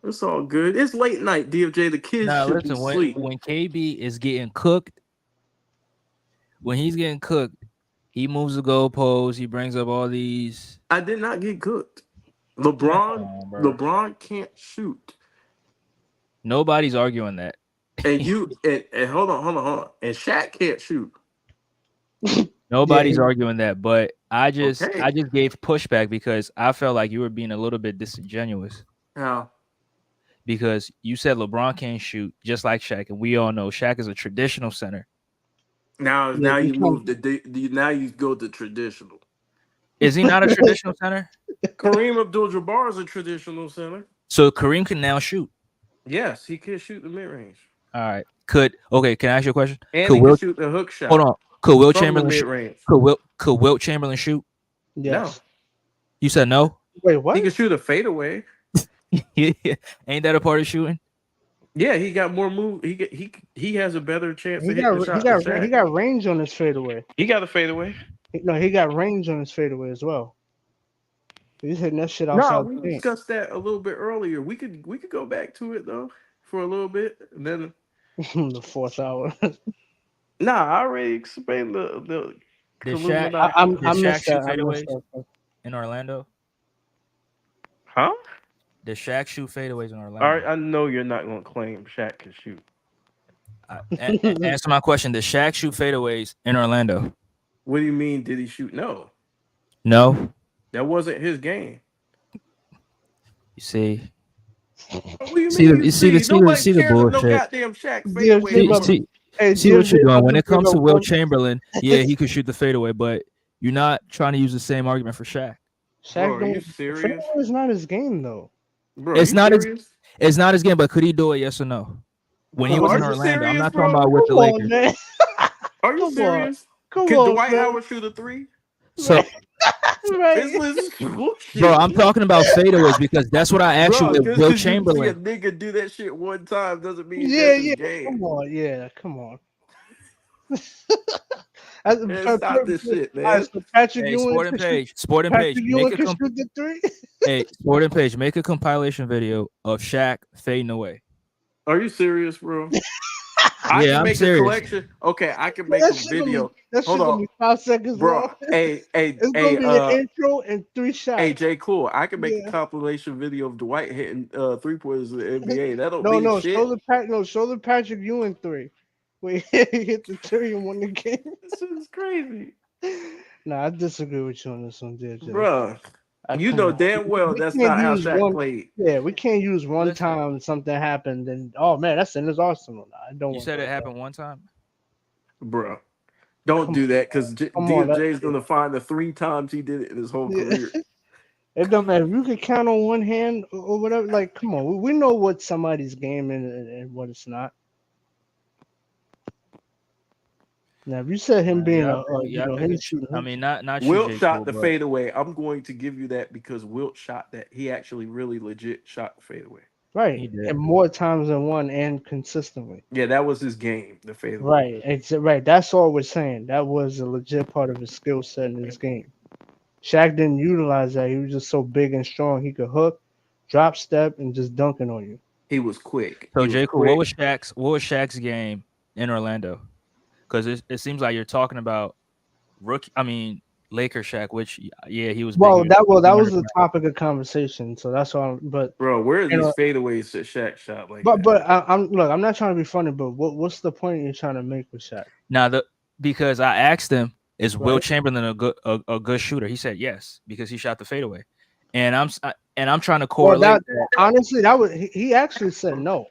It's all good. It's late night, DFJ. The kids Now should be listen, asleep. when KB is getting cooked, when he's getting cooked, he moves the goalposts. He brings up all these. I did not get cooked. Come on, bro. LeBron can't shoot. Nobody's arguing that. And and hold on. And Shaq can't shoot. Nobody's Yeah. arguing that. But I just Okay. gave pushback because I felt like you were being a little bit disingenuous. Now, Because you said LeBron can't shoot just like Shaq, and we all know Shaq is a traditional center. now Yeah, you you move now you go to traditional. Is he not a traditional center? Kareem Abdul-Jabbar is a traditional center. So Kareem can now shoot. Yes, he could shoot the mid range, All right. Can I ask you a question? and Could he could Will shoot the hook hold shot on? Could Will from the Chamberlain mid shoot? range. Could Wilt Chamberlain shoot? No, Yes. You said no. Wait, he what? could shoot a fadeaway. Yeah. Ain't that a part of shooting? Yeah, he got more move. He has a better chance He of hitting the got he shot than got he Shaq. got range on his fadeaway. He got a fadeaway. No, he got range on his fadeaway as well. He's hitting that shit No, outside we the paint. discussed that a little bit earlier. We could go back to it though for a little bit, and then The fourth hour. I already explained the Did Shaq I, Killuminati. I'm, did I Shaq missed shoot that. I missed fadeaways that. in Orlando? Huh? Did Shaq shoot fadeaways in All right, Orlando? I know you're not gonna claim Shaq can shoot. Answer my question. Did Shaq shoot fadeaways in Orlando? What do you mean? Did he shoot? No, No. that wasn't his game. You see. What do you See mean? the You see see, nobody the cares if no bullshit. goddamn Shaq Yeah, fadeaway. yeah, but- Hey, See what you're doing. When it comes to Will Will Chamberlain, yeah, he could shoot the fadeaway, but you're not trying to use the same argument for Shaq. Bro, Shaq are you don't. serious? Fadeaway is not his game though. Bro, It's you not serious? It's not his game, but could he do it? Yes or no? When he Bro, was are in you Orlando, I'm serious, not bro? talking about with the Come on, Lakers. man. Are you Come on. serious? Come Can on, Dwight man. Howard shoot a three? So, Right. This is bullshit. bro, I'm talking about fadeaways because that's what I asked you Bro, with just Will because you see a Chamberlain. nigga do that shit one time doesn't mean Yeah, that's his yeah. game. Come on, yeah. Come on. Man, stop this shit, man. So Patrick Hey, Ewing Sporting can shoot. Page, Sporting Patrick Page, Ewing can shoot the three. hey, Sporting Page, make a compilation video of Shaq fading away. Are you serious, bro? Yeah, can I'm make serious. a collection. Okay, I can make That a shit gonna video. be- That shit Hold gonna on. be 5 seconds Bro, long. hey, It's gonna be an intro and 3 shots. hey, J. Cool. I can make Yeah. a compilation video of Dwight hitting 3-pointers in the NBA. That don't No, mean no, shit. show the Patrick Ewing 3. Wait, he hit the 3 and won the game. This is crazy, Nah, I disagree with you on this one, JJ. bro. You Come know on. damn well We that's can't not how use Shaq one- played. Yeah, we can't use one Listen. time something happened and oh man, that's in his arsenal. Nah, I don't. You want said that. it happened one time. Bro, don't Come do that because Come on, DFJ is gonna find the 3 times he did it in his whole Yeah. career. It don't matter if you can count on one hand or whatever. Like, come on, we know what somebody's game and what it's not. Now, if you said him being him shooting, I mean, not you, Wilt J. shot Cole, the but fadeaway. I'm going to give you that because Wilt shot that. He actually really legit shot the fadeaway. right, he did. and more times than one and consistently. Yeah, that was his game, the fadeaway. Right, right. That's all we're saying. That was a legit part of his skill set in his game. Shaq didn't utilize that. He was just so big and strong. He could hook, drop step, and just dunking on you. He was quick. So He J. was Cole, quick. what was Shaq's game in Orlando? Because it seems like you're talking about rookie. I mean, Laker Shaq, which yeah, he was. Well, big. that was the topic of conversation. So that's all. But Bro, where are You these know- fadeaways that Shaq shot like but that? but I'm not trying to be funny. But what's the point you're trying to make with Shaq? Now because I asked him, is Will Right. Chamberlain a good shooter? He said yes because he shot the fadeaway, and I'm trying to correlate. Honestly, he actually said no.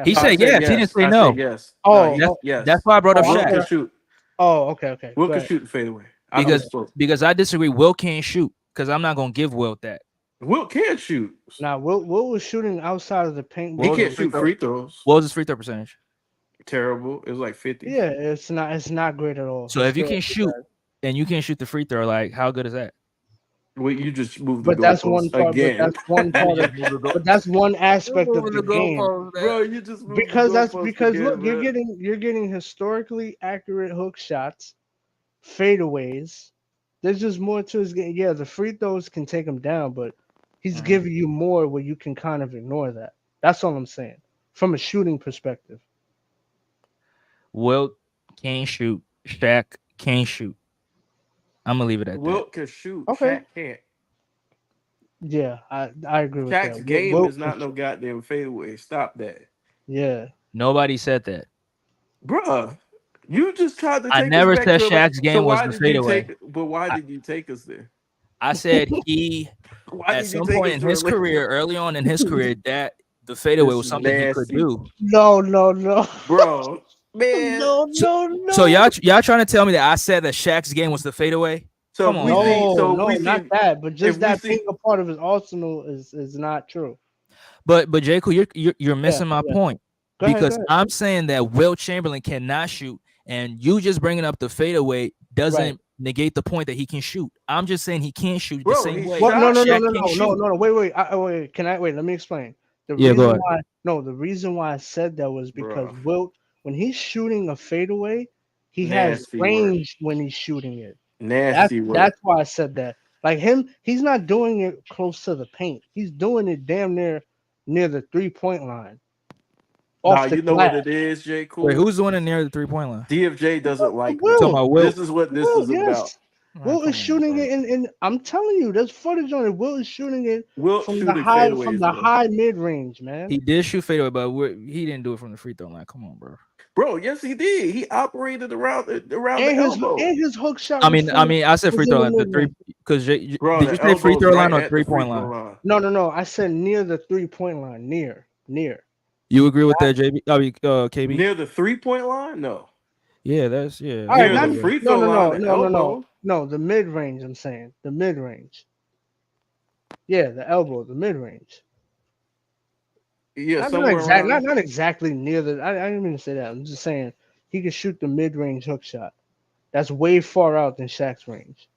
He I said yes. He didn't say I no. said yes. Oh, No, yes. That's why I brought up Oh, Wilt Shaq can shoot. Oh, okay. Wilt Go can ahead. shoot the fadeaway. because I disagree. Will can't shoot because I'm not gonna give Wilt that. Wilt can shoot. Now, Will was shooting outside of the paint. He Wilt- can't shoot free throws. What was his free throw percentage? Terrible. It was like 50. Yeah, it's not great at all. So if you can shoot and you can't shoot the free throw, like how good is that? Well, you just moved the But that's one goalposts part. again. But that's one part of. But that's one aspect of the game. Bro, you just moved Because the that's goalposts because again, look, man. you're getting historically accurate hook shots, fadeaways. There's just more to his game. Yeah, the free throws can take him down, but he's giving you more where you can kind of ignore that. That's all I'm saying from a shooting perspective. Wilt can't shoot. Shaq can't shoot. I'm gonna leave it at Wilt can shoot. Okay. Shaq can't. Yeah, I agree with Shaq's that. game Wilt is not no goddamn fadeaway. Stop that. Yeah. that. Nobody said that. Bruh, you just tried to take I never us back said to Shaq's game was why the did you fadeaway. But why did you take us there? I said he Why at did you some take point us in to his Orlando? career, early on in his career, that the fadeaway This was is something he could nasty. do. No. Bro, man. No. So y'all trying to tell me that I said that Shaq's game was the fadeaway? So Come if on, we man. see, so No, if we not see, that. But just if we that see- being a part of his arsenal is not true. But J. Cole, you're Yeah, missing my yeah. point Go ahead, go because ahead. I'm saying that Will Chamberlain cannot shoot, and you just bringing up the fadeaway Right. doesn't negate the point that he can shoot. I'm just saying he can't shoot the Bro, same he way What? No, shot no, no, Shaq no, can no, no, shoot. no, no. Wait, wait. Wait. Can I wait? Let me explain. The Yeah, go reason ahead. why, no, the reason why I said that was because bro. Wilt, when he's shooting a fadeaway, he has Nasty work. range when he's shooting it. Nasty work. That's why I said that. Like him, he's not doing it close to the paint. He's doing it damn near the 3-point line, Nah, off the you know what glass. it is, J. Wait, Cool? who's doing it near the 3-point line? DFJ doesn't like You that. talking Will, about This Wilt? is what this Will, is about. yes. Man, Will is come on, shooting bro. it, and I'm telling you, there's footage on it. Will is shooting it Wilt shooting from fadeaways, the bro. high mid range, man. He did shoot fadeaway, but he didn't do it from the free throw line. Come on, bro. Bro, yes, he did. He operated around the And elbow. his hook shot I mean, I said free was in throw the line. The mid three range. because Bro, did you the say free elbow's throw line right or at the three free point throw line? line. No, no, no. I said near the 3-point line. Near. You agree with that, JB? I mean, KB. Near the 3-point line? No. Yeah, yeah, All right, that's Near what the not it was. free no, throw no, line, no, the no, no, no, elbow. no. The mid range. I'm saying the mid range. Yeah, the elbow, the mid range. Yeah, Not somewhere exact, around there. not exactly near the. I didn't mean to say that. I'm just saying he can shoot the mid range hook shot. That's way far out than Shaq's range.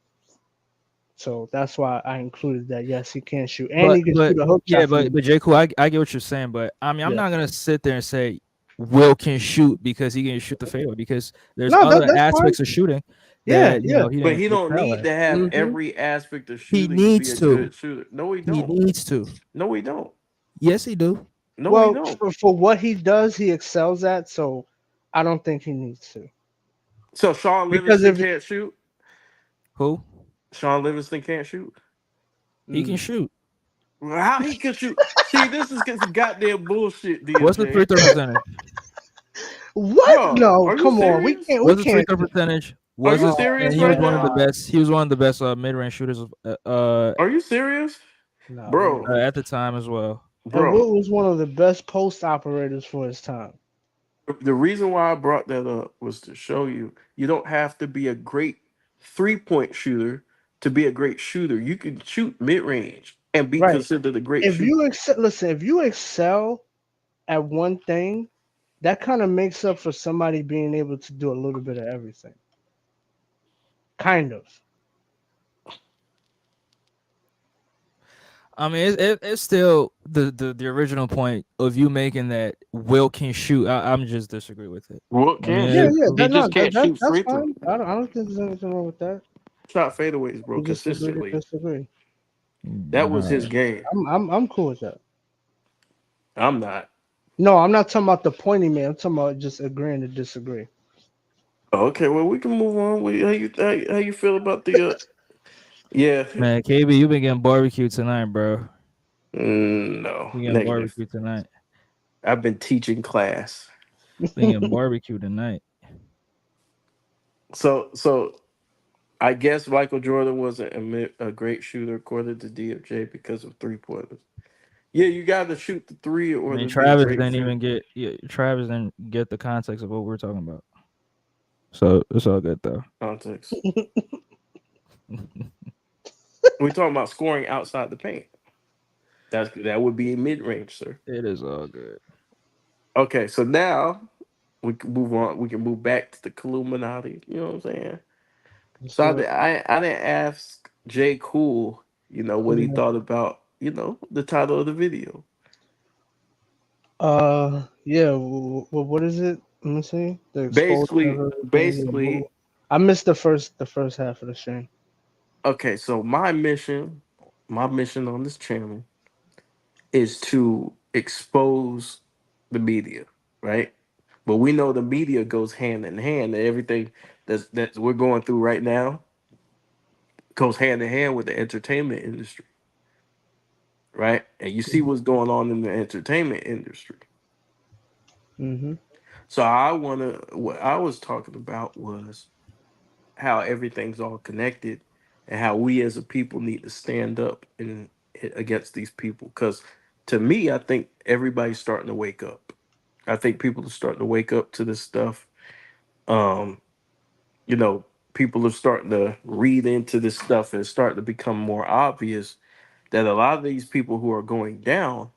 So that's why I included that. Yes, he can shoot, and he can But shoot a hook yeah, shot from. but J. Cool, I get what you're saying, but I mean, I'm Yeah. not gonna sit there and say Will can shoot because he can shoot the fadeaway because there's No, other that's fine. aspects of shooting Yeah, that yeah. he But didn't he don't excel need at. to have Hmm. every aspect of He shooting to be needs a to. good shooter. No, he He don't. needs to. No, he don't. Yes, he do. No, he Well, don't. for what he does, he excels at. So I don't think he needs to. So Sean Because Livingston if can't shoot? Who? Sean Livingston can't shoot? He can mm, shoot. Well, how he can shoot? See, this is some goddamn bullshit, What's the free DFJ. throw percentage? what? Bro, No, are you come on. We serious? can't. We What's his free can't. throw percentage? Are Was you his Oh and serious he was right one of the now? God. best. He was one of the best mid range shooters Are you serious? No, we Bro, ain't. at the time as well. And bro. Wilt was one of the best post operators for his time. The reason why I brought that up was to show you you don't have to be a great 3-point shooter to be a great shooter. You can shoot mid range and be Right. considered a great If shooter. you excel, listen. If you excel at one thing, that kind of makes up for somebody being able to do a little bit of everything. Kind of. I mean, it's still the original point of you making that Will can shoot. I'm just disagree with it. What I mean, can't Yeah, shoot? yeah. He That no, just can't shoot that's free throw. fine. I don't think there's anything wrong with that. Shot fadeaways, bro, We just agree to consistently. disagree. That was nah. his game. I'm cool with that. I'm not. No, I'm not talking about the pointy man. I'm talking about just agreeing to disagree. Okay, well we can move on. How you feel about the yeah. Man, KB, you been getting barbecue tonight, bro. No, You getting negative. barbecue tonight. I've been teaching class. Been getting barbecue tonight. So I guess Michael Jordan wasn't a great shooter according to DFJ because of 3-pointers. Yeah, you got to shoot the three I or mean, to be a Travis great didn't shooter. even get. Yeah, Travis didn't get the context of what we're talking about. So it's all good though. Context. We're talking about scoring outside the paint. That would be mid range, sir. It is all good. Okay, so now we can move on. We can move back to the Killuminati. You know what I'm saying? Let's So do it. I didn't ask Jay Cool, what he Mhm. thought about, the title of the video. Yeah. What is it? Let me see. The exposure Basically, of everything. Yeah, basically, I missed the first half of the stream. okay. So my mission on this channel is to expose the media, right? But we know the media goes hand in hand, and everything that we're going through right now goes hand in hand with the entertainment industry, right? And you see what's going on in the entertainment industry. Mm-hmm. So what I was talking about was how everything's all connected and how we as a people need to stand up against these people. Because to me, I think everybody's starting to wake up. I think people are starting to wake up to this stuff. Um, you know, People are starting to read into this stuff and it's starting to become more obvious that a lot of these people who are going down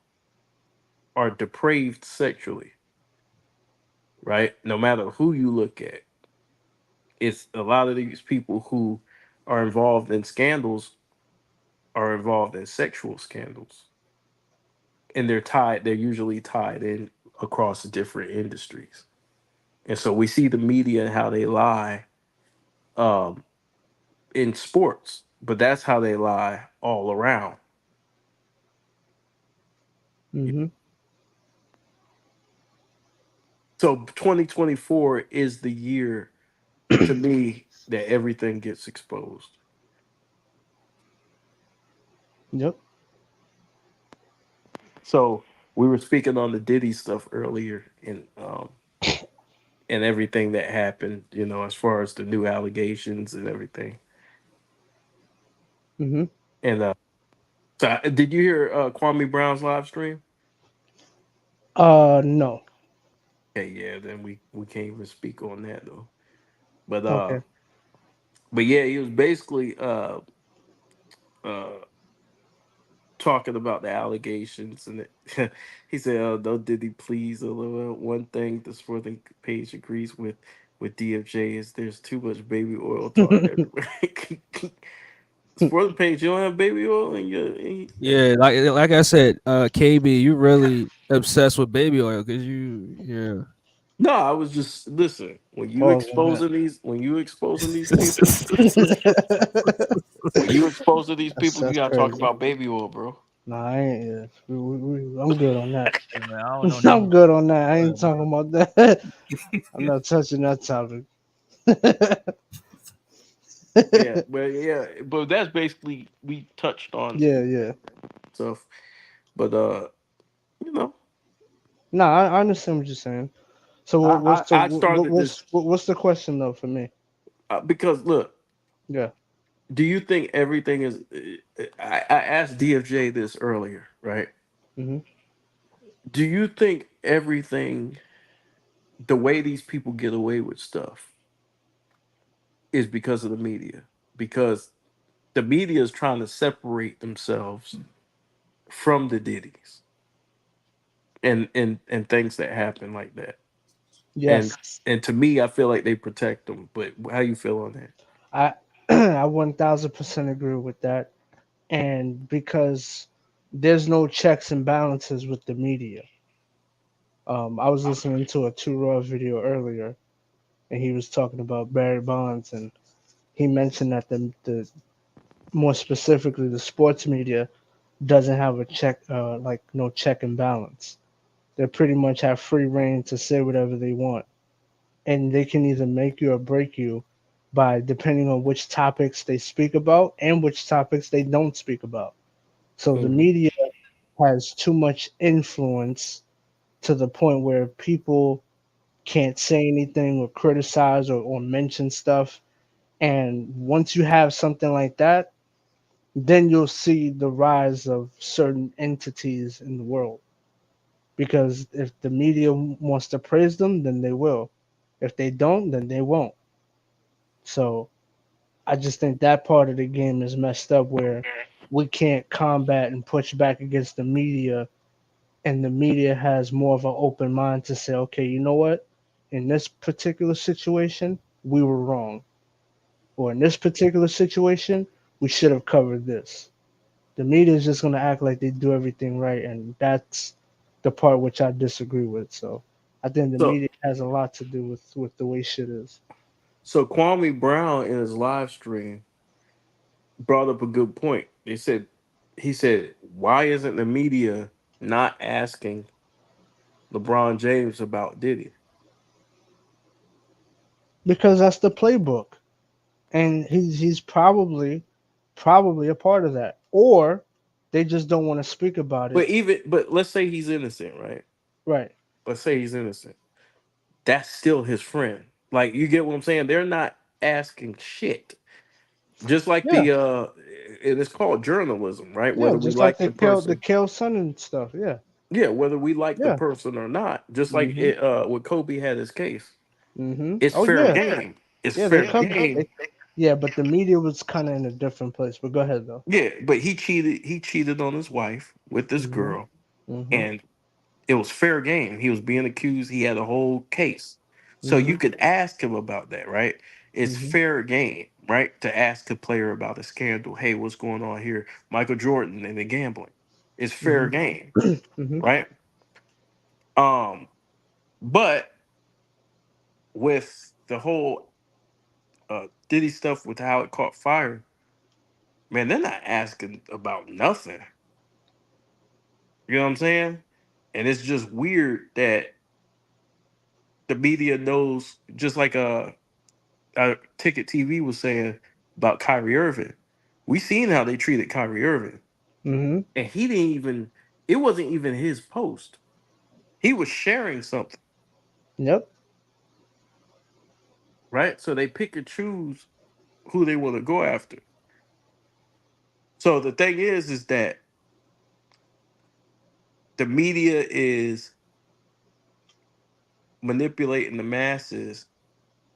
are depraved sexually, right? No matter who you look at, it's a lot of these people who are involved in scandals are involved in sexual scandals, and they're usually tied in across different industries. And so we see the media and how they lie um, in sports, but that's how they lie all around. Mm-hmm. So 2024 is the year to me that everything gets exposed. Yep. So we were speaking on the Diddy stuff earlier, and everything that happened, as far as the new allegations and everything. Mm-hmm. And so did you hear Kwame Brown's live stream? No. Okay, yeah, then we can't even speak on that though. But Okay. yeah, he was basically uh talking about the allegations, and he said, "No, did he please? One thing the sporting page agrees with DFJ is there's too much baby oil talk everywhere." Sporting page, you don't have baby oil in Yeah, like I said, KB, you really obsessed with baby oil because yeah. No, I was just listen. Pause on that. When you exposing these people, when you exposing these people, you That's gotta talk crazy. about baby oil, bro. Nah, I ain't. Yeah. I'm good on that. Hey man, I don't know I'm nothing. good on that. I ain't About talking about that. I'm not touching that topic. Yeah, but that's basically we touched on Yeah, yeah. stuff. But you know, No, I understand what you're saying. So I I started this what's the question though for me? because look, Yeah. do you think everything is? I asked DFJ this earlier, right? Hmm. Do you think everything, the way these people get away with stuff, is because of the media? Because the media is trying to separate themselves from the Diddies and things that happen like that. And Yes, and to me, I feel like they protect them. But how you feel on that? I I 1000% agree with that. And because there's no checks and balances with the media. I was listening to a Two Raw video earlier, and he was talking about Barry Bonds, and he mentioned that the more specifically the sports media doesn't have a check, like no check and balance. They pretty much have free reign to say whatever they want, and they can either make you or break you by depending on which topics they speak about and which topics they don't speak about. So the Mhm. media has too much influence to the point where people can't say anything or criticize or mention stuff. And once you have something like that, then you'll see the rise of certain entities in the world. Because if the media wants to praise them, then they will. If they don't, then they won't. So I just think that part of the game is messed up where we can't combat and push back against the media, and the media has more of an open mind to say, okay, you know what? In this particular situation, we were wrong. Or in this particular situation, we should have covered this. The media is just going to act like they do everything right, and that's the part which I disagree with. So I think the So media has a lot to do with the way shit is. so Kwame Brown in his live stream brought up a good point. He said, why isn't the media not asking LeBron James about Diddy? Because that's the playbook. And he's probably a part of that. Or they just don't want to speak about it. But let's say he's innocent, right? Right. Let's say he's innocent. That's still his friend. Like you get what I'm saying? They're not asking shit. Just like Yeah. it is called journalism, right? Yeah. Whether we Just like like they the killed the person, kill son and stuff. Yeah. yeah, whether we like the Yeah. person or not. Just like Mhm. when Kobe had his case, Mhm. it's Oh fair yeah. game. It's Yeah. They fair covered. game. Yeah, but the media was kind of in a different place. But go ahead though. Yeah, but he cheated. He cheated on his wife with this Mhm. girl, Mhm. and It was fair game. He was being accused. He had a whole case. So you Mhm. could ask him about that, right? It's Mhm. fair game, right? To ask a player about a scandal. Hey, what's going on here? Michael Jordan and the gambling. It's fair Mhm. game, Mhm. right? Um, but with the whole Diddy stuff with how it caught fire, man, they're not asking about nothing. You know what I'm saying? And it's just weird that the media knows, just like Ticket TV was saying about Kyrie Irving. We seen how they treated Kyrie Irving, Mhm. and he didn't even. It wasn't even his post. He was sharing something, Yep. right? So they pick and choose who they want to go after. So the thing is that the media is manipulating the masses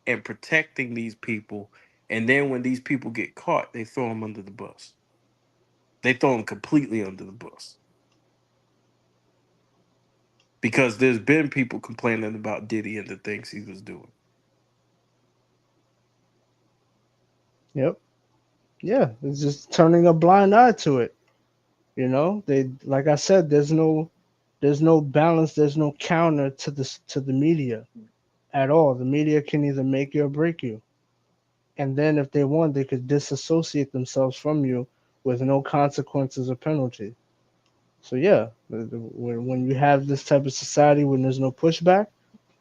and protecting these people, and then when these people get caught, they throw them under the bus. They throw them completely under the bus because there's been people complaining about Diddy and the things he was doing. Yep. Yeah. It's just turning a blind eye to it. They, like I said, there's no balance, there's no counter to the media at all. The media can either make you or break you. And then if they want, they could disassociate themselves from you with no consequences or penalty. So yeah, when you have this type of society when there's no pushback,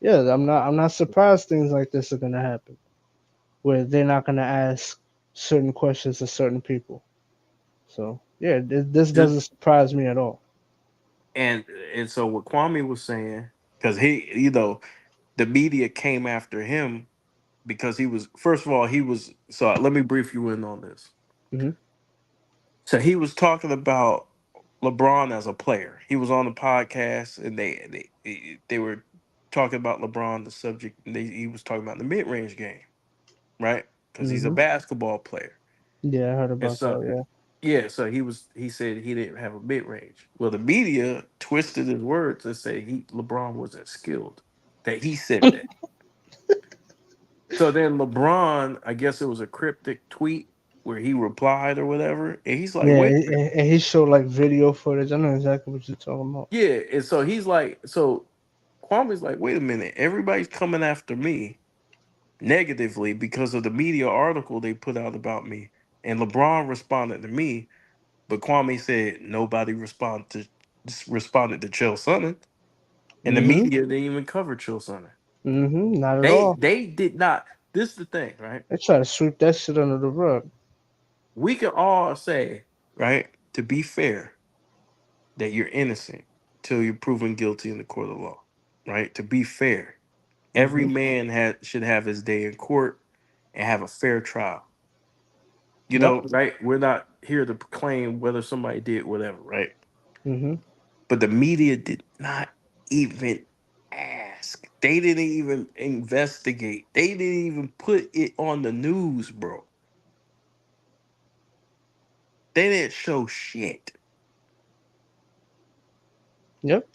yeah, I'm not surprised things like this are gonna happen, where they're not gonna ask certain questions to certain people. So yeah, this Just doesn't surprise me at all. and and so what Kwame was saying, because the media came after him because he was, first of all, he was, so let me brief you in on this. Hmm. So he was talking about LeBron as a player. He was on the podcast and they were talking about LeBron, the subject, and he was talking about the mid range game, right? Because he's a Hmm. basketball player. Yeah, I heard And about so that. yeah, so he said he didn't have a mid range. Well, the media twisted his words and say LeBron wasn't skilled. That he said Yeah. that. So then LeBron, I guess it was a cryptic tweet where he replied or whatever, and he's like, Yeah, "Wait a minute." and he showed like video footage. I know exactly what you're talking about. Yeah, and so he's like, so Kwame's like, "Wait a minute, everybody's coming after me negatively because of the media article they put out about me." And LeBron responded to me, but Kwame said nobody responded to Chill Sonnet, and the Hmm. media didn't even cover Chill Sonnet. Not at They all. they did not. This is the thing, right? They try to sweep that shit under the rug. We can all say, right, to be fair, that you're innocent till you're proven guilty in the court of law, right? To be fair, every Hmm. man should have his day in court and have a fair trial. Yep. Right? We're not here to proclaim whether somebody did whatever, right? Hmm. But the media did not even ask. They didn't even investigate. They didn't even put it on the news, bro. They didn't show shit. Yep.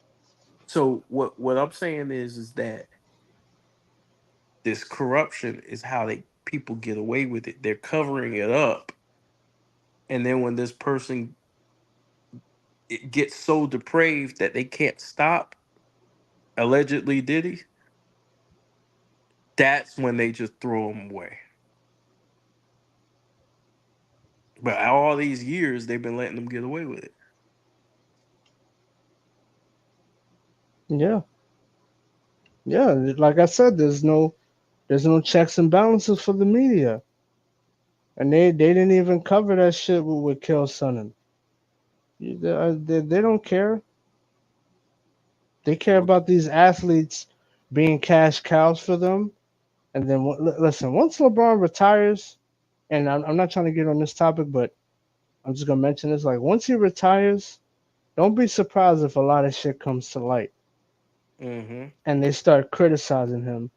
So what I'm saying is that this corruption is how they people get away with it. They're covering it up, and then when this person it gets so depraved that they can't stop, allegedly Diddy, that's when they just throw him away. But all these years they've been letting them get away with it. Yeah. Yeah. Like I said, there's no checks and balances for the media, and they didn't even cover that shit with Kill Sonnen. They don't care. They care Well, about these athletes being cash cows for them. And then listen, once LeBron retires, and I'm not trying to get on this topic, but I'm just gonna mention this. Like once he retires, don't be surprised if a lot of shit comes to light, hmm and they start criticizing him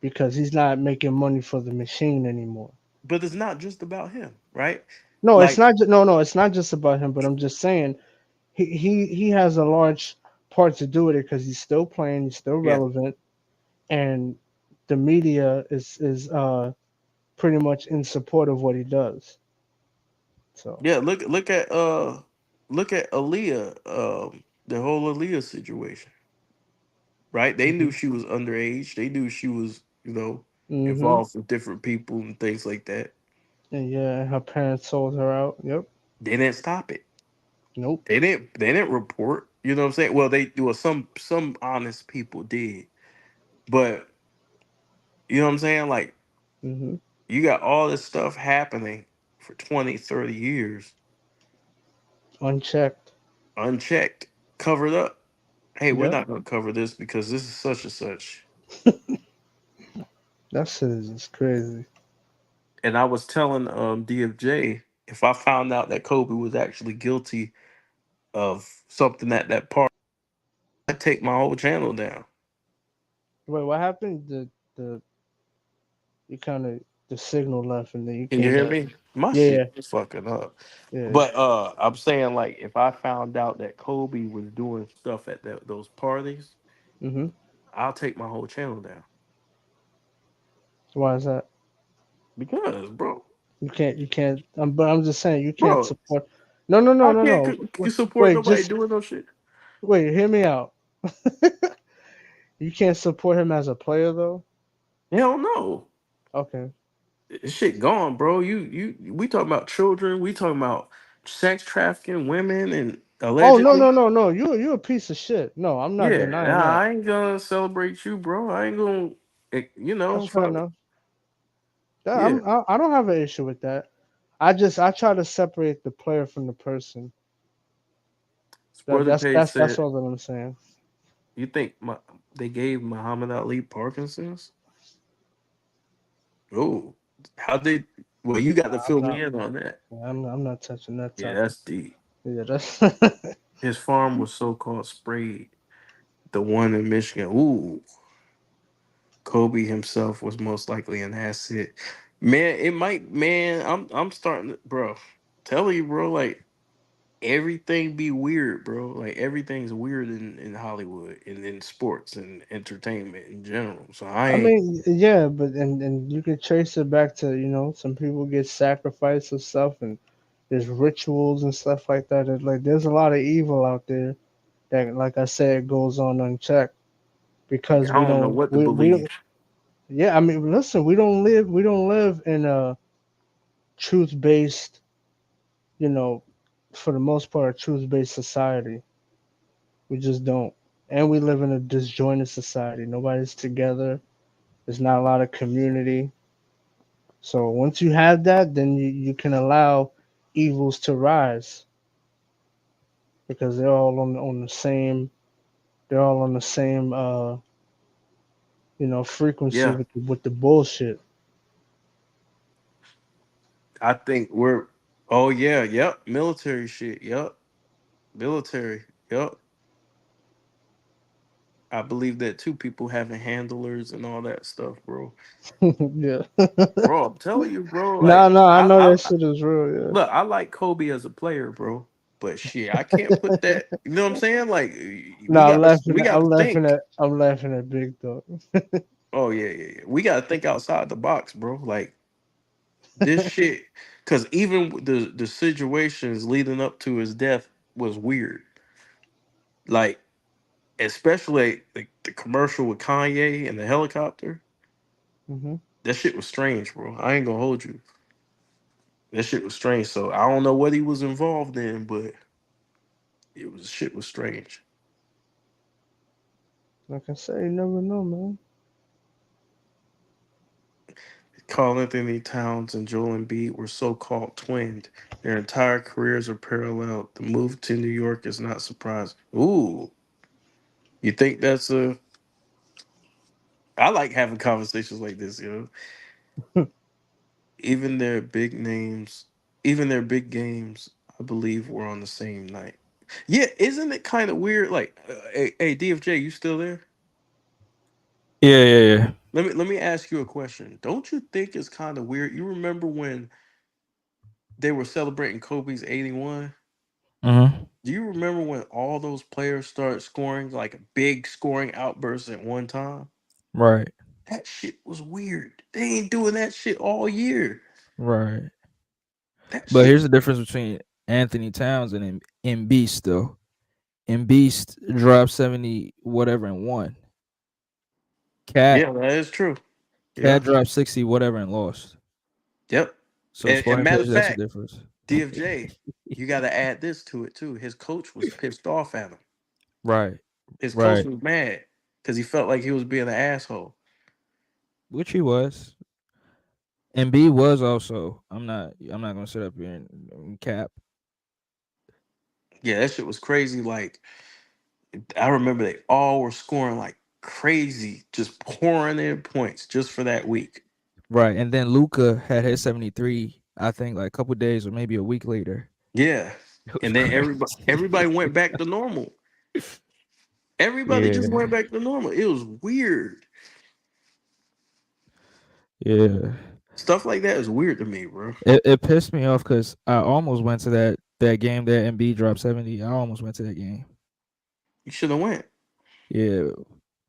because he's not making money for the machine anymore. but it's not just about him, right? No, it's Like, not. No, no, it's not just about him. But I'm just saying he has a large part to do with it because he's still playing, he's still Yeah, relevant, and the media is pretty much in support of what he does. So. yeah. Look at Aaliyah. The whole Aaliyah situation, right? They knew Mhm. she was underage. They knew she was, Mhm. involved with different people and things like that. And yeah, her parents sold her out. Yep. They didn't stop it. Nope. They didn't report. You know what I'm saying? Well, they well some honest people did, but you know what I'm saying? Like Mhm. you got all this stuff happening for 20, 30 years Unchecked. unchecked, covered up. Hey, we're Yep. not going to cover this because this is such and such. That shit is just crazy. And I was telling DFJ, if I found out that Kobe was actually guilty of something at that party, I'd take my whole channel down. Wait, what happened? The you kind of the signal left and then you Can you came hear back. me? My Yeah, shit yeah, is fucking up. yeah. But I'm saying, like, if I found out that Kobe was doing stuff at those parties, Mhm. I'll take my whole channel down. Why is that? Because, bro, You can't. But I'm just saying you can't bro, support. No, no, no, I no, can't no. support Wait, nobody just doing no shit. wait. Hear me out. You can't support him as a player though. Hell no. Okay. This shit gone, bro. We talking about children. We talking about sex trafficking, women, and Oh no, allegedly. no, no, no. You a piece of shit. No, I'm not Yeah, denying nah, that. I ain't gonna celebrate you, bro. I ain't gonna, That's fair fuck. enough. That, Yeah, I don't have an issue with that. I try to separate the player from the person. That Brother Page that's said, all that I'm saying. "You think they gave Muhammad Ali Parkinson's? Oh, how they? Well, you got to I'm fill not me in on that. I'm not touching that Yeah, topic. that's deep. Yeah, that's His farm was so-called sprayed. The one in Michigan. Ooh, Kobe himself was most likely an asset. Man, it might. Man, I'm starting, bro. Tell you, bro. Like everything be weird, bro. Like everything's weird in Hollywood and in sports and entertainment in general. So I I ain't. mean, yeah, but and you could trace it back to, some people get sacrificed and stuff and there's rituals and stuff like that. Like there's a lot of evil out there that, like I said, goes on unchecked because I don't know what to we believe. don't. Yeah, I mean, listen, we don't live in a truth based, you know, for the most part, a truth based society. We just don't, and we live in a disjointed society. Nobody's together. There's not a lot of community. So once you have that, then you can allow evils to rise because they're all on the same. They're all on the same, frequency Yeah, with the bullshit. I think we're. Oh yeah, yep. Military shit. Yep. Military. Yep. I believe that too. People having handlers and all that stuff, bro. Yeah. Bro, I'm telling you, bro. No, Like no, I know that I shit is real. look. I like Kobe as a player, bro. But shit, I can't put that. You know what I'm saying? Like No, I'm laughing. we I'm gotta laughing think. at. I'm laughing at Big Dog. Oh yeah, yeah, yeah. We gotta think outside the box, bro. Like this shit, because even the situations leading up to his death was weird. Like especially the commercial with Kanye and the helicopter. Hmm. That shit was strange, bro. I ain't gonna hold you. That shit was strange. So I don't know what he was involved in, but shit was strange. Like I say, you never know, man. Carl Anthony Towns and Joel Embiid were so-called twinned. Their entire careers are parallel. The move to New York is not surprising. Ooh, you think that's a? I like having conversations like this, you know. Even their big names, even their big games, I believe were on the same night. Yeah, isn't it kind of weird? Like, hey, DFJ, you still there? Yeah, yeah, yeah. Let me ask you a question. Don't you think it's kind of weird? You remember when they were celebrating Kobe's 81? Mm-hmm. Do you remember when all those players started scoring like a big scoring outburst at one time? Right, That shit was weird. They ain't doing that shit all year. right. That But shit. here's the difference between Anthony Towns and Beast though. And Beast dropped 70 whatever and won. Cat Yeah, that is true. Cat Yeah. dropped 60 whatever and lost. Yep. So And Sporting matter Page, of that's the fact, difference. DFJ, you got to add this to it too. His coach was pissed off at him. Right, His coach right. was mad because he felt like he was being an asshole. Which he was. And B was also. I'm not gonna sit up here and cap. Yeah, that shit was crazy. Like I remember they all were scoring like crazy, just pouring in points just for that week. Right. And then Luca had his 73, I think like a couple days or maybe a week later. Yeah. It was And then crazy. everybody went back to normal. Everybody just Yeah. went back to normal. It was weird. Yeah. Stuff like that is weird to me, bro. It pissed me off because I almost went to that game that MB dropped 70. I almost went to that game. You should have went. Yeah.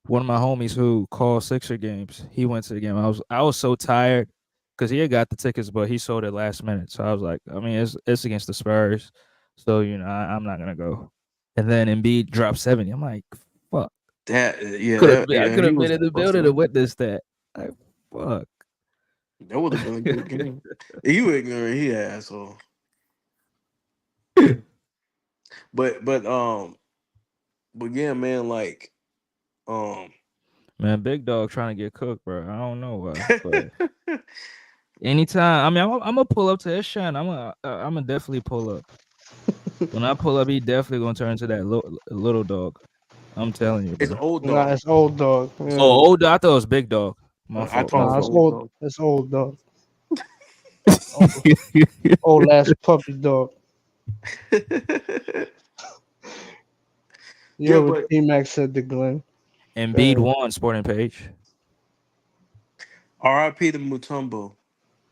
One of my homies who called Sixer games, he went to the game. I was so tired because he had got the tickets, but he sold it last minute. So I was like, I mean, it's against the Spurs, so I'm not gonna go. And then Embiid dropped 70. I'm like, fuck. That yeah, Could have that I yeah, could he have was been in the building busting. and witnessed that. Like, fuck. That would have been a good game. You ignorant, he asshole. But yeah, man, like um Man, big dog trying to get cooked, bro. I don't know why, but anytime. I mean, I'm gonna pull up to his shine. I'm gonna definitely pull up. When I pull up, he definitely gonna turn into that little dog. I'm telling you, it's bro. old Nah, dog. it's old dog. Yeah. Oh, old dog. I thought it was big dog. My I fault. call My him Nah, it's fault. old old. dog. It's old dog. Old, old ass puppy dog. You Yeah, heard what but T Max said to Glenn. Embiid Uh, won Sporting Page. R.I.P. to Mutombo.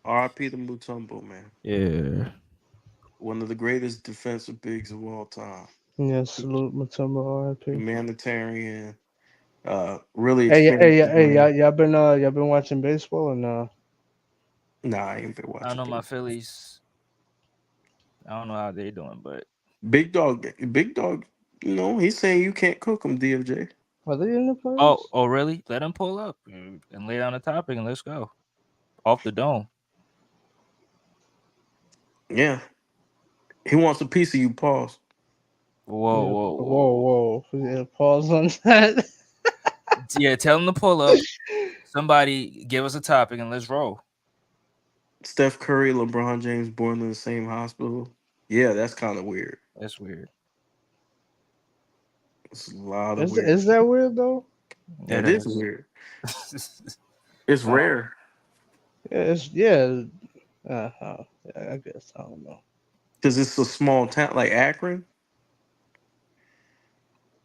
R.I.P. to Mutombo, man. Yeah, One of the greatest defensive bigs of all time. yeah, salute Matumbo RIP. Humanitarian. Really Hey, expanded hey, the hey, game. y'all been watching baseball or no? Nah, I ain't been I watching know my big. Phillies. I don't know how they doing, but Big dog. He's saying you can't cook him, DFJ. Are they in the oh, playoffs? oh, really? Let him pull up and lay down the topic and let's go off the dome. Yeah, he wants a piece of you. Pause. Whoa, Yeah. whoa, whoa, whoa. Whoa, whoa. Yeah, pause on that. Yeah, tell him to pull up. Somebody give us a topic and let's roll. Steph Curry, LeBron James born in the same hospital. Yeah, that's kind of weird. That's weird. It's a lot of weird. Is that weird though? It That is is. weird. It's rare. Yeah, it's yeah. Yeah, I guess I don't know. Because it's a small town like Akron.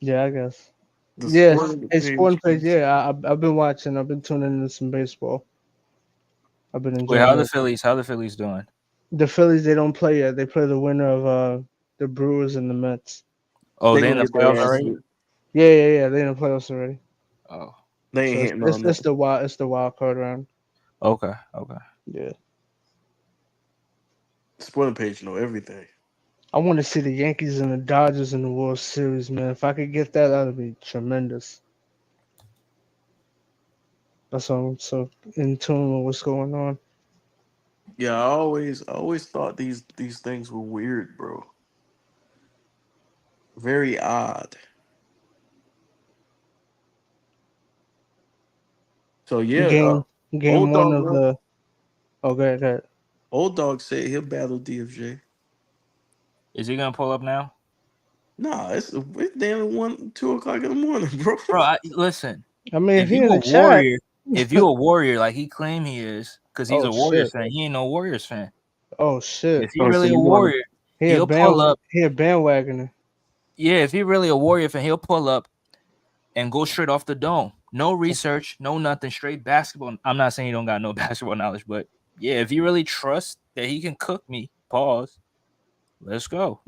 Yeah, I guess. The Yes, sport of the a sporting page. page. Yeah, I've been watching. I've been tuning into some baseball. I've been Wait, how enjoying the it. Phillies? How the Phillies doing? The Phillies they don't play yet. They play the winner of the Brewers and the Mets. Oh, They they in gonna the get their playoffs ass already? beat. Yeah. They in the playoffs already. Oh, They ain't So hitting on that. it's the wild card round. okay, okay. Yeah. Sporting page know everything. I want to see the Yankees and the Dodgers in the World Series, man. If I could get that, that'd be tremendous. That's why I'm so in tune with what's going on. Yeah, I always thought these things were weird, bro. Very odd. So yeah, Game old one dog of won. the. Okay, that. Old dog said he'll battle DFJ. Is he gonna pull up now, Nah, it's damn 1, 2 o'clock in the morning, bro. bro? Listen. I mean, if If he you in a the chat. warrior, if you a warrior like he claim he is, because he's Oh a Warriors shit. fan, he ain't no Warriors fan. Oh shit. If he Oh, so really a you want to? warrior, he'll pull up. He a bandwagoner. Yeah, if he really a warrior fan, he'll pull up and go straight off the dome. No research, no nothing, straight basketball. I'm not saying he don't got no basketball knowledge, but yeah, if he really trusts that he can cook me, pause. Let's go.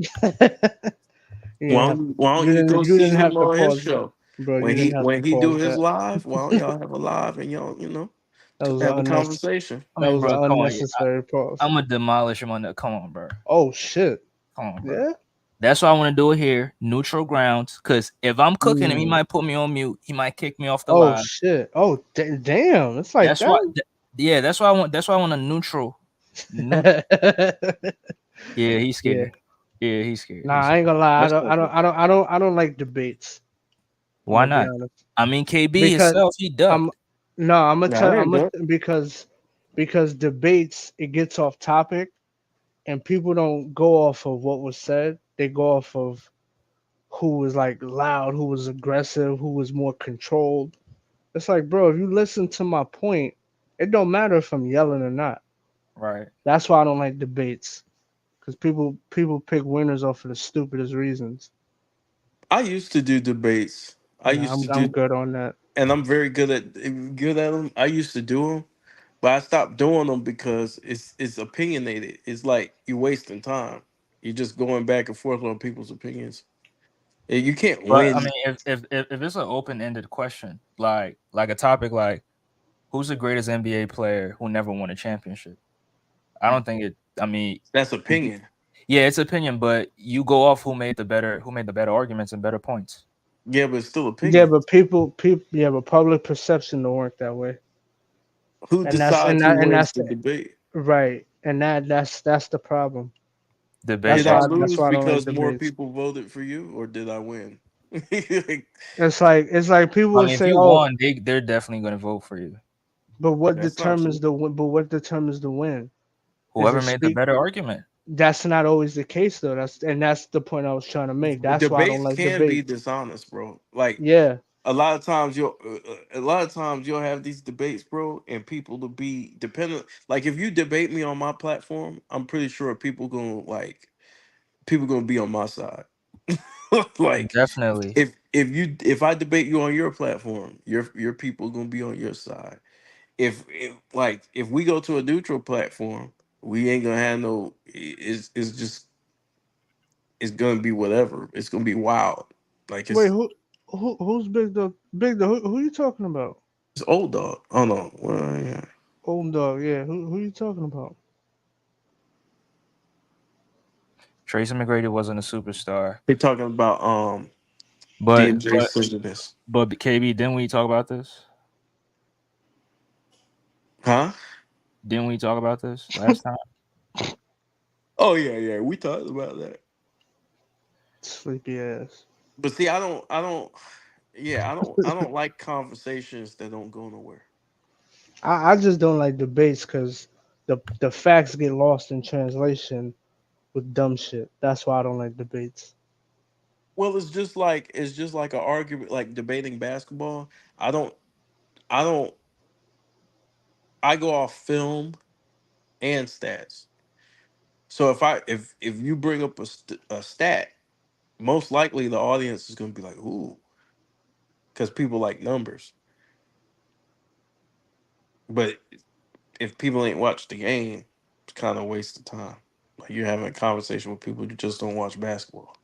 You didn't have Why don't you go you see didn't him have to on his pause, show bro. You when didn't have to he do pause his that. live? Why don't y'all have a live and y'all That was have a an conversation? I that mean, was an bro, come on. Yeah, unnecessary pause. I'm gonna demolish him on that. Come on, bro. Oh shit. Come on, bro. Yeah. That's why I want to do it here, neutral grounds. Cause if I'm cooking him, he Mm. might put me on mute. He might kick me off the Oh live. shit. Oh damn. It's like That's why. that. Yeah, that's why I want. That's why I want a neutral. Yeah, he's Yeah. scared. Yeah, he's scared. Nah, He's I scared. ain't gonna lie. That's perfect. I don't like debates. I'm Why gonna be not? honest. I mean, KB Because himself, he I'm ducked. no, I'm gonna Nah, tell I I'm ain't gonna done. because debates it gets off topic and people don't go off of what was said. They go off of who was like loud, who was aggressive, who was more controlled. It's like, bro, if you listen to my point, it don't matter if I'm yelling or not. Right. That's why I don't like debates because people pick winners off of the stupidest reasons. I used to do debates. I Nah, used to I'm do, good on that. and I'm very good at them. I used to do them, but I stopped doing them because it's opinionated. It's like you're wasting time. You're just going back and forth on people's opinions. You can't But I win. mean, if it's an open ended question, like a topic like who's the greatest NBA player who never won a championship? I don't think it. I mean, That's opinion. yeah, it's opinion, but you go off who made the better arguments and better points. Yeah, but it's still Yeah, opinion. but yeah, but public perception don't work that way, Who and that's decides who and wins that's the the debate? right, and that's the problem. Debate Did I That's lose why I don't like because more debates. people voted for you, or did I win? It's like people I will mean, if say, you "Oh, won, they're definitely going to vote for you. but what That's not determines true. the win? But what determines the win? Is Whoever it made the speak? better argument. That's not always the case though. That's the point I was trying to make. That's why I don't Debates like can be debates. dishonest, bro. Like Yeah, a lot of times you'll have these debates, bro, and people to be dependent. Like if you debate me on my platform, I'm pretty sure people gonna be on my side. Like Definitely. if I debate you on your platform, your people gonna be on your side. If we go to a neutral platform, we ain't gonna have no. It's just it's gonna be whatever. It's gonna be wild. Like wait, who's big dog? Big dog. Who you talking about? it's old dog. Oh no, well, yeah. Old dog. Yeah, who you talking about? Tracy McGrady wasn't a superstar, They talking about but DJ but Sylvanus. but KB, didn't we talk about this? Huh? Didn't we talk about this last time? Oh yeah, yeah. We talked about that. Sleepy ass. But see, I don't like conversations that don't go nowhere. I just don't like debates because the facts get lost in translation with dumb shit. That's why I don't like debates. Well, it's just like an argument, like debating basketball. I don't I don't I go off film and stats. So if you bring up a stat, most likely the audience is going to be like, "Ooh," because people like numbers. But if people ain't watched the game, it's kind of a waste of time. Like you're having a conversation with people who just don't watch basketball.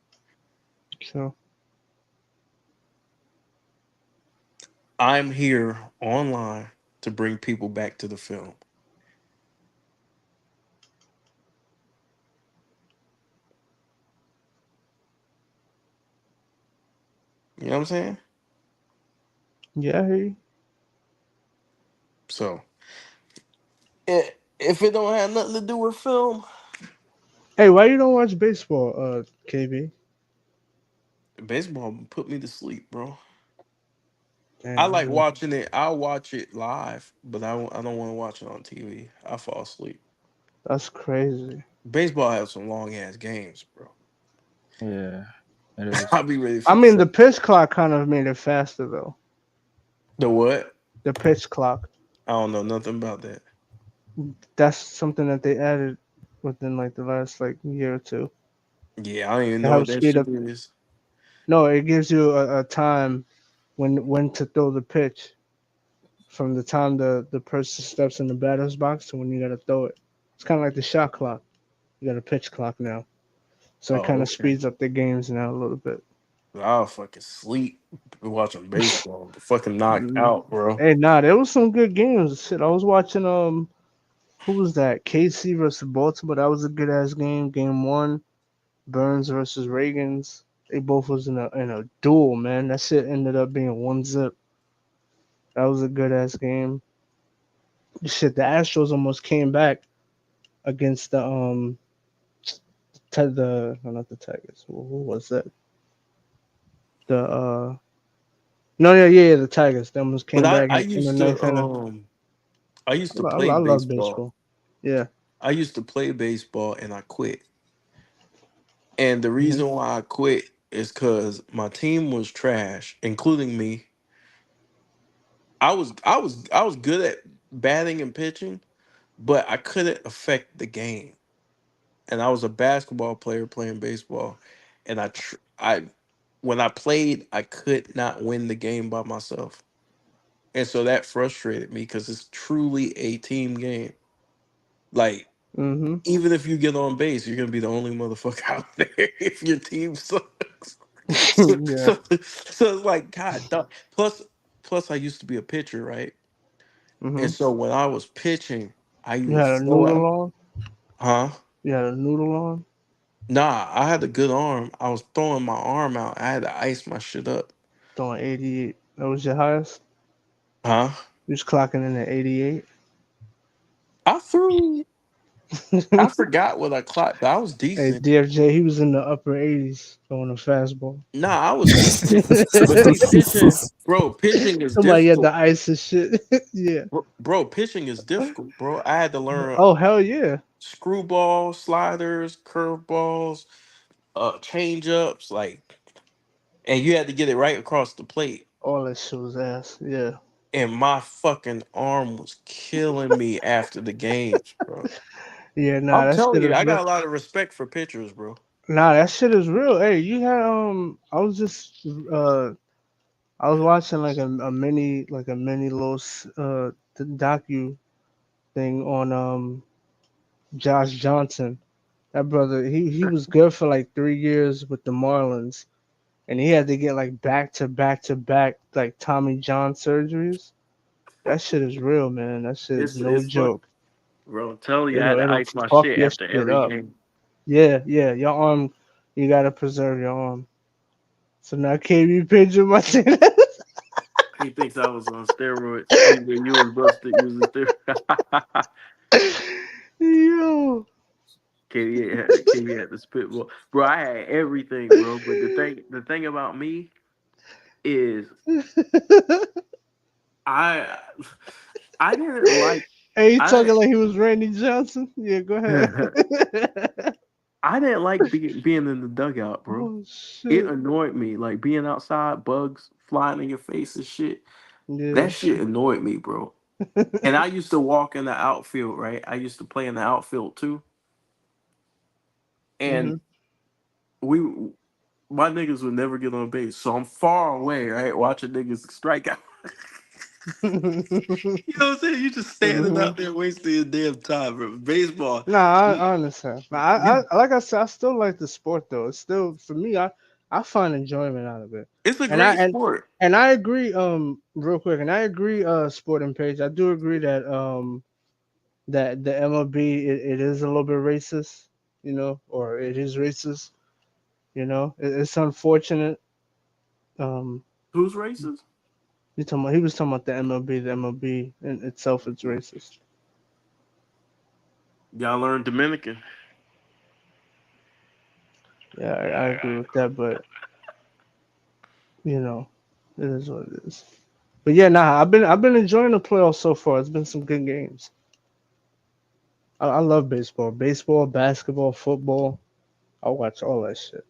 So I'm here online to bring people back to the film. You know what I'm saying? yeah, I hear you. So if it don't have nothing to do with film, Hey, why you don't watch baseball, KB? baseball put me to sleep, bro. I Damn, like man, watching it. I'll watch it live, but I don't want to watch it on TV. I fall asleep. that's crazy. Baseball has some long ass games, bro. Yeah, it is. I'll be ready I for mean, the pitch clock kind of made it faster though. the what? The pitch clock. I don't know nothing about that. That's something that they added within like the last like year or two Yeah, I don't even to know what help that speed shit up. is. No, it gives you a time when to throw the pitch from the time the person steps in the batter's box to when you gotta throw it. It's kind of like the shot clock. You got a pitch clock now. so it kind Oh, of okay. speeds up the games now a little bit. I'll fucking sleep watching baseball. Fucking knocked Mm. out, bro. Hey, nah, there was some good games. Shit, I was watching who was that? KC versus Baltimore. That was a good ass game. Game one. Burns versus Reagans. They both was in a duel, man. That shit ended up being 1-0. That was a good ass game. Shit, the Astros almost came back against the no, not the Tigers. Who was that? The no, yeah, the Tigers. They almost But came back in the ninth inning. I used to play I love baseball. baseball. Yeah. I used to play baseball and I quit. And the Hmm. reason why I quit is because my team was trash, including me. I was good at batting and pitching, but I couldn't affect the game. And I was a basketball player playing baseball, and I when I played, I could not win the game by myself, and so that frustrated me because it's truly a team game. Like Hmm. even if you get on base, you're gonna be the only motherfucker out there if your team sucks. So, Yeah. so, so it's like God. Plus, I used to be a pitcher, right? And Hmm. so when I was pitching, I You would had a throw noodle out, on. huh? You had a noodle on. Nah, I had a good arm. I was throwing my arm out. I had to ice my shit up, Throwing 88. That was your highest. huh? You was clocking in at 88. I threw. I forgot what I clocked, but I was Hey, decent. DFJ, he was in the upper 80s throwing a fastball. Nah, I was decent. But see, pitching is Somebody had the difficult. ice and shit. Yeah. Bro, pitching is difficult, bro. I had to learn Oh, hell yeah. screwballs, sliders, curveballs, change ups, like, and you had to get it right across the plate. All that shit was ass. Yeah. And my fucking arm was killing me after the games, bro. Yeah, nah, I'm that telling shit you, is I real. got a lot of respect for pitchers, bro. Nah, that shit is real. Hey, you had I was just I was watching like a mini little docu thing on Josh Johnson. That brother, he was good for like 3 years with the Marlins, and he had to get like back to back like Tommy John surgeries. That shit is real, man. That shit is no It's fun, joke. bro. I'm telling you, I had to It'll ice my fuck shit your after shit every up. game. Yeah, yeah. Your arm, you gotta preserve your arm. So now KB Pigeon Martinez. He thinks I was on steroids. You was busted using steroids. Yo. KD had the spitball, bro. I had everything, bro. But the thing about me is I, I didn't like, Hey, he I talking like he was Randy Johnson. Yeah, go ahead. didn't, I didn't like being in the dugout, bro. Oh It shit. annoyed me, like being outside, bugs flying in your face and shit. Yeah. That shit annoyed me, bro. And I used to walk in the outfield, right? I used to play in the outfield too. And Hmm. we my niggas would never get on base. So I'm far away, right? Watching niggas strike out. You know what I'm saying? You just standing Hmm. out there wasting your damn time, bro. Baseball. Nah, You, I understand. But you like I said, I still like the sport though. It's still for me. I find enjoyment out of it, it's a and I great sport. and I agree. Real quick, and I agree. Sporting page. I do agree that that the MLB it is a little bit racist. You know, or it is racist. You know, it's unfortunate. Um, Who's racist? he was talking about the MLB. The MLB in itself is racist. Y'all learn Dominican. Yeah, I agree with that. But you know, it is what it is. But yeah, nah, I've been enjoying the playoffs so far. It's been some good games. I love baseball, basketball, football. I watch all that shit.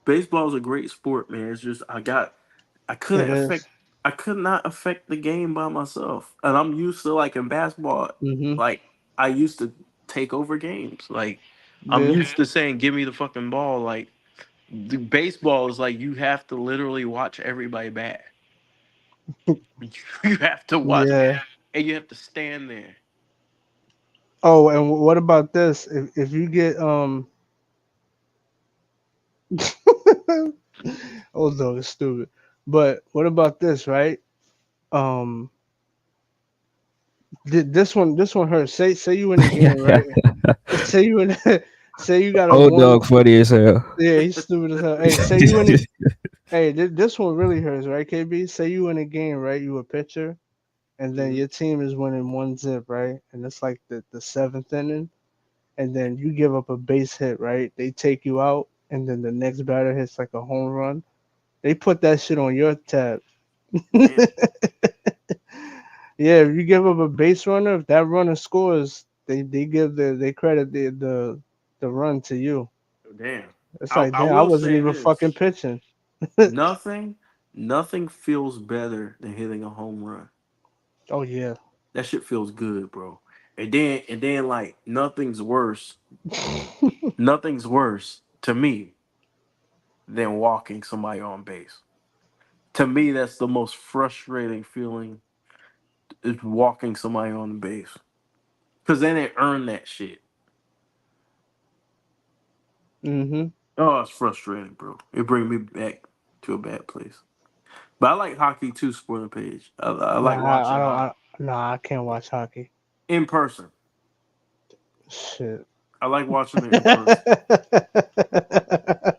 Baseball's a great sport, man. It's just I It couldn't is. I could not affect the game by myself. And I'm used to like in basketball, Mhm. like I used to take over games. Like I'm Yeah. used to saying, "Give me the fucking ball." Like the baseball is like you have to literally watch everybody bat. You have to watch, Yeah. and you have to stand there. Oh, and what about this? If you get Old dog is stupid. But what about this, right? Um, this one hurts. Say you in a game, right? Say you in, say you got a Old one. dog funny as hell. Yeah, he's stupid as hell. Hey, say you in a. Hey, this one really hurts, right, KB? Say you in a game, right? You a pitcher, and then Mhm. your team is winning 1-0, right? And it's like the seventh inning, and then you give up a base hit, right? They take you out, and then the next batter hits like a home run. They put that shit on your tab. Damn. Yeah, if you give up a base runner, if that runner scores, they give they credit the run to you. Damn. It's I, like, I damn, I will wasn't say even fucking this. pitching. Nothing, nothing feels better than hitting a home run. Oh yeah. That shit feels good, bro. And then like nothing's worse to me than walking somebody on base. To me, that's the most frustrating feeling is walking somebody on the base. Cause they didn't earn that shit. Mhm. Oh, it's frustrating, bro. It brings me back to a bad place. But I like hockey too, spoiler page. I like Nah, I watching don't. hockey Nah, I can't watch hockey. in person. Shit. I like watching it in person.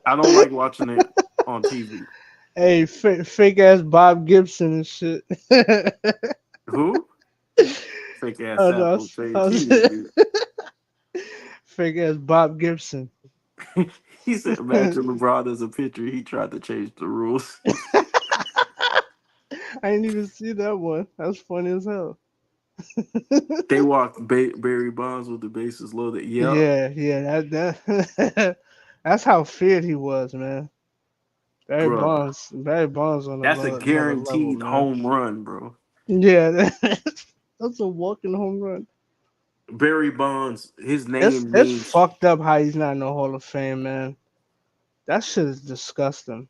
I don't like watching it on TV. Hey, fake ass Bob Gibson and shit. Who? Fake ass Oh, no, apple trade I was- cheese, dude. fake ass Bob Gibson. He said, imagine LeBron as a pitcher. He tried to change the rules. I didn't even see that one. That's funny as hell. They walked Barry Bonds with the bases loaded. Yep, Yeah. That's how feared he was, man. bro. Barry Bonds on That's a another level, guaranteed man. home run, bro. Yeah, that's a walking home run. Barry Bonds, his It's name it's means fucked up how he's not in the Hall of Fame, man. That shit is disgusting.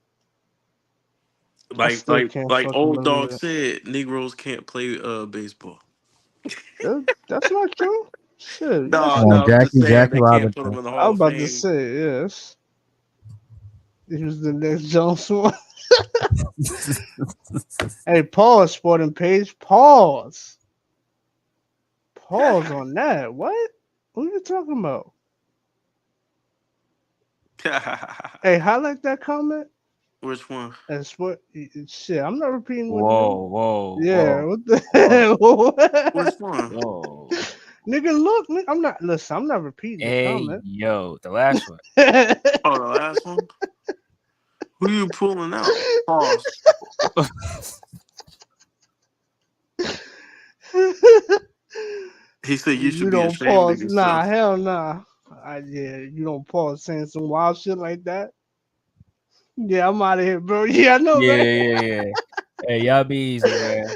I like still like can't like fucking old believe dog it. said, Negroes can't play baseball. That's not true. Shit, No, Come yes. on, no, I'm just saying Jackie they can't put him Robinson. in the I Hall was of about to Fame. say yes. He was the next John Swan. Hey, pause, Sporting Page. Pause. Pause on that. What? What are you talking about? Hey, highlight that comment. Which one? And sport. Shit, I'm not repeating what it is. Whoa, whoa, Yeah, whoa, what the whoa, Which one? whoa. nigga? Look, I'm not. Listen, I'm not repeating the Hey, comment. yo, the last one. Oh, the last one. Who you pulling out? Pause. He said you should You be don't ashamed of pause. Nah, yourself. hell nah. Yeah, you don't pause saying some wild shit like that. Yeah, I'm out of here, bro. Yeah, I know, Yeah, right? yeah, yeah. Hey, y'all be easy, man.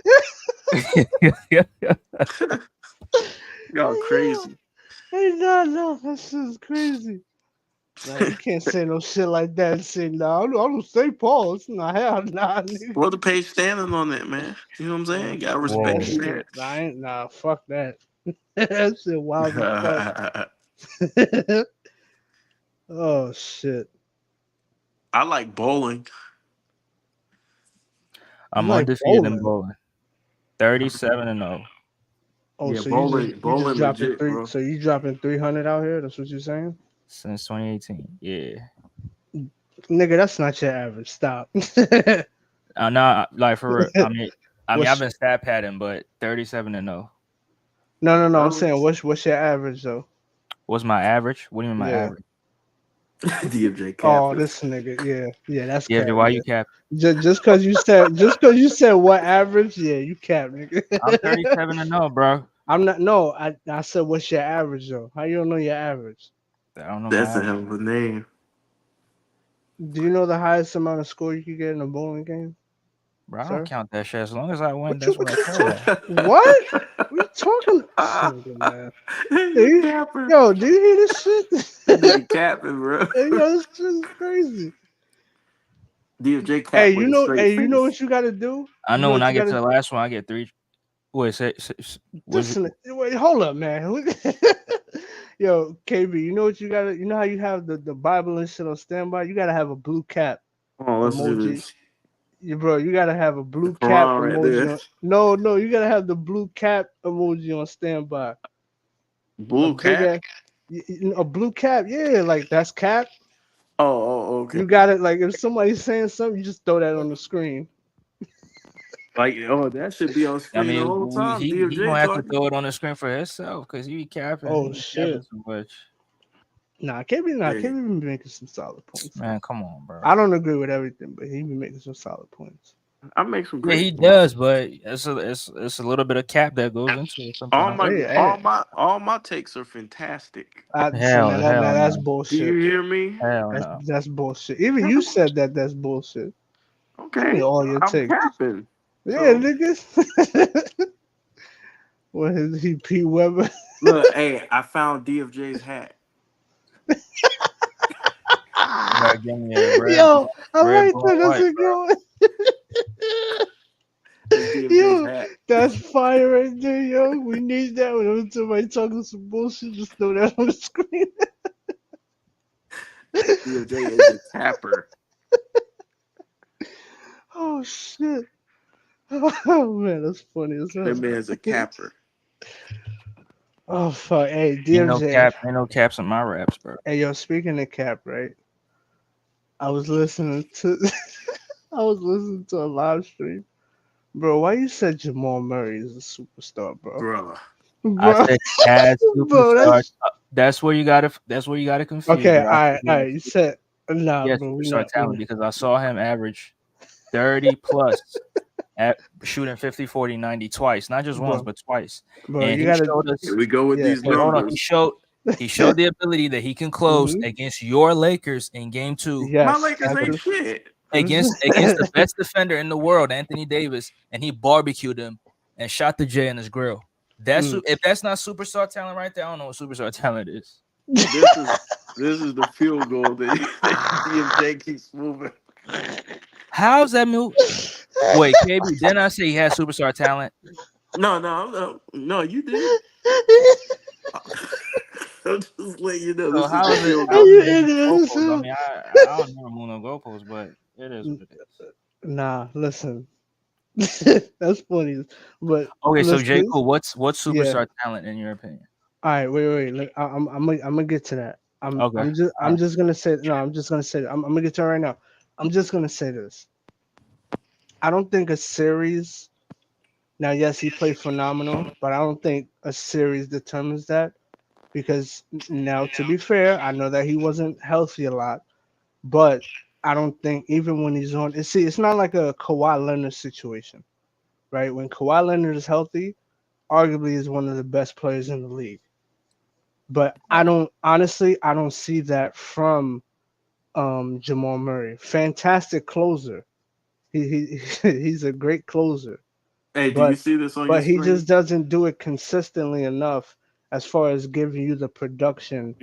Y'all crazy. Hey, no, that shit's crazy. Nah, you can't say no shit like that and say, nah, I don't say pause. Nah, hell nah, nigga. Well, the page standing on it, man. You know what I'm Nah, saying? Gotta that respect Whoa. the shit, nah, fuck that. That shit wild as fuck. man. Oh, shit. I like bowling. You I'm like undefeated in bowling? bowling. 37-0 Oh, Yeah, so you just bowling dropping legit, three? bro. So you dropping 300 out here? That's what you're saying, since 2018. Yeah. nigga? That's not your average. Stop. Nah, like for real. I mean, I've What's been stat padding, but 37-0. no. I'm Really? saying what's your average though? What's my average? What do you mean my Yeah. average? DFJ Oh, capping. this nigga. Yeah, that's Yeah, cap. why Yeah. you cap? Just cause you said what average? Yeah, you cap, nigga. I'm 37-0, bro. I'm not. No, I said what's your average though? How you don't know your average? I don't know my That's a average. hell of a name. Do you know the highest amount of score you could get in a bowling game, Bro, I don't sir? count that shit. As long as I win, What you that's what I care about. what? What you talking? This nigga, man. You Hey, capper. yo, do you hear this shit? That nigga capping, bro. Hey, yo, this shit is crazy. DFJ Hey, cap with a straight face. what you gotta do? I You know know when what I you get to gotta the last one, I get three. Wait, what is it? Wait, hold up, man. Yo, KB, you know what you gotta? You know how you have the Bible and shit on standby? You gotta have a blue cap Oh, let's do emoji. this. Bro, you gotta have a The blue cap Quran right emoji there. on. No, no, you gotta have the blue cap emoji on standby. A Blue big cat. ass, a blue cap. Yeah, like that's cap. Okay. You got it. Like if somebody's saying something, you just throw that on the screen. Like, oh, that should be on I screen the mean, whole time. he DFJ gonna have to talking. throw it on the screen for himself because he be capping. He Oh be capping shit. so much. Nah, KB Hey, been making some solid points. Man, come on, bro. I don't agree with everything, but he be making some solid points. I make some Yeah, he great points. does, but it's a little bit of cap that goes into it All sometimes. my Hey, all hey, my all my takes are fantastic. I see Hell, now hell that's no, Do you bullshit. hear me? hell That's no. that's bullshit. Even you said that that's bullshit. Give me Okay, all your I'm takes. capping. Yeah, So niggas. What is he, P. Weber? look, hey, I found DFJ's hat. You gotta give me a red, Yo, I red, like blue, that. and That's white, a bro. good It's one. DFJ's Yo, hat. that's fire right there, yo. We need that whenever somebody talking some bullshit. Just throw that on the screen. DFJ is a capper. Oh shit. Oh man, that's funny as That hell. man's a capper. Oh fuck. Hey, DMJ. Ain't no caps in my raps, bro. Hey, yo. Speaking of cap, right? I was listening to. I was listening to a live stream, bro. Why you said Jamal Murray is a superstar, bro? Bruh. I Bro, said as bro, superstar. that's That's where you gotta. That's where you gotta confuse, okay. bro. All right, all right. You said nah, Yeah, bro. We superstar not. talent because I saw him average 30 plus at shooting 50, 40, 90 twice, not just once, Bro, but twice. bro. And You he gotta. showed Here us. we go with Yeah. these Wait, hold on. numbers. He showed the ability that he can close hmm against your Lakers in game 2 My Yes, Lakers that's ain't true. shit. against the best defender in the world, Anthony Davis, and he barbecued him and shot the J in his grill. Mm. If that's not superstar talent right there, I don't know what superstar talent is. This is this is the field goal that DFJ keeps moving. How's that move? Wait, KB, didn't I say he has superstar talent? No, you did. I'm just letting you know So this is how the is it? field How goal. is You it moving idiot as goalposts? I hell. mean, I don't never move no goalposts, but it is what it is. Nah, listen. That's funny, but Okay, so J. listen. Cool, what's Yeah. superstar talent in your opinion? All right. Wait. Look, I'm gonna get to that. Okay, all I'm right. just gonna say no. I'm just gonna say I'm gonna get to it right now. I'm just gonna say this. I don't think a series. Now, yes, he played phenomenal, but I don't think a series determines that because now, to be fair, I know that he wasn't healthy a lot, but I don't think even when he's on, it's not like a Kawhi Leonard situation, right? When Kawhi Leonard is healthy, arguably is one of the best players in the league. But I don't see that from Jamal Murray. Fantastic closer. He he's a great closer, Hey, do you but see this on your but he just screen? doesn't do it consistently enough as far as giving you the production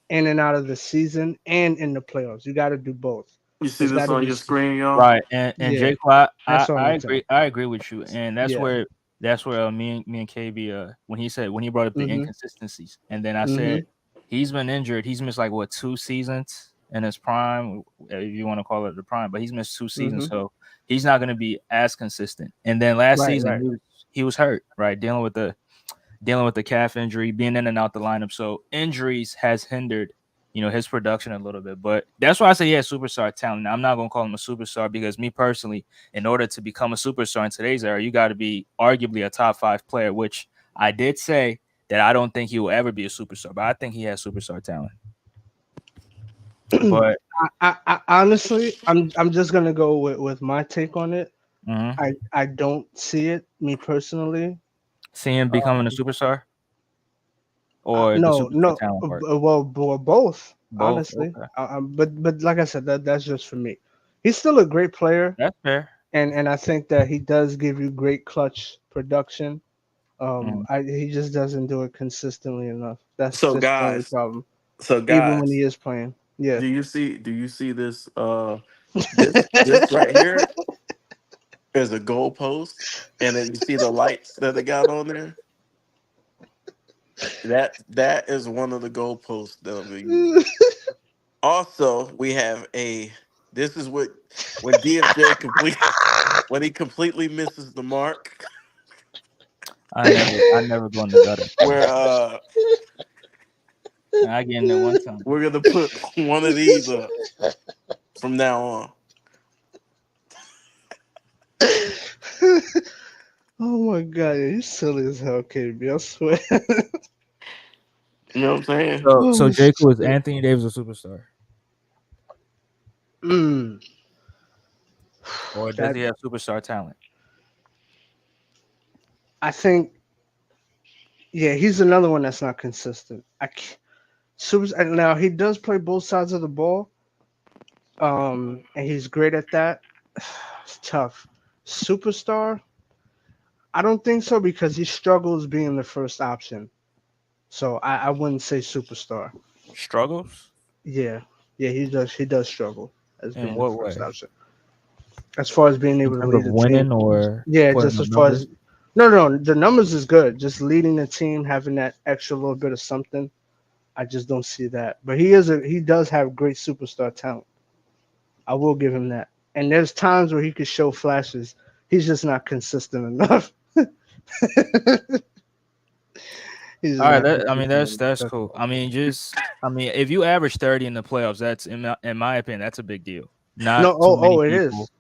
in and out of the season and in the playoffs. You got to do both. You see It's got this to on be your screen, y'all? Right, and yeah. J. Cole, That's all I I'm saying. agree. I agree with you, and Yeah. that's where me and KB when he brought up the Mhm. inconsistencies, and then I said Mhm. he's been injured. He's missed like what 2 seasons in his prime, if you want to call it the prime, but he's missed 2 seasons, Mhm. so he's not going to be as consistent. And then last Right. season Right. he was hurt, right, dealing with the calf injury, being in and out the lineup. So injuries has hindered, his production a little bit. But that's why I say, yeah, superstar talent. Now, I'm not gonna call him a superstar because me personally, in order to become a superstar in today's era, you got to be arguably a top 5 player, which I did say that I don't think he will ever be a superstar, but I think he has superstar talent. But I honestly, I'm just gonna go with my take on it. mhm. I don't see it, me personally. See him becoming a superstar or the No, superstar no. talent part? Both. Both. Honestly, Okay, but like I said, that's just for me. He's still a great player, that's fair. and I think that he does give you great clutch production. Mhm. He just doesn't do it consistently enough. That's So just the only guys, problem. so Even when guys, he is playing, yeah. do you see this this right here is a goalpost, and then you see the lights that they got on there. That is one of the goalposts that'll be used. Also, we have a. This is what when DFJ complete when he completely misses the mark. I never go in the gutter. Where I get in there one time. we're gonna put one of these up from now on. Oh my god, you silly as hell, KB. I swear. You know what I'm saying? So Oh Jake was shit. Anthony Davis a superstar, Mm, or does that he have superstar talent? I think, yeah, he's another one that's not consistent. Super, and now he does play both sides of the ball, and he's great at that. It's tough. Superstar, I don't think so because he struggles being the first option. So I wouldn't say superstar. Struggles Yeah, yeah, he does struggle as in being the what first way? option. As far as being In able to terms of lead a team, winning or yeah, putting just up as far numbers? as no, no, the numbers is good. Just leading the team, having that extra little bit of something, I just don't see that. But he does have great superstar talent. I will give him that. And there's times where he could show flashes. He's just not consistent enough. He's just All right, not I mean consistent enough. that's That's cool. all. I mean, if you average 30 in the playoffs, that's in my opinion, that's a big deal. No, Not too oh, many it people, is.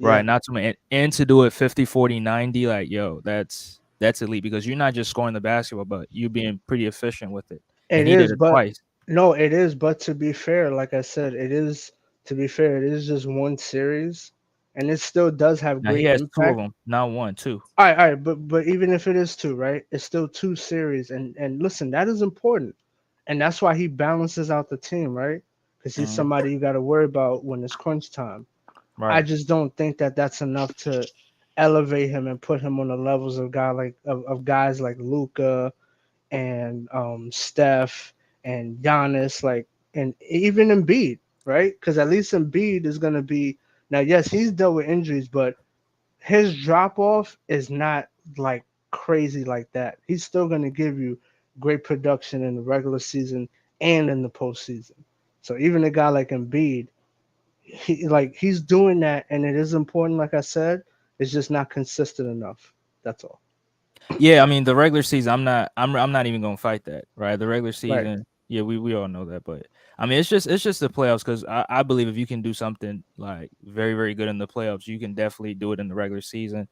right? Yeah, Not too many, and to do it 50, 40, 90, like yo, that's elite because you're not just scoring the basketball, but you being pretty efficient with it. And it he did is. it But twice. no, it is. But to be fair, like I said, it is. To be fair, it is just one series, and it still does have Now he great has two of impact. them, not one, two. All right, but even if it is two, right? It's still two series, and listen, that is important, and that's why he balances out the team, right? Because he's Mhm. somebody you got to worry about when it's crunch time. I Right. just don't think that that's enough to elevate him and put him on the levels of guys like Luca and Steph and Giannis, like, and even Embiid, right? Because at least Embiid is gonna be now. Yes, he's dealt with injuries, but his drop off is not like crazy like that. He's still gonna give you great production in the regular season and in the postseason. So even a guy like Embiid, he's doing that, and it is important. Like I said, it's just not consistent enough. That's all. Yeah, I mean the regular season. I'm not even gonna fight that. Right. The regular Right. season. Yeah, we all know that, but I mean it's just the playoffs because I believe if you can do something like very very good in the playoffs, you can definitely do it in the regular season.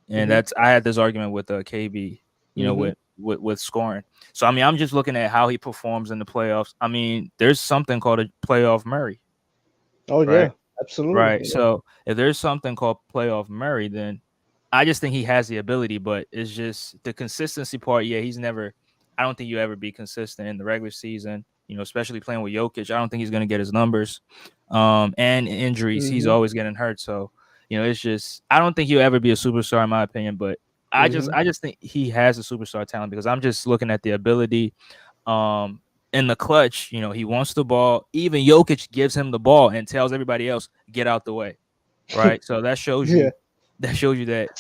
And Mhm. that's I had this argument with KB, Mhm. with scoring. So I mean I'm just looking at how he performs in the playoffs. I mean there's something called a playoff Murray, Oh right? yeah, absolutely. Right. Yeah. So if there's something called playoff Murray, then I just think he has the ability, but it's just the consistency part. Yeah, he's never. I don't think you ever be consistent in the regular season. Especially playing with Jokic. I don't think he's going to get his numbers. And injuries, he's Mhm. always getting hurt. So it's just I don't think he'll ever be a superstar in my opinion. But I just Mhm. I just think he has a superstar talent because I'm just looking at the ability. Um, in the clutch, he wants the ball. Even Jokic gives him the ball and tells everybody else get out the way. Right. So that shows Yeah. you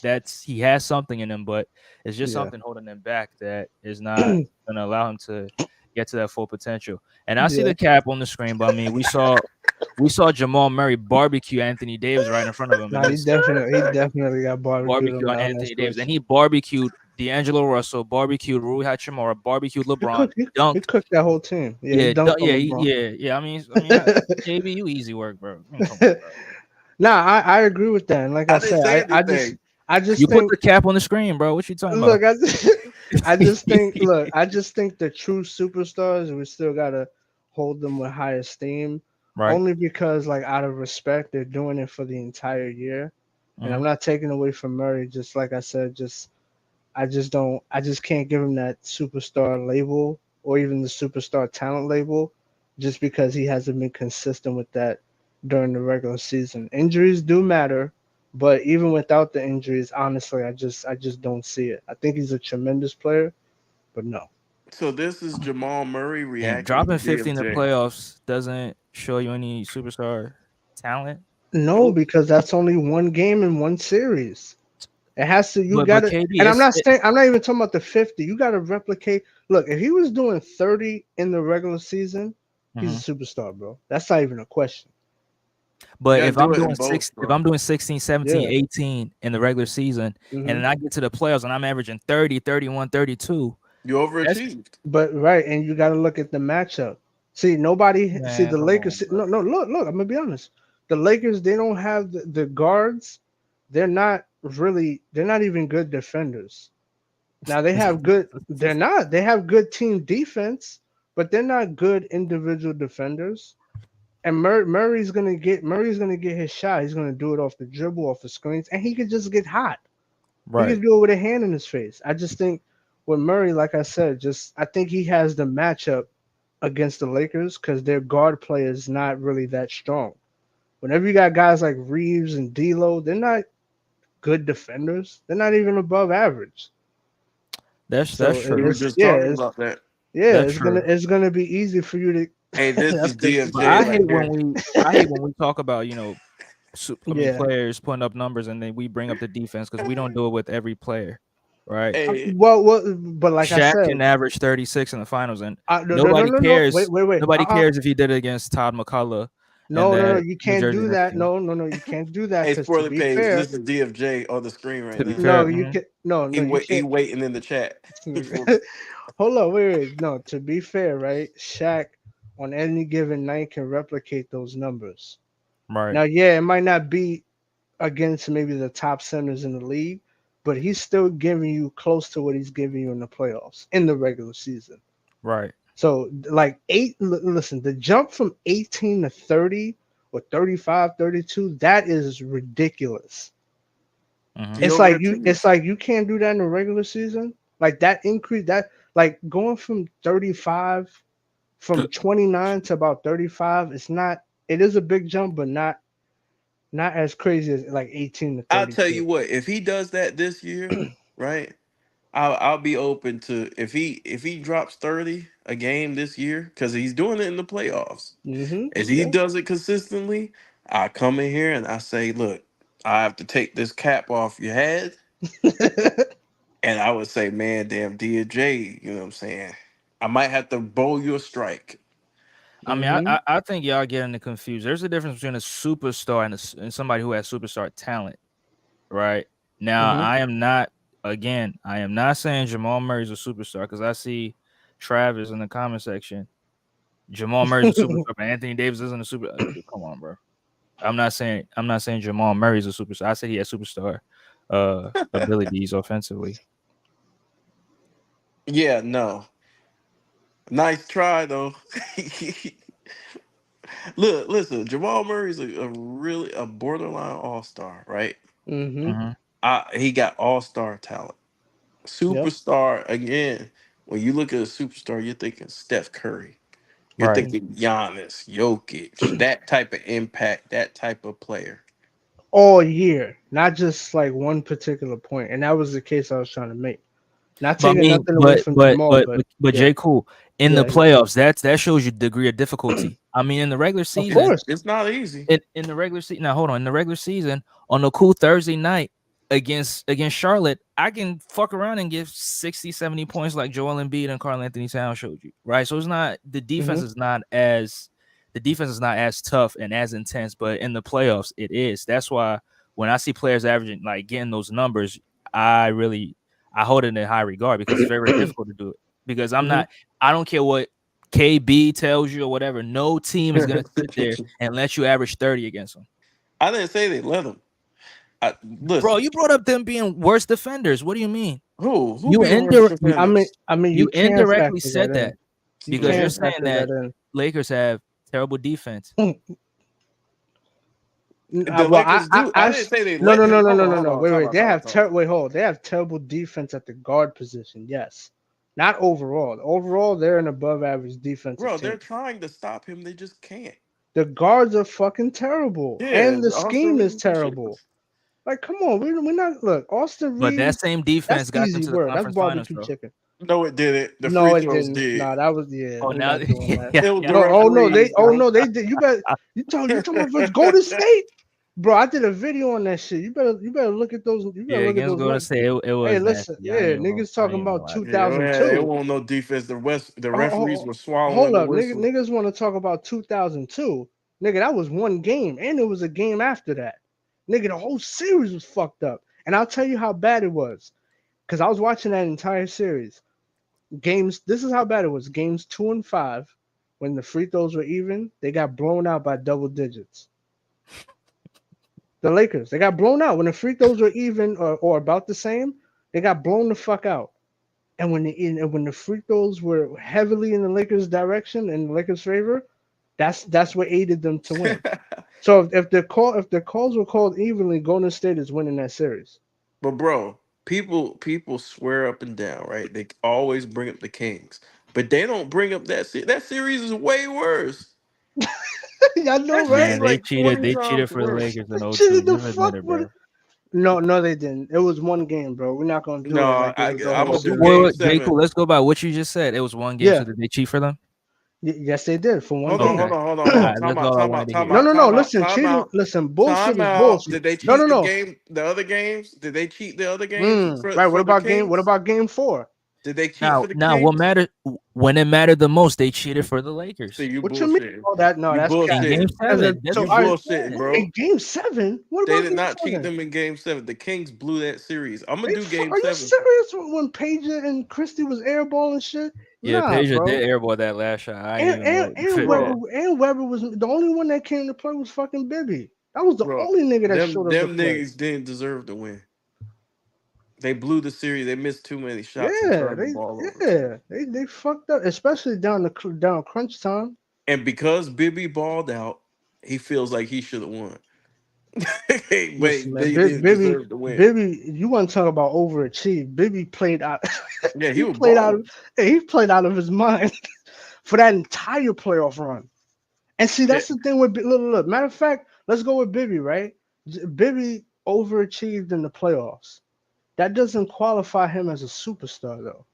that's he has something in him, but it's just Yeah. something holding him back that is not going to allow him to get to that full potential. And I see Yeah. the cap on the screen, but I mean, we saw Jamal Murray barbecue Anthony Davis right in front of him No, in this series. he definitely got barbecued Barbecue on on that Anthony Davis, and switch. he barbecued D'Angelo Russell, barbecued Rui Hachimura, barbecued He LeBron, cooked. He dunked. cooked that whole team. Yeah, he Yeah, dunked on LeBron. yeah. KB, you easy work, bro. I mean, come on, bro. Nah, I agree with that. And like I I didn't said, say I just anything. I just You put think the cap on the screen, bro. What you talking about? look, I just think the true superstars, we still gotta hold them with high esteem. Right. Only because, like, out of respect, they're doing it for the entire year. And I'm Mhm. not taking away from Murray, just like I said, I just can't give him that superstar label or even the superstar talent label just because he hasn't been consistent with that during the regular season. Injuries do matter, but even without the injuries, honestly, I just don't see it. I think he's a tremendous player, but no. So this is Jamal Murray Damn, reacting to dropping 50 in the DFJ. playoffs doesn't show you any superstar talent. No, Nope. because that's only one game in one series. It has to. You But gotta. KD, And I'm not saying. I'm not even talking about the 50. You gotta replicate. Look, if he was doing 30 in the regular season, he's a superstar, bro. That's not even a question. You But gotta if I'm do it doing in both, if bro. I'm doing 16, 17, Yeah. 18 in the regular season, and Hmm. then I get to the playoffs and I'm averaging 30, 31, 32, You that's overachieved. But right, and you gotta look at the matchup. See, nobody. See man, the come Lakers. on, bro. No, no. Look. I'm gonna be honest. The Lakers. They don't have the guards. They're not really. They're not even good defenders. Now they have good. They're not. They have good team defense, but they're not good individual defenders. And Murray's gonna get his shot. He's gonna do it off the dribble, off the screens, and he could just get hot. He Right. could do it with a hand in his face. I just think with Murray, like I said, just I think he has the matchup against the Lakers because their guard play is not really that strong. Whenever you got guys like Reeves and D'Lo, they're not good defenders. They're not even above average. That's So We true. were just talking about that. That's true. it's gonna be easy for you to. Hey, this is That's crazy. But DFJ right here. I hate when we talk about, Yeah. players putting up numbers and then we bring up the defense because we don't do it with every player, right? Hey, But like I Shaq said, can average 36 in the finals, and no, no, no, nobody no, no. Wait, cares. wait, wait. Nobody cares if he did it against Todd McCullough and No, no, no. that You New can't Jersey do Nets that. team. No, no, no. You can't do that hey, because to spoiler be page. fair, This is DFJ on the screen right To be now. fair, no, you can. No, no, you He can't. waiting in the chat. Hold on, wait. No, to be fair, right? Shaq on any given night can replicate those numbers. right, Now, yeah, it might not be against maybe the top centers in the league, but he's still giving you close to what he's giving you in the playoffs in the regular season. right. So, like listen, the jump from 18 to 30 or 35, 32, that is ridiculous. Hmm. He overachieved. It's like you can't do that in the regular season. Like that increase that like going from 35 from 29 to about 35, it's not it is a big jump, but not as crazy as like 18 to I'll tell 32. you what. If he does that this year, right? I'll be open to if he drops 30 a game this year because he's doing it in the playoffs. Mm-hmm. As he Yeah. does it consistently, I come in here and I say, look, I have to take this cap off your head. And I would say, man, damn DJ, you know what I'm saying? I might have to bowl you a strike. I mean, Mm-hmm. I think y'all getting it confused. There's a difference between a superstar and somebody who has superstar talent, right? Now, Mm-hmm. I am not saying Jamal Murray's a superstar because I see Travis in the comment section. Jamal Murray's a superstar, but Anthony Davis isn't a super. Come on, bro. I'm not saying Jamal Murray's a superstar. I said he has superstar abilities offensively. Yeah, no. Nice try though. Look, listen, Jamal Murray's a really a borderline all-star, right? Mm-hmm. Hmm. He got all-star talent. Yep. Superstar again. When you look at a superstar, you're thinking Steph Curry. You're Right. thinking Giannis, Jokic, that type of impact, that type of player. All year, not just like one particular point. And that was the case I was trying to make. Not But I taking mean, nothing away from Jamal, but yeah, J. Cool in the yeah, yeah. playoffs, that shows you degree of difficulty. I mean, in the regular Of season, course. It's not easy. in the regular season. Now hold on, in the regular season, on a cool Thursday night against Charlotte, I can fuck around and give 60, 70 points like Joel Embiid and Karl Anthony Towns showed you, right? So it's not Mm-hmm. the defense is not as tough and as intense, but in the playoffs, it is. That's why when I see players averaging like getting those numbers, I hold it in high regard because it's very, very difficult to do it. Because Mm-hmm. I don't care what KB tells you or whatever. No team is gonna sit there and let you average 30 against them. I didn't say they let him. Bro, Listen, you brought up them being worse defenders. What do you mean? who You being worse I mean, defenders? you you can indirectly factor that said in. that You because you're can saying factor that that in. Lakers have terrible defense. The Well, Lakers do. I didn't say they no, let no, no, him. no, Hold no, on, no, hold no. on. Wait, Time wait. out, time out, time out. Wait, hold. They have terrible defense at the guard position. Yes, not overall. Overall, they're an above average defensive Bro, they're team. trying to stop him. They just can't. The guards are fucking terrible, Yeah, and the Austin scheme is Reeves and shit. terrible. Like, come on, we're not look. Austin But that Reeves, same that's defense got them easy to the work. That's conference finals, barbecue bro. chicken. No, it didn't. The No, free it throws didn't. did. Nah, that was Oh, we're now not doing that. yeah, It was yeah. the No, referees, oh bro. no, they did. You talking about versus Golden State? Bro, I did a video on that shit. You better look at those. You better Yeah, look at against those Golden numbers. State, it Hey, was listen, nasty. yeah, niggas I ain't talking even gonna about lie to you. Yeah, it 2002. won't no defense. The Oh, oh, referees oh, were swallowing hold the up, whistle. niggas want to talk about 2002. Nigga, that was one game, and it was a game after that. Nigga, the whole series was fucked up. And I'll tell you how bad it was, because I was watching that entire series. Games. This is how bad it was. Games 2 and 5, when the free throws were even, they got blown out by double digits. The Lakers, they got blown out when the free throws were even or about the same. They got blown the fuck out. And when the free throws were heavily in the Lakers' direction in the Lakers' favor, that's what aided them to win. So if the calls were called evenly, Golden State is winning that series. But bro, people swear up and down, right? They always bring up the Kings, but they don't bring up that series is way worse. I know, That shit right? is Man, they like cheated. 20 They times cheated for the worse. Lakers in They 02. cheated the Just fuck admit it, with it. bro. No, they didn't. It was one game, bro. We're not gonna do it No, like it was the I'm whole gonna do series. game J. seven. Cool, let's go by what you just said. It was one game, so Yeah, did they cheat for them? yes, they did for one Hold on, game. hold Okay. on, hold on, All hold on. right, that's all I wanted to hear. No, listen, Time cheating. out. Listen, Time bullshit is out. bullshit. Did they No, cheat no, the no. game? The other games? Did they cheat the other games Right. for the What Kings? about game 4? Did they cheat Now, for the what Kings? mattered when it mattered the most, they cheated for the See, Lakers you What you mean? bullshitting. Oh, that no, You that's in cat. Game bullshitting. Seven. That's So You what you bullshitting, said. bro. in game 7, what They about did game not cheat 7? them in game seven. The Kings blew that series. I'm gonna Are you, do game are you seven. serious? When Paige and Christie was airball and shit? Yeah, Nah, Peja bro. did airball that last shot. I didn't And even know and, it and fitted. Weber Bro, and Weber was the only one that came to play was fucking Bibby. That was the bro. only nigga that Them showed up to them play. niggas didn't deserve to win. They blew the series. They missed too many shots and Yeah, turned the ball over too. they fucked up, especially down crunch time. And because Bibby balled out, he feels like he should have won. But Listen, man, they didn't deserve to win. Bibby, you want to talk about overachieve? Bibby played out. Yeah, he he was played out. balling. He played out of his mind for that entire playoff run. And see, Yeah. that's the thing with look. Matter of fact, let's go with Bibby. Right, Bibby overachieved in the playoffs. That doesn't qualify him as a superstar though.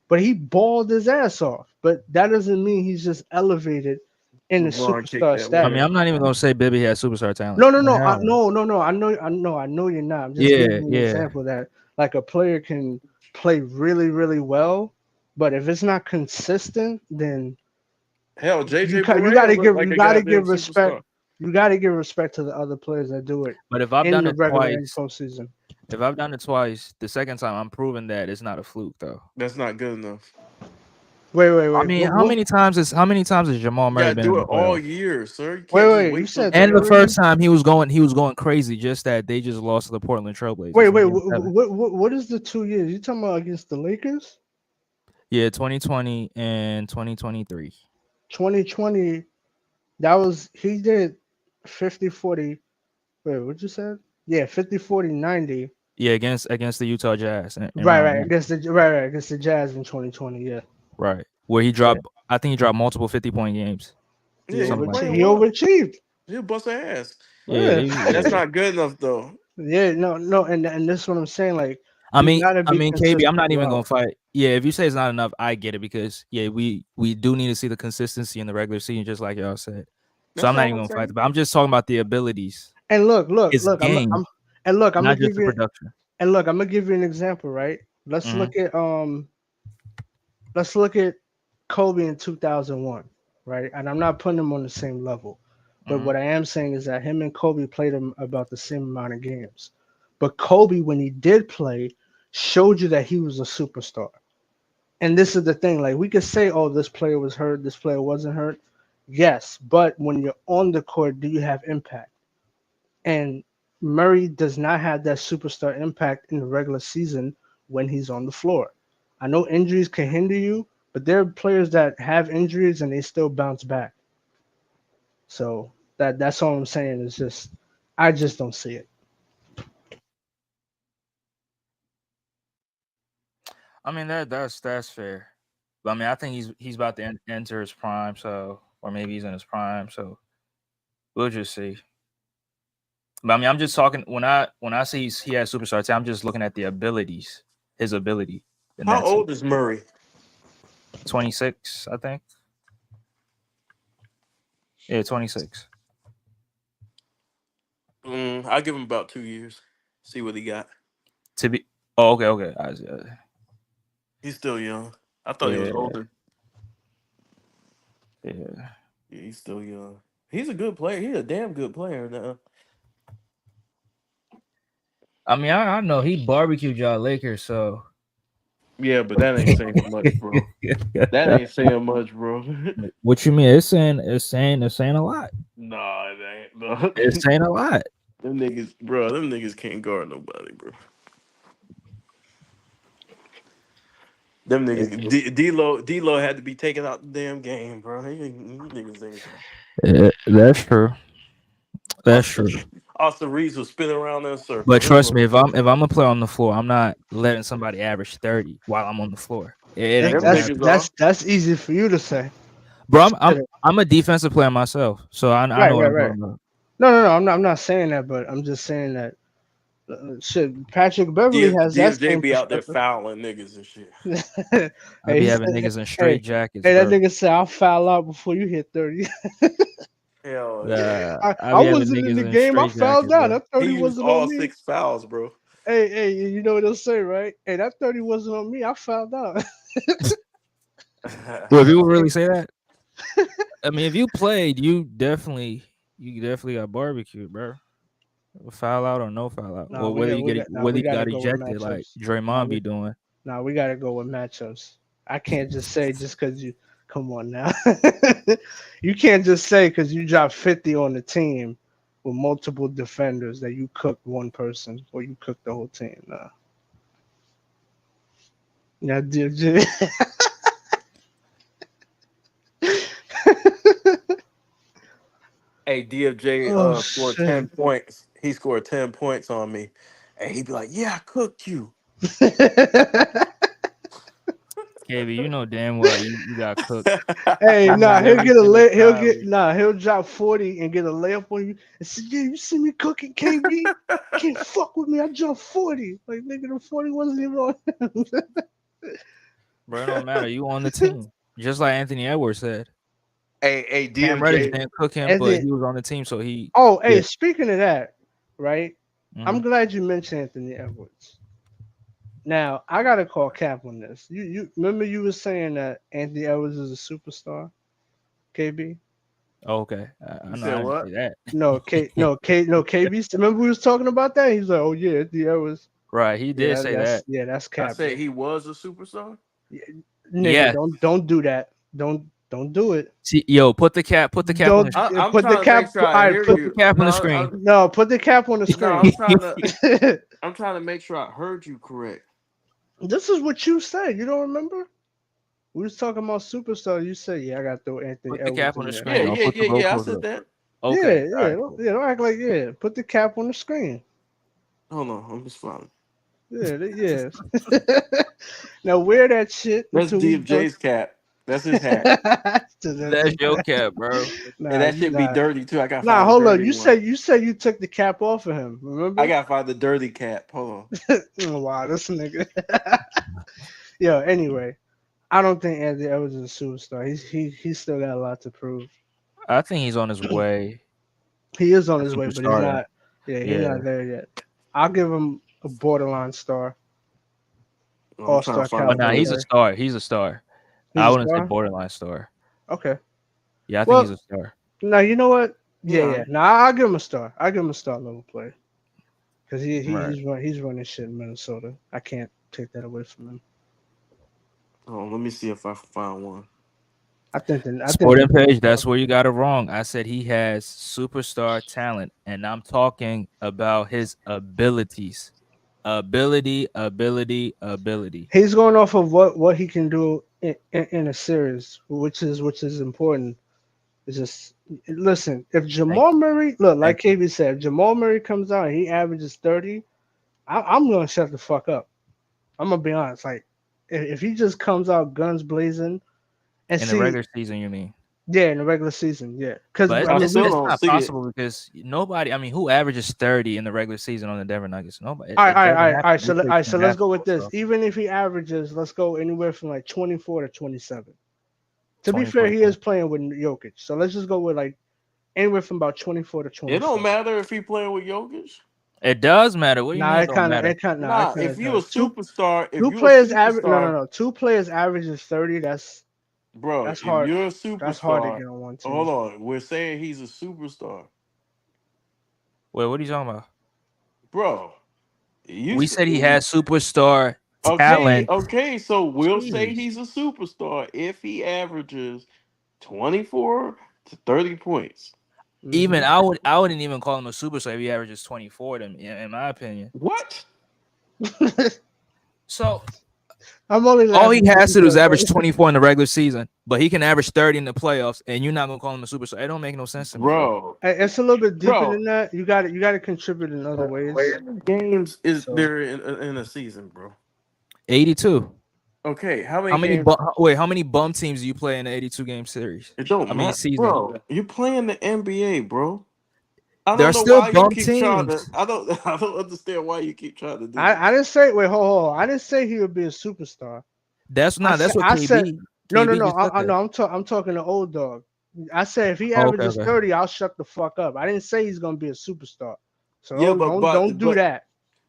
But he balled his ass off. But that doesn't mean he's just elevated in the LeBron kicked superstar that I winner. mean, status. I'm not even gonna say Bibby has superstar talent. No, no, no, Hell no. no. I know you're not. I'm just Yeah, giving you an yeah. example that like a player can play really, really well, but if it's not consistent, then Hell, you JJ you Barea gotta looked give like a goddamn superstar. you gotta give respect to the other players that do it But if I've in done the it regular and twice, postseason. the second time I'm proving that it's not a fluke though. That's not good enough. I mean, how many times has Jamal You Murray gotta been in do the it all playoffs? year, sir. You can't just You wait till the said And the playoffs. first 3. time he was going crazy, just that they just lost to the Portland Trailblazers in Game 7. What is the 2 years? You talking about against the Lakers? Yeah, 2020 and 2023. 2020, that was he did 50-40. Wait, what you said? Yeah, 50-40-90. Yeah, against the Utah Jazz in Right, round right, one. against the Jazz in 2020. Yeah. Right. Where he Yeah. dropped, I think he dropped multiple 50-point games. Yeah, he was Something like playing that. He well. overachieved. He'll bust their ass. Yeah, Yeah. That's yeah. not good enough though. Yeah, no, and this is what I'm saying. Like, I you mean, gotta be KB, I'm consistent not even gonna throughout. fight. Yeah, if you say it's not enough, I get it because yeah, we do need to see the consistency in the regular season, just like y'all said. So That's I'm not all even I'm gonna fight, saying. but I'm just talking about the abilities, And his game, I'm gonna not just give the you production. I'm gonna give you an example, right? Let's Hmm. look at let's look at Kobe in 2001, right? And I'm not putting him on the same level, but Hmm. what I am saying is that him and Kobe played him about the same amount of games. But Kobe, when he did play, showed you that he was a superstar. And this is the thing, like we could say, oh, this player was hurt, this player wasn't hurt. Yes, but when you're on the court, do you have impact? And Murray does not have that superstar impact in the regular season when he's on the floor. I know injuries can hinder you, but there are players that have injuries and they still bounce back. So that's all I'm saying. Is just I just don't see it. I mean that's fair. But I mean, I think he's about to enter his prime, so or maybe he's in his prime, so we'll just see. But I mean, I'm just talking when I see he has superstar talent, I'm just looking at the abilities, his ability, and How that's it. old is Murray? 26, I think. Yeah, 26. I give him about 2 years. See what he got. To be. Oh, okay. He's still young. I thought he was Yeah, older. yeah. Yeah, he's still young. He's a good player. He's a damn good player now. I mean, I know he barbecued y'all Lakers, so. Yeah, but that ain't saying much, bro. That ain't saying much, bro. What you mean? It's saying a lot. Nah, it ain't. No. It's saying a lot. Them niggas, bro. Them niggas can't guard nobody, bro. Them niggas, D-Lo had to be taken out the damn game, bro. Niggas ain't. Yeah, that's true. That's true. Austin Reeves was spinning around in a circle. But trust me, if I'm a player on the floor, I'm not letting somebody average 30 while I'm on the floor. It ain't Them gonna That's happen. niggas are. that's easy for you to say. Bro, I'm Shit. I'm a defensive player myself, so I Right, know what right, I'm right. talking about. No. I'm not saying that, but I'm just saying that shit. Patrick Beverly has that DFJ same be out there perspective. fouling niggas and shit. I Hey, be he having said, niggas in hey, straight jackets, hey, that bro. nigga said I'll foul out before you hit 30. Hell yeah. I I be having wasn't in niggas the in game. I straight fouled jackets, out. bro. That He 30 used wasn't on all me. 6 fouls, bro. Hey, you know what they'll say, right? Hey, that 30 wasn't on me. I fouled out. Well, people really say that. I mean, if you played, you definitely got barbecued, bro. Foul out or no foul out. Nah, Well, whether you we gotta got go with ejected like matchups. Nah, Draymond be doing. we gotta go with matchups. I can't just say just because you come on now. You can't just say because you dropped 50 on the team with multiple defenders that you cooked one person or you cooked the whole team. Nah. Yeah, dude. Hey, DFJ Oh scored shit. 10 points. He scored 10 points on me. And he'd be like, yeah, I cooked you. KB, you know damn well you got cooked. Hey, You nah, lose he'll every get a single lay. time. He'll drop 40 and get a layup on you and say, "Yeah, you see me cooking, KB? Can't fuck with me. I dropped 40. Like nigga, the 40 wasn't even on him." Bro, it don't matter. You on the team. Just like Anthony Edwards said. Hey, Cam Reddish DFJ. didn't cook him, And but then, he was on the team, so he oh, hey, yeah. speaking of that, right? I'm Mhm. glad you mentioned Anthony Edwards. Now I gotta call Cap on this. You remember you were saying that Anthony Edwards is a superstar, KB? Oh, okay. You I know said I didn't what? say that. No, KB. Remember we was talking about that? He's like, oh yeah, Anthony Edwards. Right, he did say that. That's I Cap, said bro. he was a superstar? Yeah, nigga, Yes. don't do that. Don't do it. See, yo, put the cap on the Don't I'm put the trying to make cap. sure All I right, hear put put the you. cap on the No, screen. no, put the cap on the no, screen. I'm trying to make sure I heard you correct. This is what you said. You don't remember? We was talking about superstar. You said, "Yeah, I got to throw Anthony Put the cap Edwards on in the there." Yeah, screen. Don't yeah, put the yeah, yeah. I goalpost said up. that. Okay. Yeah, All yeah, right, cool. don't act like Put the cap on the screen. Hold on, I'm just following. Yeah. Now wear that shit That's until we done. DFJ's cap. That's his hat. That's your cap, bro. And Nah, that should be dirty too. I gotta nah. find a Hold on. dirty You one. said you took the cap off of him. I Remember? gotta find the dirty cap. Hold Oh, wow, this nigga. Yo, anyway, I don't think Anthony Edwards is a superstar. He's still got a lot to prove. I think he's on his way. He is on A his way, but he's superstar. not. Yeah, he's Yeah. not there yet. I'll give him a borderline star, on. I'm all trying to star find Oh a no, caliber he's good. a player. star. He's a star. He's I a wouldn't say star. borderline star. Okay. Yeah, I think he's Well, a star. now you know what? Yeah. Yeah. Now I'll give him a star. I'll give him a star level player because Right. he's running shit in Minnesota. I can't take that away from him. Oh, let me see if I can find one. I think the Sporting page, that's where you got it wrong. I said he has superstar talent, and I'm talking about his abilities. Ability. he's going off of what he can do in a series, which is important. It's just listen. If Thank Jamal Murray look thank like you. KB said, if Jamal Murray comes out and he averages 30, I'm gonna shut the fuck up. I'm gonna be honest. Like if he just comes out guns blazing and In the see, regular season, you mean? yeah, in the regular season, yeah, because But I I mean still it's don't not see it. possible because nobody. I mean, who averages 30 in the regular season on the Denver Nuggets? Nobody. all right, It all right, all doesn't right, happen. all right. They play two So and a let's half go with people, this. so Even if he averages, let's go anywhere from like 24 to 27. To be fair, 24 to he is 20. playing with Jokic, so let's just go with like anywhere from about 24 to It 26. don't matter if he playing with Jokic. It does matter. What do you Nah, mean it don't matter? nah, it Nah, kind if of you a does. superstar, if Two you a players average. No, no, superstar, no. Two players averages 30. bro, That's if hard. you're a That's hard to superstar, get on one hold team. on, we're saying he's a superstar, Wait, what are you talking about? bro. You We said he has superstar okay? talent. Okay, so we'll say Jeez. he's a superstar if he averages 24 to 30 points. Even Hmm I wouldn't even call him a superstar if he averages 24 to me, in my opinion. What? So I'm only all he laughing just has to do is because. average 24 in the regular season, but he can average 30 in the playoffs, and you're not gonna call him a superstar. It don't make no sense to me, bro. Bro, It's a little bit deeper bro, than that. You got to contribute in other ways. how many games is So there in a season, bro? 82. Okay, how How many many games? how many bum teams do you play in the 82 game series? It don't I mean matter, season. bro. You playing the NBA, bro. I There don't are know still why you bum keep trying to. teams. I don't. I don't understand why you keep trying to do I this. didn't say wait, hold. I didn't say he would be a superstar. That's what I said no, no, KB no. just said I that. no. I'm talking to old dog. I said if he Oh, okay, averages okay. 30, I'll shut the fuck up. I didn't say he's gonna be a superstar. So Yeah, don't do that.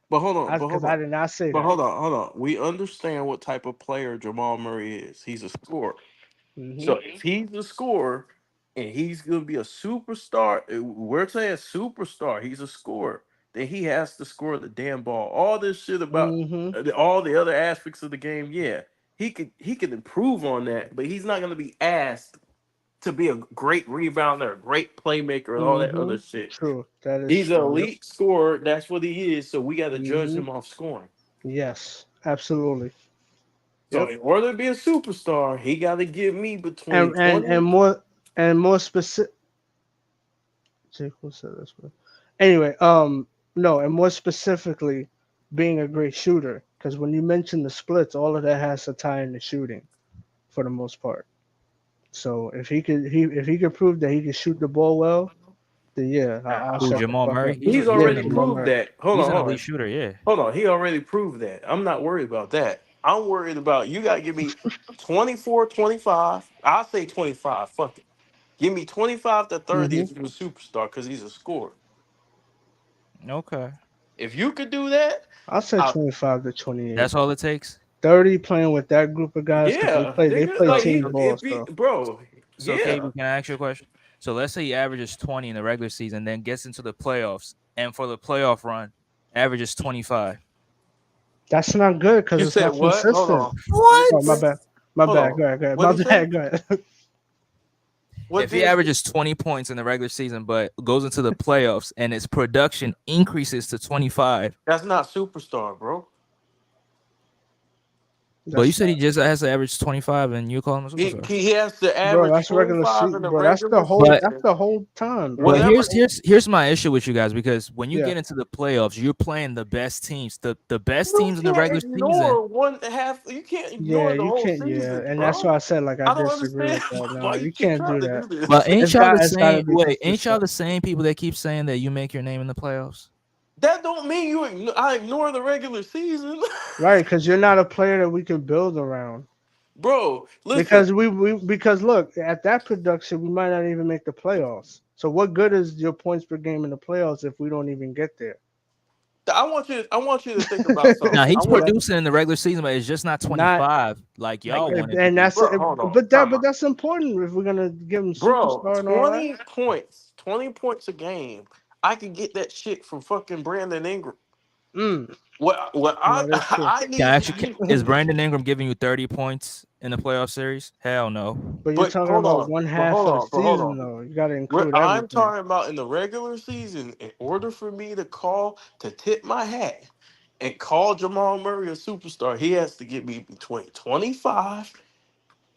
but hold on, but Because hold I on, did not say but that. hold on. We understand what type of player Jamal Murray is. He's a scorer. Hmm So if he's the scorer and he's gonna be a superstar, we're saying superstar. He's a scorer. Then he has to score the damn ball. All this shit about hmm all the other aspects of the game, yeah, he could improve on that, but he's not gonna be asked to be a great rebounder, a great playmaker, and all that hmm other shit. True. That is He's an true. Yep. elite scorer. That's what he is. So we got to judge hmm him off scoring. Yes. Absolutely. So Yep. in order to be a superstar, he got to give me between And 20. more specific. Who said this one? Anyway, no, and more specifically, being a great shooter. Because when you mention the splits, all of that has to tie into shooting for the most part. So if he could prove that he can shoot the ball well, then yeah, I'll Who, shut the Jamal fuck Murray? up. He's Yeah, already Jamal proved Murray. that. Hold He's on, an hold elite on. shooter, yeah. Hold on. He already proved that. I'm not worried about that. I'm worried about you got to give me 24, 25. I'll say 25. Fuck it. Give me 25 to 30 Hmm if you're a superstar because he's a scorer. Okay. If you could do that, I'll say I, 25 to 28. That's all it takes. 30 playing with that group of guys because yeah, they nigga, play like So he, team so ball. if he, So bro, so KB, yeah. can I ask you a question? So let's say he averages 20 in the regular season, then gets into the playoffs, and for the playoff run, averages 25. that's not good because You it's said not what? Hold consistent. on. What What? you Oh, my say? bad. My Hold bad. on. Go ahead. Go ahead. What My did he say? bad. Go ahead. What If he did he say? averages 20 points in the regular season, but goes into the playoffs and his production increases to 25, That's not superstar, bro. but you That's said he not, just has to average 25 and you call him a He superstar. he has to bro. average That's regular 25 in season, the bro. regular But That's season. the whole time, But bro. Whatever. here's my issue with you guys, because when you Yeah. get into the playoffs, you're playing the best teams. The best You teams in the can't regular season. ignore one half. You can't Yeah, ignore the you whole can't. Yeah, season, and that's bro. why I said like I I don't disagree understand with that. why No, you you keep can't trying do to that. do this. But ain't It's got to be y'all consistent, the same people that keep saying that you make your name in the playoffs? That don't mean I ignore the regular season, right? Because you're not a player that we can build around. bro. Listen, Because because look at that production, we might not even make the playoffs. So what good is your points per game in the playoffs if we don't even get there? I want you to think about Now something. I he's want, Like producing in the regular season, but it's just not not 25 like like y'all want it to and be. that's bro. Hold on, but time out. that's important if we're gonna give him Bro, superstar and all that. 20 points, 20 points a game. I can get that shit from fucking Brandon Ingram. Mm, What I that is true. I Can need I to actually get, is Brandon Ingram giving you 30 points in the playoff series? Hell no. But you're but talking hold about on, one but half hold of the on, but hold season on. though. You got to What include I'm everything. talking about in the regular season, in order for me to tip my hat and call Jamal Murray a superstar, he has to get me between 25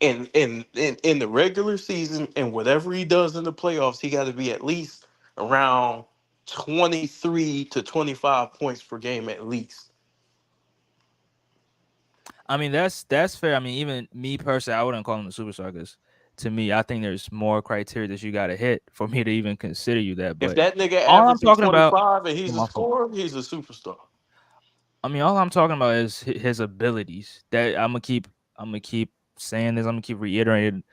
and in the regular season, and whatever he does in the playoffs, he got to be at least around 23 to 25 points per game at least. I mean, that's fair. I mean, even me personally, I wouldn't call him a superstar because to me, I think there's more criteria that you got to hit for me to even consider you that. If But that nigga all I'm averages talking about, 25 and oh, he's a my fault. scorer, he's a superstar. I mean, all I'm talking about is his abilities. That I'm gonna keep saying this. I'm gonna keep reiterating.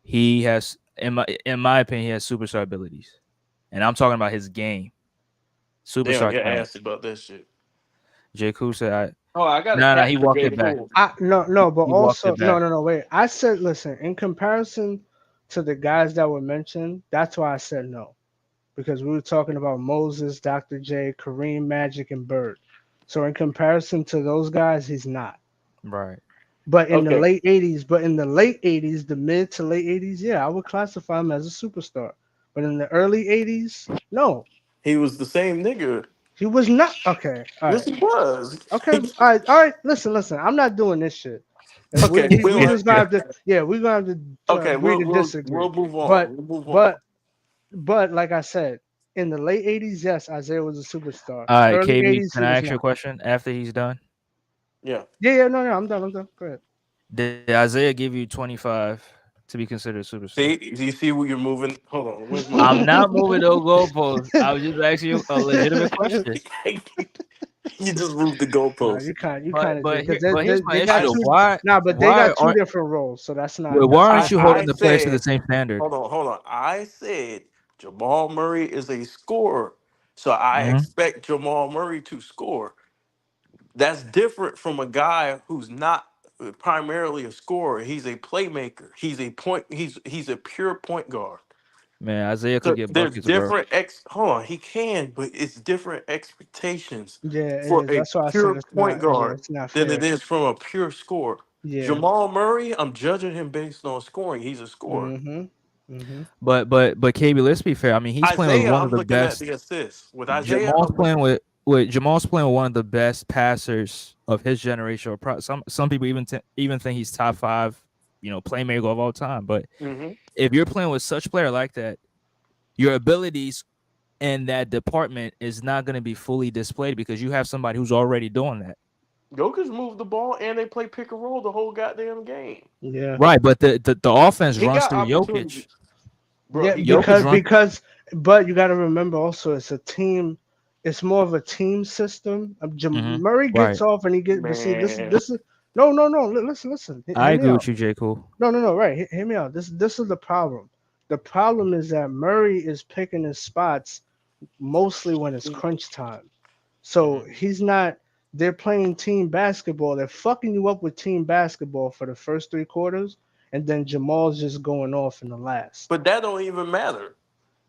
He has, in my opinion, he has superstar abilities. and I'm talking about his game. Damn, Superstar get talent. asked about that shit. J. Cool said, "I Oh, I got a no, cat he for walked J. it back. Cool. No, but He walked also it back. no. Wait, I said listen. In comparison to the guys that were mentioned, that's why I said no, because we were talking about Moses, Dr. J, Kareem, Magic, and Bird. So in comparison to those guys, he's not. Right. But in the Okay, late '80s, the mid to late '80s, yeah, I would classify him as a superstar. But in the early '80s, no, he was the same nigga. he was not. Okay, all Yes, right, he was. okay, all right. Listen. I'm not doing this shit. Okay, we We don't just have gonna to. have to, yeah, we're gonna have to Okay, agree to disagree. we'll move on. But We'll move on. but but like I said, in the late '80s, yes, Isaiah was a superstar. All right, Early KB, '80s, can he I was ask you a not. question after he's done? Yeah. Yeah, no, I'm done. Go ahead. Did Isaiah give you 25 to be considered a superstar? See, do you see where you're moving? Hold on. Where's my I'm phone? not moving no goalposts. I was just asking you a legitimate question. You just moved the No, goalpost. you kind of did because Here's my they issue got I though. two. Why Nah, but they why got two aren't different roles, so why aren't you holding I the players to the said, same standard? hold on. I said Jamal Murray is a scorer, so I Hmm. expect Jamal Murray to score. That's different from a guy who's not primarily a scorer. He's a playmaker. He's a point. He's a pure point guard. Man, Isaiah could So get there's buckets, bro. different ex. Hold on, he can, but it's different expectations yeah, it for is. a That's why I said pure it's point not. Yeah, guard it's not than it fair. is from a pure scorer. Yeah. Jamal Murray, I'm judging him based on scoring. He's a scorer. Mhm. Mhm. But KB, let's be fair. I mean, he's playing with Isaiah, one of I'm the looking at best. the assists. With Isaiah, Jamal's I'm playing looking. Jamal's playing with one of the best passers of his generation. Or some people even think he's top 5, playmaker of all time. But Hmm. if you're playing with such player like that, your abilities in that department is not going to be fully displayed because you have somebody who's already doing that. Jokic moved the ball and they play pick and roll the whole goddamn game. Yeah. Right, but the offense He runs got through Jokic. opportunities, bro. Yeah, He got. Jokic runs. but you got to remember also it's a team. It's more of a team system. Hmm. Murray Right. gets off and he get. But see, Man, this is no. Listen. I Hear me agree out. with you, J. Cool. No. Right. Hear me out. This is the problem. The problem is that Murray is picking his spots mostly when it's crunch time. So mhm. he's not. They're playing team basketball. They're fucking you up with team basketball for the first 3 quarters, and then Jamal's just going off in the last. But that don't even matter.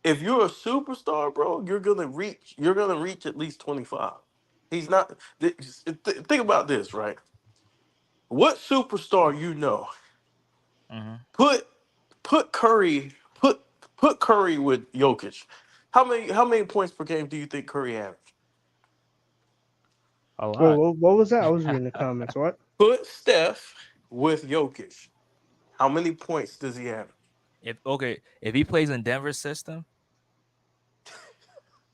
If you're a superstar, bro, you're gonna reach. You're gonna reach at least 25. He's not. Think about this, right? What superstar you know? Hmm. Put put Curry. Put Curry with Jokic. How many points per game do you think Curry averaged? A Wait, lot. what was that? I was reading the comments. What? Put Steph with Jokic. How many points does he have? If he plays in Denver's system,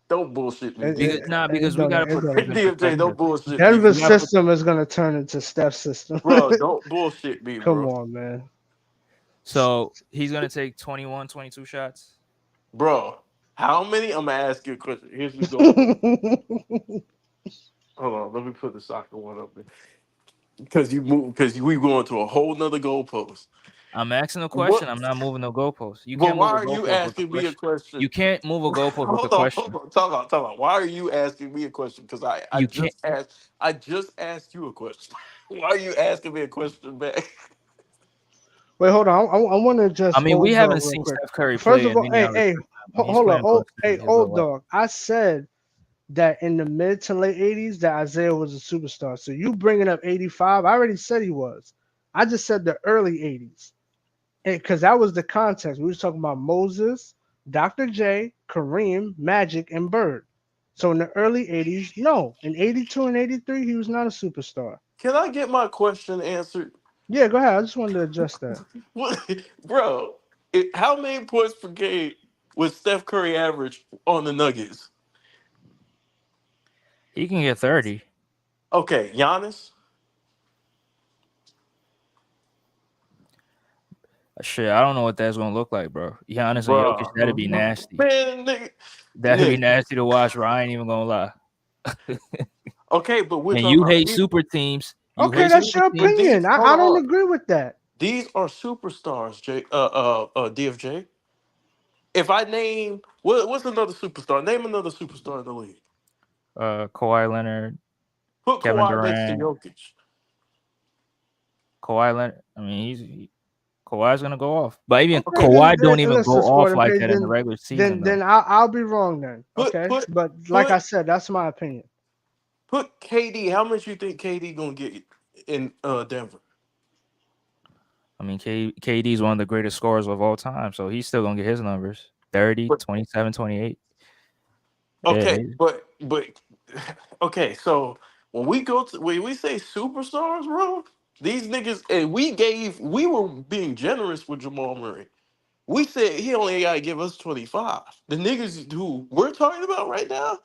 Don't bullshit me, because It because we got to put things in DMJ. Don't perspective. bullshit me. We Denver's got to put, system is gonna turn into Steph's system. Bro, don't bullshit me, Come bro. on, man. so he's gonna take 21, 22 shots. Bro, how many? I'm gonna ask you a question. Here's the goalpost. Hold on, let me put the soccer one up there. Because you move, because we going to a whole nother goalpost. I'm asking a question. What? I'm not moving no goalposts. You Well, can't why move a are you goalpost with a asking me a question. question? You can't move a goalpost with a Hold question. on. Talk about. Why are you asking me a question? Because I You can't. just asked. I just asked you a question. Why are you asking me a question back? Wait, hold on. I want to I address mean, we Old Dog haven't real seen quick. Steph Curry First play of in all, any hey, other hey, system. He's hold on. playing Old, most hey, of his Old life. Dog. I said that in the mid to late '80s that Isaiah was a superstar. So you bringing up '85? I already said he was. I just said the early '80s, because that was the context. We was talking about Moses, Dr. J, Kareem, Magic, and Bird. So in the early '80s, no. In '82 and '83, he was not a superstar. Can I get my question answered? Yeah, go ahead. I just wanted to address that. What, bro? How many points per game was Steph Curry average on the Nuggets? He can get 30. Okay, Giannis. Shit, I don't know what that's gonna look like, bro. Giannis and Jokic, that'd be Bro, nasty. man, nigga, That'd be Nick. nasty to watch, bro. I ain't even gonna lie. Okay, but we're And talking you about hate these. super teams. You Okay, hate These, that's super your teams. opinion. hold I don't on. agree with that. These are superstars, DFJ. If I name what's another superstar? Name another superstar in the league. Kawhi Leonard, Put Kevin Kawhi next to Durant, Jokic. Kawhi Leonard. I mean, Kawhi's gonna go off, but even Okay, Okay. Kawhi don't even listen, go off Sporting like Page. that in the regular season, though. Then I'll be wrong then. Put Okay, put but like I put said, that's my opinion. put KD. How much you think KD gonna get in Denver? I mean, KD is one of the greatest scorers of all time, so he's still gonna get his numbers: 30, But 27, 28. Yeah, okay, but okay. So when we say superstars, bro, these niggas and we were being generous with Jamal Murray. We said he only got to give us 25. The niggas who we're talking about right now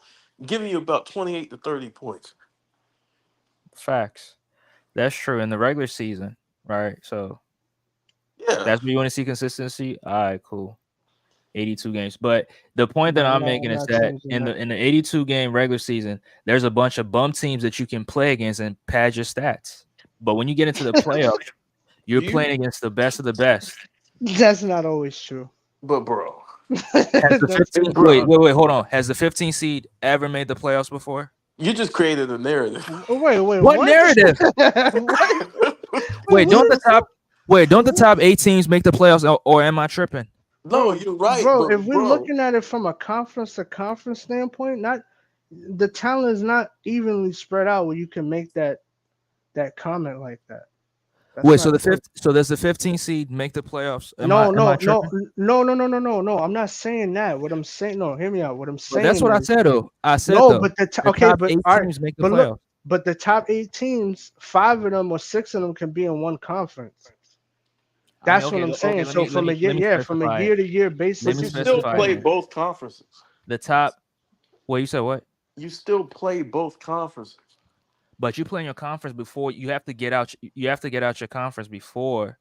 giving you about 28 to 30 points. facts. That's true in the regular season, right? So Yeah. that's where you want to see consistency. All right, cool. 82 games. But the point that Yeah, I'm making I'm is not that changing in that. the 82 game regular season, there's a bunch of bum teams that you can play against and pad your stats. But when you get into the playoffs, you're Do you playing against the best of the best. That's not always true. but bro. Has the That's 15 not. Bro, wait, hold on. Has the 15 seed ever made the playoffs before? you just created a narrative. Wait, What what? narrative? What? Wait, Wait, what don't the is top don't the top 8 teams make the playoffs or am I tripping? No, bro? you're right, Bro, but if we're bro, looking at it from a conference to conference standpoint, not the talent is not evenly spread out where you can make that comment like that. That's Wait, so not true. does the 15 seed make the playoffs? No, Am I no, no, tripping? no, no, no, no, no, no. I'm not saying that. What I'm saying, no, hear me out. What I'm But that's saying what I is said though. I said no, though, but the okay, top but 8 all right, teams make the but look, playoffs. but the top 8 teams, 5 of them or 6 of them can be in one conference. I mean, That's what I'm okay, saying. So from a year, let me yeah, from a specify it. year to year Let but basis, me you it's still specify it play different. here. both conferences. The top Well, you said what? You still play both conferences. But you play in your conference before you have to get out. You have to get out your conference before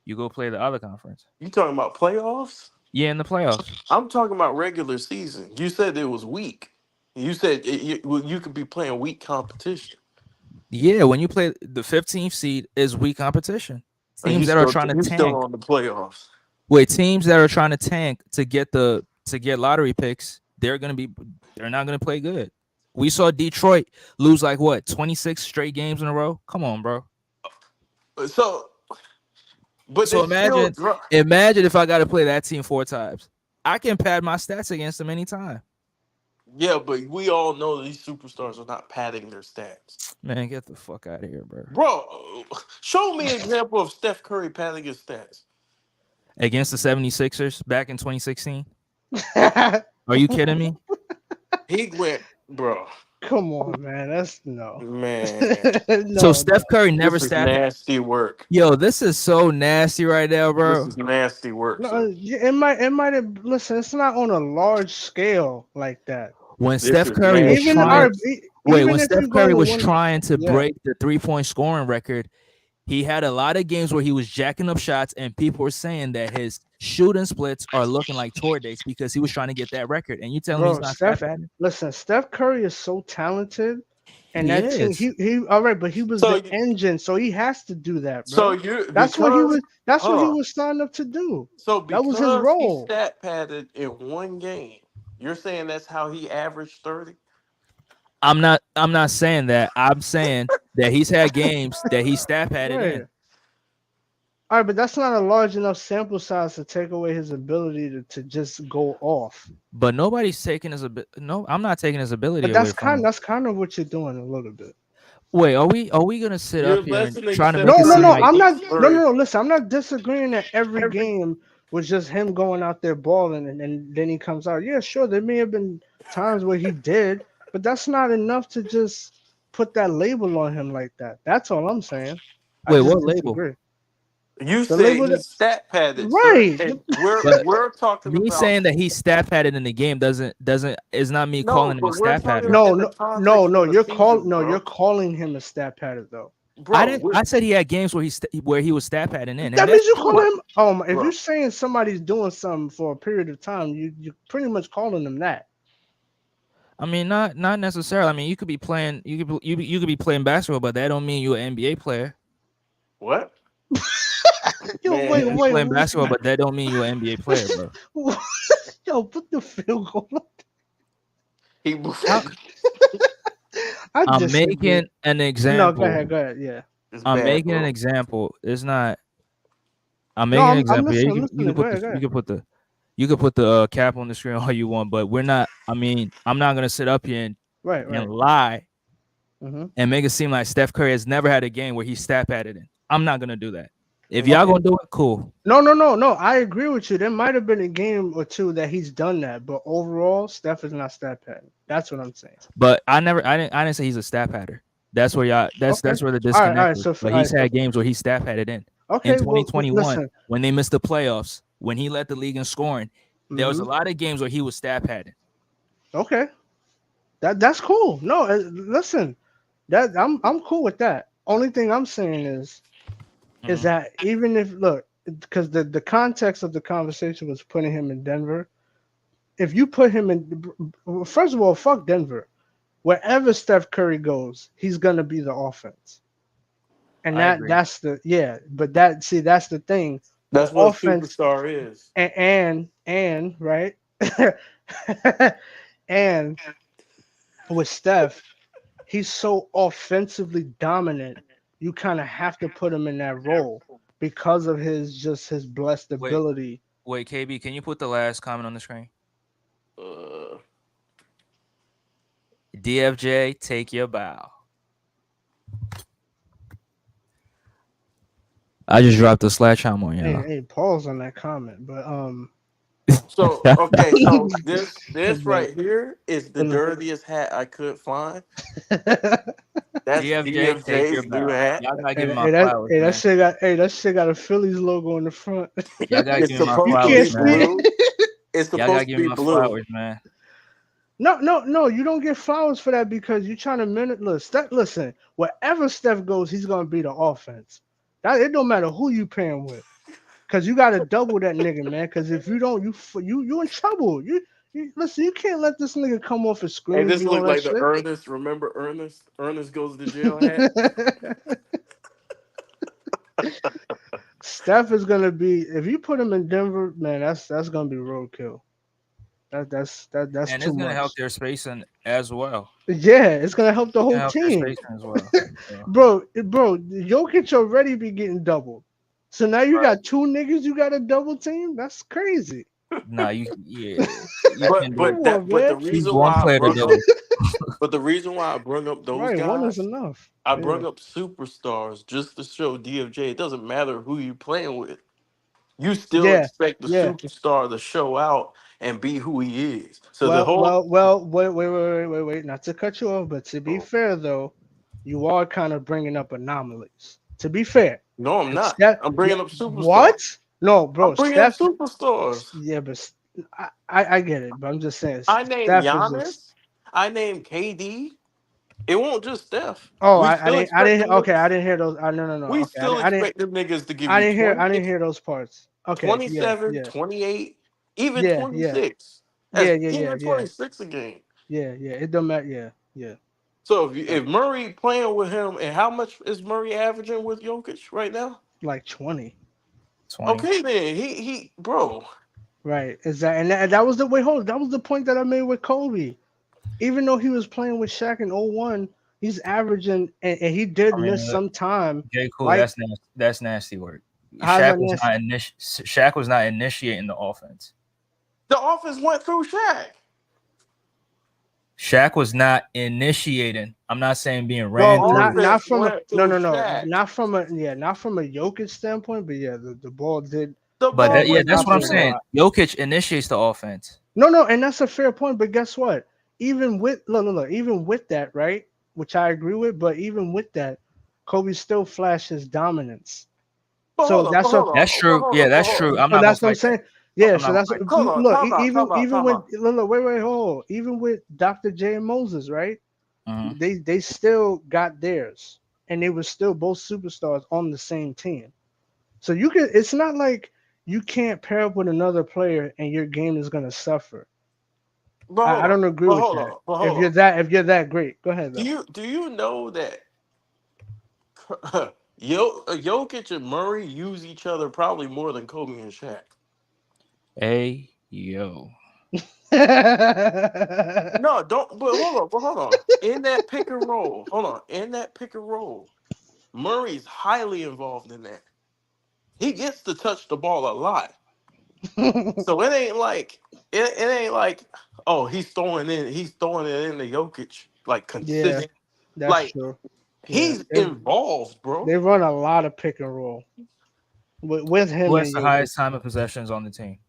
you go play the other conference. You talking about playoffs? Yeah, in the playoffs. I'm talking about regular season. You said it was weak. You said you could be playing weak competition. Yeah, when you play the 15th seed is weak competition. And Teams that are trying to you still tank. on the playoffs. Wait, teams that are trying to tank to get lottery picks, they're not gonna play good. We saw Detroit lose like what 26 straight games in a row. Come on, bro. So, but they So still imagine if I got to play that team 4 times. I can pad my stats against them anytime. Yeah, but we all know these superstars are not padding their stats. Man, get the fuck out of here, bro. Bro, show me an example of Steph Curry padding his stats. Against the 76ers back in 2016. Are you kidding me? He went, bro, Come on, man. That's no. man, So No, Steph Curry never this is stat. nasty work. Yo, this is so nasty right now, This bro. is nasty work, no. sir. It might have. Listen, it's not on a large scale like that. When This Steph is Curry was nasty Even all trying, right, work. wait, even when if Steph you go Curry with was one, trying to yeah, break the 3-point scoring record, he had a lot of games where he was jacking up shots, and people were saying that his shooting splits are looking like tour dates because he was trying to get that record. And you telling me he's bro. not stat Steph, padding? listen, Steph Curry is so talented, and He that team, is. he all right, but he was So, the engine, so he has to do that, so bro. you That's what he because was. That's what hold he on. was signed up to do. So That was his because he role. stat padded in one game, you're saying that's how he averaged 30? I'm not saying that. I'm saying that he's had games that he stat padded Right. in. All right, but that's not a large enough sample size to take away his ability to just go off. But nobody's taking his ability. No, I'm not taking his ability But away from him. that's kind of what you're doing a little bit. Wait, are we gonna sit You're up here and lessening trying to Steph make No, it no, seem Curry no. like when I'm he's not. No, no, 30. no. Listen, I'm not disagreeing that every game was just him going out there balling, and then he comes out. Yeah, sure. There may have been times where he did, but that's not enough to just put that label on him like that. That's all I'm saying. I wait, just what label? disagree. You The said label, he stat padded, sir, right? and we're But we're talking me about saying that he stat padded in the game doesn't is not me no, calling him a but we're stat talking padder. about No, in the no, no, context no. of a season, You're bro. calling him a stat pattern though. I Bro, didn't. I said he had games where he was stat padding in, and That that's means you call true. bro, him. If you're bro. saying somebody's doing something for a period of time, you're pretty much calling them that. I mean, not necessarily. I mean, you could be playing. You could be playing basketball, but that don't mean you're an NBA player. What? Yo, Man, wait, You wait, playing wait. basketball, but that don't mean you're an NBA player, bro. Yo, put the field goal. he I, I I'm disagree. making an No, go example. ahead, go ahead. Yeah. it's I'm bad, making an bro. example. It's not. I'm No, making an I'm example. Yeah, listening. I'm you can listening. Go put the ahead, go you ahead. can put the you can put the cap on the screen all you want, but we're not. I mean, I'm not gonna sit up here Right, and right. lie Mm-hmm. and make it seem like Steph Curry has never had a game where he stat padded in. I'm not gonna do that. If y'all Okay. gonna do it, cool. No. I agree with you. There might have been a game or two that he's done that, but overall, Steph is not stat pattern. That's what I'm saying. But I didn't say he's a stat padder. That's where y'all Okay. that's where the All disconnect right. is. So, But all right. he's So, had games where he stat padded in. In okay. Well, 2021, listen. when they missed the playoffs, when he led the league in scoring, there was Mm-hmm. a lot of games where he was stat padding. Okay. That's cool. No, listen. That I'm cool with that. Only thing I'm saying is Mhm. that even if look, because the context of the conversation was putting him in Denver. If you put him in, first of all, fuck Denver. Wherever Steph Curry goes, he's gonna be the offense, and I agree. that's the yeah. But that's the thing. The That's what a offense superstar is. and right, and with Steph, he's so offensively dominant. You kind of have to put him in that role because of his blessed Wait, ability. wait, KB, can you put the last comment on the screen? Uh, DFJ, take your bow. I just dropped a sledgehammer on Hey, y'all. hey, pause on that comment, but so okay, so this but right here is the but dirtiest hat I could find. That's DFJ, take your DFJ's new bow. hat. Y'all gotta give Hey, me my flowers, man. that shit got a Phillies logo on the front. Y'all gotta It's give me my You supposed to can't be flowers, see man. blue. it. It's Y'all gotta supposed to give me be my blue. flowers, man. No. You don't get flowers for that because you're trying to minute. Listen. Wherever Steph goes, he's gonna be the offense. That it don't matter who you pairing with, because you got to double that nigga, man. Because if you don't, you in trouble. You listen. You can't let this nigga come off and And screen this you all looked that like the shit. Ernest. Remember Ernest? Ernest goes to jail hat. Steph is gonna be if you put him in Denver, man. That's gonna be roadkill. That's And too it's gonna help much. their spacing as well. Yeah, it's gonna help the It's whole gonna help their team, spacing as well. So, bro. Jokic already be getting doubled, so now you right. got two niggas you got a double team. That's crazy. Nah, you But can do but Come it. on, that but man. the Teach reason one why I player to brung up double. but the reason why I brung up those Right, one is guys, enough. I Yeah, brung up superstars just to show DFJ it doesn't matter who you playing with. You still yeah, expect the yeah. superstar to show out and be who he is. So the whole Wait. Not to cut you off, but to be fair though, you are kind of bringing up anomalies. To be fair, no, I'm 'cause not. Steph, I'm yeah, bringing up what? superstars. No, bro, I'm bringing up Steph. superstars. Yeah, but I get it, but I'm just saying I name Steph is just. Giannis. I name KD. It won't just Steph. Oh, We still I expect didn't. them Okay, I niggas. didn't hear those. No. We Okay, still expect them niggas to give I you didn't hear. I 20, didn't hear those parts. Okay, yeah, 27, yeah, 28, even yeah, yeah, 26. yeah, As yeah, yeah, even yeah, 26 a game. yeah. It don't matter. Yeah. So Right. if Murray playing with him, and how much is Murray averaging with Jokic right now? Like 20. 20. Okay, then he bro. Right. Exactly. And that was the wait. Hold. That was the point that I made with Kobe. Even though he was playing with Shaq in '01, he's averaging, and he did I mean, miss some time. okay, cool. Like, That's nasty work. how's that nasty? Shaq was not initiating the offense. The offense went through Shaq. Shaq was not initiating. I'm not saying being The ran Well, through. not offense from a went through Shaq. not from a not from a Jokic standpoint, but yeah, the ball did The But ball yeah, went that's through what I'm operating a saying. Shaq. lot. Jokic initiates the offense. No, and that's a fair point. But guess what? Even with look, even with that, right? Which I agree with, but even with that, Kobe still flashes dominance. So But that's hold what. on, That's true. Yeah, but that's hold true. on. I'm So not gonna that's what I'm fight that. saying. Yeah. I'm not So gonna that's fight that. Hold on, look. time Even out. with wait, hold. On. Even with Dr. J and Moses, right? Mhm. They still got theirs, and they were still both superstars on the same team. So you can. It's not like you can't pair up with another player and your game is gonna suffer. But I hold on, don't agree but with hold that. on, but hold on. If you're that great, go ahead though. Do you know that Jokic and Murray use each other probably more than Kobe and Shaq. Hey yo. No, don't. But hold on. In that pick and roll, hold on. In that pick and roll, Murray's highly involved in that. He gets to touch the ball a lot, so it ain't like oh he's throwing it in the Jokic like Yeah, consistent. that's Like true. Yeah, he's involved, bro. they run a lot of pick and roll with Who him has and the Jokic. highest time of possessions on the team?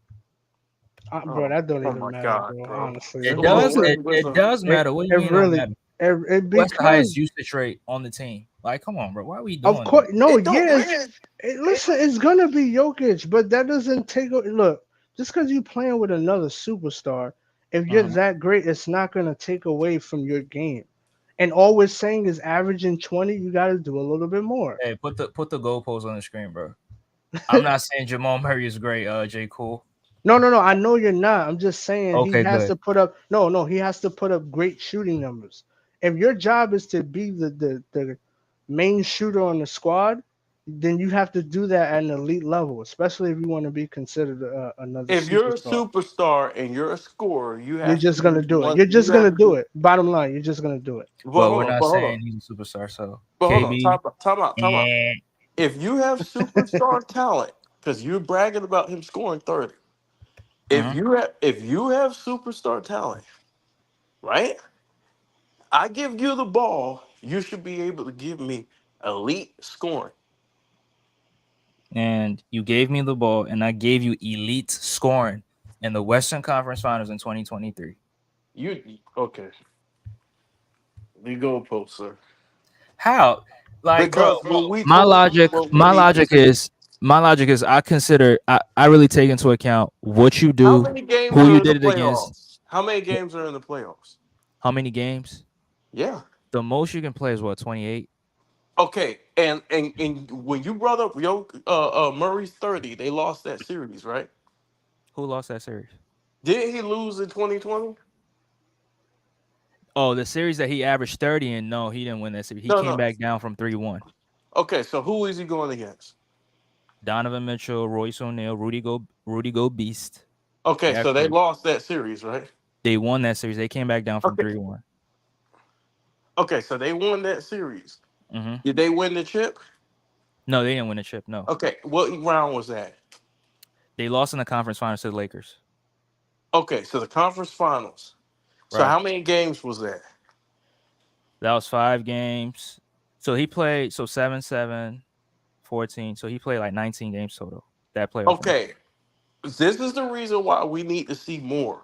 Bro, that don't Oh even my matter, god, bro. bro. Honestly, It it Hold don't. on, does. listen, It listen. does It, matter. What do it you mean it don't really, matter? Who has the because highest usage rate on the team? Like, come on, bro. Why are we of doing course, that? no, It don't yeah. man. Listen, it's gonna be Jokic, but that doesn't take. Look, just because you playing with another superstar, if you're Mhm. that great, it's not gonna take away from your game. And all we're saying is averaging 20. You got to do a little bit more. Hey, put the goalpost on the screen, bro. I'm not saying Jamal Murray is great. J. Cool. No, no, no. I know you're not. I'm just saying he Okay, has good. to put up. No, no. He has to put up great shooting numbers. If your job is to be the main shooter on the squad, then you have to do that at an elite level, especially if you want to be considered another If you're a superstar. superstar and you're a scorer, you You're have to just be gonna do it. one. You're You just have gonna to be. do it. Bottom line, you're just gonna do it. But But hold we're on, not but hold on, saying he's a superstar. So but hold on. KB, Time out. eh, If you have superstar talent, because you're bragging about him scoring 30. mhm. If you have superstar talent, right? I give you the ball, you should be able to give me elite scoring. And you gave me the ball, and I gave you elite scoring in the Western Conference Finals in 2023. You okay? The goalpost, sir. How? Like, bro, Because when we my told you logic, what we my need to logic see, is, my logic is, I really take into account what you how do, many games who are you in the did it against, playoffs? How many games are in the playoffs? how many games. Yeah. The most you can play is what, 28. Okay, and when you brought up Murray's 30, they lost that series, right? Who lost that series? Didn't he lose in 2020? Oh, the series that he averaged 30 in. No, he didn't win that series. He No, came no. back down from 3-1. Okay, so who is he going against? Donovan Mitchell, Royce O'Neal, Rudy Go Beast. Okay, Yeah, so they crazy. lost that series, right? They won that series. They came back down from Okay. 3-1. Okay, so they won that series. Mm-hmm. Did they win the chip? No, they didn't win the chip. No, Okay, what round was that? they lost in the conference finals to the Lakers. Okay, so the conference finals. So Right. how many games was that? That was 5 games. So he played 7, 7, 14. So he played like 19 games total that playoff run. Okay, this is the reason why we need to see more.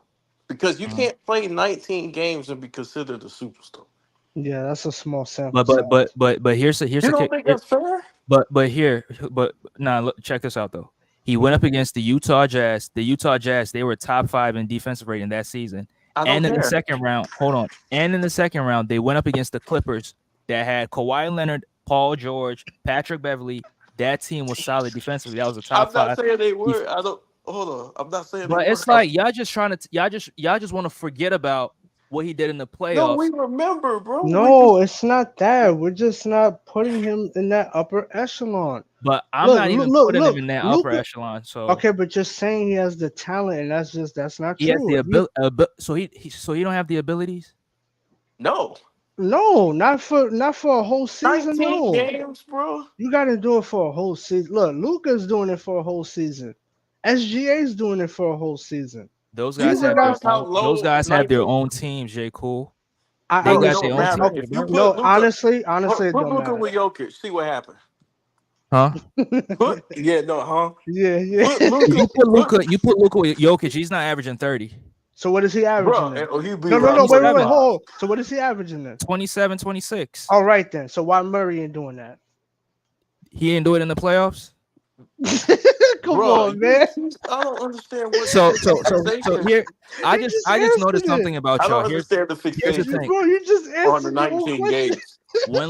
Because you Mhm. can't play 19 games and be considered a superstar. Yeah, that's a small sample But size. here's You the don't kick. think that's fair? But nah, look, check this out though. He went up against the Utah Jazz. The Utah Jazz, they were top 5 in defensive rating that season. I don't And in the care. second round, hold on. And in the second round, they went up against the Clippers that had Kawhi Leonard, Paul George, Patrick Beverly. That team was solid defensively. That was a top I'm not 5. saying they def- were. I don't. Hold on. I'm not saying they But were. it's like y'all just trying to y'all just want to forget about what he did in the No, we playoffs. remember, bro. We No, just it's not that. We're just not putting him in that upper echelon. But I'm Look, not look, even look, putting him look. in that upper Luca. echelon. So Okay, but just saying he has the talent, and that's not he has true. the If you ability. So he don't have the abilities. no. no, not for a whole season. 19 No, games, bro. you got to do it for a whole season. Look, Luca's doing it for a whole season. SGA's doing it for a whole season. Those Do you guys People have got. their realize how own. Those low guys have their 19? own teams. J. Cool. They Bro, it got don't their own matter. teams, Okay. If you bro. put No, Luca, honestly, it put don't Luca matter. with Jokic, see what happens. Huh? Yeah, no, huh? Yeah, yeah. Put Luca, You put Luka with Jokic. He's not averaging 30. So what is he averaging bro, then? or he'd be No, no, around no. Wait. 27, $35. Hold. So what is he averaging then? 27, 26. All right then. So why Murray ain't doing that? He didn't do it in the playoffs. Come Bro, on, man. I don't understand what So the fixation. here, You just I just answered noticed it. something about I y'all. don't understand the Here's the fixation thing. Bro, you just on the answered the whole 19 question. games. When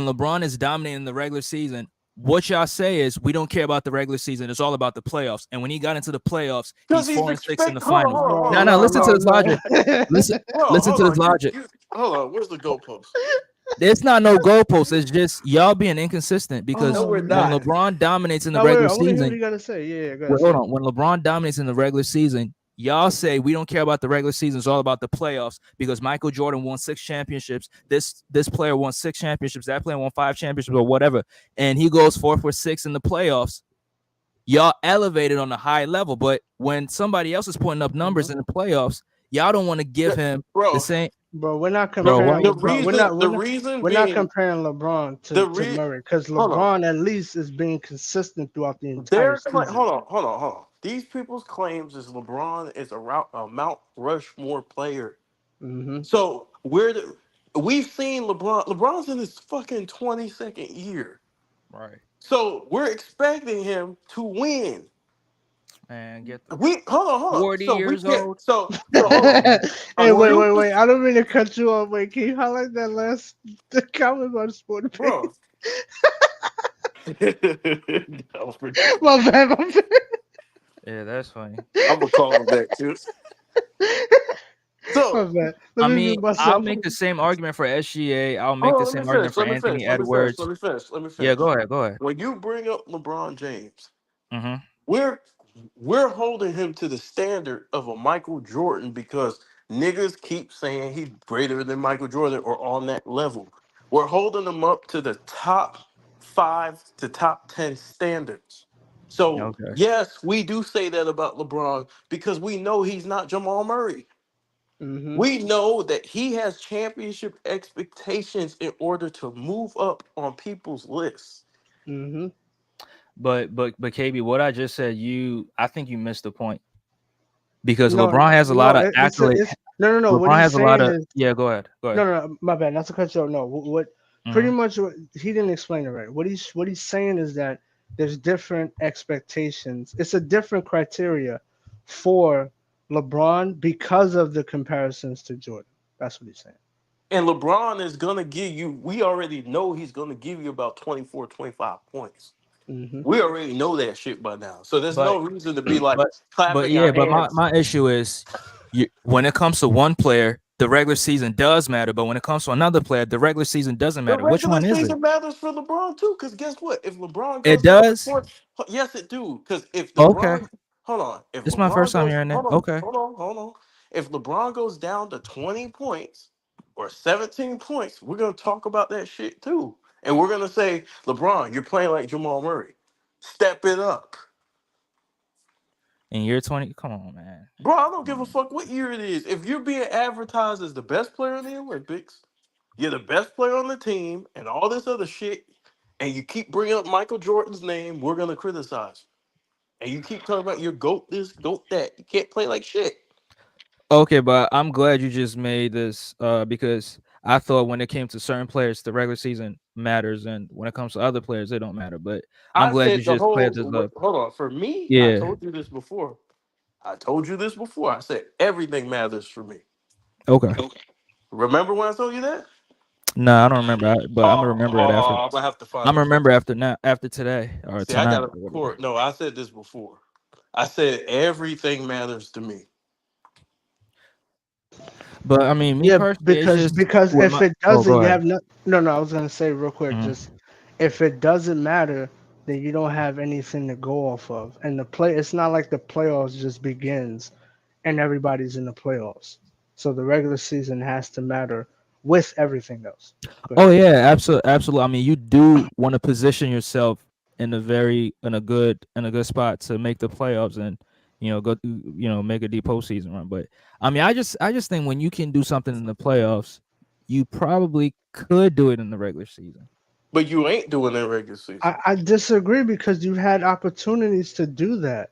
LeBron is dominating the regular season, what y'all say is we don't care about the regular season. It's all about the playoffs. And when he got into the playoffs, Because he's he's 4-6 in the expect. Hold on, finals. hold on, hold No, on. No, no, listen to no, this logic. no. Listen, Bro, listen hold to this on. logic. Hold on. Where's the goalpost? It's not no goalpost. It's just y'all being inconsistent because No, Oh we're when not. man. LeBron dominates in the Oh wait, regular I want to hear what season, you gotta say. Yeah, go ahead. wait, hold Say. on. When LeBron dominates in the regular season, y'all say we don't care about the regular season. It's all about the playoffs because Michael Jordan won 6 championships. This player won 6 championships. That player won 5 championships or whatever, and he goes 4 for 6 in the playoffs. Y'all elevated on a high level, but when somebody else is putting up numbers in the playoffs, y'all don't want to give him the Bro, same. Bro, we're not Bro, why? comparing the LeBron. We're reason not. We're the not. reason We're not being comparing LeBron the to re Murray because hold on. LeBron at least is being consistent throughout the entire Their season. hold on. These people's claims is LeBron is a Mount Rushmore player. Mm-hmm. So we've seen LeBron. LeBron's in his fucking 22nd year. Right, So we're expecting him to win. man, get the We hold on. 40 So we years can't. old. So hold on. Hey, When you wait. I don't mean to cut you off. Wait, can you highlight that last the comment about the sport page? bro. That was pretty funny. My bad. My bad. Yeah, that's funny. I'm gonna call him back too. My So bad. Let I me mean, mute I'll myself. make the same argument for SGA. I'll make hold the on, let me same argument finish. for Let me finish. Anthony Let me finish. Edwards. Let me finish. Let me Yeah, finish. go ahead. Go ahead. When you bring up LeBron James, Mm-hmm. we're we're holding him to the standard of a Michael Jordan because niggas keep saying he's greater than Michael Jordan or on that level. We're holding him up to the top 5 to top 10 standards. So Okay. yes, we do say that about LeBron because we know he's not Jamal Murray. Mm-hmm. We know that he has championship expectations in order to move up on people's lists. Mm-hmm. But KB, what I just said, I think you missed the point because No, LeBron has a lot no. of accolades. It's no. What LeBron he's has a lot saying of is yeah. Go ahead. Go no, ahead. no, no. My bad. Not to cut you off. No. What pretty Mm-hmm. much what he didn't explain it right. What he's saying is that there's different expectations. It's a different criteria for LeBron because of the comparisons to Jordan. That's what he's saying. And LeBron is going to give you, we already know he's going to give you about 24, 25 points. Mm-hmm. We already know that shit by now. So there's But no reason to be like but clapping our yeah, but my, hands. my issue is when it comes to one player, the regular season does matter. But when it comes to another player, the regular season doesn't The matter. Which regular one is it? season matters for LeBron too, because guess what? If LeBron It goes down to does. 20, yes, it do. Because if Okay. LeBron, hold on, if This is my LeBron first time goes, hearing that. Okay. hold on. If LeBron goes down to 20 points or 17 points, we're gonna talk about that shit too, and we're gonna say, LeBron, you're playing like Jamal Murray. Step it up, In year 20, come on, man. bro. I don't Come give a on. fuck what year it is. If you're being advertised as the best player in the Olympics, you're the best player on the team, and all this other shit, and you keep bringing up Michael Jordan's name, we're gonna criticize. And you keep talking about your goat this, goat that. You can't play like shit. Okay, but I'm glad you just made this because I thought when it came to certain players, the regular season matters, and when it comes to other players, it don't matter. But I'm I glad you said the just cleared whole. this up. Hold on. For me, I Yeah. told you this before. I told you this before. I said everything matters for me. Okay. Remember when I told you that? No, I don't remember, but I'm gonna remember it after. I'm gonna have to find I'm the gonna clip. remember after now, after today or See, I tonight got to or whatever. record. No, I said this before. I said everything matters to me. But I mean, me Yeah, personally, it's because just because with if my. it Oh, doesn't, go you ahead. have no. No, no. I was gonna say real quick, just Mhm. if it doesn't matter, then you don't have anything to go off of. And the play, it's not like the playoffs just begins and everybody's in the playoffs. So the regular season has to matter with everything else. Go Oh ahead. yeah, absolutely, absolutely. I mean, you do want to position yourself in a good spot to make the playoffs and make a deep postseason run. But I mean, I just think when you can do something in the playoffs, you probably could do it in the regular season. But you ain't doing that regular season. I disagree because you had opportunities to do that.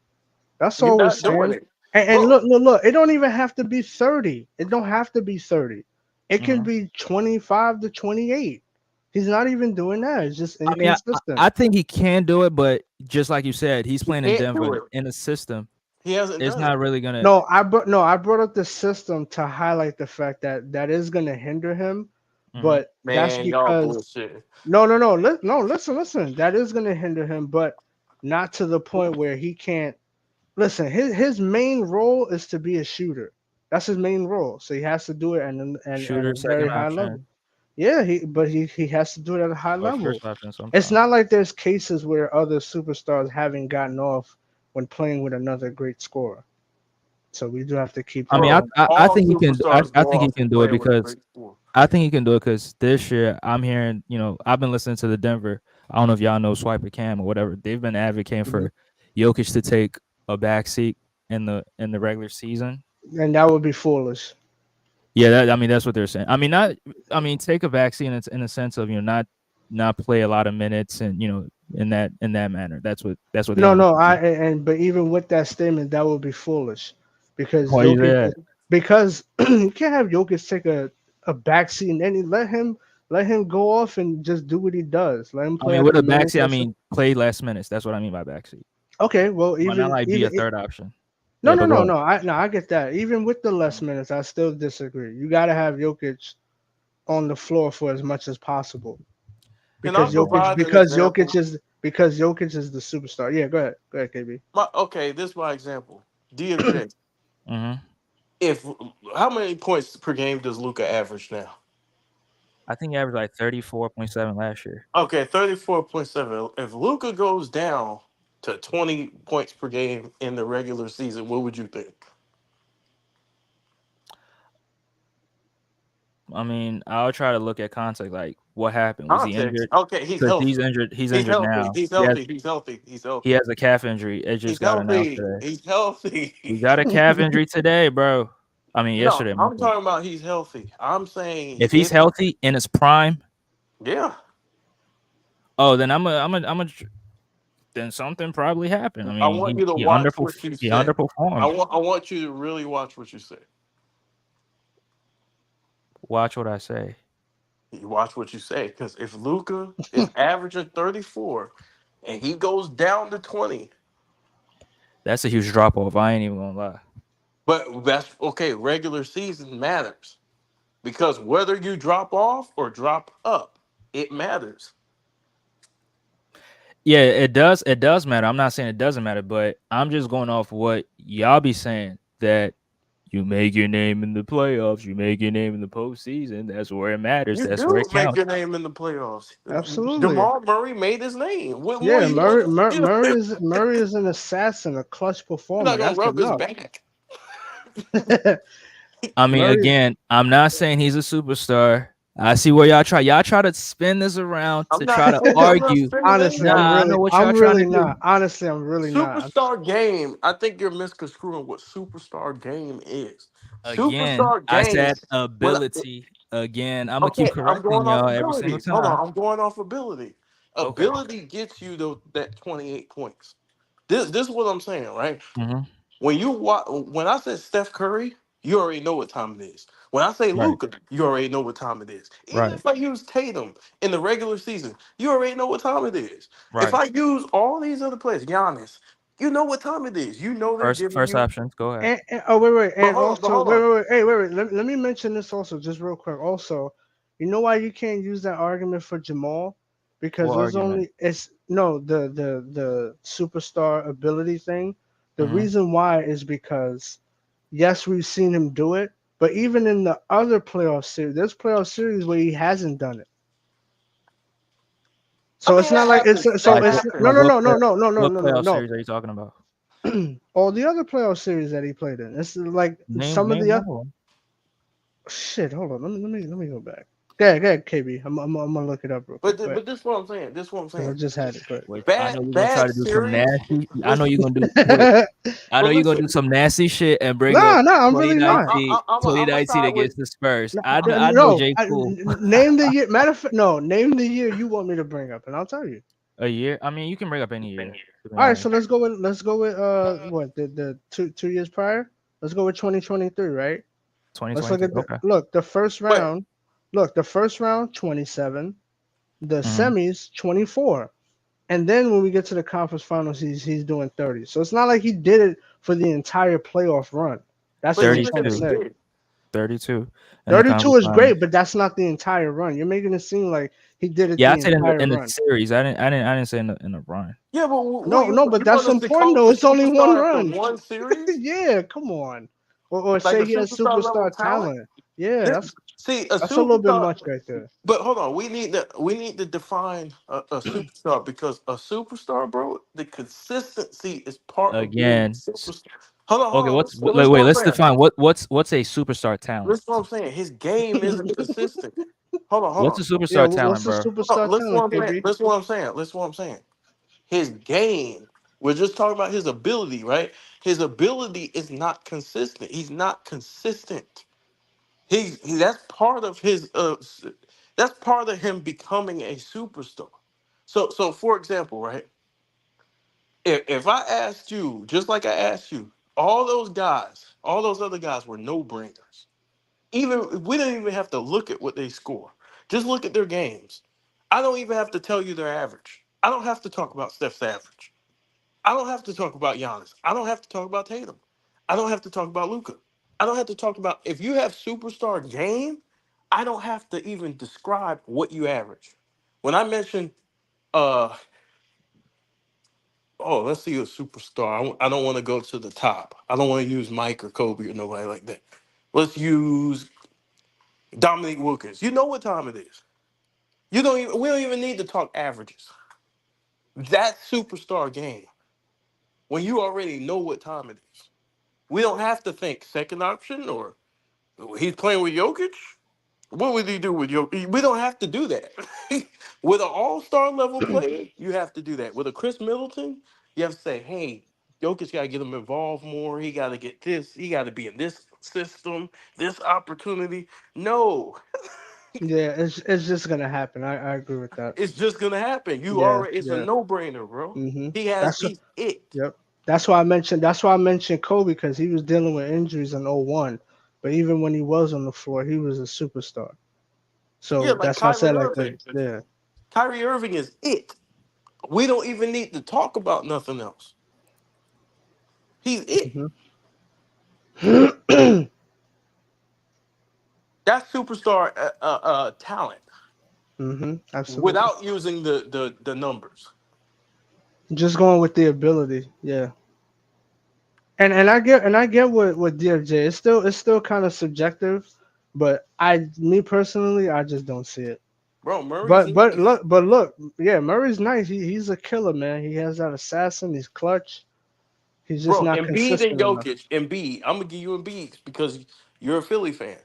That's You're all we're not doing saying. it, And bro. look. It don't even have to be 30. It don't have to be 30. It can Mhm. be 25 to 28. He's not even doing that. It's just I mean, inconsistent. I think he can do it, but just like you said, he's He playing in can't Denver do it. in a system. He hasn't It's done it. not really gonna No, I brought up the system to highlight the fact that that is going to hinder him, Mhm. but that's Man, y'all because bullshit. no, listen. That is going to hinder him, but not to the point where he can't listen. His main role is to be a shooter. That's his main role. So he has to do it and at shooter, a very second high level. option. Yeah, he has to do it at a high or level. first option It's sometimes. not like there's cases where other superstars haven't gotten off when playing with another great scorer. So we do have to keep I that mean, in Bro, mind. I all think he can. superstars I go think he off can and do it play with a because great score. I think he can do it because this year I'm hearing, I've been listening to the Denver. I don't know if y'all know Swiper Cam or whatever. They've been advocating Mhm. for Jokic to take a back seat in the regular season. And that would be foolish. Yeah, I mean that's what they're saying. I mean not. I mean take a back seat in a sense of not play a lot of minutes and in that manner. That's what they No, want no, to I do. but even with that statement, that would be foolish because Why you say Jokic that? because you can't have Jokic take a backseat and then let him go off and just do what he does. Let him I play mean at with the a back minutes seat, I that's mean play less minutes. That's what I mean by back seat. okay. Well, Why not like be a third option? no, Yeah, no, but go no, ahead. no. I get that. Even with the less minutes, I still disagree. You got to have Jokic on the floor for as much as possible Can I provide an example? because Jokic is the superstar. Yeah, go ahead, KB. Okay, this is my example. DMJ. Mm-hmm. If How many points per game does Luca average now? I think he averaged like 34.7 last year. Okay, 34.7. If Luca goes down to 20 points per game in the regular season, what would you think? I mean, I'll try to look at context. Like, what happened? Was he Context. injured? Okay, he's Because he's healthy. injured. He's He's injured healthy. now. He's He has healthy. He's healthy. He's he healthy. has a calf injury. It He's just got announced healthy. today. He's healthy. He got a calf injury today, bro. I mean, No, yesterday. My I'm fault. talking about he's healthy. I'm saying If he's if healthy in his prime, yeah. oh, then then something probably happened. I I mean, want you to he watch what you he say. underperformed. I want you to really watch what you say. Watch what I say. You watch what you say. Because if Luca is averaging 34 and he goes down to 20, That's a huge drop off. I ain't even gonna lie. but that's okay, regular season matters. Because whether you drop off or drop up, it matters. Yeah, it does. It does matter. I'm not saying it doesn't matter, but I'm just going off what y'all be saying that you make your name in the playoffs, you make your name in the postseason. That's where it matters. You That's where do it make counts. your name in the playoffs. Absolutely. Jamal Murray made his name. What more Yeah, you want? Murray is an assassin, a clutch You're performer. not gonna That's rub his enough. back. I mean, Murray, again, I'm not saying he's a superstar. I see where y'all try. Y'all try to spin this around I'm to not. try to I'm not argue. spinning honestly, anything. Nah, I know what I'm y'all trying to really do. not. Honestly, I'm really not. Superstar game. I think you're misconstruing what superstar game is. Again, Superstar I game. said When ability. Again, I'm gonna keep Okay, I'm correcting going off y'all every single ability. Hold time. on, I'm going off ability. Okay. Ability gets you that 28 points. This is what I'm saying, right? Hmm. When I said Steph Curry, you already know what time it is. When I say Right. Luca, you already know what time it is. Even Right. if I use Tatum in the regular season, you already know what time it is. If Right. I use all these other players, Giannis, you know what time it is. You know they're giving First you. options. Go ahead. Oh wait, But and hold on, but also hold on. hey, wait. Let me mention this also, just real quick. Also, you know why you can't use that argument for Jamal? Because What there's argument? only it's no the superstar ability thing. The Hmm. reason why is because yes, we've seen him do it, but even in the other playoff series, there's playoff series where he hasn't done it. I So mean, it's not that like happens. so That Like it's what? happens. Like what? What no playoff no series are you talking about? all the other playoff series that he played in. It's like some of Name the one of them. shit, hold on. Let me go back. Go ahead, KB. I'm gonna look it up real quick, But this is what I'm saying. This is what I'm because I saying. just had it. Go Which I know Bad you're gonna try bad to do some series. nasty. I know Listen, you're gonna do. Wait, ahead. I know but you're gonna listen. do some nasty shit and bring up Nah, I'm really not. 2019, I'm a side with. against the Spurs. No, I know J Cool name the year. Matter of fact, no, name the year you want me to bring up, and I'll tell you. a year. I mean, you can bring up any year. To be All right, honest, so let's go with what the 2 years prior. Let's go with 2023, right? Let's look 2023. at Okay. the first But round. Look, the first round 27, the Hmm. semis 24. And then when we get to the conference finals, he's doing 30. So it's not like he did it for the entire playoff run. That's what I'm even trying to if 32. he say. did, 32 in the 32 conference is finals. great, but that's not the entire run. You're making it seem like he did it Yeah, I the said entire in the run. series. I didn't say in the run. yeah. But No, no, but you want that's us to important call him though. a It's only one superstar after run. one series, Yeah, come on. Or like a say he has superstar level superstar talent? talent. Yeah, This that's See, a That's a little bit superstar. much right there. But hold on, we need to define a superstar because a superstar, bro, the consistency is part of being a Again. superstar. Hold Okay, on. what's Listen wait, what I'm let's saying. define what's a superstar talent. Listen what I'm saying. His game isn't consistent. Hold on, hold What's on. a Yeah, superstar what's talent, the bro? superstar Listen talent, what I'm saying. KB? Listen what I'm saying. Listen what I'm saying. His game. We're just talking about his ability, right? His ability is not consistent. He's not consistent. That's part of his that's part of him becoming a superstar. So for example, right? If I asked you, just like I asked you, all those guys, all those other guys were no brainers. Even we don't even have to look at what they score. Just look at their games. I don't even have to tell you their average. I don't have to talk about Steph's average. I don't have to talk about Giannis. I don't have to talk about Tatum. I don't have to talk about Luca. I don't have to talk about if you have superstar game. I don't have to even describe what you average. When I mention, uh, oh, let's see a superstar. I don't want to go to the top. I don't want to use Mike or Kobe or nobody like that. Let's use Dominique Wilkins. You know what time it is. You don't even. We don't even need to talk averages. That superstar game when you already know what time it is. We don't have to think second option or he's playing with Jokic. What would he do with Jokic? We don't have to do that. With an all-star level player, you have to do that. With a Chris Middleton, you have to say, hey, Jokic got to get him involved more. He got to get this. He got to be in this system, this opportunity. No, Yeah, it's just gonna happen. I agree with that. it's just gonna happen. You Yeah, already, it's a yeah. no-brainer, bro. That's He's it. yep. That's why I mentioned. That's why I mentioned Kobe because he was dealing with injuries in '01. But even when he was on the floor, he was a superstar. Yeah, So like that's why I Kyrie said like Irving. the yeah. Kyrie Irving is it. We don't even need to talk about nothing else. He's it. hmm That's superstar talent Absolutely. without using the numbers. Just going with the ability. Yeah. And I get what DFJ. It's still kind of subjective, but me personally, I just don't see it. Bro, Murray's But nice. look, yeah, Murray's nice. He's a killer, man. He has that assassin. He's clutch. He's just Bro, not Embiid and consistent enough. Jokic. Embiid. I'm gonna give you Embiid because you're a Philly fan.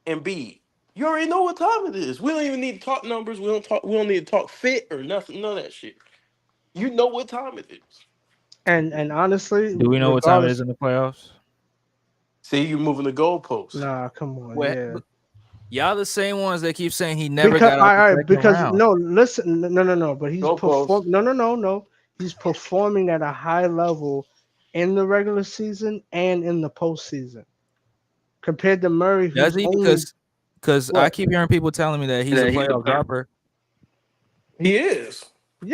Embiid. You already know what time it is. We don't even need to talk numbers. We don't need to talk fit or nothing. None of that shit. You know what time it is. And honestly, Do we know what time it is regardless, in the playoffs? See, you moving the goalposts. nah, come on, Well, yeah. y'all the same ones that keep saying he never Because got all out the right, second because round. no, listen, no. But he's Goalposts. perform. No. He's performing at a high level in the regular season and in the postseason compared to Murray, Does who's he? only Because I what? keep hearing people telling me that he's a playoff dropper. He is.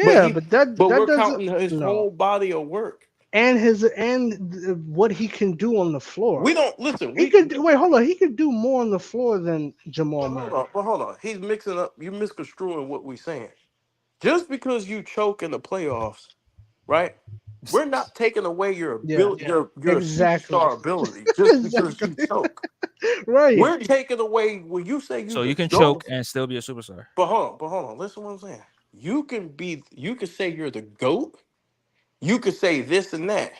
But Yeah, but that but that we're doesn't counting his no. whole body of work. What he can do on the floor. We don't listen. He could do, wait, hold on. He could do more on the floor than Jamal Murray. Hold on. He's mixing up. You misconstruing what we're saying. Just because you choke in the playoffs, right? We're not taking away your Yeah, ability, your exactly, superstar ability, just because exactly. you choke. Right. We're taking away when you say you So you the can choke GOAT. and still be a superstar. But hold on. Listen to what I'm saying. You can say you're the GOAT. You could say this and that.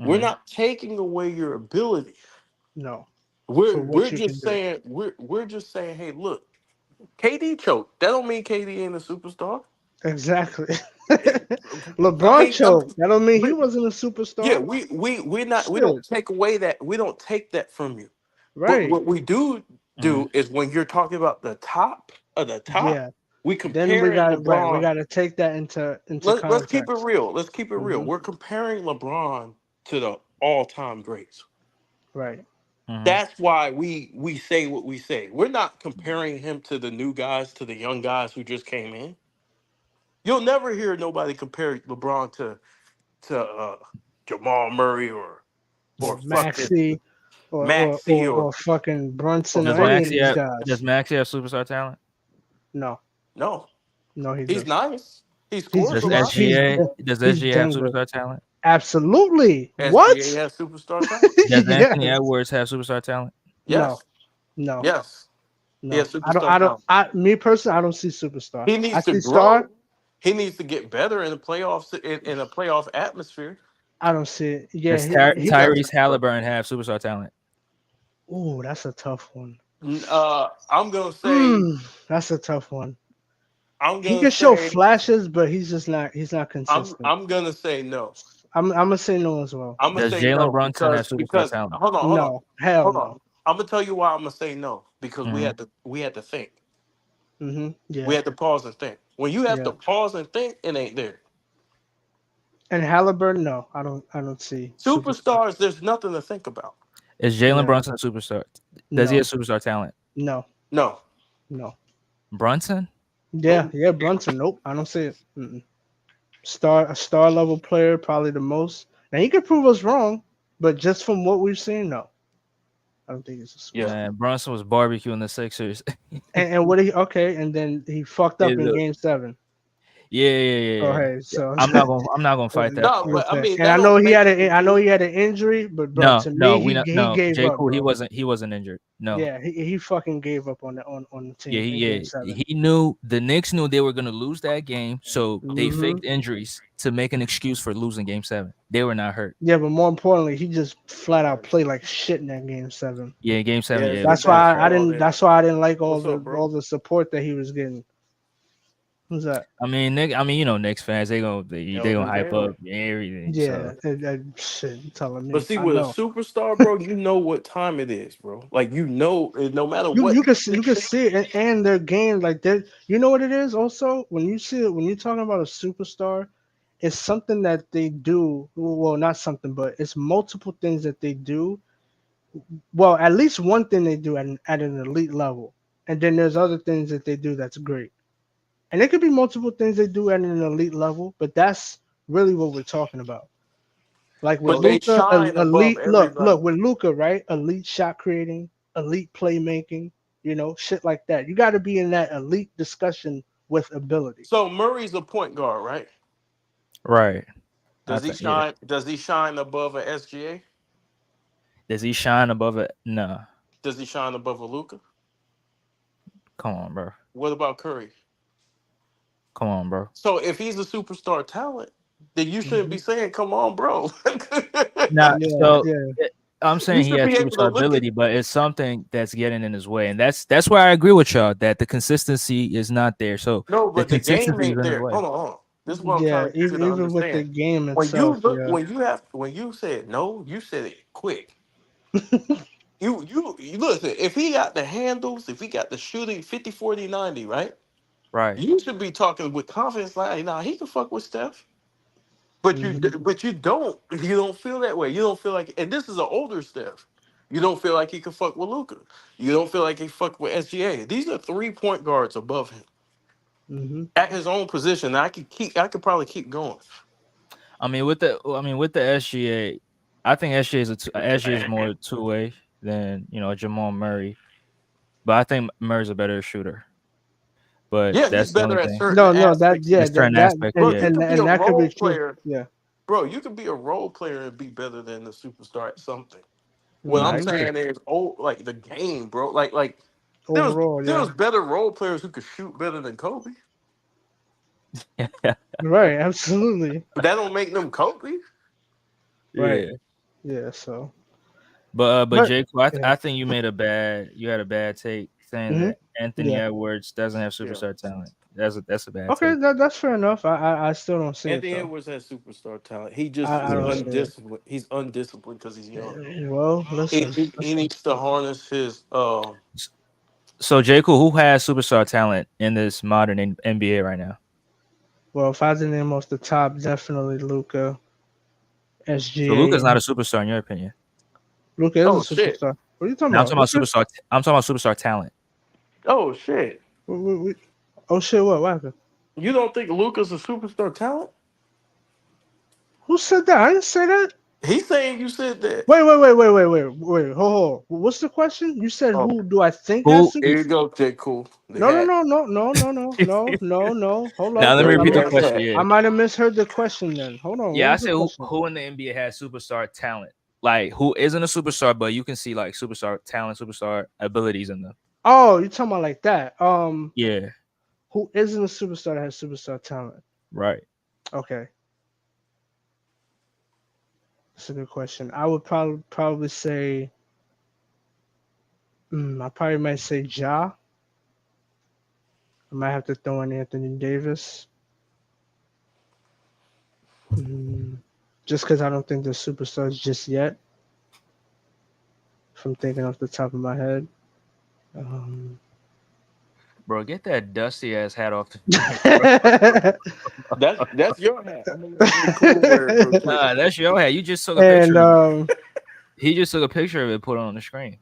We're Hmm. not taking away your ability. No, for We're what you can just do. saying we're just saying, hey, look, KD choked. That don't mean KD ain't a superstar. Exactly. I LeBron mean, choked. That don't mean he we, wasn't a yeah, superstar. we don't Shit. take away that we don't take that from you. But Right. what we Hmm. do is when you're talking about the top of the top, Yeah. we Then we comparing got right. We LeBron. got to take that into Let's keep it context. real. Let's keep it real. Hmm. We're comparing LeBron to the all-time greats. Right. Hmm. That's why we say what we say. We're not comparing him to the new guys, to the young guys who just came in. You'll never hear nobody compare LeBron to Jamal Murray or Or fucking Maxi, Maxie or fucking or Brunson or Does any of fucking Maxie these have Does guys. Maxie have superstar talent? No, no. no, he He's doesn't. nice. He scores a Does lot. He's SGA have dangling. superstar talent? Absolutely. SGA What? has superstar talent. Does Anthony Yes. Edwards have superstar talent? No. Yes, No. yes. No, Yeah, superstar talent. Me personally, I don't see superstar. He I needs to see grow. star. He needs to get better in the playoffs in a playoff atmosphere. I don't see it. Yeah, Does He got to Tyrese Halliburton have superstar talent? Oh, that's a tough one. I'm gonna say. That's a tough one. I'm He gonna can show say. flashes, but he's just not. He's not I'm consistent. I'm gonna say no. I'm gonna say no as well. I'm gonna Does say Jalen no Brunson have superstar because talent? No, hell hold on. no. I'm gonna tell you why I'm gonna say no because Hmm. we had to think. We Yeah, had to pause and think. When you have yeah. to pause and think, it ain't there. And Halliburton, no, I don't see superstar. Superstars, there's nothing to think about. Is Jalen Yeah, Brunson a superstar? Does he no, have superstar talent? no, No. no. Brunson? Yeah, yeah. Brunson, nope. I don't see it. A star level player, probably the most. Now he could prove us wrong, but just from what we've seen, no, I don't think he's a Yeah. superstar. Man, Brunson was barbecuing the Sixers. And what he okay, and then he fucked Yeah, up in Game 7. yeah, yeah, So yeah. hey, so I'm not gonna fight that No, point. but I mean and that don't make it I know equal. he had an injury, but bro, No, to no, me we not he no. gave J. up, Cool, bro. he wasn't injured. No. Yeah, he fucking gave up on the Yeah, team in Game 7. he knew the Knicks knew they were gonna lose that game, so they hmm faked injuries to make an excuse for losing Game 7. They were not hurt. Yeah, but more importantly, he just flat out played like shit in that Game 7. Yeah, Game 7. Yeah, Yeah, they was That's bad. both why I called didn't. it. That's why I didn't like What's up, bro? all the support that he was getting. Who's that? I mean, you know, Knicks fans they gonna Elton hype Taylor. up everything. Yeah, So shit. You telling But me? see, I with a know. superstar, bro, you know what time it is, bro. Like you know, no matter You what. you can see it, and their game like that. You know what it is also when you see it when you're talking about a superstar, it's something that they do. Well, not something, but it's multiple things that they do. Well, at least one thing they do at an elite level, and then there's other things that they do that's great. And it could be multiple things they do at an elite level, but that's really what we're talking about. Like with But they Luca, shine above elite. Look everybody. with Luca, right? Elite shot creating, elite playmaking. You know, shit like that. You got to be in that elite discussion with ability. So Murray's a point guard, right? right, I Does he think yeah. shine? Does he shine above a SGA? Does he shine above it? No, Does he shine above a Luca? come on, bro. What about Curry? Come on, bro. So if he's a superstar talent, then you shouldn't be hmm saying, "Come on, bro." Now, Yeah, so yeah. I'm You saying he should has be able to superstar look at. ability, but it's something that's getting in his way, and that's where I agree with y'all that the consistency is not there. So No, the but the game consistency is ain't in his there. way. Hold on. This is what I'm Yeah, trying to get you to even with the understand. game When you itself, look, yeah. when you said no, you said it quick. You listen. If he got the handles, if he got the shooting 50, 40, 90, right? Right. You should be talking with confidence. Like, nah, he can fuck with Steph. But hmm you don't. You don't feel that way. You don't feel like. And this is an older Steph. You don't feel like he can fuck with Luca. You don't feel like he fuck with SGA. These are 3 point guards above him hmm at his own position. I could keep. I could probably keep going. With the SGA, I think SGA is more two way than Jamal Murray, but I think Murray's a better shooter. But Yeah, he's that's the only better at thing. certain No, no, aspects. There's certain aspects, Bro, yeah. you could be a and that could be role true. player. Yeah. Bro, you could be a role player and be better than the superstar at something. What No, I I'm hmm agree. saying is, like the game, bro. Like Overall, there yeah. was better role players who could shoot better than Kobe, Right, absolutely. but that don't make them Kobe. Right. Yeah. Yeah. So, But but Jake, yeah. I think you had a bad take saying hmm that Anthony Yeah. Edwards doesn't have Yeah. superstar talent. That's a bad Okay, take. that's fair enough. I still don't see it Anthony though. Edwards has superstar talent. He just I is Yeah. don't see it. undisciplined. He's undisciplined because he's young. Well, listen, He listen. needs to harness his. So J. Cole, who has superstar talent in this modern NBA right now? Well, if I had to name off the top, definitely Luca, So Luca's SGA. not a superstar in your opinion. Luca is Oh a shit! superstar. What are you talking Now about? Luca? I'm talking about superstar talent. Oh shit! We, oh shit! What happened? You don't think Luca's a superstar talent? Who said that? I didn't say that. He's saying you said that. Wait. Hold. What's the question? You said Oh, who do I think has Who super? here you go, J. Cool. The No, no, hat. no, no, no, no, no, no, no, no. Hold Now up. let me There repeat the goes the question. hat. Yeah. I might have misheard the question then. Hold on. What Yeah, I was the said question? who in the NBA has superstar talent? Like who isn't a superstar, but you can see like superstar talent, superstar abilities in them. Oh, you're talking about like that. Yeah, Who isn't a superstar that has superstar talent? right. Okay, that's a good question. I would probably say, I probably might say Ja. I might have to throw in Anthony Davis. Mm, just because I don't think they're superstars just yet. If I'm thinking off the top of my head. Um, Bro, get that dusty ass hat off. That's your hat. I'm gonna let you cool wear it real quick. Nah, that's your hat. You just took a and picture of it. He just took a picture of it, put it on the screen.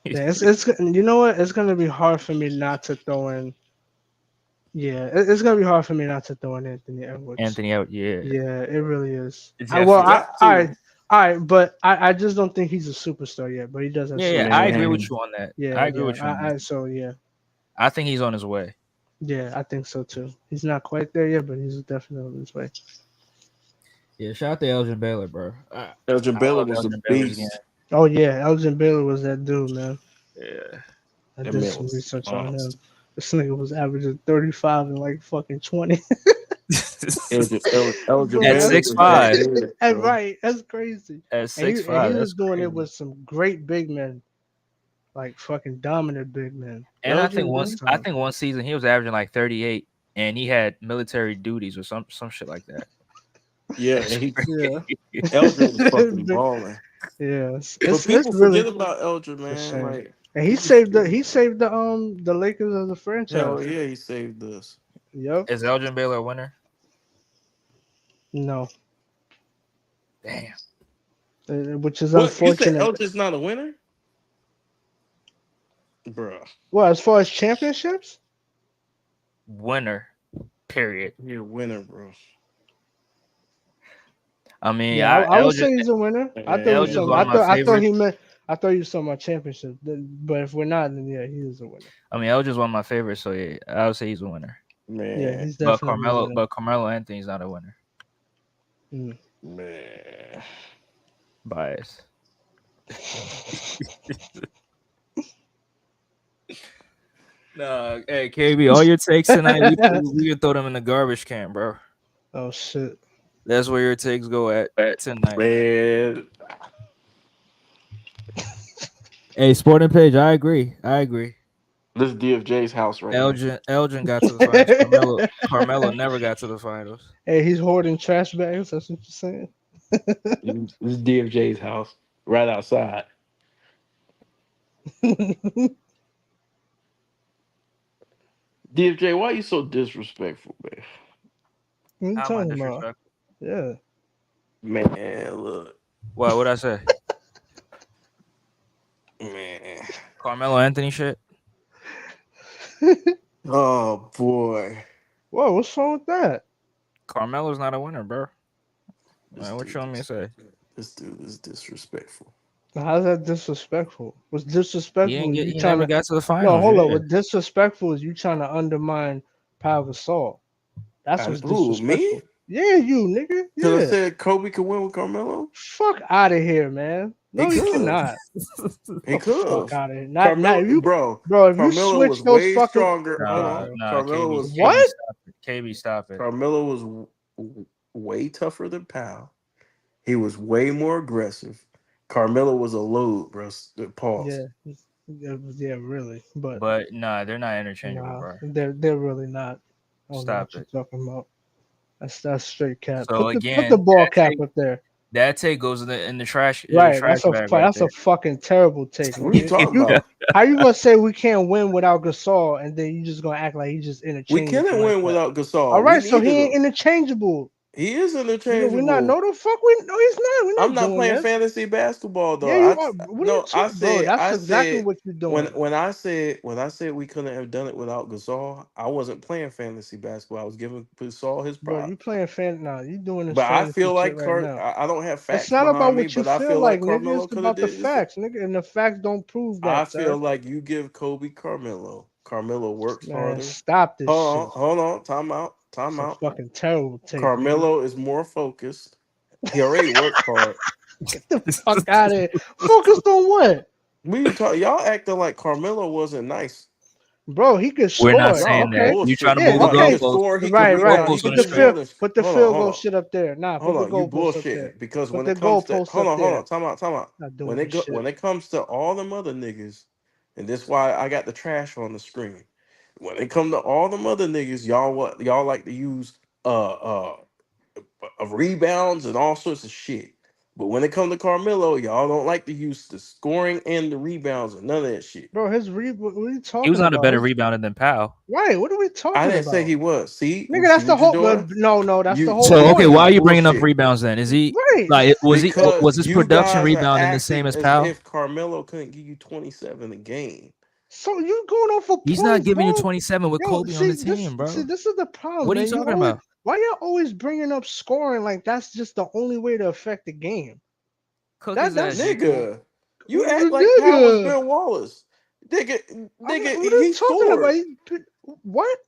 yeah, it's you know what? It's gonna be hard for me not to throw in. Yeah, it's gonna be hard for me not to throw in Anthony Edwards. Anthony out, yeah. Yeah, it really is. It's I well, You got to. but I just don't think he's a superstar yet. But he does have Yeah, super. I agree with Man. you on that. Yeah, I agree yeah. with you on that. So yeah, I think he's on his way. yeah, I think so too. He's not quite there yet, but he's definitely on his way. Yeah, shout out to Elgin Baylor, bro. Elgin I Baylor love was a Elgin Baylor's game. beast. Oh yeah, Elgin Baylor was that dude, man. Yeah. I That did man some was research on him. monster. This nigga was averaging 35 and like fucking 20. Elgin Bro, At Baylor that's was that 6'5", good, and bro. right, that's crazy. at And he 6'5", was that's doing it crazy. with some great big men, like fucking dominant big men. And I Elgin think Baylor. one season he was averaging like 38, and he had military duties or some shit like that. Yeah, That's and he Yeah. Elgin was fucking balling. Yeah, But it's people really forget about Elgin, a man. shame. Like And people forget. he saved the Lakers as a Hell franchise. yeah, he saved us. Yep. Is Elgin Baylor a winner? No. Damn. Which is What you said? unfortunate. Elgin's not a winner, bro. Well, as far as championships, Winner. Period. You're a winner, bro. I mean, yeah, I would say he's a winner. I thought Man, we Elgin's some. one of my I thought favorites. he meant. I thought you were talking about championship. But if we're not, then yeah, he is a winner. I mean, Elgin's one of my favorites, so yeah, I would say he's a winner. Yeah, man, he's definitely a winner. Carmelo Anthony's not a winner. man. Bias. Nah, hey KB, all your takes tonight, we can throw them in the garbage can, bro. Oh shit. That's where your takes go at tonight. Man, Hey, Sporting Page, I agree. this is DFJ's house right now. Elgin got to the finals. Carmelo never got to the finals. Hey, he's hoarding trash bags. That's what you're saying. This is DFJ's house right outside. DFJ, why you so disrespectful, man? What you How am I talking about? disrespectful? Yeah. Man, look, What'd I say? man. Carmelo Anthony shit? Oh boy, Whoa, what's wrong with that? Carmelo's not a winner, bro. This What dude you want me to say? This dude is disrespectful. How's that disrespectful? What's He disrespectful? didn't Is get. you He trying never to got to the no? finals. Hold up. Yeah. What disrespectful is you trying to undermine Pau Gasol? That's what's Who, me? disrespectful. Yeah, you nigga. Because I Yeah. said Kobe could win with Carmelo. Fuck out of here, man. No, He you could. cannot. He could. Fuck out of here. Not Carmelo, you, bro. bro. If you Carmelo was switch those way fucking stronger. Hold on. Nah, Carmelo KB, was What? Stop it. KB, stop it. Carmelo was way tougher than Powell. He was way more aggressive. Carmelo was a load, bro. Pause. yeah, really. But But nah, they're not interchangeable, nah, bro. they're really not. I don't know Stop what it. you're talking about. That's straight cap. So Put the again, ball that cap take- up there. That take goes in the trash. Right. Trash bag That's a fucking terrible take. What are you talking about? How you gonna say we can't win without Gasol and then you just gonna act like he's just We interchangeable? couldn't like win that? without Gasol. All right, We so he needed ain't him. interchangeable. He is We interchangeable. not no the fuck we no he's not. We're not I'm not doing playing this. fantasy basketball though. Yeah, you are. What are you I talking, bro? said That's exactly what you're doing. when I said we couldn't have done it without Gasol, I wasn't playing fantasy basketball. I was giving Gasol his Bro, you props. playing fan now. You doing this But I fantasy feel shit like right now. I don't have It's facts not about behind me, what you but I feel feel like, like nigga. Carmelo It's could have about the did this. facts, nigga. And the facts don't prove I that, feel sir. like you give Kobe Carmelo. Carmelo works Man, harder. stop this shit. Hold on. Time out. It's a fucking terrible take. Carmelo is more focused. He already works hard. Get the fuck out of here. Focused on what? What you talking? Y'all acting like Carmelo wasn't nice. Bro, he could We're not score. Y'all saying that. Okay. You trying bullshit. to Yeah, move the No, he can okay. goalposts. score. He can Move Right, the right. rebound. He goalposts can on Put the the do screen. more field than. put the Hold on, field hold goal on. shit up there. Nah, put Hold the on, you goalposts up there. bullshitting because Put when the it comes to goalposts hold up on, hold there. on, time out. Not doing this shit. When it comes to all them other niggas, and this why I got the trash on the screen. When it come to all them other niggas, y'all like to use of rebounds and all sorts of shit. But when it comes to Carmelo, y'all don't like to use the scoring and the rebounds and none of that shit. Bro, what are you He was talking not a about? better rebounder than Powell. Right, what are we I talking didn't say about? he was. Nigga, See that's the what you're whole doing? no, that's the whole So okay, point. why are You you bringing up bullshit. rebounds then? Is he Right. like was Because his you production guys are rebounding the same acting as as Powell? if Carmelo couldn't give you 27 a game. So you going on for He's not points, giving you bro? 27 with Yo, Kobe on the team, bro. this is the problem, What are you man. You talking always about? why y'all always bringing up scoring like that's just the only way to affect the game. Cook That his ass, that's G. Nigga, you act like Powell was nigga. Ben Wallace. What are you He talking about? scored. What?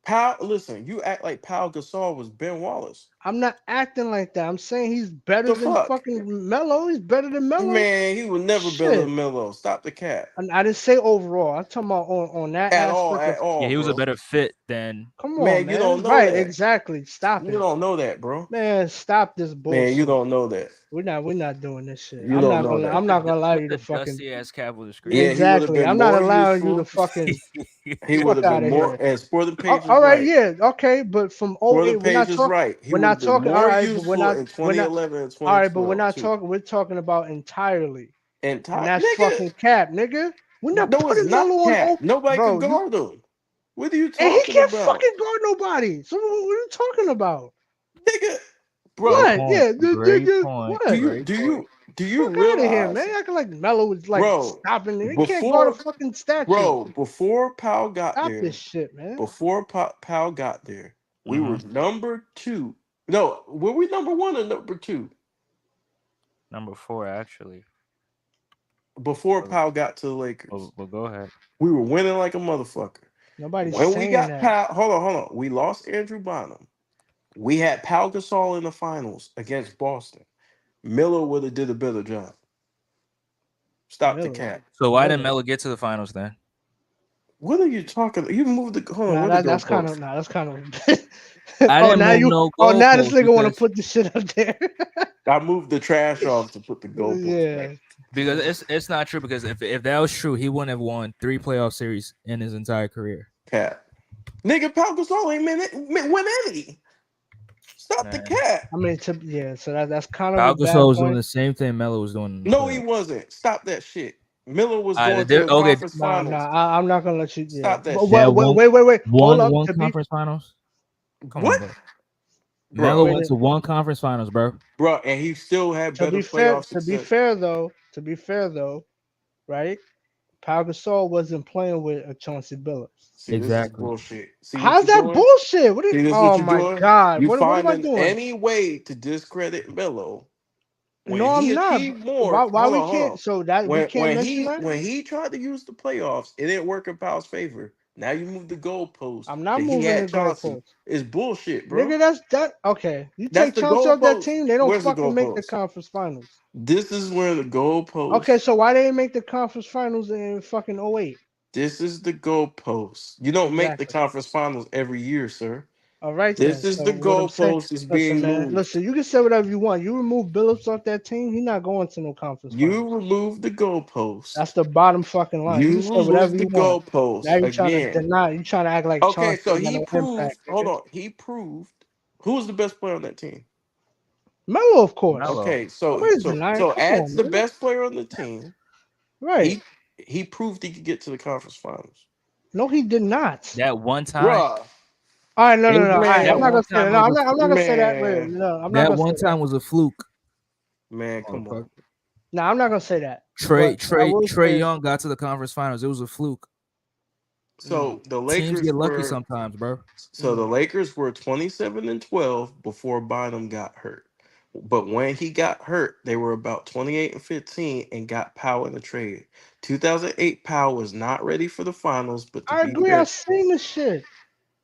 Powell, listen, you act like Powell Gasol was Ben Wallace. I'm not acting like that. I'm saying he's better The than fuck? fucking Melo. He's better than Melo. Man, he was never better Shit. than Melo. Stop the cap. And I didn't say overall. I'm talking about on that aspect At of Yeah, all, he was a bro. better fit than come on, Man, you don't man. know Right, that. exactly. Stop You it. don't know that, bro. Man, stop this Man, you bullshit. don't know that. We're not doing this shit. You don't know that. I'm not gonna allow Put you the to fucking dusty ass cap on the screen. Yeah, he would have exactly. been I'm not more allowing you to useful. fucking He would fuck have been out of more, here. and Sporting Page All is right, right. yeah, okay, but from Sporting '08, Page is right. He we're would not have been talking. All more right, but useful in we're not 2011 and all right, but we're 2012 not too. talking. We're talking about entirely, And and Ty, that's nigga, fucking cap, nigga. We're not no, it's putting Melo not on Cat. Nobody could bro. You guard him. What are you and he talking can't about, fucking guard nobody. So what are you talking about? nigga? Great Bro, What? point. Yeah, Great point. what? Great point. do you Fuck out of here, realize, man. Acting like Melo was like bro? stopping. He can't guard a Before, fucking statue. before Powell got Stop this there, shit, man. Powell got there, we Hmm. were number two. No, were we number one or number two? Number 4, actually. Before But, Powell got to the Lakers, go ahead. we were winning like a motherfucker. Nobody's When we saying got that. Powell, hold on, we lost Andrew Bynum. We had Pau Gasol in the finals against Boston. Miller would have did a better job. Stop the Miller. cap. So why didn't Miller. Melo get to the finals then? What are you talking? You moved the hold on. Nah, Where the that's kind of goalpost? nah, that's kind of. I oh, didn't now move you. no Oh, now this goalposts nigga want to because put the shit up there. I moved the trash off to put the goalpost back. Yeah. it's not true because if that was true, he wouldn't have won 3 playoff series in his entire career. Cap. Nigga, Pau Gasol ain't win any. Stop the Man. cap. I mean, so that's kind of a Pau bad Gasol was doing point. the same thing Melo was doing in the No, he playoffs. wasn't. Stop that shit. Miller was Uh, going to the okay, conference Nah, finals. I'm not gonna let you. Yeah. Stop that But shit. that wait. Hold up. one To be conference finals. Come on, What? bro. Melo Bro. wait, went to one conference finals, bro. Bro, and he still had to better be fair, playoff success. to be fair though, right? Pau Gasol wasn't playing with a Chauncey Billups. See, this is Exactly. bullshit. See what How's you're that doing? bullshit? What? See this what Oh you're my doing? god! You What am I finding doing? any way to discredit Melo when No, he I'm not. achieved more. Why we Hold can't? on. So that we can't mention that. When he tried to use the playoffs, it didn't work in Powell's favor. Now you move the goalpost I'm not that he moving the had Chauncey. goalposts, It's bullshit, bro. nigga. That's that. Okay, you That's take the Chauncey off that goalpost. team, they don't Where's the fucking make the goalpost? conference finals. This is where the Okay, goalpost. so why they didn't make the conference finals in fucking '08? This is the goalpost. You don't make the Exactly. conference finals every year, sir. All right This then. is So the what I'm saying, goalpost is listen, being man, moved. listen. You can say whatever you want. You remove Billups off that team, he's not going to no conference You finals. remove the goalpost. That's the bottom fucking line. You You can say whatever remove the you want. Now goalpost you're trying to again. deny. You trying to act like Okay, Chauncey so ain't got he no impact, proved. Hold nigga. on, he proved who was the best player on that team. Melo, of course. Melo. Okay, Nobody's denying. Come as on, the man. best player on the team, Right? he proved he could get to the conference finals. No, he did not. That one time, Bruh, All right, no. All right, I'm that not man, one gonna say that. time No, was I'm not gonna say that. Wait, man, no, I'm not that gonna say one that. time was a fluke. man, come on. No, I'm not gonna say that. But I will Trey say, Young got to the conference finals. It was a fluke. So the Teams Lakers get lucky were sometimes, bro. the mm, Lakers were 27-12 before Bynum got hurt. But when he got hurt, they were about 28-15 and got Powell in the trade. 2008 Powell was not ready for the finals, but to I be agree. I fair, seen the shit,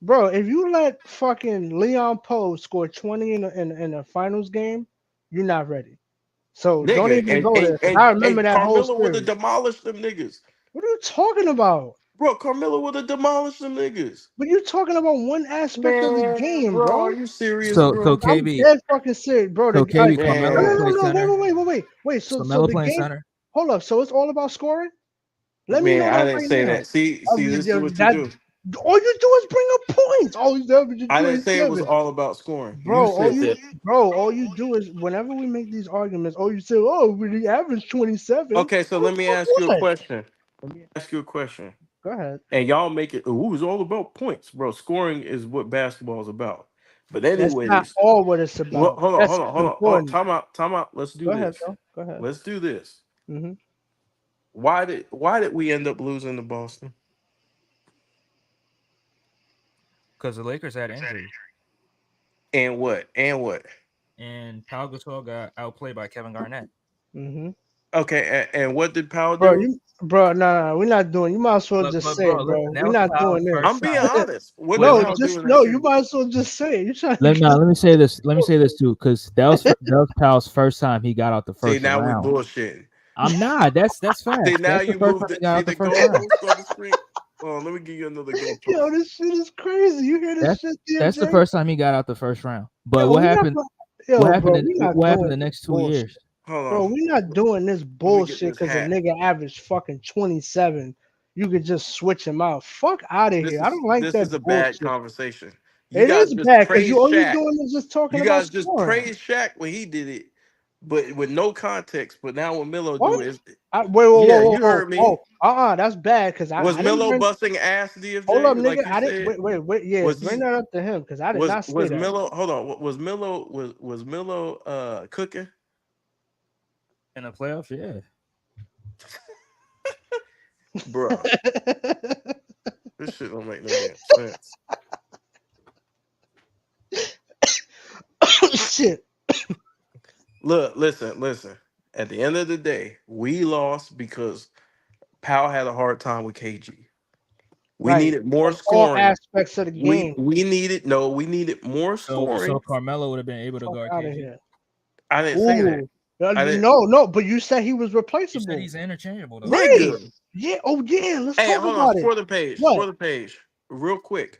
bro. If you let fucking Leon Poe score 20 in a finals game, you're not ready. So don't Nigga, even go there because I remember and that whole Carmelo would have series. demolished them niggas. What are you talking about? Bro, Carmelo would have demolished them niggas. But you're talking about one aspect of the Man, game, bro, are bro. you serious, So bro? I'm KB, dead fucking serious, bro. so All KB, right, no, Carmelo no, would Man. no, play no. center. Wait. So So Melo the playing game. center. Hold up. So it's all about scoring. Let me Man, know I that didn't right say now. that. See, this is what you That do. all you do is bring up points. Oh, he's averaging I didn't say it was 27. all about scoring. You Bro, said that. all you do is whenever we make these arguments, oh, you say, oh, we average 27. Okay, so let me Fuck ask you a what? question. Let me ask you a question. Go ahead. And y'all make it, ooh, it's all about points, bro. Scoring is what basketball is about. But That's not anyways, all what it's well, about. hold on, Yes, hold on, it's hold on, hold on. important. Time out. Let's do Go ahead, this. though. Go ahead. Let's do this. Hmm. Why did we end up losing to Boston? Because the Lakers had injuries. And what? And what? And Pau Gasol got outplayed by Kevin Garnett. Hmm. Okay, and what did Powell Bro, do? nah, we're not doing. You might as well just But say bro, it, bro. listen, that We're was not Powell's doing I'm first being time. this. honest. What did Wait, No, Powell do just in that no. You series? might as well just say it. You trying to let get? me say this. Let me say this too, because that was Powell's first time he got out the See, first now we round. bullshitting. I'm not. That's See, facts. now That's the you first time moved he it. got See out the the first round. goalpost on the screen? Oh, let me give you another goalpost. Yo, this shit is crazy. You hear this That's shit, that's the DMJ? first time he got out the first round. But Yo, what we not. happened? Yo, bro, we not What happened doing the this next 2 years? bullshit. Hold Bro, on. we not doing this Let me get bullshit this because a hat. nigga averaged fucking 27. You could just switch him out. Fuck out of here. I don't like This that is a bad bullshit. conversation. You It guys is just bad because you praise all you Shaq. doing is just talking You about guys just scoring. praise Shaq when he did it, but with no context. But now when Melo do What? it, Wait, whoa, yeah, whoa, whoa, you whoa. heard me. That's bad because Was I didn't Melo bring. busting ass Hold up, DFJ nigga. like you I didn't. said? Wait. Yeah, Was bring he that up to him because I did not say was that. Melo? Hold on. Was Melo was Melo cooking? In the playoffs, yeah. Bruh, this shit don't make no damn sense. Shit. Look, listen. At the end of the day, we lost because Powell had a hard time with KG. We Right. needed more On all scoring. aspects of the game. We needed more So scoring. Carmelo would have been able to Fuck guard out of KG. here. I didn't say that. Ooh. I didn't, No, but you said he was You said replaceable. he's interchangeable though. Right. nigga. Yeah. Oh yeah. Let's Hey, talk hold on. about it. For What? the page, real quick.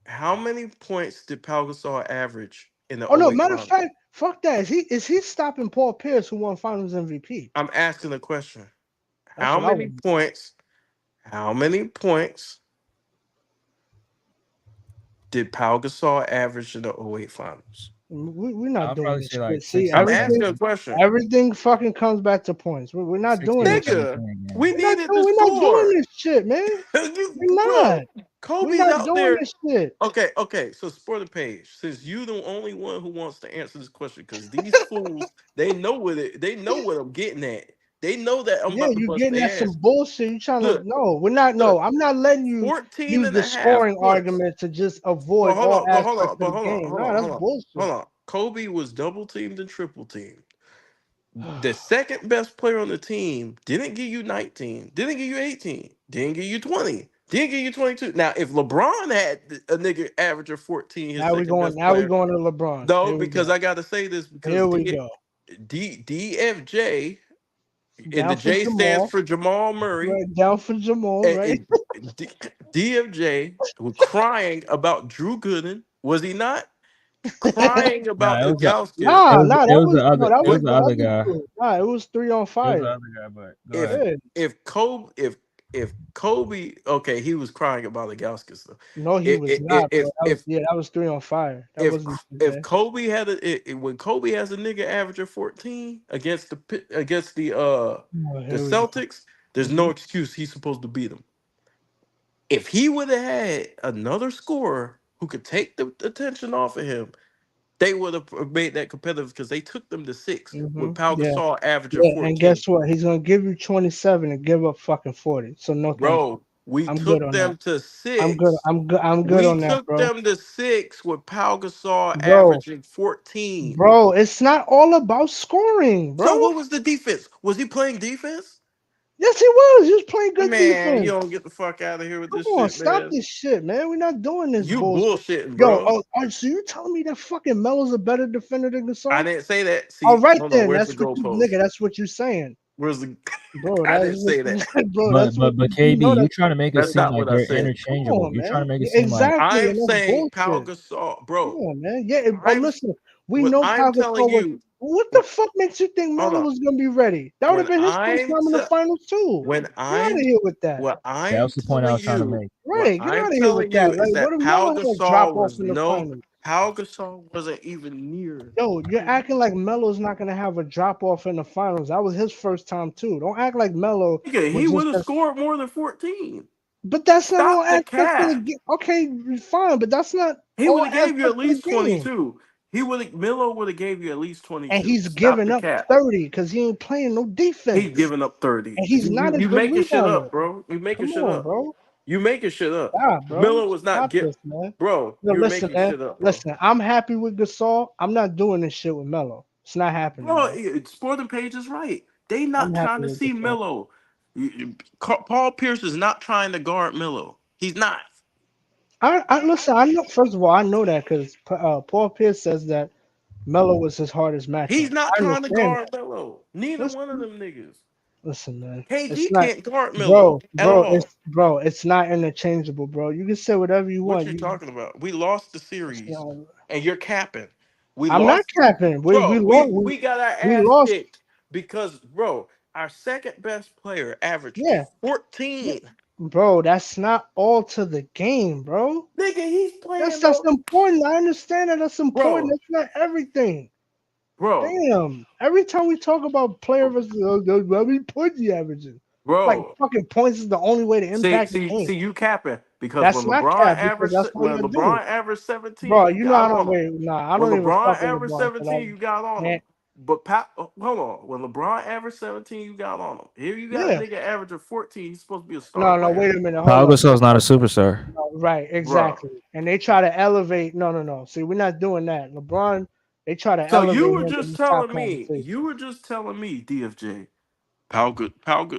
How many points did Pau Gasol average in the Oh no. 08 Matter of final? fact, fuck that. Is he stopping Paul Pierce who won Finals MVP? I'm asking a question. That's How what I many want. points? How many points did Pau Gasol average in the '08 finals? We're not I'll doing probably this say like shit. See, 16, I'm asking everything a 17. question. everything fucking comes back to points. We're not doing 16 or this shit. 17 Nigga, we games. needed to We're not doing score. this shit, man. You, We're not. bro, We're Kobe's not out doing there. this shit. Okay. So sport the page. Since you the only one who wants to answer this question, because these fools, they know what I'm getting at. They know that I'm Yeah, about to you bust getting at their some ass. bullshit. You trying to Look, no, we're not look, no. I'm not letting you 14 use and the a half scoring points. argument to just avoid all aspects of the game. Nah, that's Hold bullshit. on. Kobe was double teamed and triple teamed. The second best player on the team didn't give you 19, didn't give you 18, didn't give you 20, didn't give you 22. Now, if LeBron had a nigga average of 14, his second best Now we player, going to LeBron. no, Here we because go. I got to say this because Here we go. DFJ, and the Down for J stands Jamal. for Jamal Murray, Right, down for Jamal, right? and DFJ was crying about Drew Gooden, was he not? Crying Nah, about Ilgauskas. That was no, that it was was the the other other guy. two. Nah, it was three on It was the fire. other guy, but go if ahead. Yeah. if Kobe if Kobe, okay, he was crying about the Gauskas though. No, he If was if not, bro. if That was three on fire. That if wasn't if DJ. Kobe had when Kobe has a nigga averaging 14 against the Here we go. Celtics, there's Hmm. no excuse he's supposed to beat them. If he would have had another scorer who could take the attention off of him, they would have made that competitive because they took them to 6 with Pau Yeah. Gasol averaging Yeah, and 14. guess what? He's gonna give you 27 and give up fucking 40. So no thank you. Bro, we I'm good took on that. them to I'm good. 6. I'm good We on that, took bro. them to 6 with Pau Gasol Bro, averaging 14. bro, it's not all about scoring, So bro. what was the defense? Was he playing defense? Yes, he was. He was playing good Man, you defense. don't get the fuck out of here with Come this on, shit, stop man. this shit, man. We're not doing this You bullshit. bullshitting, Yo, bro. so you telling me that fucking Melo's a better defender than I Gasol? didn't say that. All See, right hold on. then, Where's the that's what you goalpost? nigga. That's what you're saying, Where's the? bro. I That's didn't what say that. bro. But That's what but but you know. KB, you That's trying to make it That's seem not like what I they're said. come interchangeable. on, You're trying man. to make it seem like Exactly, I'm and that's saying Pau bullshit. Gasol, Come bro. on, man. Yeah, but I'm listen, we what know I'm Pau telling Gasol was. you. What the When, fuck makes you think hold Melo on. was gonna be ready? That would have When been his first I'm time in the te- finals too. when Get out of I'm here with that. what that I'm was the point I telling was trying to you, make. what Right, get I'm out of here with telling that. you is Like, what that if Melo had a drop off in the finals? Pau Gasol wasn't even near. Yo, you're acting like Melo's not gonna have a drop off in the finals. That was his first time too. Don't act like Melo Nigga, he was would just have a. scored more than 14. But that's not all Stop the aspects of the cap. game. Okay, fine, but that's not He all would have gave you aspects at of the least game. 22. Milo would have gave you at least And 22. he's Stop giving the up cap. 30 because he ain't playing no He's defense. giving up 30. And he's not a You good making shit rebounder. up, bro. You making Come shit on, up. bro. You making shit up. Stop, bro. Miller was not Stop get, this, man. bro. No, You're listen, making man. shit up, bro. Listen, I'm happy with Gasol. I'm not doing this shit with Melo. It's not happening, Bro, man. Sporting Page is right. They I'm not happy trying to with see Gasol. Melo. Paul Pierce is not trying to guard Melo. He's not. I listen. I know. First of all, I know that because Paul Pierce says that Melo was his hardest matchup. He's not I trying to understand guard Melo. Neither that. one of them niggas. Listen, man. It's KG not, can't guard Melo bro, at bro. all. It's not interchangeable, bro. You can say whatever you What want. you talking about? We lost the It's series, not, and you're capping. We I'm not lost, capping. We bro. lost. We got our We ass lost. kicked because, bro, our second best player averaged Yeah, 14. bro. That's not all to the game, bro. Nigga, he's playing That's though, important. I understand that that's important. bro, That's not everything. bro, Damn. Every time we talk about player versus let me put the averaging. Like bro. fucking points is the only way to impact the game. See, you capping because That's not cap because that's all when you do. LeBron averaged 17, Bro, you you know got I don't on him. wait. Nah, I When don't even LeBron fuck with averaged LeBron for 17, that. you got on Man, him. But hold on. When LeBron averaged 17, you got on him. Here you got a yeah. nigga averaging 14. He's supposed to be a star No, player, wait a minute. Hold Pau up. Gasol's not a superstar. No, right, bro. exactly. And they try to elevate. No. See, we're not doing that. LeBron, they try to So elevate him in the top you conversation. were just telling me, DFJ, Pau Good.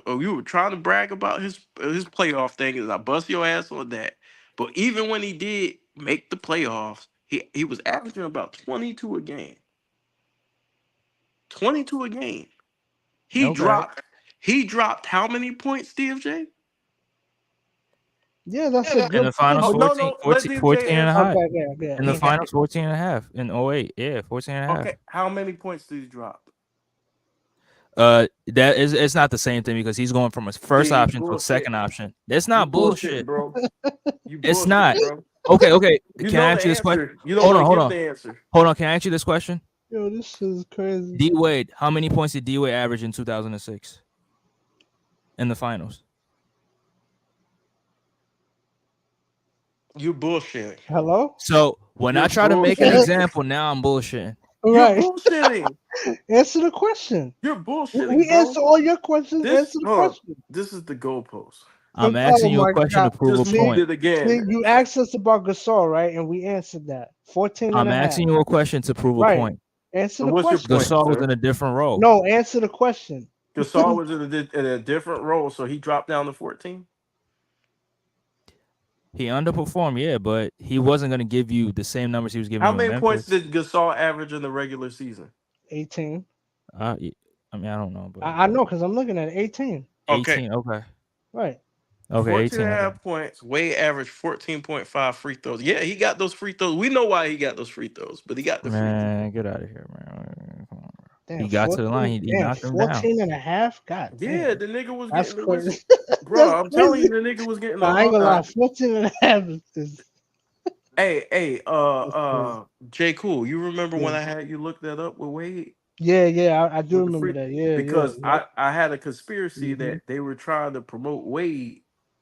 Oh, you were trying to brag about his playoff thing, and I bust your ass on that. But even when he did make the playoffs, he was averaging about 22 a game. 22 a game. He Okay. dropped. He dropped how many points, DFJ? Yeah, that's a In good the point, finals, Oh but no, 14, no. Let 14, DFJ 14 and a answer. half. okay, yeah. In the finals, 14 and a half. In '08, yeah, 14 and a half. Okay, how many points did he drop? That is, it's not the same thing because he's going from a first See, you option to a second bullshitting. option. That's You not bullshitting, bullshit. bro. You It's bullshitting, not. bro. Okay. You Can I know the ask you this question? answer. You don't Hold on, want to hold give on, the answer. hold on. Can I ask you this question? Yo, this is crazy. D Wade, how many points did D Wade average in 2006 in the finals? You bullshitting. Hello? So when I You're try to make an bullshitting. example, now I'm bullshitting. You're Right. bullshitting. Answer the question. You're bullshitting, We bro. answer all your questions. This Answer the hold on. question. This is the goalpost. I'm Oh asking you a my question God. to prove Just a moved point. it again. See, you asked us about Gasol, right? And we answered that. 14 and I'm a half. asking you a question to prove a Right. point. Answer So the what's your question. point, Gasol was sir? in a different role. No, answer the question. Gasol was in a different role, so he dropped down to 14. He underperformed, yeah, but he wasn't going to give you the same numbers he was giving How you in many points Memphis. did Gasol average in the regular season? 18. I mean, I don't know, but I know because I'm looking at 18. Okay. 18. Okay. Right. Okay, 14 and 18. a Okay. half points. Wade averaged 14.5 free throws. Yeah, he got those free throws. We know why he got those free throws, but he got the free throws. Man, get out of here, man. Come on, bro. Damn, He got to the line. 14. He Damn, knocked him down. 14 and a half? God Yeah, damn. the nigga was That's getting the whistle. crazy. That's Bro, I'm telling you, crazy. the nigga was getting Nah, the I ain't gonna lie. hard. 14 and a half is Hey, that's crazy. J. Cool, you remember Yeah. when I had you look that up with Wade? Yeah, I do With the remember free that. Yeah, because yeah. I had a conspiracy Mm-hmm. that they were trying to promote Wade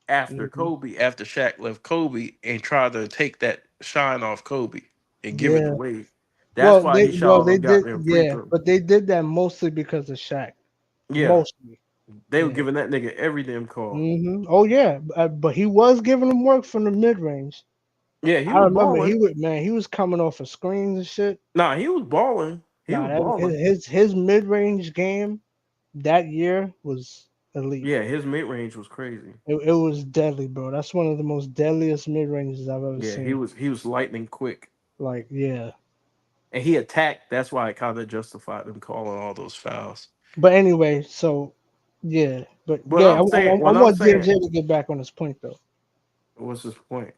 after Mm-hmm. Kobe, after Shaq left Kobe, and try to take that shine off Kobe and give it to Yeah. Wade. That's why he shot all They them did, goddamn free yeah, throws. but they did that mostly because of Shaq. Yeah, Mostly. they were Yeah. giving that nigga every damn call. Oh yeah, but he was giving them work from the mid range. Yeah, he I was remember balling. he was coming off of screens and shit. Nah, he was balling. He Nah, was balling. his mid range game that year was elite. Yeah, his mid range was crazy. It was deadly, bro. That's one of the most deadliest mid ranges I've ever Yeah, seen. he was lightning quick, Like, yeah. and he attacked. That's why it kind of justified them calling all those fouls. But anyway, so yeah, but But yeah, I, I'm I, saying, I what I'm want saying, DMJ to get back on his point though. what's his point?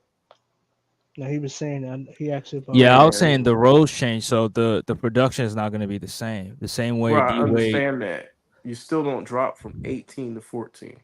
Now he was saying that he actually Yeah, I was Yeah, saying the roles change, so the production is not going to be the same. The same way bro, I D Wade. understand that. You still don't drop from 18 to 14.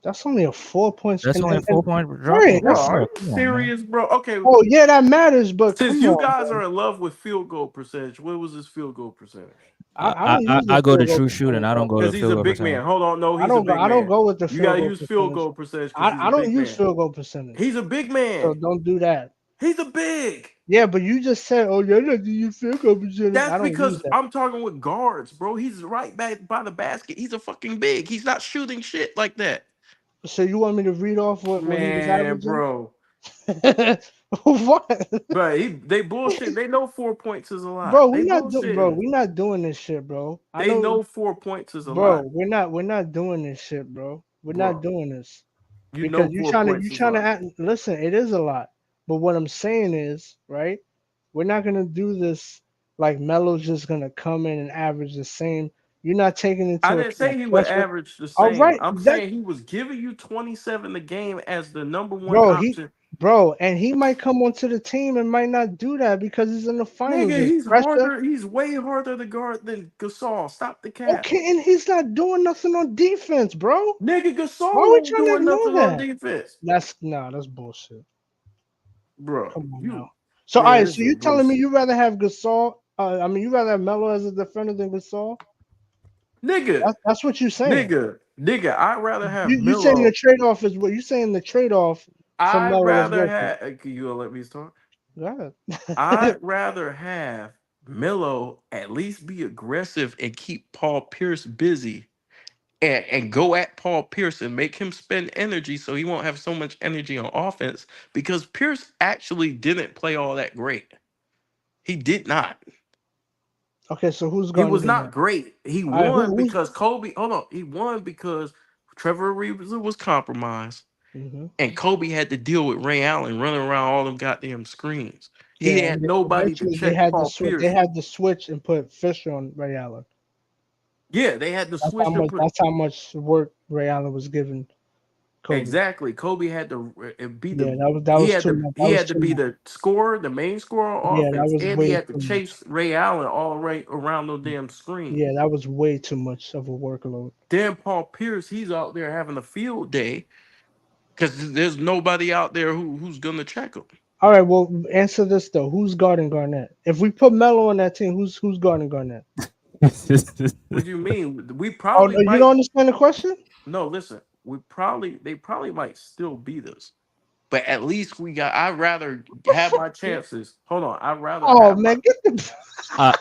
that's only a 4 points That's only a and 4 point drop right. off, Bro, bro. That's are Bro, you come on, man. serious, bro? Okay, oh yeah, that matters. But since come you on, guys bro. are in love with field goal percentage, what was his field goal percentage? I don't use the I go to field goal true shooting. percentage, I don't bro. go Because to he's field a goal big man. percentage. Hold on, no, he's a big I don't man. go with the You field gotta goal use field percentage. goal percentage because he's a I don't big use man. field goal percentage. He's a big So man. don't do that. He's a big. Yeah, but you just said, oh yeah, you use field goal percentage. I That's don't use because that. I'm talking with guards, bro. He's right back by the basket. He's a fucking big. He's not shooting shit like that. So you want me to read off what he was Man, averaging? bro. What? But they bullshit. They know 4 points is a lot. Bro, They bullshitting. we're not doing this shit, bro. I They know, know 4 points is a bro, lot, we're not doing this shit, bro. We're not bro. doing this You because know 4 points you is a trying to lot. act. Listen, it is a lot, but what I'm saying is, right? We're not gonna do this like Melo's just gonna come in and average the same. You're not taking I into didn't say account he would pressure. average the All same. right, I'm that saying he was giving you 27 a game as the number one bro, option. and he might come onto the team and might not do that because he's in the finals. Nigga, There's he's pressure. harder. He's way harder to guard than Gasol. Stop the cap. Okay, and he's not doing nothing on defense, bro. Nigga, Why Gasol are we ain't trying to doing ignore nothing on that? defense. That's bullshit. Bro, Come on now. you So, all man, right. this So is you telling me bullshit. you rather have Gasol? You rather have Melo as a defender than Gasol? Nigga, That's what you're saying. nigga, I'd rather have You saying the Melo. trade off is what you saying the trade off for I'd Melo is rather worth it. have can you let me talk? Go ahead. I'd rather have Melo at least be aggressive and keep Paul Pierce busy and go at Paul Pierce and make him spend energy so he won't have so much energy on offense because Pierce actually didn't play all that great. He did not. Okay, so who's He guarding was not Garnett? great. He All right, won who's? because Kobe, hold on. He won because Trevor Ariza was compromised Hmm. and Kobe had to deal with Ray Allen running around all them goddamn screens. He Yeah, had and nobody to eventually they check had to Paul switch. They Pierce. had to switch and put Fisher on Ray Allen. Yeah, they had to That's how switch and much. put That's how much work Ray Allen was giving Kobe. exactly. Kobe had to be Yeah, the that was too much. That he was had to too be much. the scorer, the main scorer on Yeah, that offense, was and he way had to too much. chase Ray Allen all right around the damn screen. Yeah, that was way too much of a workload. Then Paul Pierce, he's out there having a field day because there's nobody out there who's gonna check him. All right, well, answer this though. Who's guarding Garnett? If we put Melo on that team, who's guarding Garnett? What do you mean? We Oh probably no, you don't might. understand the question? No, listen. They probably might still beat us, but at least we got. I'd rather What the have fuck? my chances. Hold on. I'd rather Oh have my. man, get the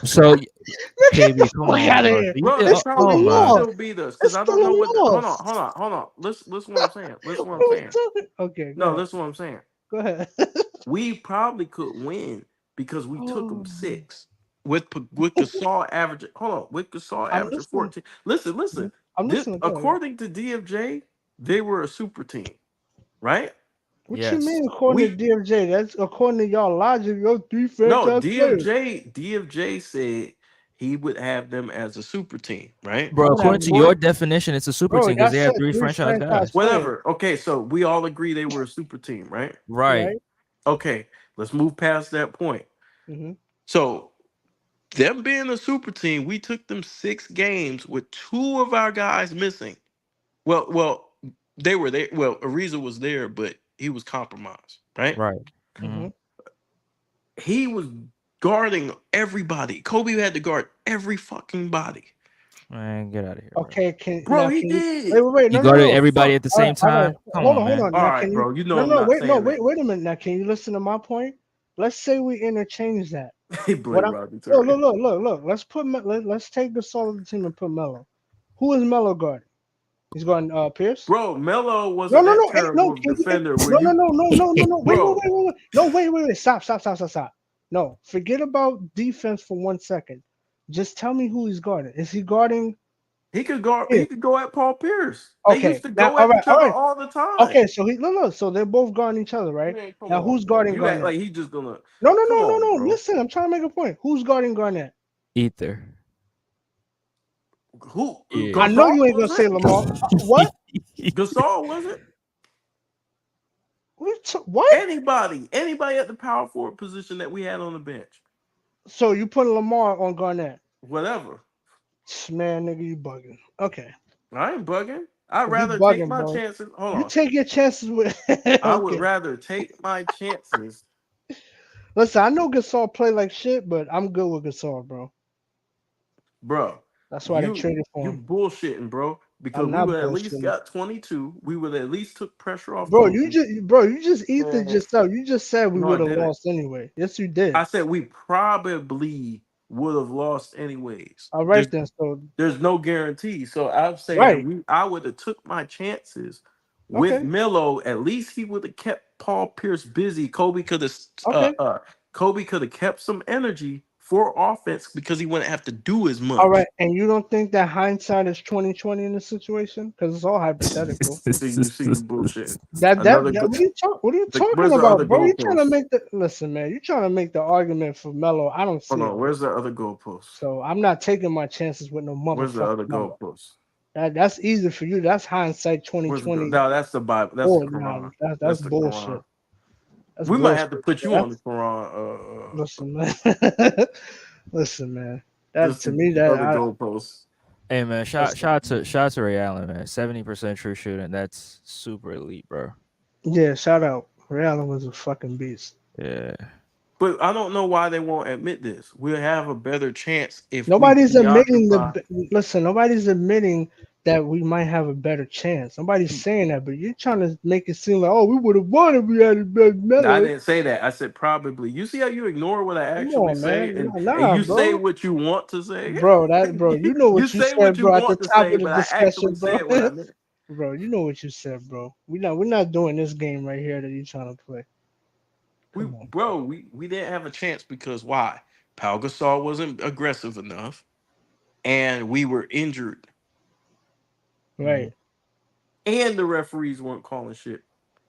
So man, get KB, the come fuck on, out of bro. here. Bro, they It's still probably Oh a would my. loss. still beat us because It's I still don't a know what. loss. Hold on. Listen what I'm saying. Listen what I'm What saying. the- Okay, go No, ahead. listen what I'm saying. Go ahead. We probably could win because we took them Oh, 6 with Gasol averaging. Hold on, with Gasol I'm averaging listening. 14. Listen. I'm This listening. Go ahead. according to DFJ, they were a super team, right? What you Yes. mean according to We DFJ? That's according to y'all logic. Your three no franchise players. DFJ said he would have them as a super team, right? Bro, Bro, according to your definition, it's a super bro, team because y'all they said have three three franchise franchise guys. players, Whatever. Okay, so we all agree they were a super team, right? Right. right? Okay, let's move past that point. Hmm. So them being a super team, we took them 6 games with 2 of our guys missing. Well, they were there. Well, Ariza was there, but he was compromised, right? Right. Hmm. Hmm. He was guarding everybody. Kobe had to guard every fucking body. Man, get out of here, bro. Okay, Bro, he can you wait, did. wait, You no, no, guarded no. everybody at the Fuck. same All right, time. Come hold on, on, hold man. on. All Now, right, can you? bro. You know No, I'm no, not wait, no, saying that. wait a minute. Now, can you listen to my point? Let's say we interchange that. He What played I'm Rodney look, Terry. look. Let's take the solo of the team and put Melo. Who is Melo guarding? He's going Pierce. Bro, Melo No, wasn't no, that no, no. terrible of a Can you? defender No, when no, you, no, no, no, no, no. bro. Wait. No, wait. Stop. No, forget about defense for 1 second. Just tell me who he's guarding. Is he guarding He could go. Yeah. He could go at Paul Pierce. They Okay. used to Now, go all at right, each all other right. all the time. Okay, so so they're both guarding each other, right? Man, come Now, on, who's bro. guarding You act Garnett? like he's just gonna. No, no, Come no, no, on, no. bro. Listen, I'm trying to make a point. Who's guarding Garnett? Ether. Who? Yeah. I know Gasol you ain't gonna was say it? Lamar. What? Gasol was it? What? Anybody at the power forward position that we had on the bench, So you put Lamar on Garnett? whatever. Man, nigga, you bugging. Okay, I ain't bugging. I'd you rather take bugging, my bro. chances. Hold You on. take your chances with. I would Okay. rather take my chances, Listen, I know Gasol play like shit, but I'm good with Gasol, bro. bro. That's why they You traded for you him. bullshitting, bro. Because I'm we not would at least bullshitting. got 22. We would at least took pressure off Bro, Kobe. you just ethered And yourself. You just said we no, I would have didn't. lost anyway. Yes, you did. I said we probably would have lost anyways. All right then. So There's no guarantee. So I'm saying right. I would have took my chances with Okay. Melo. At least he would have kept Paul Pierce busy. Okay. Kobe could have kept some energy for offense because he wouldn't have to do as All right. much. And you don't think that hindsight is 2020 in this situation? Because it's all hypothetical. See the bullshit. That, Another that good. what are you talking Where's the about, other bro? You trying to goalpost? make the listen, man. You trying to make the argument for Melo. I don't Hold see it, on. bro. Where's the other goalpost? So I'm not taking my chances with no Where's the motherfucking other Melo. goalpost? That's easy for you. That's hindsight Where's the go? 2020. No, that's the Bible. That's the Or nah, Quran. that's That's the bullshit. Quran. That's We might bullshit. have to put you on the That's Quran. listen, man. Listen, man. That This to the me that other I goalpost. Hey man, listen, shout to Ray Allen, man. 70% true shooting. That's super elite, bro. yeah, shout out. Ray Allen was a fucking beast. Yeah. But I don't know why they won't admit this. We'll have a better chance if we Nobody's admitting preoccupy. listen, nobody's admitting that we might have a better chance. Nobody's saying that, but you're trying to make it seem like, oh, we would have won if we had a better I Melo. didn't say that. I said probably. You see how you ignore what I Come actually on, say, man. and Nah, you say bro. what you want to say. Bro, you know You what you say what said, you bro, at the want to top say, of the but I actually discussion, bro. said what I meant. Bro, you know what you said, bro. We're not doing this game right here that you're trying to play. Come on, bro. We didn't have a chance because why? Pau Gasol wasn't aggressive enough, and we were injured, Right. and the referees weren't calling shit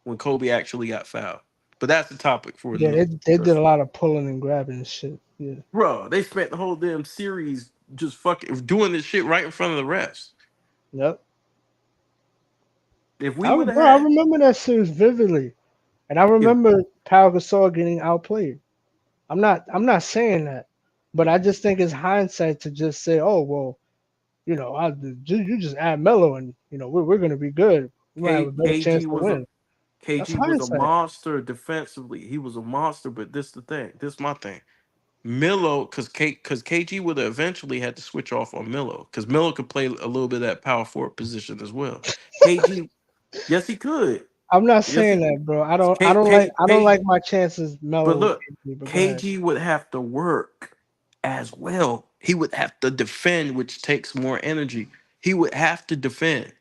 when Kobe actually got fouled. But that's the topic for Yeah, another they did a discussion. lot of pulling and grabbing and shit. Yeah. Bro, they spent the whole damn series just fucking doing this shit right in front of the refs. Yep. If we would have I had, remember that series vividly. And I if remember Pau Gasol getting outplayed. I'm not saying that, but I just think it's hindsight to just say, oh well, you just add Melo and we're gonna be good. We might have a better chance KG to was a win. That's KG was a hindsight. monster defensively. He was a monster, but this the thing. This my thing. Milo, because KG would have eventually had to switch off on Milo, because Milo could play a little bit of that power forward position as well. KG, yes, he could. I'm not Yes, he saying could. that, bro. I don't like my chances But Melo with look, KG, but go ahead. KG would have to work as well. He would have to defend, which takes more energy. He would have to defend.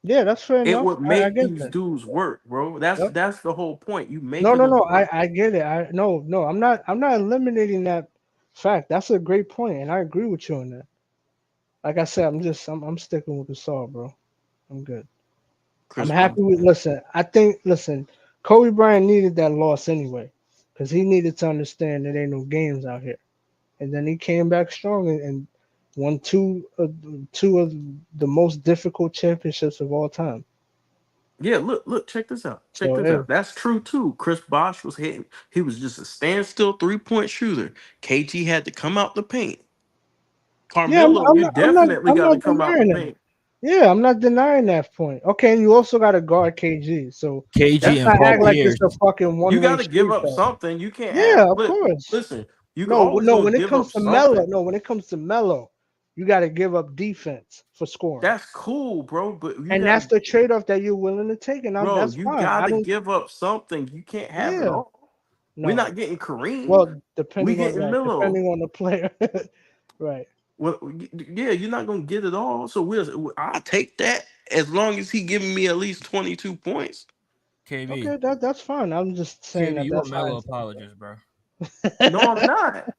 Yeah, that's fair It enough. would I make get these that. dudes work, bro. That's Yep. that's the whole point. You No, making no, them no. work. I get it. No. I'm not eliminating that fact. That's a great point, and I agree with you on that. Like I said, I'm sticking with the saw, bro. I'm good. I'm Chris happy Paul. with. Listen. Kobe Bryant needed that loss anyway, because he needed to understand there ain't no games out here, and then he came back strong and won two of the most difficult championships of all time. Yeah, look, check this out. Check So this yeah, out. That's true too. Chris Bosh was hitting. He was just a standstill 3-point shooter. KG had to come out the paint. yeah, Carmelo, you definitely I'm got not to come out the denying that. paint. Yeah, I'm not denying that point. Okay, and you also got to guard KG. So KG let's That's and not Paul act like cool. it's a Pierce. fucking You one got way to give street up though. something. You can't have. Yeah, of course. Listen, you No, always no. gonna When it give comes up to Melo, something. no. When it comes to Melo, you got to give up defense for scoring, That's cool, bro. But you and got that's to, the trade off that you're willing to take, and bro. that's You fine. got I to don't. give up something. You can't have it Yeah, all. We're no. not getting Kareem. Well, We depending on getting right, Melo. depending on the player, right. Well, yeah, you're not gonna get it all. So I take that as long as he giving me at least 22 points. KB. Okay, that's fine. I'm just saying KB, that you a that's mellow hindsight. apologist, bro. No, I'm not.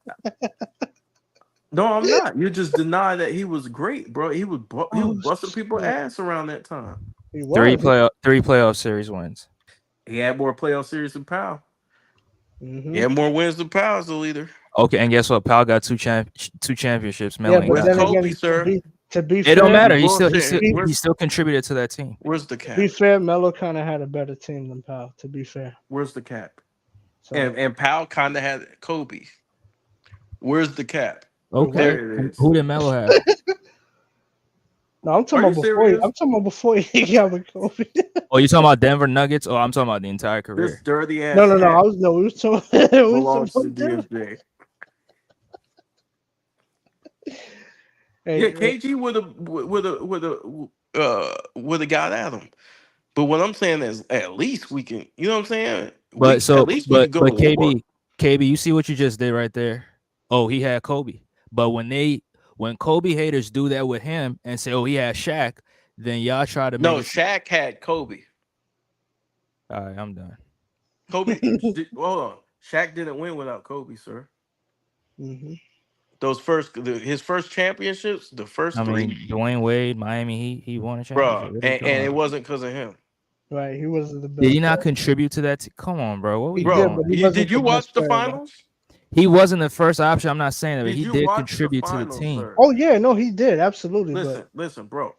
No, I'm not. You just deny that he was great, bro. He was Oh, busting people's shit. ass around that time. He Three was. playoff series wins. He had more playoff series than Powell. Mm-hmm. He had more wins than Powell as the leader. Okay, and guess what? Powell got two championships. Melo Yeah, ain't but Where's got then none. Kobe, again, sir? to be It don't fair, matter. You bullshit. He still contributed to that team. Where's the to be cap? fair, Melo kind of had a better team than Powell. To be fair, Where's the cap? so And Powell kind of had Kobe. Where's the cap? Okay, There it is. who did Melo have? no, I'm talking Are you about before. serious? I'm talking about before he got with Kobe. Oh, you talking about Denver Nuggets? Oh, I'm talking about the entire This career. dirty ass No. hat We was talking. We was belongs to talking about Denver. DSJ. Yeah, Hey, KG would have got at him. But what I'm saying is, at least we can. You know what I'm saying? But At least we could go but to war. KB, you see what you just did right there? Oh, he had Kobe. But when Kobe haters do that with him and say, "Oh, he had Shaq," then y'all try to make No, it. Shaq had Kobe. All right, I'm done. Kobe. Hold on. Shaq didn't win without Kobe, sir. hmm His first championships, the first I three, mean, Dwayne Wade, Miami, he won a championship. bro, What are you talking and it about? wasn't because of him, Right, he wasn't the Did best he not player. contribute to that? Come on, bro. What were He you did, bro. but doing? he wasn't Did the you best watch the player, though. finals? He wasn't the first option. I'm not saying that, but Did he you did watch the contribute to the finals, team. sir? Oh yeah, no, he did absolutely. But Listen, bro.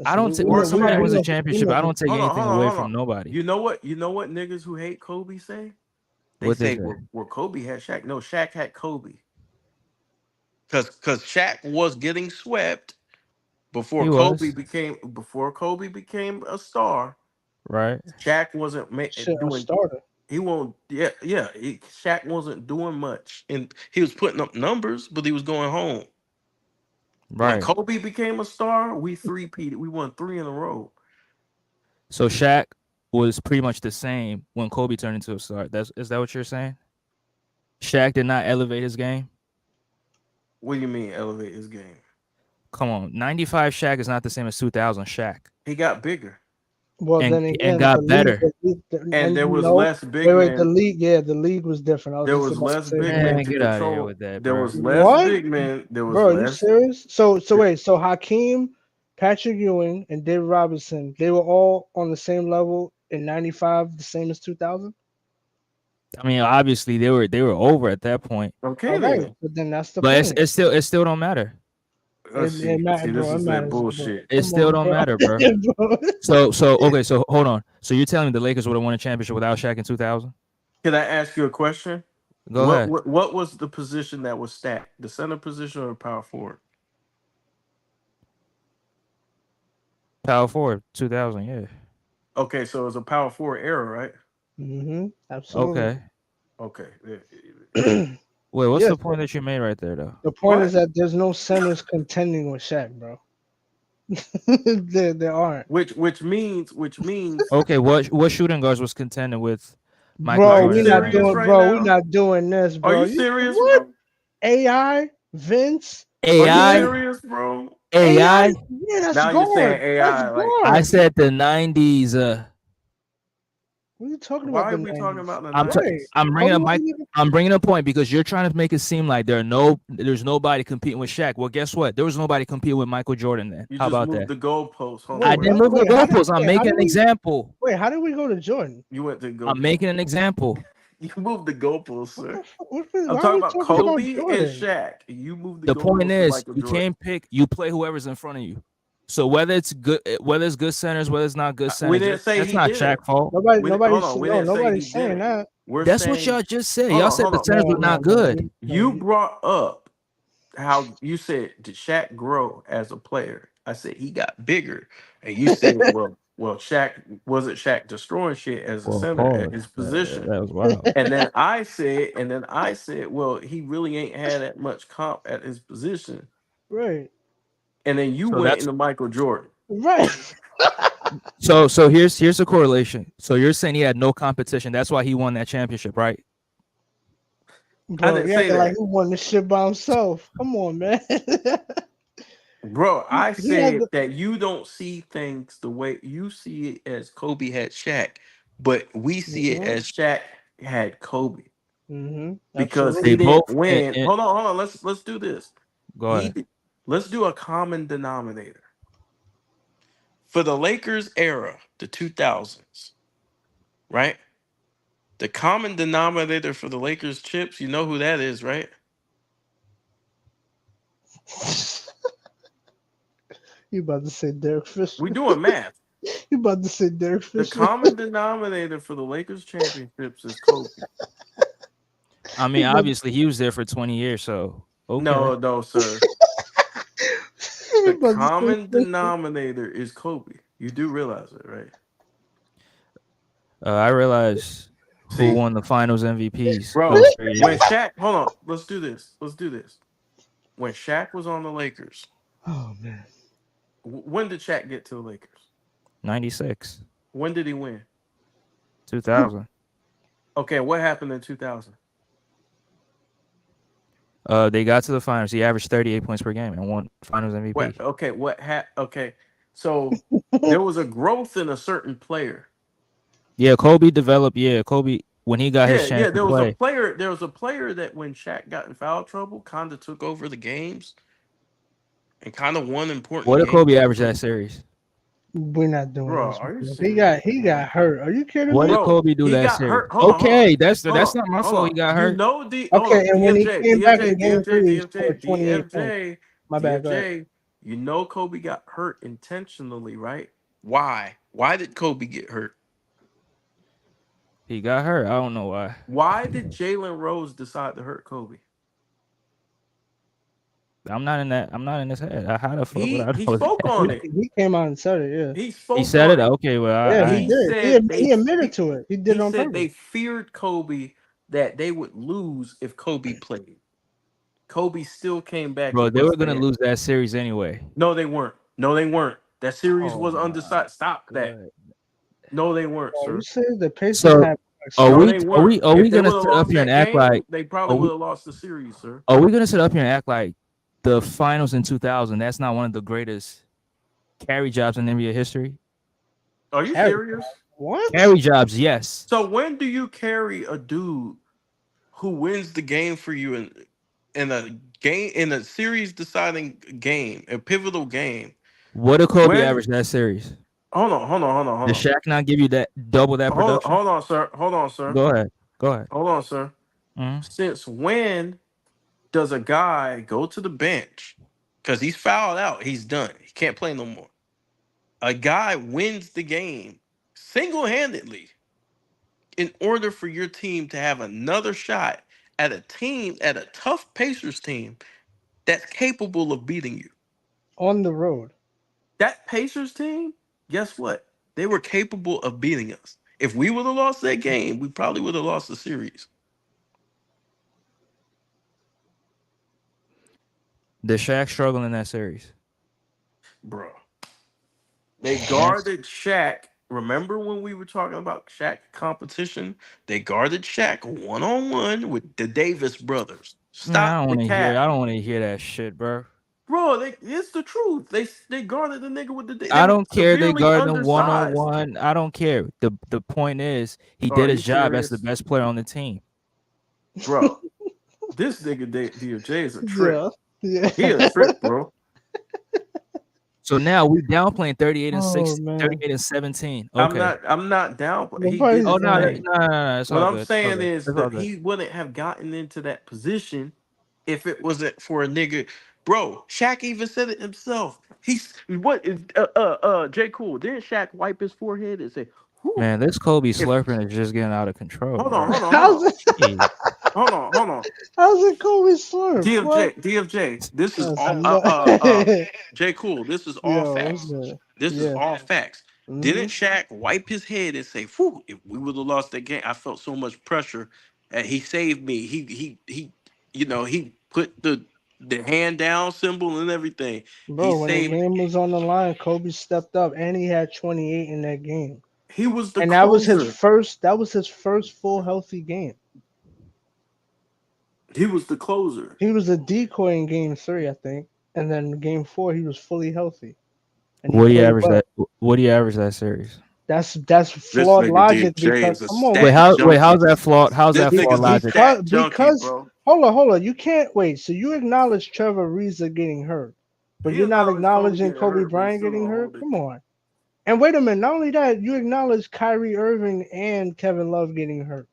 I listen, don't take we when know, Or we know, somebody Shaq. we wins a know, we championship. know. I don't take anything away Hold from on. nobody. You know what? You know what niggas who hate Kobe say? They What they say, say, well, Kobe had Shaq. No, Shaq had Kobe. Because Shaq was getting swept he was before Kobe became a star. right. Shaq wasn't Shit, a doing. starter. He won't. Yeah. Shaq wasn't doing much, and he was putting up numbers, but he was going home. When Right. Kobe became a star, we three-peated. We won 3 in a row. So Shaq was pretty much the same when Kobe turned into a star. Is that what you're saying? Shaq did not elevate his game. What do you mean elevate his game? Come on, 95 Shaq is not the same as 2000 Shaq, He got bigger, Well, then and again, got better. and and there you was know, less big the men. league, yeah, the league was different. I was There just was about to less say big that. men Man, to get out of here control. with that, There bro. was less What, big men. There was bro? Are you less. serious? So wait, so Hakeem, Patrick Ewing, and David Robinson, they were all on the same level in '95, the same as 2000. I mean, obviously they were over at that point, Okay, All right, then. but then that's the but point. it still don't matter. Let's It see. matters, See, this bro. It is that matters, bro. bullshit. It Come still on, don't bro. matter, bro. Bro. So okay, so hold on. So you're telling me the Lakers would have won a championship without Shaq in 2000? Can I ask you a question? Go ahead. What was the position that was stacked? The center position or the power forward? Power forward, 2000. Yeah. Okay, so it was a power forward era, right? Absolutely. Okay. Okay. Wait, what's Yes. the point that you made right there, though? The point is What? that there's no centers contending with Shaq, bro. there aren't. Which means Okay, what shooting guards was contending with Michael are Bro, you Jordan we're at the not time? serious doing right bro, we're now? not doing this, Are bro. you You serious, what? bro? AI? Vince? Are you AI, serious, bro? AI? AI. Yeah, that's Now you're saying guard. That's AI. Like, I guard. said the 90s. What are you talking about why are the we talking 90s? about the I'm t- Right. 90s? I'm Tell bringing me up what Mike. you I'm bringing a point because you're trying to make it seem like there's nobody competing with Shaq. Well, guess what? There was nobody competing with Michael Jordan then. You How just about moved that? the goalpost, wait, I homeboy. didn't what? move the Wait, goalposts. I'm making an example. how did we go to Jordan? You went to I'm goalpost. making an example. You moved the goalpost, What the sir. fuck? I'm Why are talking we about talking about Kobe and Jordan? Shaq. You moved the The point goalpost to is, Michael you Jordan. can't pick. You play whoever's in front of you. So whether it's good centers, whether it's not good We centers, didn't say that's he not didn't. Shaq's fault. Hold on. We didn't say he Nobody's saying didn't. that. We're That's what saying, y'all just said. Y'all said hold the on. centers were not good. You brought up how you said did Shaq grow as a player? I said he got bigger, and you said, Shaq wasn't Shaq destroying shit as a Well, center at pause. his position. That was wild. And then I said, well, he really ain't had that much comp at his position. Right. And then you So went that's into Michael Jordan. Right. so here's a correlation. So you're saying he had no competition. That's why he won that championship, right? I Bro, didn't he say acting like that. he won this shit by himself. Come on, man. Bro, I he had said the that you don't see things the way you see it as Kobe had Shaq, but we see it as Shaq had Kobe because They Absolutely. he both didn't win. Hold on. Let's do this. Go ahead. Let's do a common denominator for the Lakers era, the 2000s, right? The common denominator for the Lakers chips, you know who that is, right? You about to say Derek Fisher? We doing math. You about to say Derek The Fisher? common denominator for the Lakers championships is Kobe. I mean, obviously he was there for 20 years, so okay. No, sir. You The about to say common Fisher? denominator is Kobe. You do realize it, right? I realize who See, won the Finals MVPs. bro, those 3 years. when Shaq, hold on, let's do this. When Shaq was on the Lakers, Oh man. when did Shaq get to the Lakers? 96, When did he win? 2000. Okay, what happened in 2000? They got to the finals. He averaged 38 points per game and won Finals MVP. Okay, so there was a growth in a certain player. Yeah, Kobe developed. Yeah, Kobe when he got his chance to There was play. a player. There was a player that when Shaq got in foul trouble, kind of took over the games and kind of won important What did games. Kobe average that series? We're not doing Bro, this. are you He serious? got hurt. Are you kidding What me? did Bro, Kobe do he that got series? hurt. Hold on, Okay, that's hold not on, my hold fault. on. He got hurt. You know Okay, and when he came back in game 3, he DFJ, scored 28 points. My bad, go ahead. DFJ, you know Kobe got hurt intentionally, right? Why? Why did Kobe get hurt? He got hurt. I don't know why. Why did Jalen Rose decide to hurt Kobe? I'm not in that. I'm not in his head. How the fuck would I He know spoke that? on it. He came out and said it. Yeah. He spoke He said on it. Okay, well, Yeah, he He did. said He admitted to it. He did it He on said purpose. they feared Kobe that they would lose if Kobe played. Kobe still came back. bro, and they were was gonna there. lose that series anyway. No, they weren't. No, they weren't. That series Oh was my undecided. Stop that. God. No, they weren't, Oh, sir. you said the Pacers So, had. Are No, we they are weren't. we are we If they gonna would have sit up lost here that and act game, like they are probably we would have lost the series, sir. are we gonna sit up here and act like the finals in 2000? That's not one of the greatest carry jobs in NBA history. Are you Carry- serious? What? Carry jobs, yes. So when do you carry a dude who wins the game for you in a series deciding game, a pivotal game? What did Kobe When average that series? hold on. Did Shaq not give you that double that production? Hold on, sir. Hold on, sir. Go ahead. Hold on, sir. Mhm. Since when does a guy go to the bench because he's fouled out? He's done. He can't play no more. A guy wins the game single-handedly in order for your team to have another shot at a tough Pacers team that's capable of beating you. On the road. That Pacers team, guess what? They were capable of beating us. If we would have lost that game, we probably would have lost the series. Did Shaq struggle in that series? Bro. They guarded Shaq. Remember when we were talking about Shaq competition? They guarded Shaq one-on-one with the Davis brothers. Man, I Stop don't the want to hear. I cap. don't want to hear that shit, bro. Bro, it's the truth. They guarded the nigga with the they I were don't care. They severely guard them one on undersized. one. I don't care. The point is, he Are did you his job as the serious? best player on the team. Bro, this nigga DOJ is a trick. Yeah. He a trick, bro. So now we downplaying 38 and Oh, 6, man. 38 and 17. Okay. I'm not down. He Nobody's did Oh his no, thing. no. It's What all I'm good. It's all saying good. is It's all that good. he wouldn't have gotten into that position if it wasn't for a nigga. Bro, Shaq even said it himself. He's what is J. Cool. Didn't Shaq wipe his forehead and say, "Whew." Man, this Kobe If- slurping is just getting out of control. Hold bro. on. How's it? Jeez. Hold on. How's it Kobe slurp? DFJ. This is That's all J. Cool. This is all Yo, facts. okay. This is Yeah. all facts. Mhm. Didn't Shaq wipe his head and say, "Whew, if we would have lost that game, I felt so much pressure. And he saved me. He put the hand down symbol and everything. Bro, when the saved game was on the line, Kobe stepped up and he had 28 in that game. He was the And closer. that was his first full healthy game. He was the closer. He was a decoy in game 3, I think. And then game 4 he was fully healthy. And What do you played average well. that? What do you average that series? That's flawed nigga logic DJ because is a come on, stat Wait, how's junkie. that flawed? How's This that nigga's flawed a logic? stat junkie, bro. Hold on. You can't wait. So you acknowledge Trevor Ariza getting hurt, but He you're not acknowledged Kobe acknowledging getting Kobe hurt, but he's Bryant still getting gonna hurt? hold it. Come on. And wait a minute. Not only that, you acknowledge Kyrie Irving and Kevin Love getting hurt.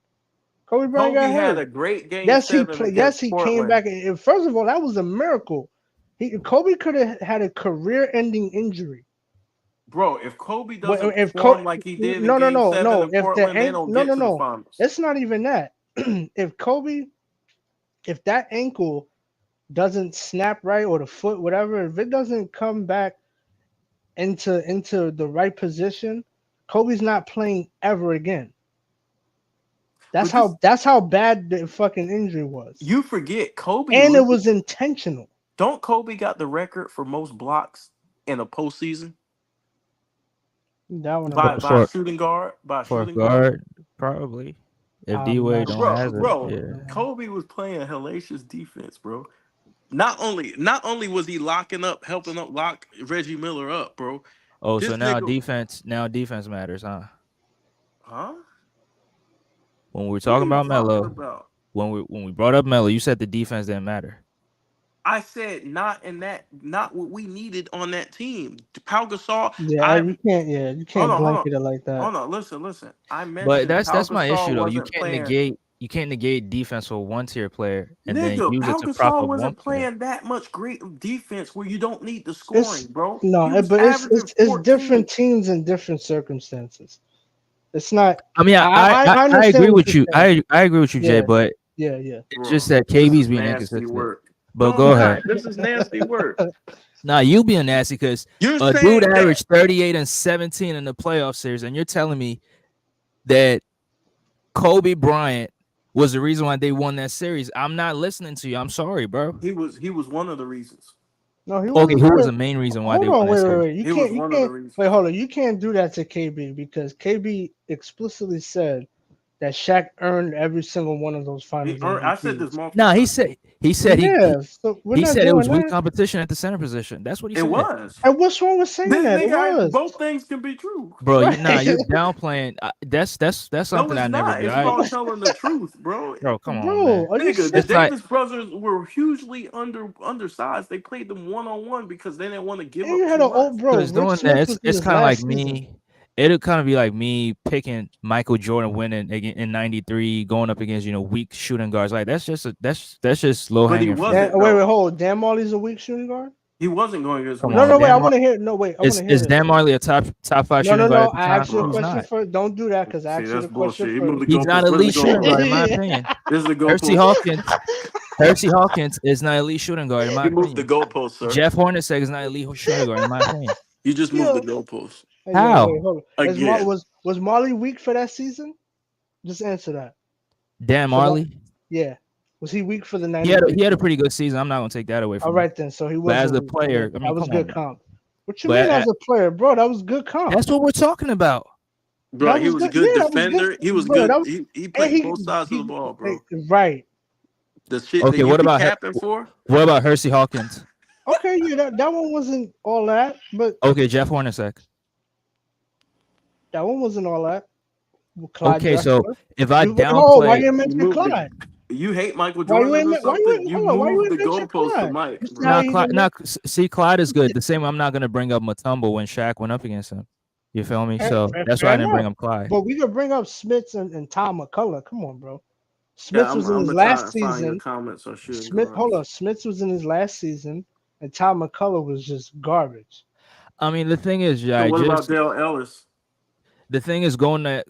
Kobe Bryant Kobe got had hurt. a great game Yes, he 7 played. Yes, against he came Portland. back. And first of all, that was a miracle. Kobe could have had a career-ending injury. Bro, if Kobe Well, doesn't if perform like he did in game 7 in If the Portland, they don't get to the no, finals. it's not even that. If that ankle doesn't snap right or the foot, whatever, if it doesn't come back into the right position, Kobe's not playing ever again. But this, That's how bad the fucking injury was, you forget Kobe. and it was intentional. Don't Kobe got the record for most blocks in a postseason That one I'm by not by a sure. shooting guard For a shooting guard? guard, probably. If D I'm Wade not don't sure. have it, Bro, yeah. Kobe was playing hellacious defense, bro. Not only was he helping up lock Reggie Miller up, bro. Oh, so This nigga, now defense matters, huh? huh? When we were What are talking you about talking Melo, about? when we brought up Melo, you said the defense didn't matter. I said not what we needed on that team. Pau Gasol, Yeah, I you hold can't on, hold blanket on, it like that. hold on. Listen. I But mentioned Pau that's my issue Gasol though. wasn't playing. You can't negate defense for one tier player and then Nigga, use it Pau to prop Gasol up one wasn't player. playing that much great defense where you don't need the It's scoring, bro. He no, was but averaging it's 14. different teams in different circumstances. It's not. I mean, I I agree understand what with you're you. saying. I agree with you, Jay, Yeah, but yeah. it's just Bro, that this is KB's being nasty inconsistent. work. But No, go I'm ahead. not. This is nasty work. Nah, you being nasty because You're a dude saying that averaged 38 and 17 in the playoff series, and you're telling me that Kobe Bryant was the reason why they won that series. I'm not listening to you. I'm sorry, bro. he was one of the reasons. No, he Okay, wasn't. who was the main reason why they Hold won on, that series? wait. He was You one of the can't. reasons. Wait, hold on. You can't do that to KB because KB explicitly said that Shaq earned every single one of those Finals I said this MVPs. multiple No, times. he said Yeah, so we're he not said it was doing weak that. competition at the center position. That's what he It said. was. And what's wrong with saying This that? It nigga, was both things can be true. Bro, right. you're downplaying. That's No, something it's I never not. do. It's called telling the truth, bro. Bro, come on, man. Bro, are you Nigga, the serious? It's like Davis brothers were hugely undersized. They played them 1-on-1 because they didn't want to give And you up had too an much. old bro. because Rick doing that, Smith was in it's his kind of like last season. me. It'll kind of be like me picking Michael Jordan winning in '93, going up against weak shooting guards. Like that's just low But he hanging fruit. wasn't Wait, though. hold. Dan Marley's a weak shooting guard. He wasn't going against Come weak on, Wait. shooting I Dan. want guards. to hear. No, wait. I want to hear Is this. Dan Marley a top five shooting guard No. at the I time? asked you a He's question not. first. Don't do that because I See, asked you that's the question bullshit. He first. moved the He's not goalpost. an Where's the elite shooting guard, in my goalpost? opinion. This is the Hersey goalpost. Hawkins is not elite shooting guard, in my You moved the opinion. goalpost, sir. Jeff Hornacek is not elite shooting guard, in my opinion. You just moved the Yo, goalpost hey, wait, How? hold on. again. Was Marley weak for that season? Just answer that. Dan For that, Marley, yeah. Was he weak for the he had 93? a pretty good season. I'm not gonna take that away All from him. right then. So he But as wasn't a weak. player, I mean, That was come on, good man. comp. What you mean But as a player, bro? That was good comp. that's what we're talking about. Bro, That he was was a good. good Yeah, that was good, defender. He was bro. good. That was He and played both sides of the ball, bro. right. The shit that Okay, you what be about capping for? Hersey Hawkins? Okay, yeah, that one wasn't all that, but Okay, Jeff Hornacek. that one wasn't all that. Clyde Okay, so Drexler. if I Why downplay, you ain't You mention moved the. Clyde? You hate Michael Why you Jordan ain't or why you something? ain't You hold on? Why you moved ain't the mention goalpost for Clyde? Mike, You see bro. how he didn't see, Clyde is good. The same way I'm not gonna bring up Mutombo when Shaq went up against him. You feel me? So that's why fair I didn't bring enough. up Clyde. But we could bring up Smits and Tom McCullough. Come on, bro. Yeah, Smits I'm was in his gonna try last and find your season. comments on shooting Smith, hold guards. on. Smits was in his last season, and Tom McCullough was just garbage. I mean, the thing is, So yeah, what about just Dale Ellis? the thing is going to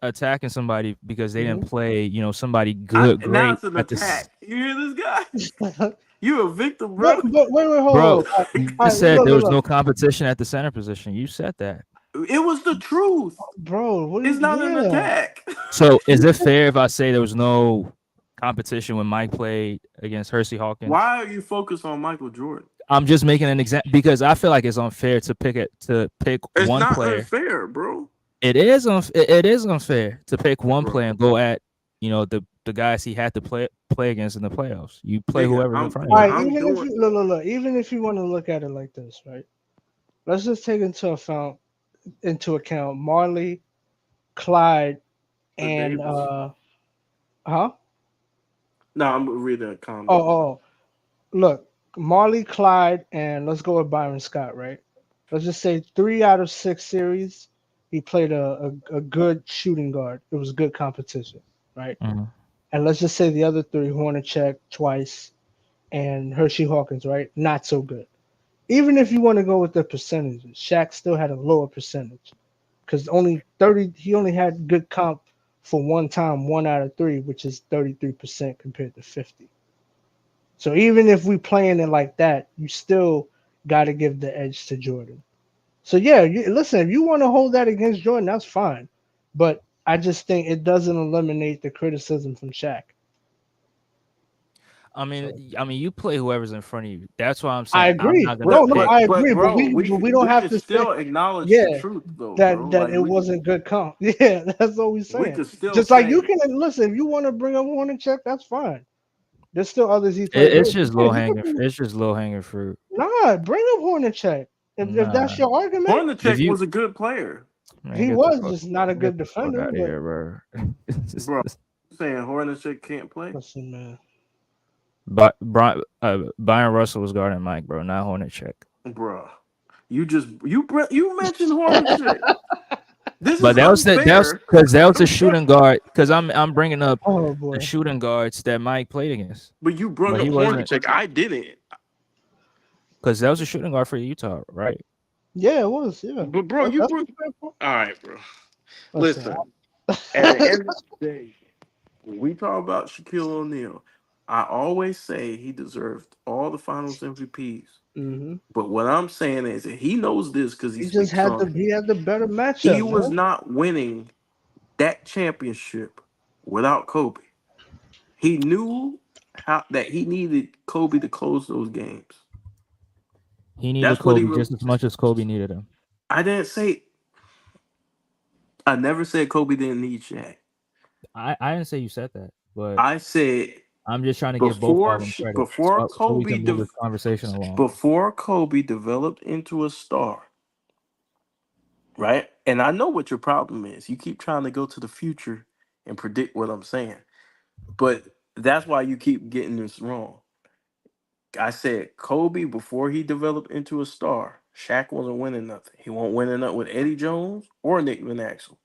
attacking somebody because they didn't play somebody Now great it's an at this. attack. You hear this guy? but You a victim, bro. wait, hold Bro, on. All you right, just said there was look. no competition at the center position. You said that. It was the truth. Bro, what It's is not an yeah? attack. So is it fair if I say there was no competition when Mike played against Hersey Hawkins? Why are you focused on Michael Jordan? I'm just making an example because I feel like it's unfair to pick It's one not player. unfair, bro. It is unfair to pick one player and go at the guys he had to play against in the playoffs. You play Nigga, whoever's in I'm front All of right, you. I'm even if doing you look, even if you want to look at it like this, right? Let's just take into account Marley, Clyde, the and Davis. huh? No, I'm reading a comment. Oh, look, Marley Clyde, and let's go with Byron Scott, right? Let's just say 3 out of 6 series, he played a good shooting guard. It was good competition, right? Mhm. And let's just say the other three, Hornacek twice and Hershey Hawkins, right? Not so good. Even if you want to go with the percentages, Shaq still had a lower percentage because he only had good comp for one time, 1 out of 3, which is 33% compared to 50. So even if we playing it like that, you still got to give the edge to Jordan. So yeah, listen, if you want to hold that against Jordan, that's fine. But I just think it doesn't eliminate the criticism from Shaq. So You play whoever's in front of you. That's why I'm I saying I'm agree. not gonna No, no, pick. I But agree. But bro, we don't we have could to say, still acknowledge the yeah, truth though, that bro. that Like it wasn't good comp. Yeah, that's what we're we saying. could still Just like you say, can listen, if you want to bring up Hornacek, that's fine. There's still others he It, played it's with. But just yeah, low you can hanging. It's just low hanging fruit. bring up Hornacek. If that's Nah, your argument, if Hornacek you was a good player, man he was just not a get good the fuck defender. out of But here, bro. bro. Saying Hornacek can't play, listen, man. But Byron Russell was guarding Mike, bro, not Hornacek. bro. You mentioned Hornacek. This But is unfair. that was a shooting guard. Because I'm bringing up Oh the boy. shooting guards that Mike played against. But you brung But up he wasn't, Hornacek. I didn't. because that was a shooting guard for Utah, right? Yeah, it was. Yeah, But bro, you that's brought. a fair point. All right, bro. Listen. Listen. At the end of the day, when we talk about Shaquille O'Neal, I always say he deserved all the Finals MVPs. hmm But what I'm saying is that he knows this because he He just speaks had on it. the better He matchup, was man. not winning that championship without Kobe. He knew how that he needed Kobe to close those games. He needed That's what he Kobe was. just as much as Kobe needed him. I didn't say. I never said Kobe didn't need Shaq. I didn't say you said that, but I said I'm just trying to give both of them credit before so we can move this conversation along. before Kobe developed into a star, right? And I know what your problem is. You keep trying to go to the future and predict what I'm saying, but that's why you keep getting this wrong. I said Kobe before he developed into a star. Shaq wasn't winning nothing. He won't winning nothing with Eddie Jones or Nick Van Exel.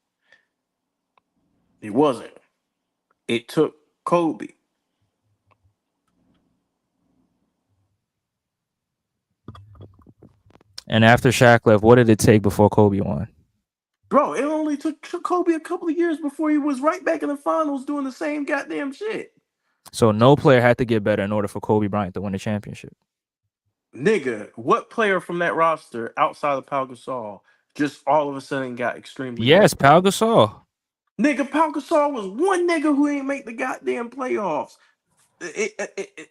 He wasn't. It took Kobe. And after Shaq left, what did it take before Kobe won? Bro, it only took Kobe a couple of years before he was right back in the finals doing the same goddamn shit. So no player had to get better in order for Kobe Bryant to win the championship. Nigga, what player from that roster outside of Pau Gasol just all of a sudden got extremely Yes, good? Pau Gasol. Nigga, Pau Gasol was one nigga who ain't make the goddamn playoffs.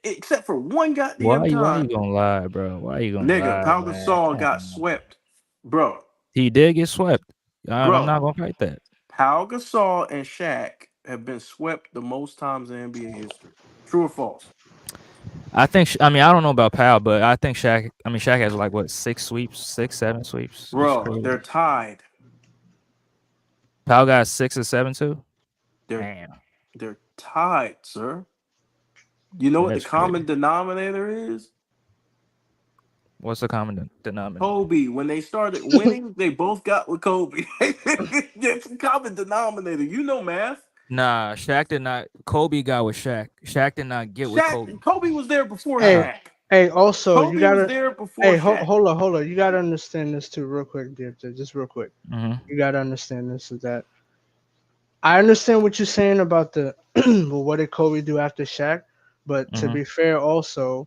Except for one goddamn Why time. you gonna lie, bro? Why you gonna Nigga, lie, Pau man? Gasol Come got on. swept. Bro, He did get swept. I'm bro. not gonna fight that. Pau Gasol and Shaq have been swept the most times in NBA history. True or false? I don't know about Pau, but I think Shaq. Shaq has like what 6 sweeps, 6, 7 sweeps. It's Bro, crazy. they're tied. Pau got 6 or 7 too. They're Damn, they're tied, sir. You know what the that's crazy. common denominator is? What's the common denominator? Kobe. When they started winning, they both got with Kobe. It's a common denominator. You know math. Nah, Shaq did not. Kobe got with Shaq. Shaq did not get with Kobe. Kobe was there before Hey, Nah. Shaq. hey. Also, you Kobe was gotta. there before Hey, Shaq. hold on. You gotta understand this too, real quick, DFJ. Just real quick. Mm-hmm. You gotta understand this is that I understand what you're saying about the well, what did Kobe do after Shaq, but to Mm-hmm. be fair, also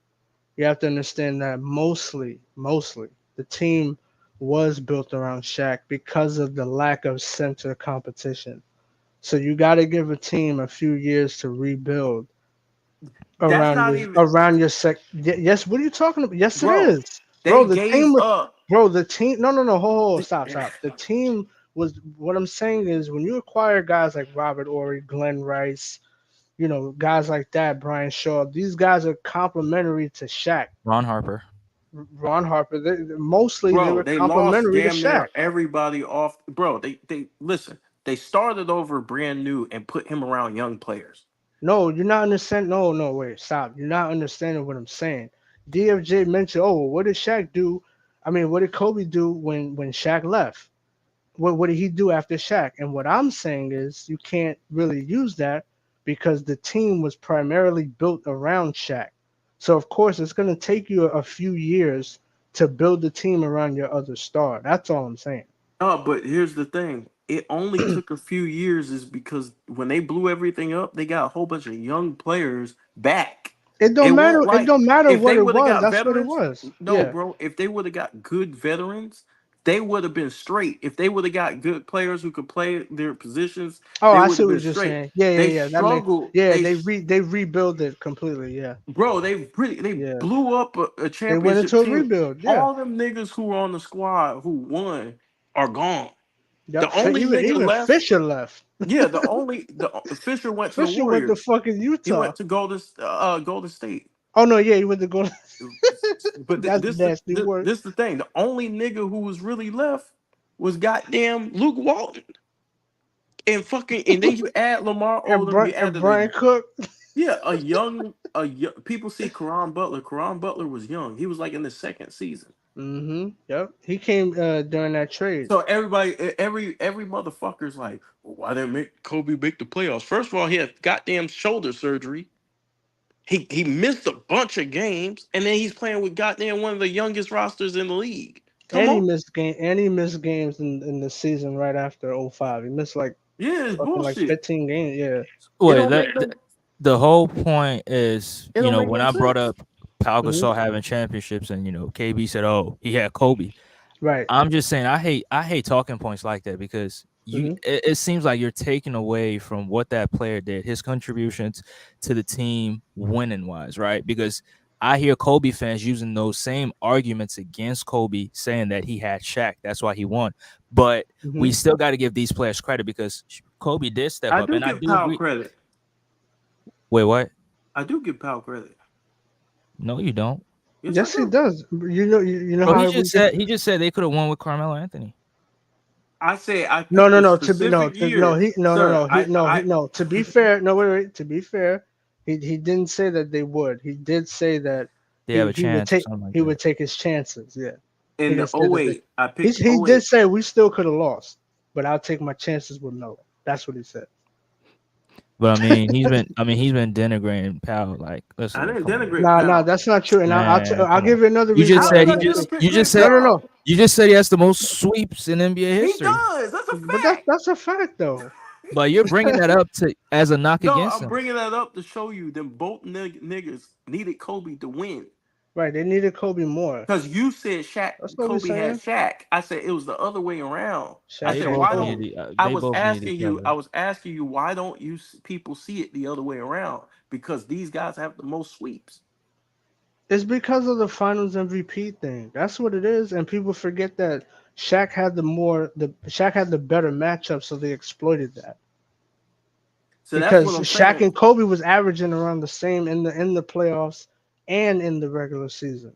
you have to understand that mostly the team was built around Shaq because of the lack of center competition. So you got to give a team a few years to rebuild That's not even, around your Yes, what are you talking about? Yes, it bro. is, bro. They gave up. The team. No. Stop. The team was. What I'm saying is, when you acquire guys like Robert Ory, Glenn Rice, guys like that, Brian Shaw. These guys are complementary to Shaq. Ron Harper. Ron Harper. Mostly they Bro, were they lost complementary to damn Shaq. near everybody off. Bro, they listen. They started over brand new and put him around young players. No, you're not understanding. No, no, wait, stop. You're not understanding what I'm saying. DFJ mentioned, oh, what did Shaq do? I mean, what did Kobe do when Shaq left? What did he do after Shaq? And what I'm saying is you can't really use that because the team was primarily built around Shaq. So of course it's gonna take you a few years to build the team around your other star. That's all I'm saying. No, but here's the thing. It only took a few years is because when they blew everything up, they got a whole bunch of young players back. It It don't matter. won't It like don't matter if what they it would have was. got That's what it veterans. was. No, Yeah. bro. If they would have got good veterans, they would have been straight. If they would have got good players who could play their positions, Oh, they I would see have what been you're straight. saying. Yeah, yeah, They yeah. That makes. struggled. Yeah, they rebuild it completely. Yeah, Bro, they yeah. blew up a They went championship into a team. rebuild. Yeah. All them niggas who were on the squad who won are gone. Yep. The only nigga Even left, Fisher left. yeah, the Fisher went to the Fisher went to Warriors. fucking He Utah. went to Golden State. Oh no, yeah, he went to go. But That's nasty work. this the thing. The only nigga who was really left was goddamn Luke Walton. And then you add Lamar Odom, you And added Brian Cook. a young people see Karan Butler. Karan Butler was young. He was like in the second season. Mm-hmm. Yep. He came during that trade. So every motherfucker's like, well, why didn't make Kobe make the playoffs? First of all, he had goddamn shoulder surgery. He missed a bunch of games, and then he's playing with goddamn one of the youngest rosters in the league. Come And on, he missed games in the season right after '05. He missed like yeah, it's fucking like bullshit. 15 games. Yeah. It Wait, don't make no, the whole point is, it don't make when no I brought sense. up Pau Hmm. Gasol having championships, and KB said, "Oh, he had Kobe." Right. I'm just saying, I hate talking points like that because Hmm. it seems like you're taking away from what that player did, his contributions to the team, winning wise, right? Because I hear Kobe fans using those same arguments against Kobe, saying that he had Shaq, that's why he won. But Hmm. we still got to give these players credit because Kobe did step I up, do and I give do Powell agree. credit. Wait, what? I do give Powell credit. No, you don't. Yes, I Yes, he do. does. You know Bro, how we get. he just said they could have won with Carmelo Anthony. I say I No, picked no, a no. To be specific no, year, he sir. no. To be fair, no, wait. To be fair, he didn't say that they would. He did say that They have a he would chance or take something like that. his chances. Yeah, he in didn't the say that. '08, I picked He did '08. say we still could have lost, but I'll take my chances with Melo. That's what he said. But he's been denigrating Powell. Like, I listen, didn't come on, denigrate Nah, Powell. that's not true. And man, I'll come on. give you another You reason just How why. did said I disrespect No, no, Powell? no. you just said he has the most sweeps in NBA He history. does. That's a But fact. that's a fact though. But you're bringing that up to as a knock No, against I'm him. bringing that up to show you them both niggas needed Kobe to win. Right? They needed Kobe more. Because you said That's what we're Kobe had saying. Shaq. I said it was the other way around. I Shaq They said had both why Kobe. don't needed they both needed each other. I was asking you why don't people see it the other way around? Because these guys have the most sweeps. It's because of the Finals MVP thing. That's what it is, and people forget that Shaq had the better matchup, so they exploited that. So that's Because what I'm Shaq saying. and Kobe was averaging around the same in the playoffs and in the regular season.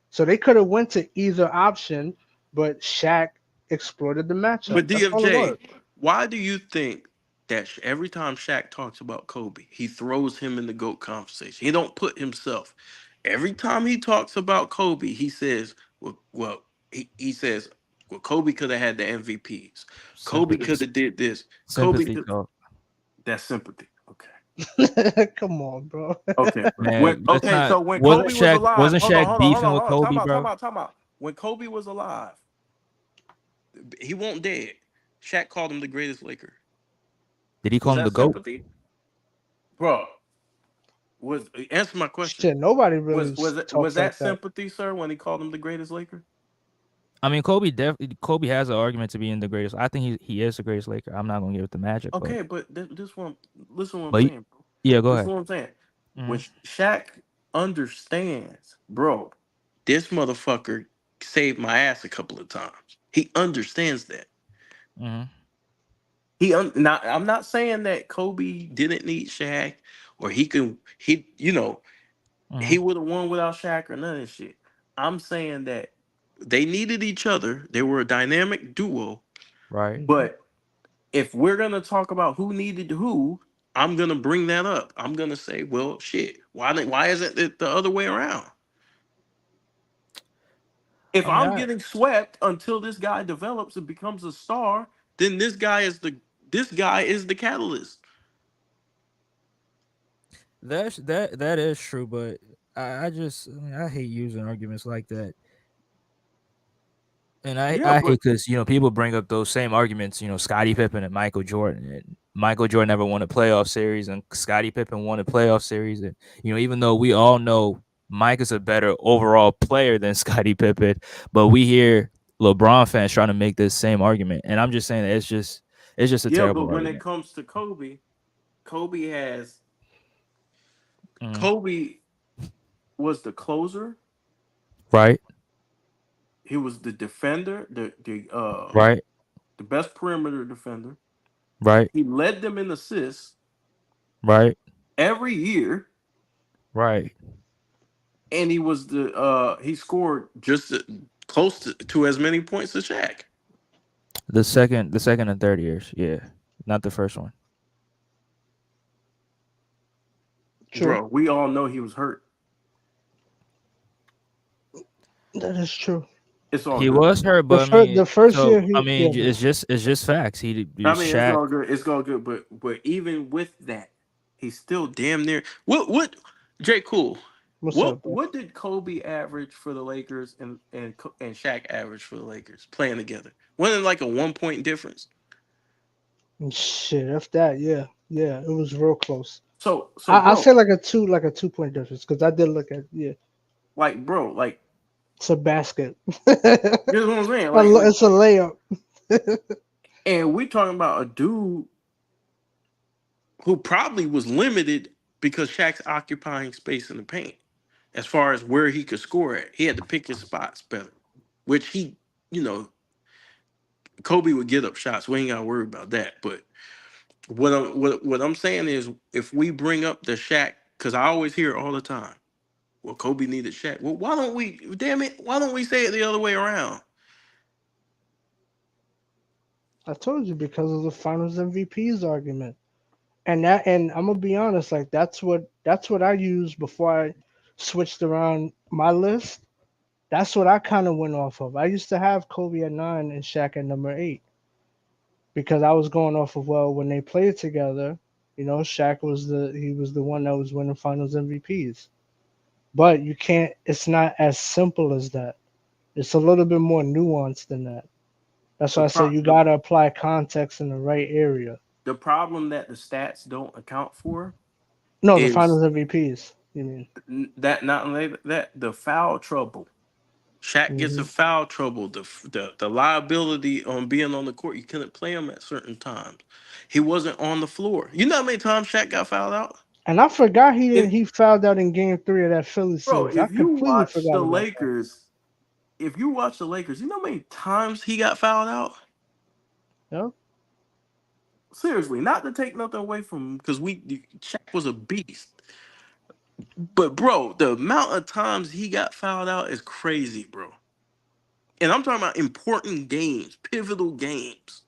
So they could have went to either option, but Shaq exploited the matchup. But That's all it DFJ, was. why do you think that every time Shaq talks about Kobe, he throws him in the GOAT conversation? He don't put himself. Every time he talks about Kobe, he says, he says, well, Kobe could have had the MVPs. Kobe Sympathy, could have did this. Kobe sympathy could. talk. That's sympathy. Okay. Come on, bro. Okay. Man, let's Okay. not. So when Kobe was alive, Wasn't hold on, Shaq hold on, hold beefing on, with hold on. Kobe, bro? Time out. When Kobe was alive, he won't dead. Shaq called him the greatest Laker. Did he Was call him the that GOAT? sympathy, bro? Was answer my question. Shit, nobody really Was talks that like that. sympathy, sir, when he called him the greatest Laker? I mean, Kobe has an argument to being the greatest. I think he is the greatest Laker. I'm not gonna give it the Magic, Okay, but this one, listen what I'm but saying, bro. yeah, go Listen ahead. what I'm saying. When Hmm. Shaq understands, bro, this motherfucker saved my ass a couple of times. He understands that. Hmm. Now, I'm not saying that Kobe didn't need Shaq or he Hmm. would have won without Shaq or none of this shit. I'm saying that they needed each other. They were a dynamic duo. Right. Mhm. But if we're gonna talk about who needed who, I'm gonna bring that up. I'm gonna say, well, shit. Why isn't it the other way around? If I mean, I'm getting swept until this guy develops and becomes a star, then this guy is the catalyst. that is true, but I mean, I hate using arguments like that. And Yeah, I but hate because people bring up those same arguments. Scottie Pippen and Michael Jordan. And Michael Jordan never won a playoff series, and Scottie Pippen won a playoff series. And even though we all know Mike is a better overall player than Scottie Pippen, but we hear LeBron fans trying to make this same argument, and I'm just saying that it's just a yeah, but terrible when it argument. comes to Kobe, Kobe has Mhm. Kobe was the closer. Right, He was the defender, right, the best perimeter defender. right, He led them in assists right, every year, right. and he scored just close to as many points as Shaq. The second and third years, yeah, not the first one. True. Bro, we all know he was hurt. That is true. It's all He good. was hurt, The but I first mean, the first year so I he yeah. mean, it's just facts. I He's mean, it's Shaq. all good. It's all good. But even with that, he's still damn near. What? Jay, cool. What's What up, bro? what did Kobe average for the Lakers and Shaq average for the Lakers playing together? Wasn't it like a 1 point difference? Shit, if that, yeah, yeah, it was real close. So I'll bro, say like a 2 point difference because I did look at yeah, like bro, like it's a basket. you know what I'm saying? It's a layup. And we talking about a dude who probably was limited because Shaq's occupying space in the paint as far as where he could score at. He had to pick his spots better, which you know, Kobe would get up shots. We ain't got to worry about that. But what I'm saying is, if we bring up the Shaq, because I always hear it all the time, well, Kobe needed Shaq. Well, why don't we? Damn it! Why don't we say it the other way around? I told you because of the Finals MVPs argument, and I'm gonna be honest, like that's what I used before I switched around my list. That's what I kind of went off of. I used to have Kobe at 9 and Shaq at number 8 because I was going off of well when they played together. Shaq was the one that was winning Finals MVPs. But you can't. It's not as simple as that. It's a little bit more nuanced than that. That's The why I said pro you the gotta apply context in the right area. the problem that the stats don't account for No, the is Finals MVPs. You mean? that not only that the foul trouble. Shaq gets a Hmm. foul trouble. The liability on being on the court, you couldn't play him at certain times. He wasn't on the floor. You know how many times Shaq got fouled out? And I forgot he If didn't. He fouled out in Game 3 of that Philly bro, series. I completely forgot about that. If you watch the Lakers, you know how many times he got fouled out? Yeah. Seriously, not to take nothing away from him, because Shaq was a beast. But bro, the amount of times he got fouled out is crazy, bro. And I'm talking about important games, pivotal games.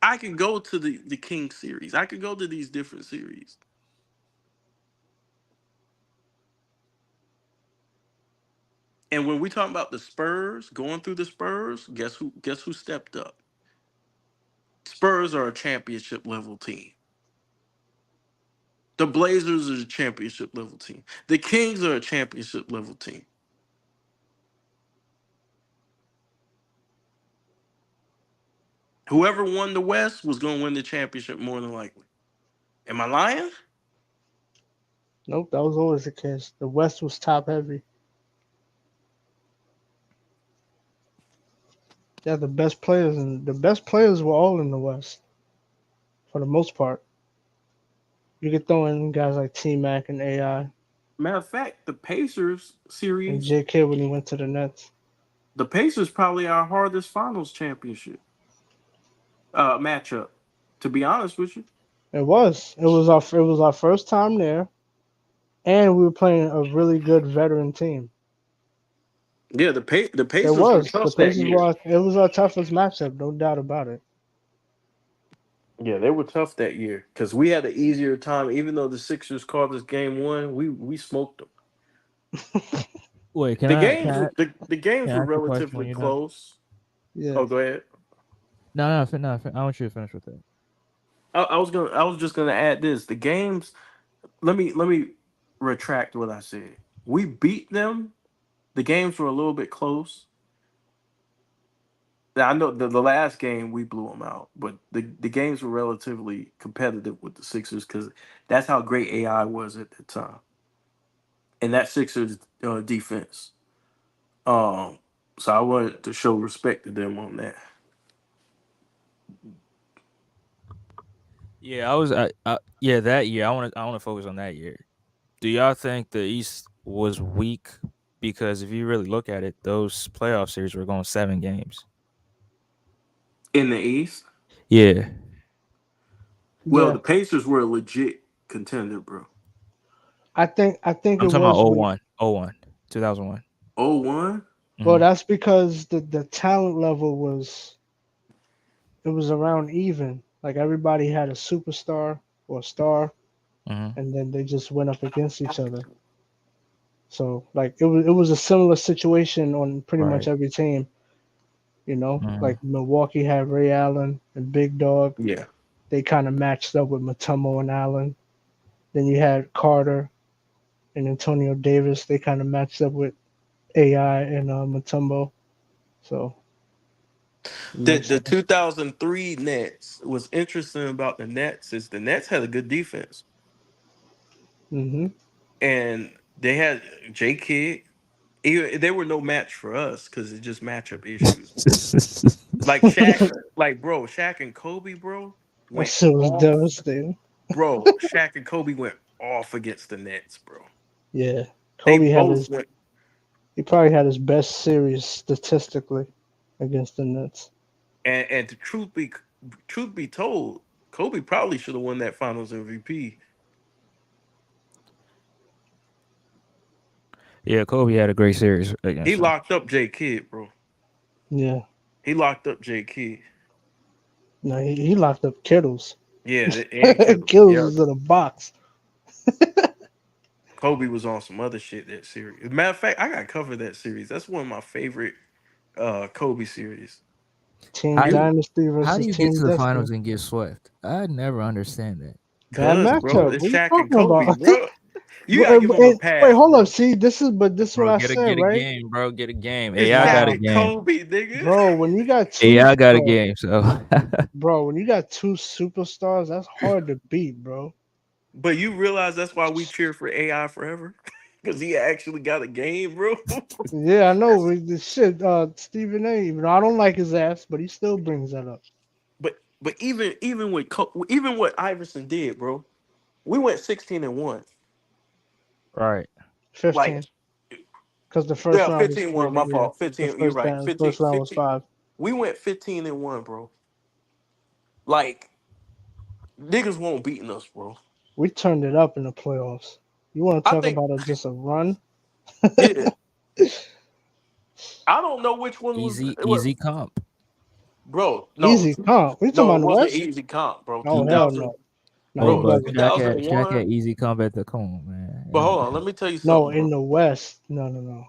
I could go to the King series. I could go to these different series. And when we talk about the Spurs, going through the Spurs, guess who stepped up? Spurs are a championship level team. The Blazers are a championship level team. The Kings are a championship level team. Whoever won the West was going to win the championship more than likely. Am I lying? Nope, that was always the case. The West was top heavy. Yeah, the best players were all in the West for the most part. You could throw in guys like T Mac and AI Matter of fact, the Pacers and series, JK when he went to the Nets. the Pacers probably our hardest finals championship matchup. To be honest with you, It was. It was our first time there, and we were playing a really good veteran team. yeah, the It Pacers were was. The tough that Pacers year. were. It was our toughest matchup, no doubt about it. Yeah, they were tough that year because we had an easier time. Even though the Sixers called us game one, we smoked them. Wait, The games were the can games I were ask a question when relatively you're done? close. Yeah. Oh, go ahead. I want you to finish with that. I was just gonna add this. The games. Let me retract what I said. We beat them. The games were a little bit close. Now, I know the last game we blew them out, but the games were relatively competitive with the Sixers because that's how great AI was at the time, and that Sixers defense. Um, so I wanted to show respect to them on that. Yeah, yeah, that year. I want to focus on that year. Do y'all think the East was weak? Because if you really look at it, those playoff series were going 7 games. In the East, Yeah, well, Yeah. the Pacers were a legit contender, bro. I think I'm it talking about was oh weak. one, oh one, 2001. Oh one. Well, Mm-hmm. that's because the talent level was around even. Like everybody had a superstar or a star, Mm-hmm. and then they just went up against each other. So like it was a similar situation on pretty much Right. every team. You know, Mm-hmm. like Milwaukee had Ray Allen and Big Dog. Yeah. They kind of matched up with Mutombo and Allen. Then you had Carter and Antonio Davis. They kind of matched up with AI and Mutombo. So you know what The I'm the saying? 2003 Nets was interesting about the Nets is the Nets had a good defense Hmm. and they had J Kidd. They were no match for us because it's just matchup issues. Like Shaq, like bro, Shaq and Kobe, bro, That went shit was off. devastating. Bro, Shaq and Kobe went off against the Nets, bro. Yeah, They Kobe had both his. went. He probably had his best series statistically against the Nets. And the truth be told, Kobe probably should have won that Finals MVP. Yeah, Kobe had a great series He against them. locked up J Kidd, bro. Yeah, He locked up J Kidd. no, he locked up Kittles. Yeah, and Kittle. Kittles Yeah, was in a box. Kobe was on some other shit that series. Matter of fact, I got covered that series. That's one of my favorite Kobe series. Team How do You you Dynasty how do versus you get Team to the Destiny. finals and get swept? I never understand that. Bad cuz bro, matchup. it's What are you Shaq and talking Kobe, about? bro. You gotta give But- them a Wait, pass, hold up. bro. See, this is what Bro, I get a said, get a right? game, bro. Get a game. It's AI got Shaq a Nah, and game. Kobe, nigga. bro. When you got two, AI got a game. So when you got two superstars, that's hard to beat, bro. But you realize that's why we cheer for AI forever? Because he actually got a game, bro. Yeah, I know. The shit, Stephen A. Even though I don't like his ass, but he still brings that up. But even with even what Iverson did, bro, we went 16-1. right. Like 15, because the first yeah, round was 15-1, 4. my Yeah, fault. 15, you're right. the 15, first round was 15. 5. We went 15-1, bro. Like niggas won't beating us, bro. We turned it up in the playoffs. You want to I talk think about just a run? yeah. I don't know which one was Easy comp. bro. No, Easy comp. We talking no, about it the wasn't West? easy comp, bro. Oh E- hell 2000, no. No, Oh, he bro, but wasn't. Shaq 2001. had easy comp at the cone, But man. hold on, let me tell you No, something, in bro. the West. No, no, no.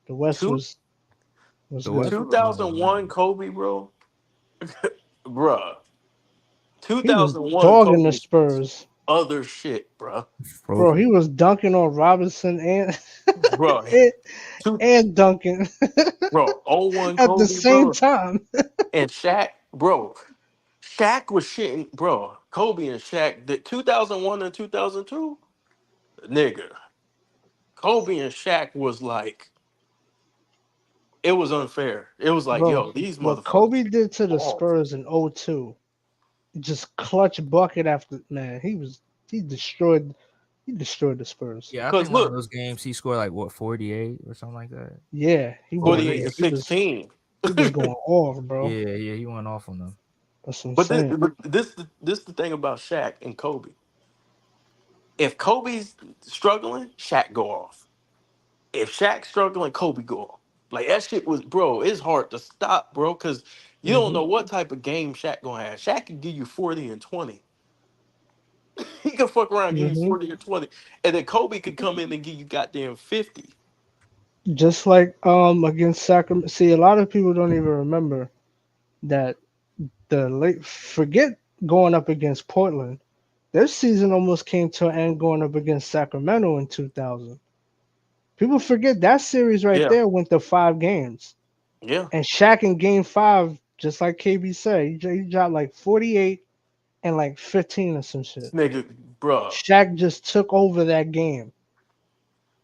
The West Two, was The good. West was not as 2001 good. Kobe, bro. Bruh. He was 2001 dogging Kobe the was Spurs, other shit, bruh. bro. He Frozen. was dunking on Robinson and Bro, and, two, and dunking bro, '01 at the Kobe, same bro. time. And Shaq, bro. Shaq was shitting, bro. Kobe and Shaq, the 2001 and 2002, nigga. Kobe and Shaq was like, it was unfair. It was like, Bro, yo, these what Kobe motherfuckers. did to the Oh, Spurs in '02, just clutch bucket after man, he destroyed the Spurs. Yeah, I because think one of look, those games he scored like what 48 or something like that. Yeah, he was 48 48. to he was 16. he was going off, bro. Yeah, he went off on them. That's But insane. this the thing about Shaq and Kobe. If Kobe's struggling, Shaq go off. If Shaq's struggling, Kobe go off. Like that shit was, bro. It's hard to stop, bro, because You don't Hmm. know what type of game Shaq gonna have. Shaq can give you 40 and 20. He can fuck around and give you Hmm. 40 or 20. And then Kobe could come in and give you goddamn 50. Just like against Sacramento. See, a lot of people don't even remember that the late forget going up against Portland. Their season almost came to an end going up against Sacramento in 2000. People forget that series right Yeah. there went to 5 games. Yeah. And Shaq in game 5, just like KB said, he dropped like 48 and like 15 or some This shit. nigga, bruh. Shaq just took over that game.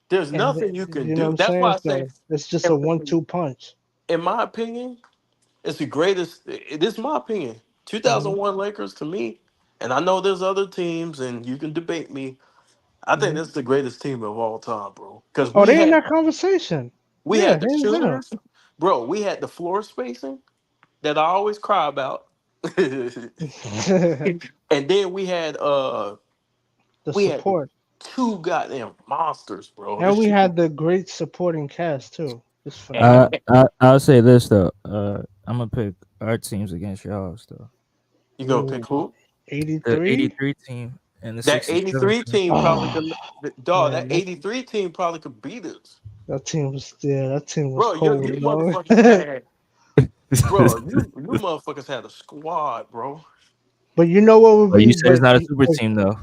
There's And nothing you can you know what do. I'm That's why saying? I say, So it's just in, a 1-2 punch. in my opinion, it's the greatest. This is my opinion. Hmm. 2001 Lakers to me, and I know there's other teams, and you can debate me. I think Hmm. this is the greatest team of all time, bro. Because Oh, they in that conversation. we Yeah, had the hands down. shooters, bro. We had the floor spacing that I always cry about, and The then we had the support. two goddamn monsters, bro. And This we shit, had the great supporting cast too. It's and, Uh, phenomenal. I'll say this though. I'm gonna pick our teams against y'all's though. you gonna pick Ooh, who? The 83? '83 team and the That '67 '83 team. team probably Oh could. Dog, that man, '83 team probably could beat us, that team was that team was bro. You cold, dog. motherfuckers had, bro. You motherfuckers had a squad, bro. But you know what would But be you said it's but not a super team though,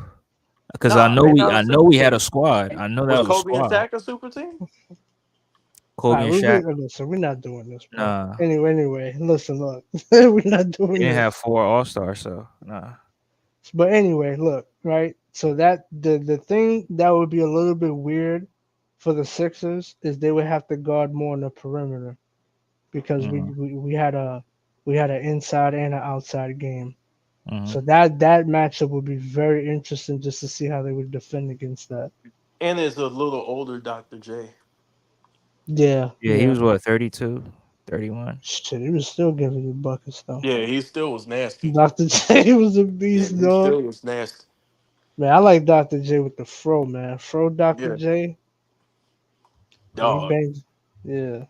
because Nah, they not a I know super we had a team. squad. I know that Was was a Kobe and squad. Shaq a super team? all Kobe right, and Shaq. listen, we're not doing this, bro. Nah, Anyway, listen, look, we're not we doing didn't have this. 4 All-Stars, so nah. But anyway, look, right? So that the thing that would be a little bit weird for the Sixers is they would have to guard more on the perimeter because Mm-hmm, we had an inside and an outside game. mm-hmm. So that matchup would be very interesting just to see how they would defend against that. And there's a little older Dr. J. Yeah, Yeah, he yeah. was what 32, 31. Shit, he was still giving you buckets though. Yeah, he still was nasty. Dr. J was a Yeah, beast, he dog. still was nasty. Man, I like Dr. J with the fro, man. Fro Dr. Yeah, J when he dog. banged, yeah,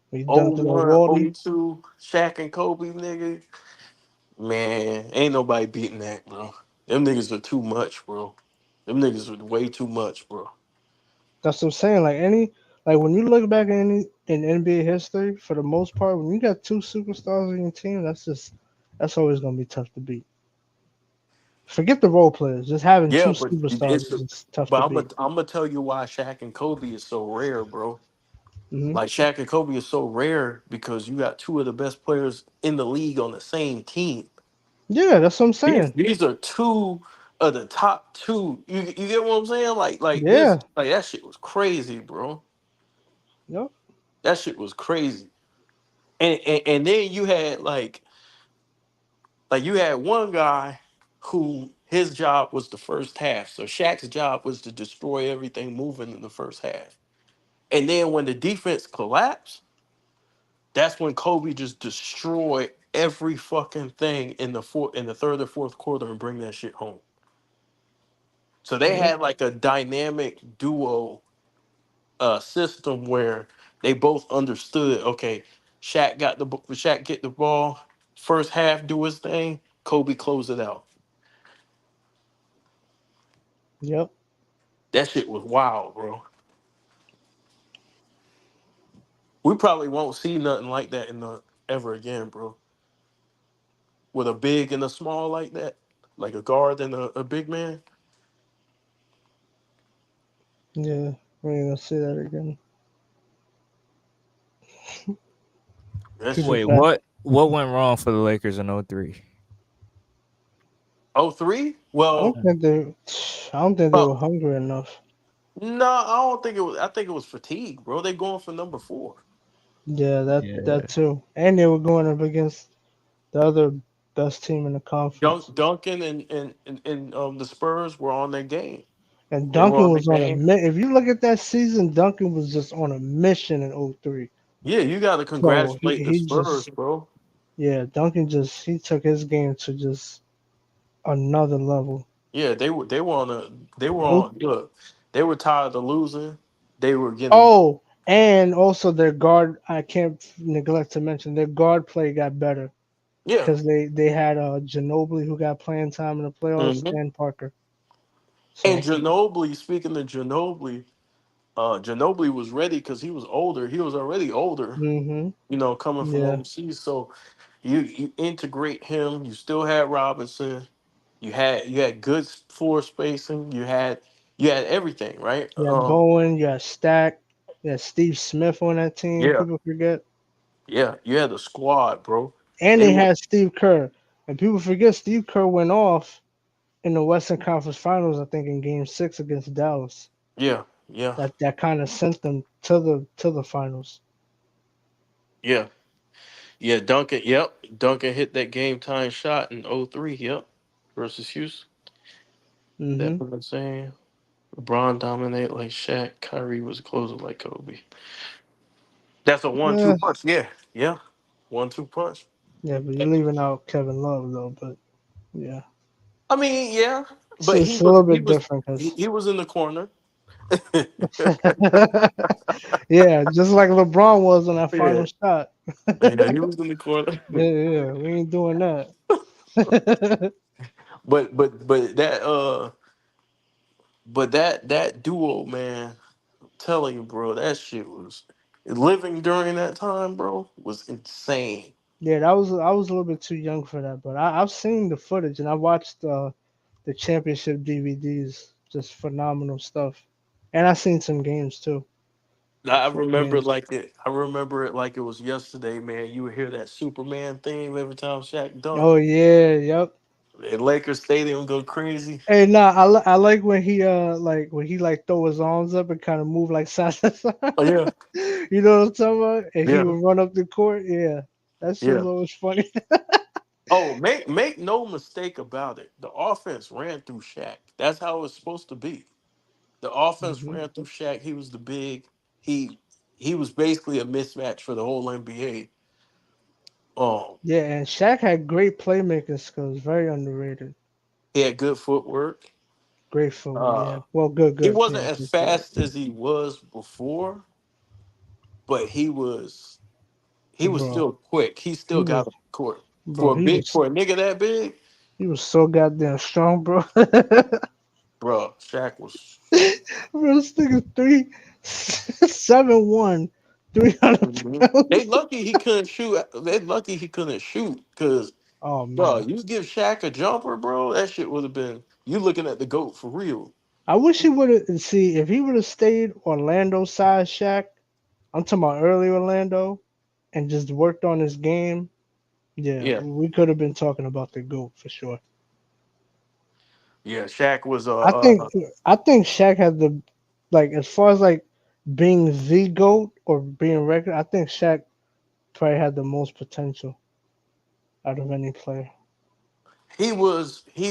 when he Oh dunked it on one, oh Wally. 02, Shaq and Kobe, nigga. Man, ain't nobody beating that, bro. Them niggas are too much, bro. Them niggas are way too much, bro. That's what I'm saying. Like when you look back in NBA history, for the most part, when you got two superstars on your team, that's always gonna be tough to beat. Forget the role players. Just having two Yeah, but superstars is just tough but to beat. I'm gonna tell you why Shaq and Kobe is so rare, bro. Hmm. Like Shaq and Kobe is so rare because you got two of the best players in the league on the same team. Yeah, that's what I'm These saying. these are two of the top two. You get what I'm saying? Like this, Yeah. like that shit was crazy, bro. Yep. That shit was crazy. And then you had like you had one guy who his job was the first half. So Shaq's job was to destroy everything moving in the first half. And then when the defense collapsed, that's when Kobe just destroyed every fucking thing in the third or fourth quarter and bring that shit home. So they Yep. had like a dynamic duo system where they both understood. Okay, Shaq get the ball first half, do his thing. Kobe close it out. Yep. That shit was wild, bro. We probably won't see nothing like that in the ever again, bro. With a big and a small like that, like a guard and a big man. Yeah. We ain't gonna see that again. That People shit. Wait, fat. what went wrong for the Lakers in '03? Oh three? I don't Well, think they. I don't think they well, were hungry enough. no, I don't think it was. I think it was fatigue, bro. They going for number four. Yeah, that Yeah, too. And they were going up against the other best team in the conference. Duncan and the Spurs were on their game. And They were Duncan on their was on a game. if you look at that season, Duncan was just on a mission in '03. Yeah, you got to So congratulate the he Spurs, just bro. yeah, Duncan just he took his game to just another level. Yeah, they were on a they were Oh, on look. They were tired of losing. They were getting oh, and also their guard I can't neglect to mention their guard play got better. Yeah. because they had Ginobili who got playing time in the playoffs Hmm. and Parker. And So Ginobili, speaking of Ginobili, Ginobili was ready because he was older. He was already older, hmm coming from yeah, overseas. So you integrate him. You still had Robinson. You had good floor spacing. You had everything, right? you had Bowen, you had Stack, you had Steve Smith on that team. Yeah, People forget, yeah. You had the squad, bro. and They they were. had Steve Kerr. And people forget Steve Kerr went off in the Western Conference Finals. I think in Game 6 against Dallas. Yeah, yeah, That kind of sent them to the finals. yeah, yeah. Duncan. Yep, Duncan hit that game time shot in '03. Yep, versus Houston. That's hmm what I'm saying. LeBron dominate like Shaq. Kyrie was closer like Kobe. That's a one-two Yeah, punch. Yeah, yeah. 1-2 punch. yeah, but you're leaving out Kevin Love though. But yeah, I mean, yeah, so but it's a little bit different because he was in the corner. yeah, just like LeBron was on that Yeah, final shot. yeah, he was in the corner. Yeah, yeah, we ain't doing that. but that duo, man, I'm telling you, bro, that shit was living during that time, bro, was insane. Yeah, that was I was a little bit too young for that, but I've seen the footage and I watched the championship DVDs. Just phenomenal stuff, and I seen some games too, the I full remember games. like it. I remember it like it was yesterday, man. You would hear that Superman theme every time Shaq dunked. Oh yeah, yep. And Lakers Stadium go crazy. Hey, nah, I like when he like throw his arms up and kind of move like side to side. Oh yeah, You know what I'm talking about? And he yeah, would run up the court. Yeah, that shit was yeah. always funny. Oh, make no mistake about it. The offense ran through Shaq. That's how it was supposed to be. The offense hmm ran through Shaq. He was the big. He he was basically a mismatch for the whole NBA. Um, Yeah, and Shaq had great playmaking skills, very underrated. he had good footwork. Great footwork, yeah. Uh, Well, good, he good. wasn't Yeah, as good footwork. fast as he was before, but he was Bro, still quick. He he still was, got a court bro, for a nigga that big, he was so goddamn strong, bro. bro. Shaq was. Bro, this nigga 3'7" 300 Mhm. They pounds. lucky he couldn't shoot. They lucky he couldn't shoot because, Oh bro, man. you give Shaq a jumper, bro. That shit would have been you looking at the goat for real. I wish he would have see if he would have stayed Orlando size Shaq. I'm talking about early Orlando and just worked on his game. Yeah, Yeah, we could have been talking about the GOAT for sure. yeah. Shaq was I think I think Shaq had the like as far as like being the GOAT or being record, I think Shaq probably had the most potential out of any player. he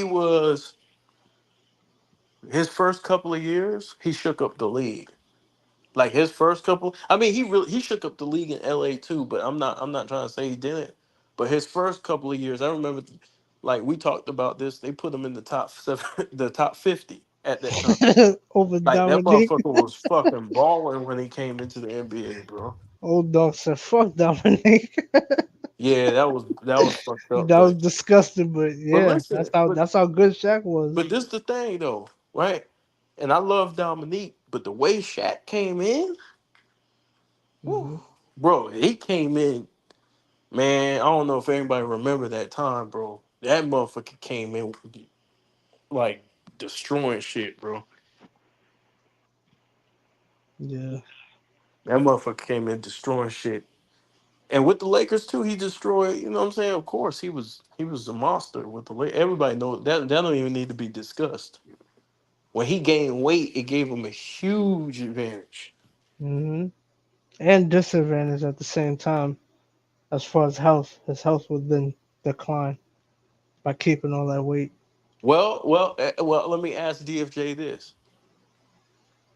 was his first couple of years. He shook up the league. Like his first couple. I mean, he shook up the league in LA too. But I'm not trying to say he didn't. But his first couple of years, I remember, like we talked about this. They put him in the top seven, the top 50 at that time. Over Like that Dominique. motherfucker was fucking balling when he came into the NBA, bro. Old dog said, "Fuck Dominique." Yeah, that was fucked up. That was But disgusting, but yeah, listen, that's how good Shaq was. but this the thing though, right? And I love Dominique, but the way Shaq came in, whew, hmm bro, he came in, man. I don't know if anybody remember that time, bro. That motherfucker came in like destroying shit, bro. Yeah, That motherfucker came in destroying shit. And with the Lakers too, he destroyed. You know what I'm saying? Of course, he was a monster with the Lakers. Everybody knows that. That don't even need to be discussed. When he gained weight, it gave him a huge advantage. hmm and disadvantage at the same time as far as health. His health would then decline by keeping all that weight. Well. Let me ask DFJ this.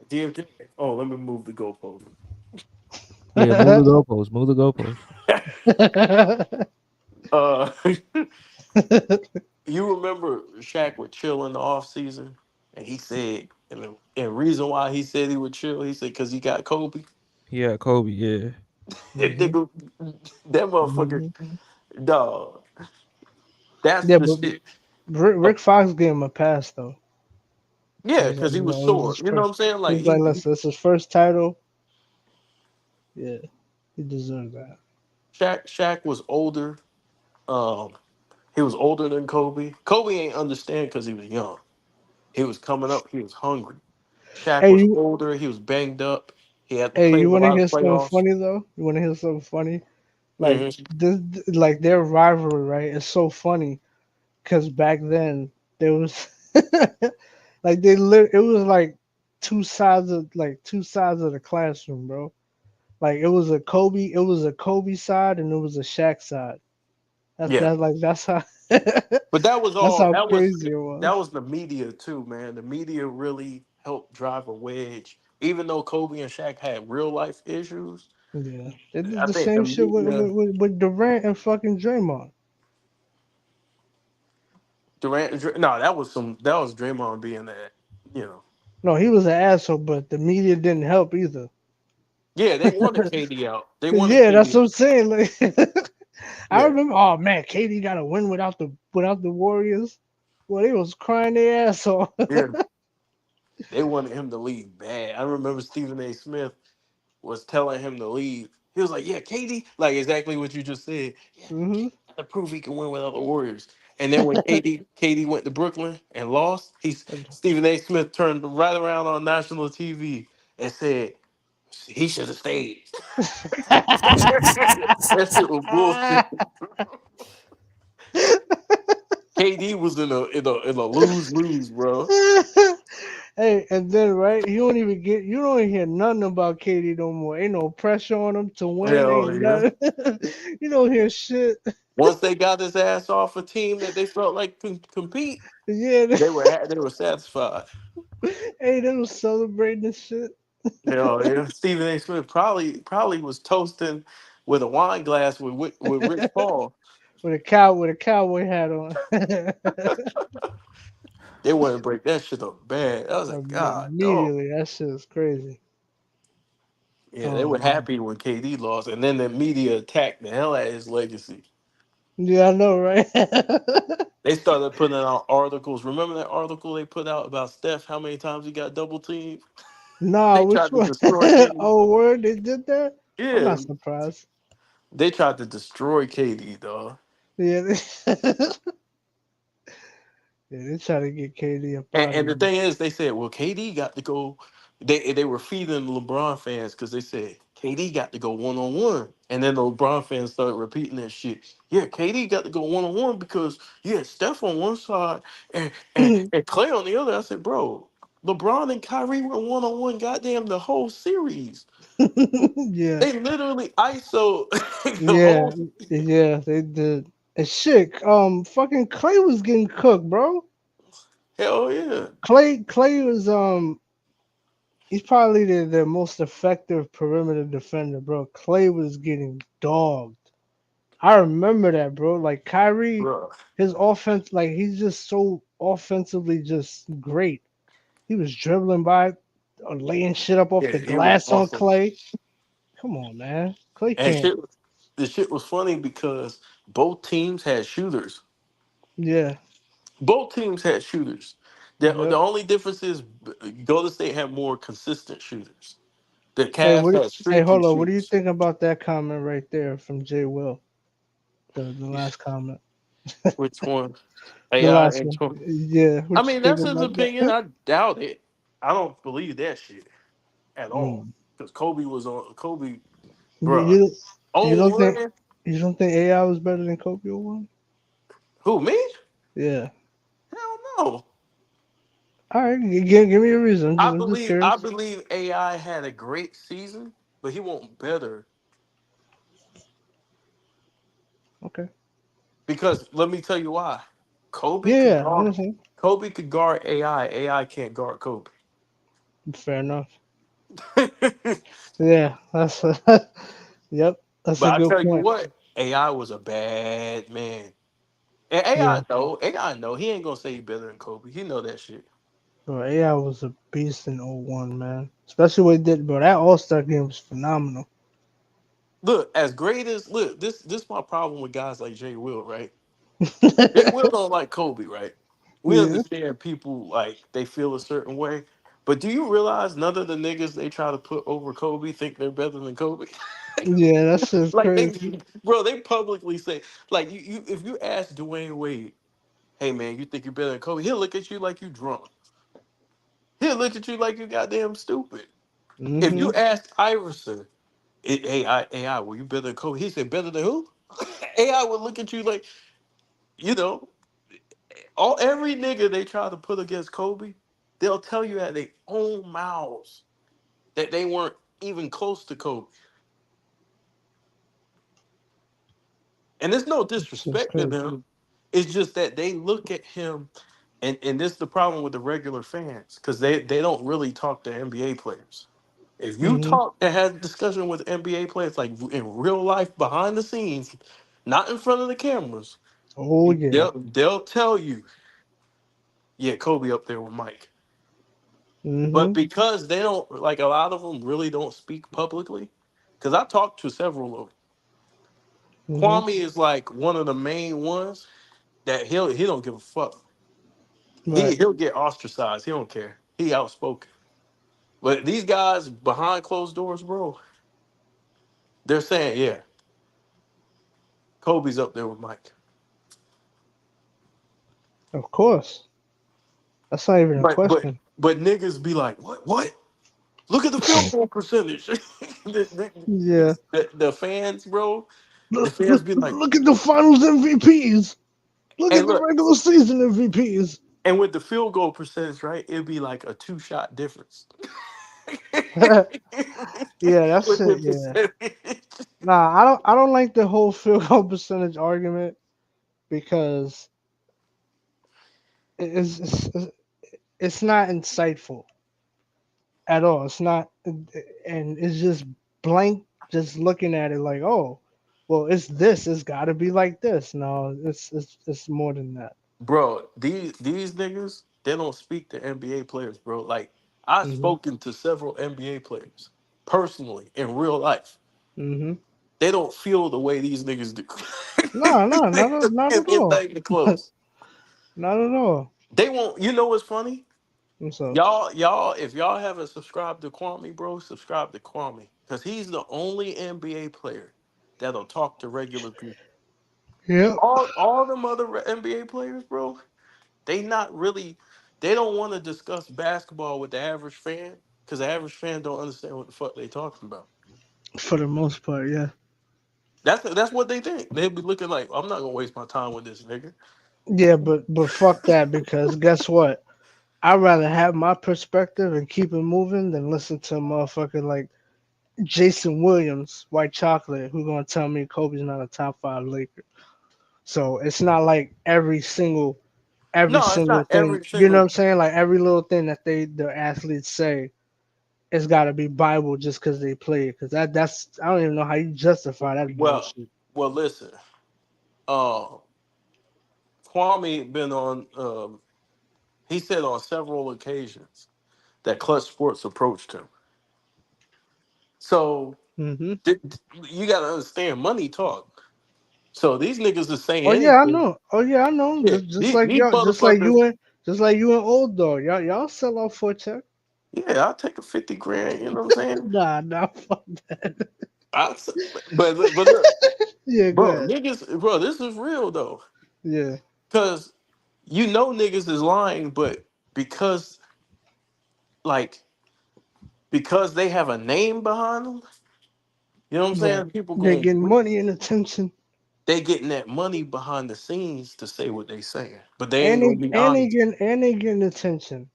DFJ. Oh, let me move the goalpost. Yeah, move the goalpost. Move the goalpost. uh, you remember Shaq would chill in the off season, and he said, and reason why he said he would chill, he said because he got Kobe. Yeah, Kobe. Yeah. That hmm nigga, that motherfucker, hmm dog. That's Yeah, the but shit. Uh, Rick Fox gave him a pass though. He yeah, was like, because he was no, it was sore. his You know what first. I'm saying? He Like was like, he listen, it's his first title. Yeah, he deserved that. Shaq was older. Um, he was older than Kobe. Kobe ain't understand because he was young. He was coming up. He was hungry. Shaq Hey, was you, older. He was banged up. He had to hey, play you in a want to lot of hear something playoffs. funny though? You want to hear something funny? Like Hmm. this, like their rivalry, right? It's so funny because back then there was like it was like two sides of the classroom, bro. Like it was a Kobe side and it was a Shaq side. Yeah, That's how but that was that's all. how crazy it That was. was the media too, man. The media really helped drive a wedge. Even though Kobe and Shaq had real life issues, Yeah, they did I the think the same shit media, with Durant and fucking Draymond. No, that was Draymond being that, you know. No, he was an asshole, but the media didn't help either. Yeah, they wanted KD out. They wanted Yeah, that's KD. what I'm saying. Like, I Yeah, remember, oh man, KD got to win without the Warriors. Well, they was crying their ass off. yeah, they wanted him to leave bad. I remember Stephen A. Smith was telling him to leave. He was like, "Yeah, KD, like exactly what you just said. Yeah, Hmm. to prove he can win without the Warriors." And then when KD went to Brooklyn and lost, Stephen A. Smith turned right around on national TV and said he should have stayed. That shit was bullshit. KD was in a lose lose, bro. Hey, and then right, you don't hear nothing about KD no more. Ain't no pressure on him to win. Hell Ain't yeah. nothing. You don't hear shit. Once they got his ass off a team that they felt like can compete, Yeah, they were satisfied. hey, they was celebrating this shit Hell yeah. Stephen A. Smith probably was toasting with a wine glass with Rich Paul. with a cowboy hat on. They wouldn't break that shit up bad. I was like, God, dog. Immediately, that shit is crazy. Yeah, they Oh were man. happy when KD lost, and then the media attacked the hell out of his legacy. Yeah, I know, right? They started putting out articles. Remember that article they put out about Steph? How many times he got double teamed? Nah, They which tried to one? destroy KD. Oh, word, they did that? I'm Yeah, not surprised. they tried to destroy KD, dog. Yeah, yeah, they try to get KD up out of And the here. thing is, they said, well, KD got to go. They were feeding the LeBron fans because they said KD got to go 1-on-1, and then the LeBron fans started repeating that shit. Yeah, KD got to go 1-on-1 because you had Steph on one side and Clay on the other. I said, bro, LeBron and Kyrie were 1-on-1, goddamn the whole series. Yeah, They literally ISO the yeah, whole. yeah, they did. And shit, fucking Clay was getting cooked, bro. Hell yeah, Clay was he's probably the most effective perimeter defender, bro. Clay was getting dogged. I remember that, bro. Like Kyrie, bro. his offense, like he's just so offensively just great. He was dribbling by or laying shit up off Yeah, the he was glass on awesome. Clay. Come on, man. Clay And can't. the shit was funny because both teams had shooters. Yeah. Both teams had shooters. The Yep. only difference is Golden State had more consistent shooters. The Hey, Cavs had hey, streaky hold on. What do you shooters. think about that comment right there from Jay Will? The last comment. Which one? The AI last and one. 20. Yeah. I What you mean, think that's his about opinion. that? I doubt it. I don't believe that shit at all. Mm. Because Kobe was on Kobe, You, bruh. you you Oh don't think one? you don't think AI was better than Kobe or one? Who me? Yeah. Hell no. All right. Give me a reason. I'm just I curious. believe AI had a great season, but he won't better Okay. because let me tell you why. Kobe Yeah, could yeah. I guard understand. Kobe could guard AI. AI can't guard Kobe. Fair enough. But Yeah. That's yep. That's a I good tell you point. what, AI was a bad man. And Yeah. AI know he ain't gonna say he better than Kobe. He know that shit. Bro, AI was a beast in '01, man. Especially what he did, bro. That All Star game was phenomenal. Look, as great as look, this my problem with guys like Jay Will, right? We don't like Kobe, right? We Yeah, understand people like they feel a certain way, but do you realize none of the niggas they try to put over Kobe think they're better than Kobe? yeah, that shit's Like they, crazy. bro, they publicly say like you if you ask Dwayne Wade, hey man, you think you're better than Kobe? He'll look at you like you drunk. He'll look at you like you goddamn stupid. If Mm-hmm. you ask Iverson, AI, were you better than Kobe? He said better than who? AI would look at you like you know all every nigga they try to put against Kobe, they'll tell you at their own mouths that they weren't even close to Kobe. And there's no Shit's disrespect to crazy. them. It's just that they look at him, and this is the problem with the regular fans, because they don't really talk to NBA players. If you Mm-hmm. talk and have discussion with NBA players, like in real life, behind the scenes, not in front of the cameras, Oh yeah. they'll tell you, yeah, Kobe up there with Mike. But Mm-hmm. because they don't like a lot of them really don't speak publicly, because I talked to several of them. Mm-hmm. Kwame is like one of the main ones that he don't give a fuck. Right. He'll get ostracized. He don't care. He outspoken. But these guys behind closed doors, bro, they're saying, yeah, Kobe's up there with Mike. Of course. That's not even a But but question. but niggas be like, what? What? Look at the field goal percentage. Yeah. The fans, bro, the Look, fans look, be like, look at the finals MVPs. Look hey, at the look, regular season MVPs. and with the field goal percentage, right, it'd be like a two-shot difference. Yeah, that's With it. the Yeah. percentage. Nah, I don't like the whole field goal percentage argument because it's not insightful at all. It's not, and it's just blank. Just looking at it like, oh, well, it's this. It's got to be like this. No, it's more than that. Bro, these niggas, they don't speak to NBA players, bro. Like I've Hmm. spoken to several NBA players personally in real life. Hmm. They don't feel the way these niggas do. No, no, not at It's all. not even close. Not at all. They won't. You know what's funny? And so, Y'all, if y'all haven't subscribed to Kwame, bro, subscribe to Kwame because he's the only NBA player that'll talk to regular people. yeah, All them other NBA players, bro, they not really. They don't want to discuss basketball with the average fan because the average fan don't understand what the fuck they talking about. for the most part, yeah. That's what they think. They'll be looking like I'm not gonna waste my time with this nigga. Yeah, but fuck that because guess what? I'd rather have my perspective and keep it moving than listen to a motherfucker like Jason Williams, White Chocolate, who gonna tell me Kobe's not a top five Laker. So it's not like every No, it's single not thing. every You know what single. I'm saying? Like every little thing that the athletes say, it's got to be Bible just because they play it. Because that's I don't even know how you justify that Well, bullshit. well, listen. Uh, Kwame been on. He said on several occasions that Clutch Sports approached him. So Hmm. you got to understand, money talk. So these niggas are saying Oh yeah, I anything. know. Oh yeah, I know. Yeah, Just like these y'all, motherfuckers. just like you and old dog. Y'all sell out for a check. Yeah, I'll take a 50 grand. You know what I'm saying? Nah, nah, fuck that. I, but look, Yeah, go bro, ahead. niggas, bro, this is real though, Yeah, because you know niggas is lying, but because like because they have a name behind them, you know what I'm right. saying? People They going getting money and attention, they getting that money behind the scenes to say what they saying, but they ain't gonna be honest. and they getting attention.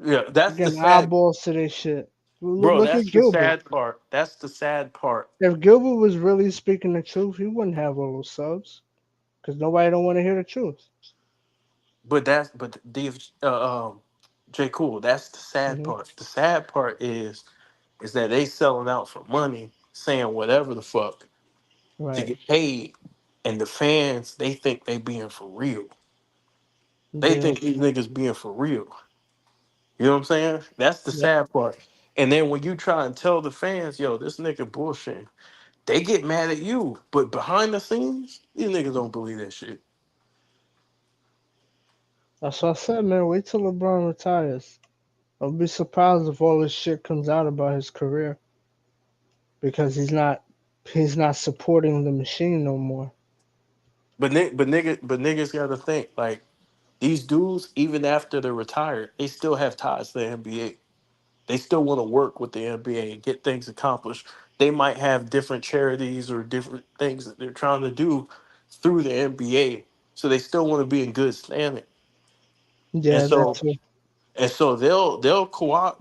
Yeah, They that's the getting sad, eyeballs to their shit. bro. Look at That's the Gilbert. sad part. That's the sad part. If Gilbert was really speaking the truth, he wouldn't have all those subs because nobody don't want to hear the truth. But Dave, J. Cool. That's the sad Hmm. part. The sad part is that they selling out for money, saying whatever the fuck to Right. get paid, and the fans they think they being for real. They Yeah. think these niggas being for real. You know what I'm saying? That's the Yep. sad part. And then when you try and tell the fans, yo, this nigga bullshit, they get mad at you. But behind the scenes, these niggas don't believe that shit. That's what I said, man. Wait till LeBron retires. I'll be surprised if all this shit comes out about his career because he's not supporting the machine no more. But niggas got to think like these dudes, even after they're retired, they still have ties to the NBA. They still want to work with the NBA and get things accomplished. They might have different charities or different things that they're trying to do through the NBA. So they still want to be in good standing. And Yeah, that so too.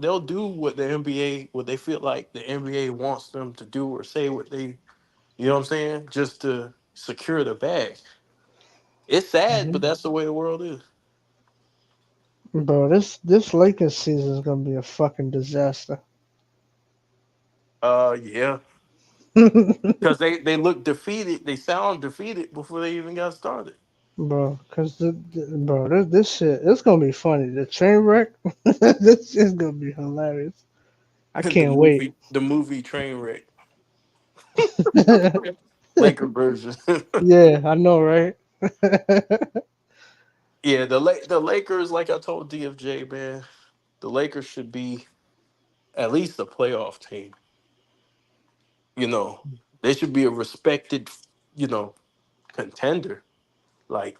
they'll do what the NBA what they feel like the NBA wants them to do or say what they you know what I'm saying just to secure the bag. It's sad, but Hmm. that's the way the world is. Bro, this Lakers season is gonna be a fucking disaster. Yeah, because they look defeated. They sound defeated before they even got started. Bro, cause bro, this shit, it's gonna be funny. The train wreck, this is gonna be hilarious. I can't wait. The movie Trainwreck, Laker version. Yeah, I know, right? Yeah, the Lakers, like I told DFJ, man, the Lakers should be at least a playoff team. You know, they should be a respected, you know, contender. Like,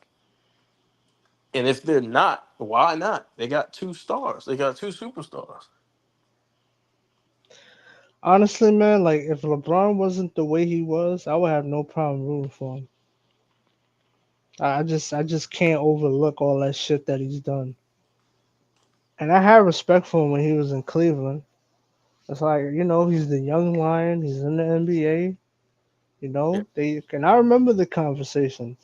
and if they're not, why not? They got two stars. They got two superstars. Honestly, man, like if LeBron wasn't the way he was, I would have no problem rooting for him. I just can't overlook all that shit that he's done. And I had respect for him when he was in Cleveland. It's like, he's the young lion, he's in the NBA, Yeah. they and I remember the conversations.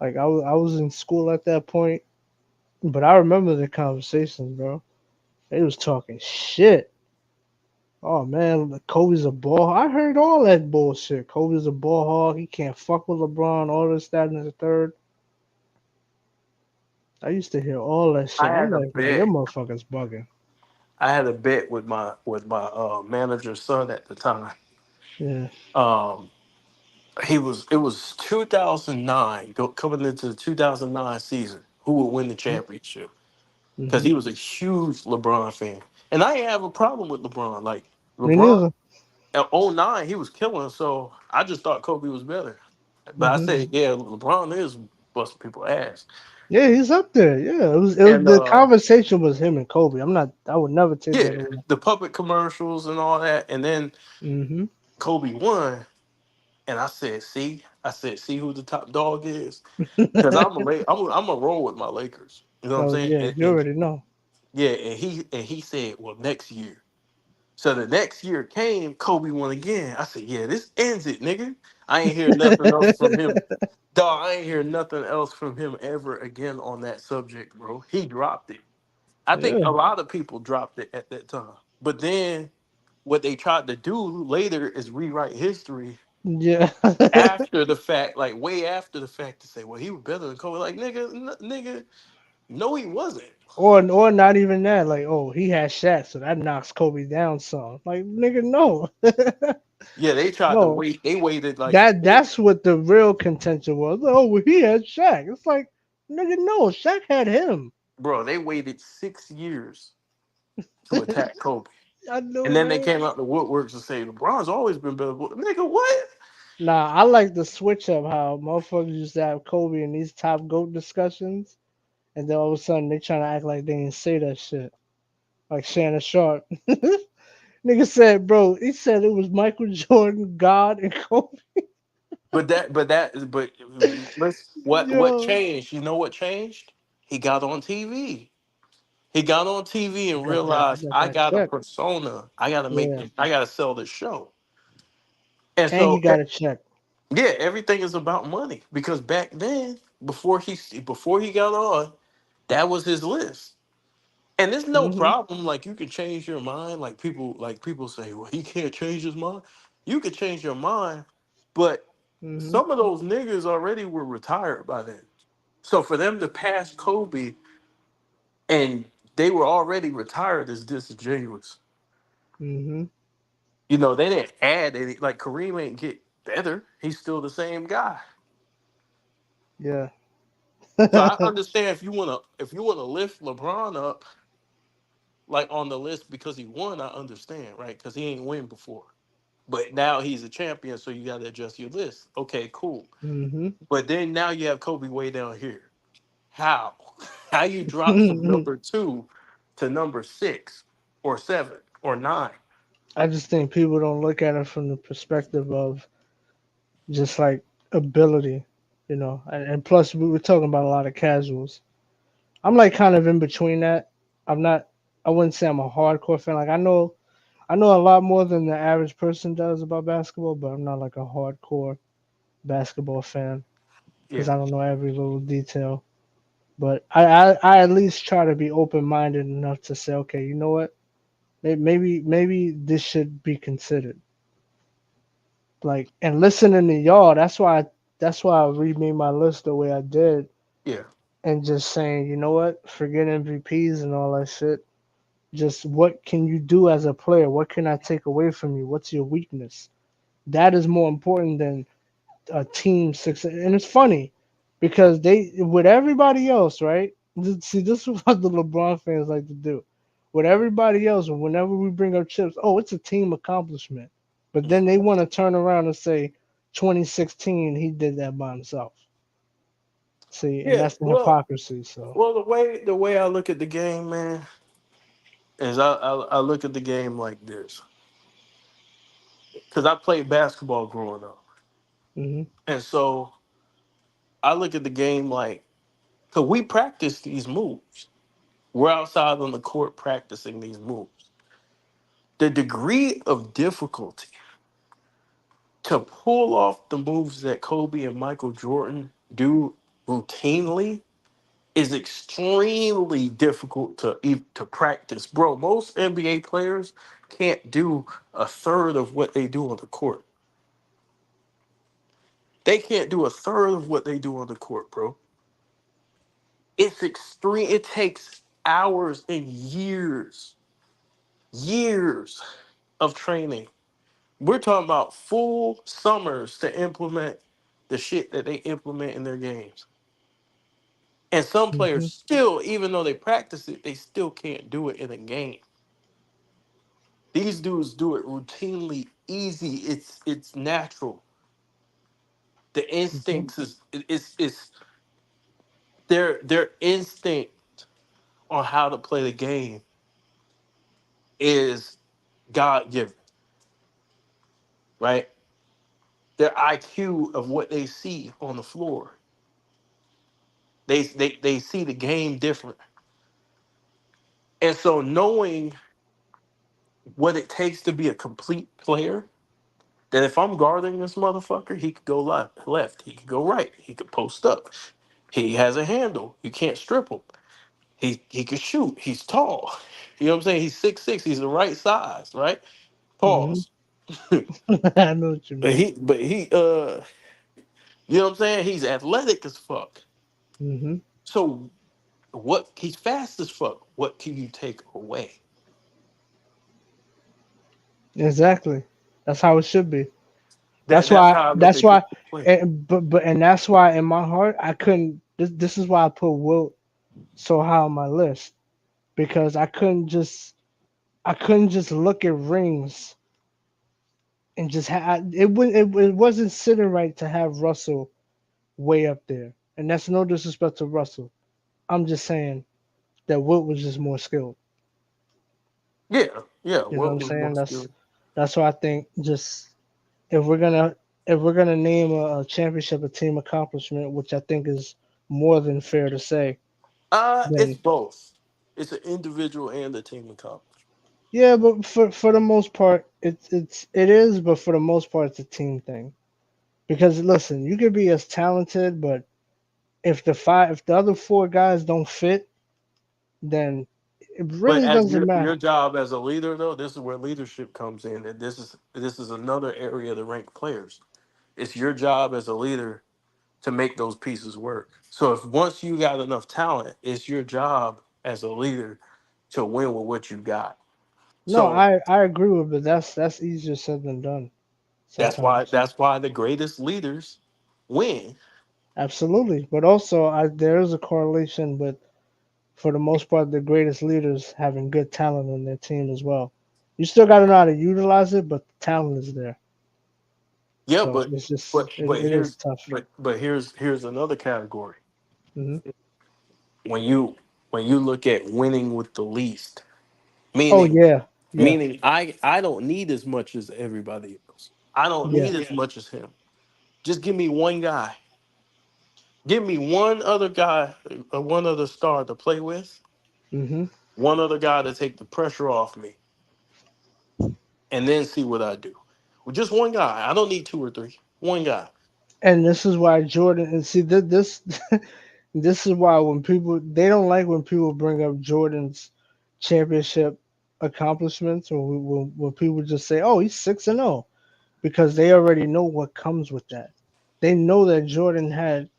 Like I was in school at that point, but I remember the conversations, bro. They was talking shit. Oh man, Kobe's a ball. I heard all that bullshit. Kobe's a ball hog. He can't fuck with LeBron. All this, that, and the third. I used to hear all that I shit. I'm had a like, man, your bet. motherfuckers bugging. I had a bet with my manager's son at the time. Yeah. Um, it was 2009 coming into the 2009 season. Who would win the championship? Because Mm-hmm. he was a huge LeBron fan, and I didn't have a problem with LeBron. Like Me LeBron neither. at '09, he was killing. So I just thought Kobe was better. But I Mm-hmm. said, yeah, LeBron is busting people ass. Yeah, he's up there. Yeah, it was And the conversation was him and Kobe. I would never take that yeah, away. the puppet commercials and all that. And then Mm-hmm. Kobe won, and I said, see who the top dog is. Because I'm a roll with my Lakers. You know what I'm Oh saying? yeah, you already know. Yeah, and he said, well, next year. So the next year came, Kobe won again. I said, yeah, this ends it, nigga. I ain't hear nothing else from him. Dog, I ain't hear nothing else from him ever again on that subject, bro. He dropped it. I think Yeah. a lot of people dropped it at that time. But then what they tried to do later is rewrite history Yeah. after the fact, like way after the fact, to say, well, he was better than Kobe. Like, nigga, no, he wasn't. Or not even that. Like, oh, he had Shaq, so that knocks Kobe down some. Like, nigga, no. Yeah, they tried to No. wait. They waited like That's what the real contention was. Oh, well, he had Shaq. It's like, nigga, no, Shaq had him. bro, they waited 6 years to attack Kobe. I And know, then they right? came out the woodworks and say LeBron's always been better. Nigga, what? Nah, I like the switch up how motherfuckers used to have Kobe in these top GOAT discussions, and then all of a sudden they trying to act like they didn't say that shit. Like Shannon Sharp. Nigga said, bro, he said it was Michael Jordan, God, and Kobe. But let's what Yo. changed? You know what changed? He got on TV. He got on TV He and got that he realized got I that got a check. persona. I gotta Yeah. I gotta sell this show. And And he so got a check. yeah, everything is about money. Because back then, before he got on, that was his list. And there's no Mm-hmm. problem. Like you can change your mind. Like people say, well, he can't change his mind. You could change your mind, but Mm-hmm. some of those niggas already were retired by then. So for them to pass Kobe and they were already retired is disingenuous. Mm-hmm. You know, they didn't add any. Like Kareem ain't get better. He's still the same guy. Yeah. So I understand if you wanna lift LeBron up like on the list because he won, I understand, right? Because he ain't win before. But now he's a champion, so you got to adjust your list. Okay, cool. Hmm. But then now you have Kobe way down here. How? How you drop from number two to number six or seven or nine? I just think people don't look at it from the perspective of just like ability, and plus we were talking about a lot of casuals. I'm like kind of in between that. I'm not. I wouldn't say I'm a hardcore fan. Like I know a lot more than the average person does about basketball, but I'm not like a hardcore basketball fan because Yeah, I don't know every little detail. But I at least try to be open minded enough to say, okay, you know what? Maybe this should be considered. Like and listening to y'all, that's why I remade my list the way I did, yeah, and just saying, you know what? Forget MVPs and all that shit. Just what can you do as a player? What can I take away from you? What's your weakness? That is more important than a team success. And it's funny because they, with everybody else, right? See, this is what the LeBron fans like to do. With everybody else, whenever we bring up chips, oh, it's a team accomplishment. But then they want to turn around and say, 2016, he did that by himself. See, and yeah. that's the hypocrisy. So, The way I look at the game, man, is I look at the game like this because I played basketball growing up, hmm and so I look at the game like because we practice these moves. We're outside on the court practicing these moves. The degree of difficulty to pull off the moves that Kobe and Michael Jordan do routinely is extremely difficult to practice. Bro, most NBA players can't do a third of what they do on the court. They can't do a third of what they do on the court, bro. It's extreme. It takes hours and years of training. We're talking about full summers to implement the shit that they implement in their games. And some players hmm still, even though they practice it, they still can't do it in a game. These dudes do it routinely, easy. It's natural. The hmm instincts is their instinct on how to play the game is God given, right? Their IQ of what they see on the floor. They see the game different. And so knowing what it takes to be a complete player, that if I'm guarding this motherfucker, he could go left, he could go right, he could post up. He has a handle. You can't strip him. He can shoot. He's tall. You know what I'm saying? He's 6'6". He's the right size, right? hmm Pause. I know what you mean. But he you know what I'm saying? He's athletic as fuck. hmm So what he's fast as fuck. What can you take away? Exactly. That's how it should be. That That's that's why. how I look That's at good why. play. And that's why in my heart I couldn't. This is why I put Wilt so high on my list because I couldn't just look at rings and just it wasn't sitting right to have Russell way up there. And that's no disrespect to Russell. I'm just saying that Wilt was just more skilled. Yeah, yeah. You know what What I'm was saying? more That's skill? that's why I think just if we're gonna if we're gonna name a championship a team accomplishment, which I think is more than fair to say, It's then both. It's an individual and a team accomplishment. yeah, but for the most part, it is, but for the most part, it's a team thing. Because listen, you could be as talented, but if the other four guys don't fit, then it But really as doesn't your matter. job as a leader, though, this is where leadership comes in, and this is another area to rank players. It's your job as a leader to make those pieces work. So if once you got enough talent, it's your job as a leader to win with what you got. No, So I agree with, but that's easier said than done that's why sometimes. that's why the greatest leaders win Absolutely. But also, there is a correlation with, for the most part, the greatest leaders having good talent on their team as well. You still got to know how to utilize it, but the talent is there. Yeah, So it's just, but it is tough. here's another category. Hmm. When you look at winning with the least, Oh, meaning yeah. Yeah. meaning I don't need as much as everybody else. I don't Yeah. need as much as him. Just give me one guy. Give me one other guy, one other star to play with, Hmm. one other guy to take the pressure off me, and then see what I do. With just one guy. I don't need two or three. One guy. And this is why Jordan, and see, this, this is why when people, they don't like when people bring up Jordan's championship accomplishments, or when people just say, oh, he's 6-0, because they already know what comes with that. They know that Jordan had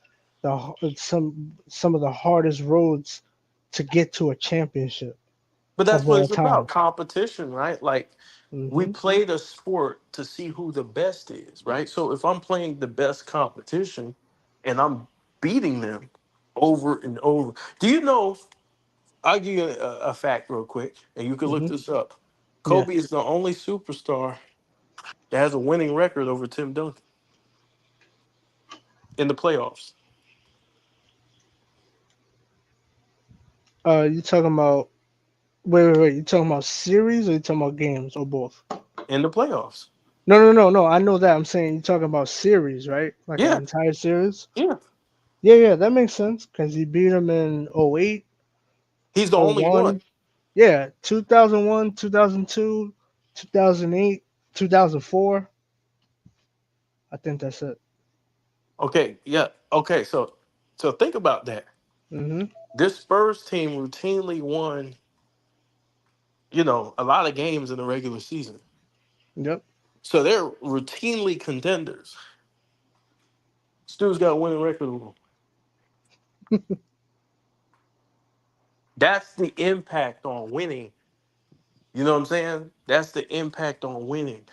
some of the hardest roads to get to a championship But of that's what all it's about, time. competition, right? Like we Hmm. play the sport to see who the best is, right? So if I'm playing the best competition and I'm beating them over and over, do you know? I'll give you a fact real quick, and you can look Hmm. this up. Yeah. Kobe is the only superstar that has a winning record over Tim Duncan in the playoffs. You talking about, wait. You talking about series, or you talking about games, or both? In the playoffs, No. I know that. I'm saying you talking about series, right? Like an yeah, entire series. yeah. Yeah, that makes sense because he beat him in '08, He's the only one. '01. Yeah, 2001, 2002, 2008, 2004. I think that's it. Okay, yeah. Okay, so think about that. Hmm. This Spurs team routinely won, a lot of games in the regular season. Yep. So they're routinely contenders. Stu's got a winning record with them. That's the impact on winning. You know what I'm saying? That's the impact on winning.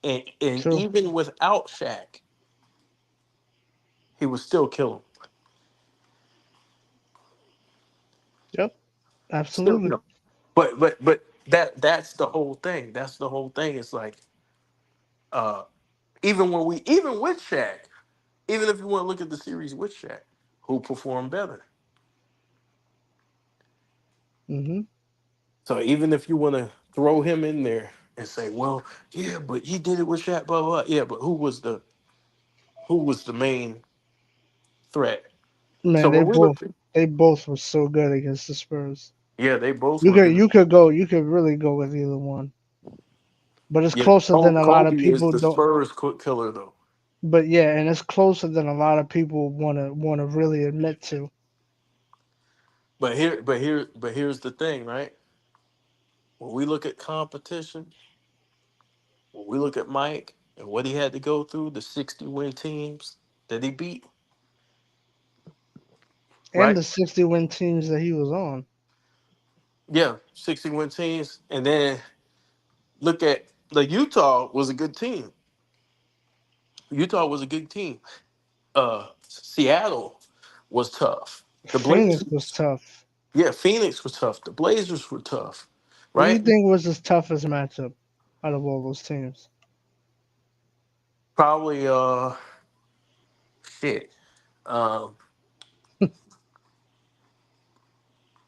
And True. even without Shaq, he was still killing. Yep. Still Absolutely. killing. But that's the whole thing. That's the whole thing. It's like uh even with Shaq, even if you want to look at the series with Shaq, who performed better? Hmm. So even if you want to throw him in there and say, well, yeah, but he did it with Shaq, blah blah. Blah. Yeah, but who was the main threat? So Man, when we look, they both were so good against the Spurs. yeah, they both You were could good. really go with either one. But it's Yeah, closer than a lot of Kobe is people the don't. Spurs quick killer though. But yeah, and it's closer than a lot of people wanna really admit to. But here's the thing, right? When we look at competition, when we look at Mike and what he had to go through, the 60 win teams that he beat, And right? the 60-win teams that he was on. Yeah, 60 win teams, and then look at the Utah was a good team. Utah was a good team. Seattle was tough. The Phoenix was Blazers, tough. yeah, Phoenix was tough. The Blazers were tough, What do you right? think was his toughest matchup out of all those teams? Probably shit. Um,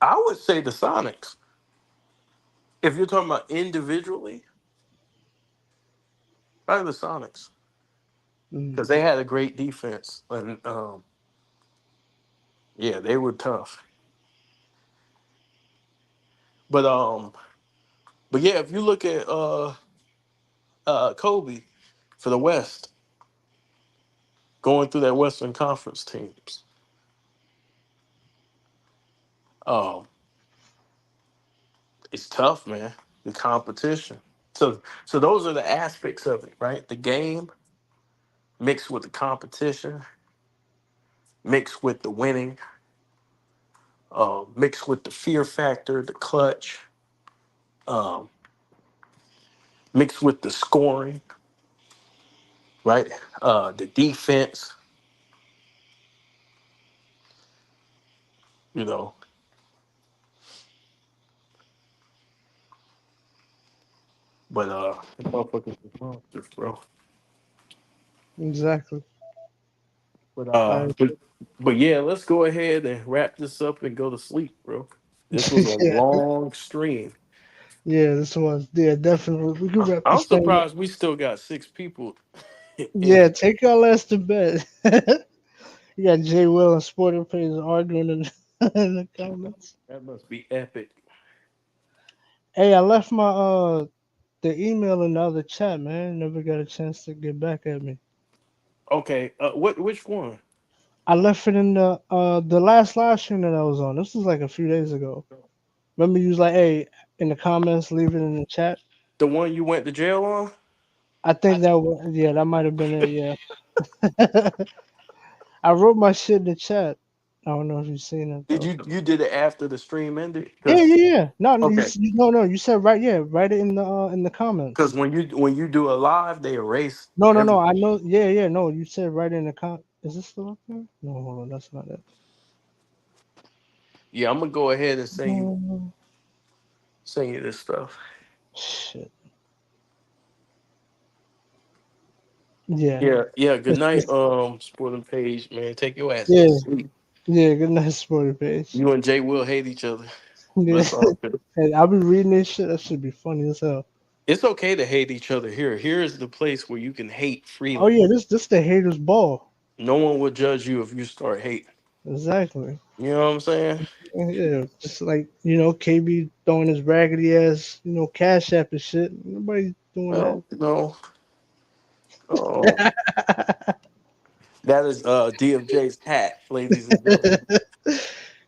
I would say the Sonics. If you're talking about individually, probably the Sonics Mm. because they had a great defense and yeah, they were tough. But yeah, if you look at Kobe for the West, going through that Western Conference teams, um, it's tough, man. The competition. So those are the aspects of it, right? The game mixed with the competition, mixed with the winning, mixed with the fear factor, the clutch, um, mixed with the scoring, right? The defense. you know. But the motherfuckers is monsters, bro. Exactly. But I, but yeah, let's go ahead and wrap this up and go to sleep, bro. This was a yeah, long stream. yeah, this was yeah, definitely. We could wrap I'm this thing up. surprised we still got 6 people. Yeah, In, take your ass to bed. You got Jay Will and Sporting Page arguing in, in the comments. that must be epic. Hey, I left my the email in the other chat, man. Never got a chance to get back at me. Okay, which one? I left it in the last live stream that I was on. This was like a few days ago. Remember, you was like, "Hey, in the comments, leave it in the chat." The one you went to jail on? I think that was, yeah, that might have been it. Yeah, I wrote my shit in the chat. I don't know if you've seen it Did though. you did it after the stream ended? Yeah, Cause yeah, yeah. No, no, okay, no, no. You said right. Yeah, write it in the cause comments. when you do a live, they erase No, no, no. every. I know. Yeah, yeah. No, you said right in the Is this still up there? No, hold on. That's not it. Yeah, I'm gonna go ahead and No. send you this stuff. Shit. Yeah. Yeah, yeah. Good night, sporting page, man. Take your asses Yeah. to sleep. Yeah. Good night, Sporty Page. You and Jay will hate each other. Yeah. That's all good. Hey, I'll be reading this shit. That should be funny as hell. It's okay to hate each other here. Here is the place where you can hate Oh freely. yeah, this the haters ball. No one will judge you if you start hating. Exactly. You know what I'm saying? Yeah, just like KB throwing his raggedy ass, cash app and shit. Nobody doing that. Well, no. Oh, that is DFJ's hat, ladies and gentlemen.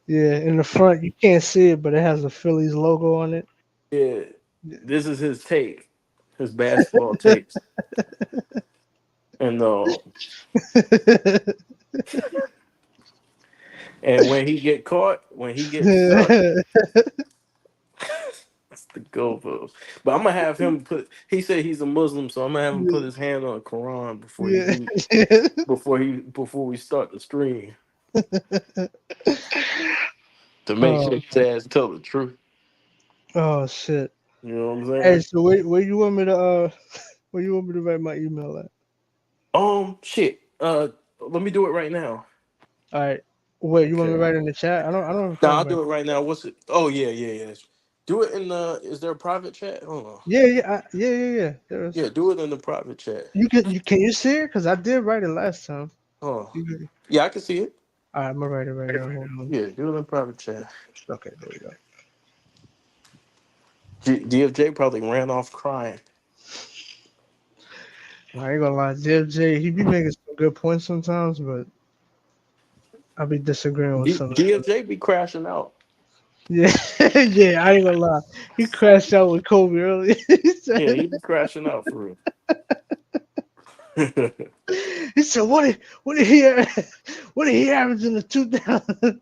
Yeah, in the front you can't see it, but it has the Phillies logo on it. Yeah, this is his take, his basketball takes, and and when he gets stuck, that's the go. But I'm gonna have him put. He said he's a Muslim, so I'm gonna have him put his hand on the Quran before he Yeah. read, before we start the stream to make Oh, sure his ass tell the truth. oh shit. You know what I'm Hey, saying? so where you want me to where you want me to write my email at? Shit. Let me do it right now. All right. Wait, you want me to Okay. write in the chat? I don't have a Now phone I'll right. do it right now. What's it? Oh yeah, yeah, yeah. Do it in the. Is there a private chat? Hold on. Yeah, yeah, yeah. There is. Yeah, do it in the private chat. Can you see it? Cause I did write it last time. Oh, You can- yeah, I can see it. All right, I'm gonna write it right now. Hold on. Yeah, do it in the private chat. Okay, there we go. DFJ probably ran off crying. I ain't gonna lie, JFJ, he be making some good points sometimes, but I be disagreeing with some of them. DFJ be crashing out. Yeah, yeah, I ain't gonna lie. He crashed out with Kobe earlier. he Yeah, said, he be crashing out for real. Yeah, he said, what did he what did he average in the 2000?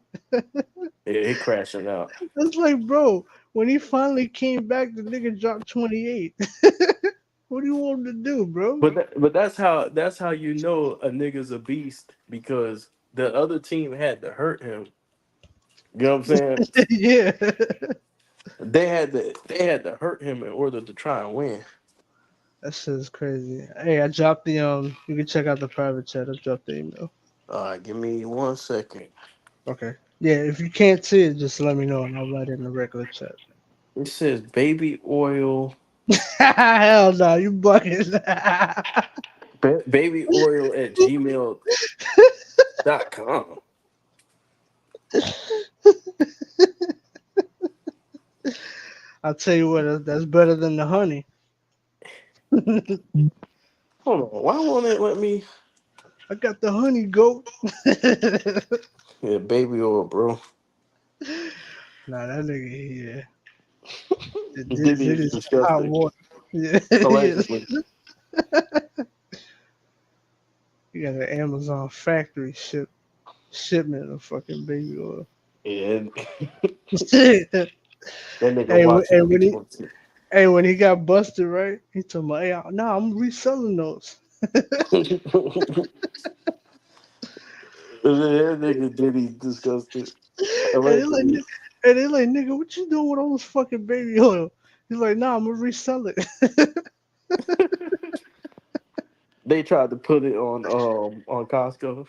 he crashing out. That's like, bro, when he finally came back, the nigga dropped 28. What do you want him to do, bro? But that's how you know a nigga's a beast because the other team had to hurt him. You know what I'm saying? Yeah. They had to hurt him in order to try and win. That shit is crazy. Hey, I dropped the you can check out the private chat. I dropped the email. All right, give me 1 second. Okay. Yeah, if you can't see it, just let me know and I'll write it in the regular chat. It says baby oil, Hell no, you bugging. baby oil at gmail.com. I'll tell you what, that's better than the honey. Hold on, why won't it let me? I got the honey goat. Yeah, baby oil, bro. Nah, that nigga here. Diddy Did is his hot disgusting. water. Yeah, yeah. Allegedly. You got an Amazon factory shipment of fucking baby oil. Yeah, hey, that nigga watching hey, people. when he got busted, right? He told me, "Hey, nah, I'm reselling those." That nigga Diddy disgusted. And they like, Allegedly. and they like, nigga, what you doing with all this fucking baby oil? He's like, nah, I'm gonna resell it. They tried to put it on Costco.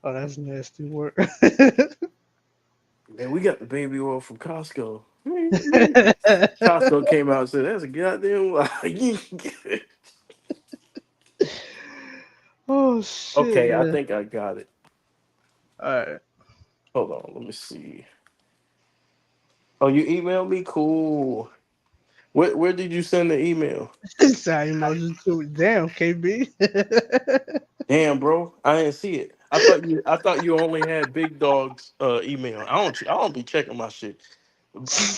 Oh, that's nasty work. Man, we got the baby oil from Costco. Costco came out and said, "That's a goddamn lie." Oh shit, Okay, I man. think I got it. All right. Hold on, let me see. Oh, you emailed me? Cool. Where did you send the email? Sorry, emotion too. Damn, KB. Damn, bro, I didn't see it. I thought you only had Big Dog's email. I don't be checking my shit.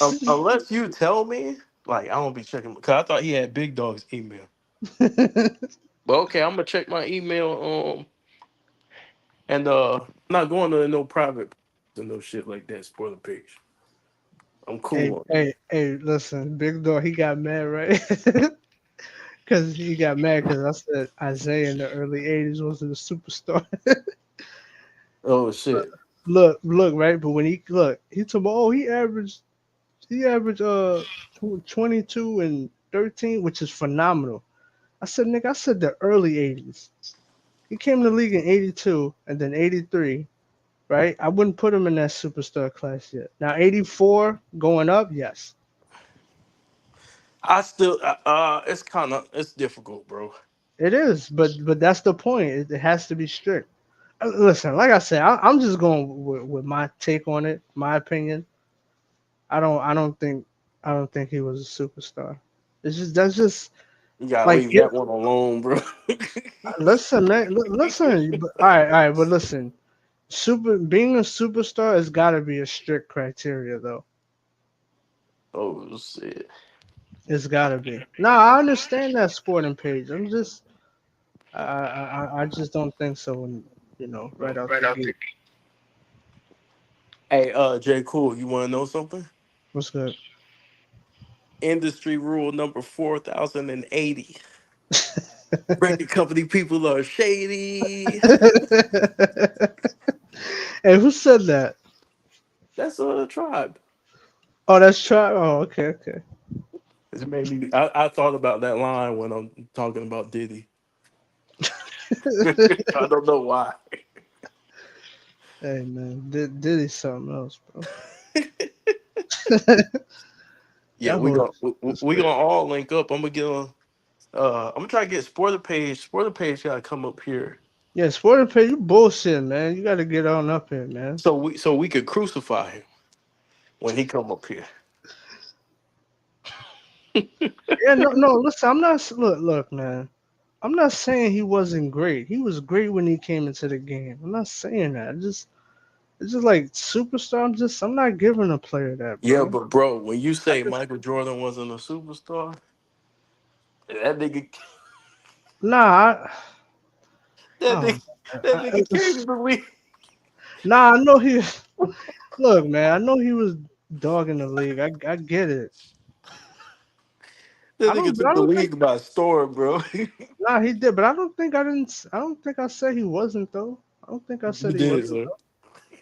Unless you tell me, like I don't be checking because I thought he had Big Dog's email. But okay, I'm gonna check my email. And not going to no private and no shit like that. Spoiler page. I'm Hey, cool on that. hey, hey, listen, Big Dog, he got mad, right? Because he got mad because I said Isaiah in the early 80s wasn't a superstar. Oh shit. Look, right? But when he told me, oh, he averaged 22 and 13, which is phenomenal. I said, nigga, I said the early 80s. He came to the league in 82 and then 83, right? I wouldn't put him in that superstar class yet. Now 84 going up, yes. I still it's kind of it's difficult, bro. It is, but that's the point. It has to be strict. Listen, like I said, I'm just going with my take on it, my opinion. I don't think he was a superstar. It's just that's just You gotta like leave that one alone, bro. listen, man. Listen, all right, but listen. Being a superstar has got to be a strict criteria, though. Oh shit. It's got to be. No, I understand that sporting page. I just don't think so. When right out the gate. Hey, J. Cool, you want to know something? What's good? Industry rule number 4080. Record company people are shady. Hey, who said that? That's a tribe. Oh, that's try. Oh, okay, okay. It made me. I thought about that line when I'm talking about Diddy. I don't know why. Hey man, Diddy something else, bro. Yeah, That we whole gonna we gonna all link up. I'm gonna get on. I'm gonna try to get Spoiler Page. Spoiler Page gotta come up here yeah, sporting page. You bullshit, man. You got to get on up here, man. so we could crucify him when he come up here. Yeah, no. Listen, I'm not. Look, man. I'm not saying he wasn't great. He was great when he came into the game. I'm not saying that. It's just like superstar. I'm not giving a player that, Yeah, bro. but bro, when you I say just Michael Jordan wasn't a superstar, that nigga, nah. I that nigga, don't. that nigga came to the league. Nah, I know he. Look, man. I know he was dogging the league. I get it. That I nigga don't. But took I the don't think. league by storm, bro. Nah, he did. But I don't think I didn't. I don't think I said he wasn't though. I don't think I You said he did, wasn't. sir.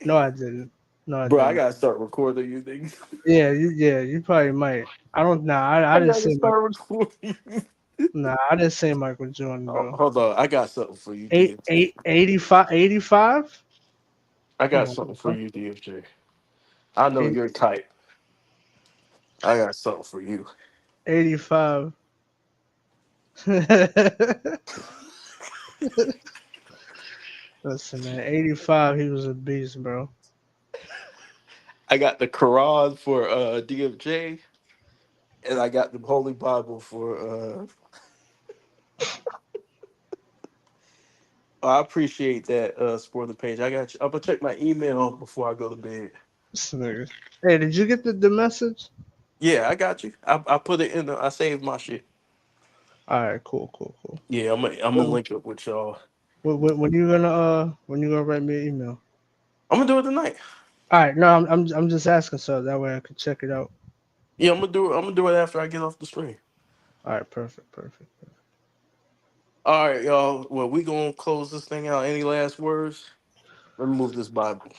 No, I didn't. No, I Bro, I didn't. gotta start recording you niggas. Yeah, you probably might. I don't. Nah, I I didn't gotta say. start recording. Nah, I didn't say Michael Jordan, Oh, bro. hold on, I got something for you, Eight, DFJ. eight, 85, 85? I Come got on, something for bro. you, DFJ. I know Eight, you're tight. I got something for you. 85. Listen, man, 85, he was a beast, bro. I got the Quran for DFJ, and I got the Holy Bible for. I appreciate that, spoiler page. I got you. I'm gonna check my email before I go to bed. This nigga. Hey, did you get the message? Yeah, I got you. I put it in. I saved my shit. All right, cool. Yeah, I'm gonna When, link up with y'all. when you gonna write me an email? I'm gonna do it tonight. All right, no, I'm just asking so that way I could check it out. Yeah, I'm gonna do it. I'm gonna do it after I get off the stream. All right, perfect. All right, y'all. Well, we gonna close this thing out. Any last words? Let me move this Bible.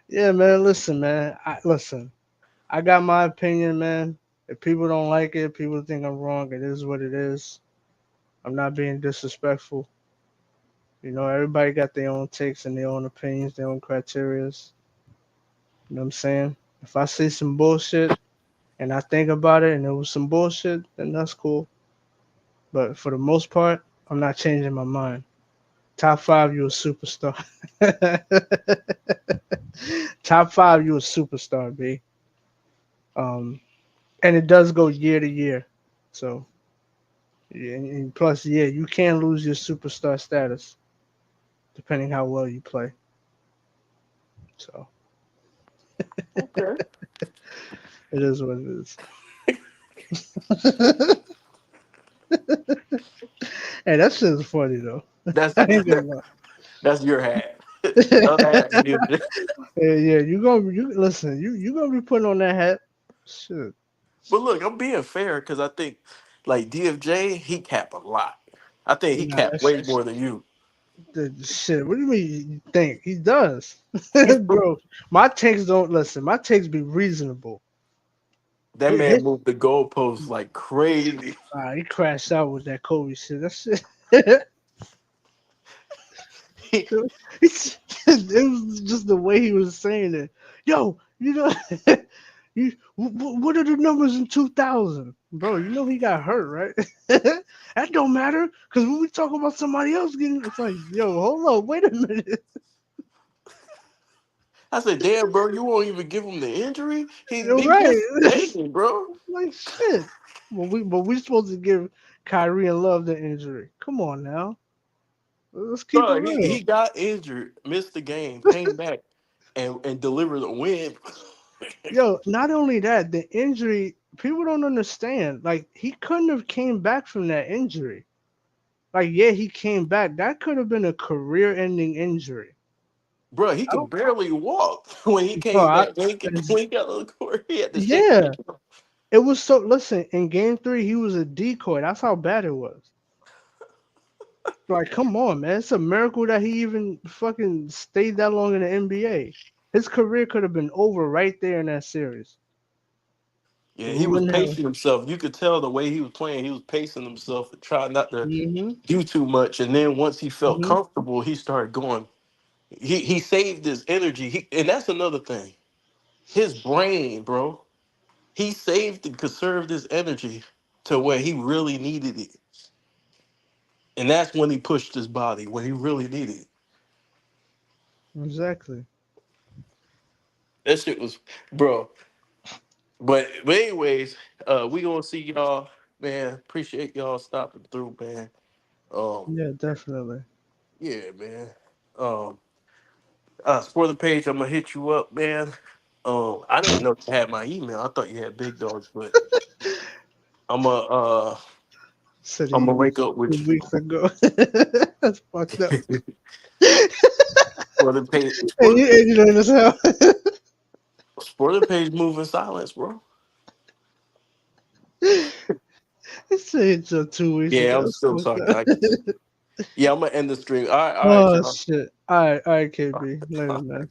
Yeah, man. Listen, man. Listen. I got my opinion, man. If people don't like it, people think I'm wrong. It is what it is. I'm not being disrespectful. You know, everybody got their own takes and their own opinions, their own criterias. You know what I'm saying? If I see some bullshit and I think about it and it was some bullshit, then that's cool. But for the most part, I'm not changing my mind. Top five, you a superstar. Top five, you a superstar, B. Um, and it does go year to year. So, yeah, and plus, yeah, you can lose your superstar status depending how well you play. So, Okay. it is what it is. Hey, that shit's funny though. That's I ain't gonna lie. that's your hat. The other hat is Yeah, yeah, you listen. You gonna be putting on that hat. Shit. But look, I'm being fair because I think like DFJ, he cap a lot. I think he Nah, cap way more than you. shit. What do you mean? You think he does, He's, bro? My takes don't listen. My takes be reasonable. that man His, moved the goalposts like crazy. he crashed out with that Kobe shit. That shit. It was just the way he was saying it. Yo, you know, what are the numbers in 2000, bro? You know he got hurt, right? That don't matter because when we talk about somebody else getting, it's like, yo, hold up, wait a minute. I said, damn, bro, you won't even give him the injury? He You're missed the right. game, bro. Like shit. But we supposed to give Kyrie and Love the injury. Come on now, let's keep it Bro, he real. got injured, missed the game, came back, and delivered a win. Yo, not only that, the injury, people don't understand. Like he couldn't have came back from that injury. Like, yeah, he came back. That could have been a career-ending injury. Bro, he I could don't, barely walk when he bro. came back. When he got on the court, he had to shake his Yeah, leg. it was so. Listen, in Game Three, he was a decoy. That's how bad it was. Like, come on, man. It's a miracle that he even fucking stayed that long in the NBA. His career could have been over right there in that series. Yeah, We he was wouldn't have. pacing himself. You could tell the way he was playing. He was pacing himself and trying not to Mm-hmm. do too much. And then once he felt Mm-hmm. comfortable, he started going. He saved his energy. And that's another thing. His brain, bro. He saved and conserved his energy to where he really needed it. And that's when he pushed his body, when he really needed it. Exactly. That shit was, bro. But anyways, we gonna see y'all, man. Appreciate y'all stopping through, man. Um, Yeah, definitely. yeah, man. Um, for the page, I'm gonna hit you up, man. I didn't know you had my email. I thought you had big dogs, but I'm gonna Said I'm he gonna used wake up it with 2 weeks ago. That's fucked up. you. For the page, And you ignorant as hell. for the page, moving silence, bro. He said it 2 weeks Yeah, ago. I'm That's still fucked talking. up. Yeah, I'm gonna end the stream. All right, Oh y'all. shit. All right, KB. Later, man.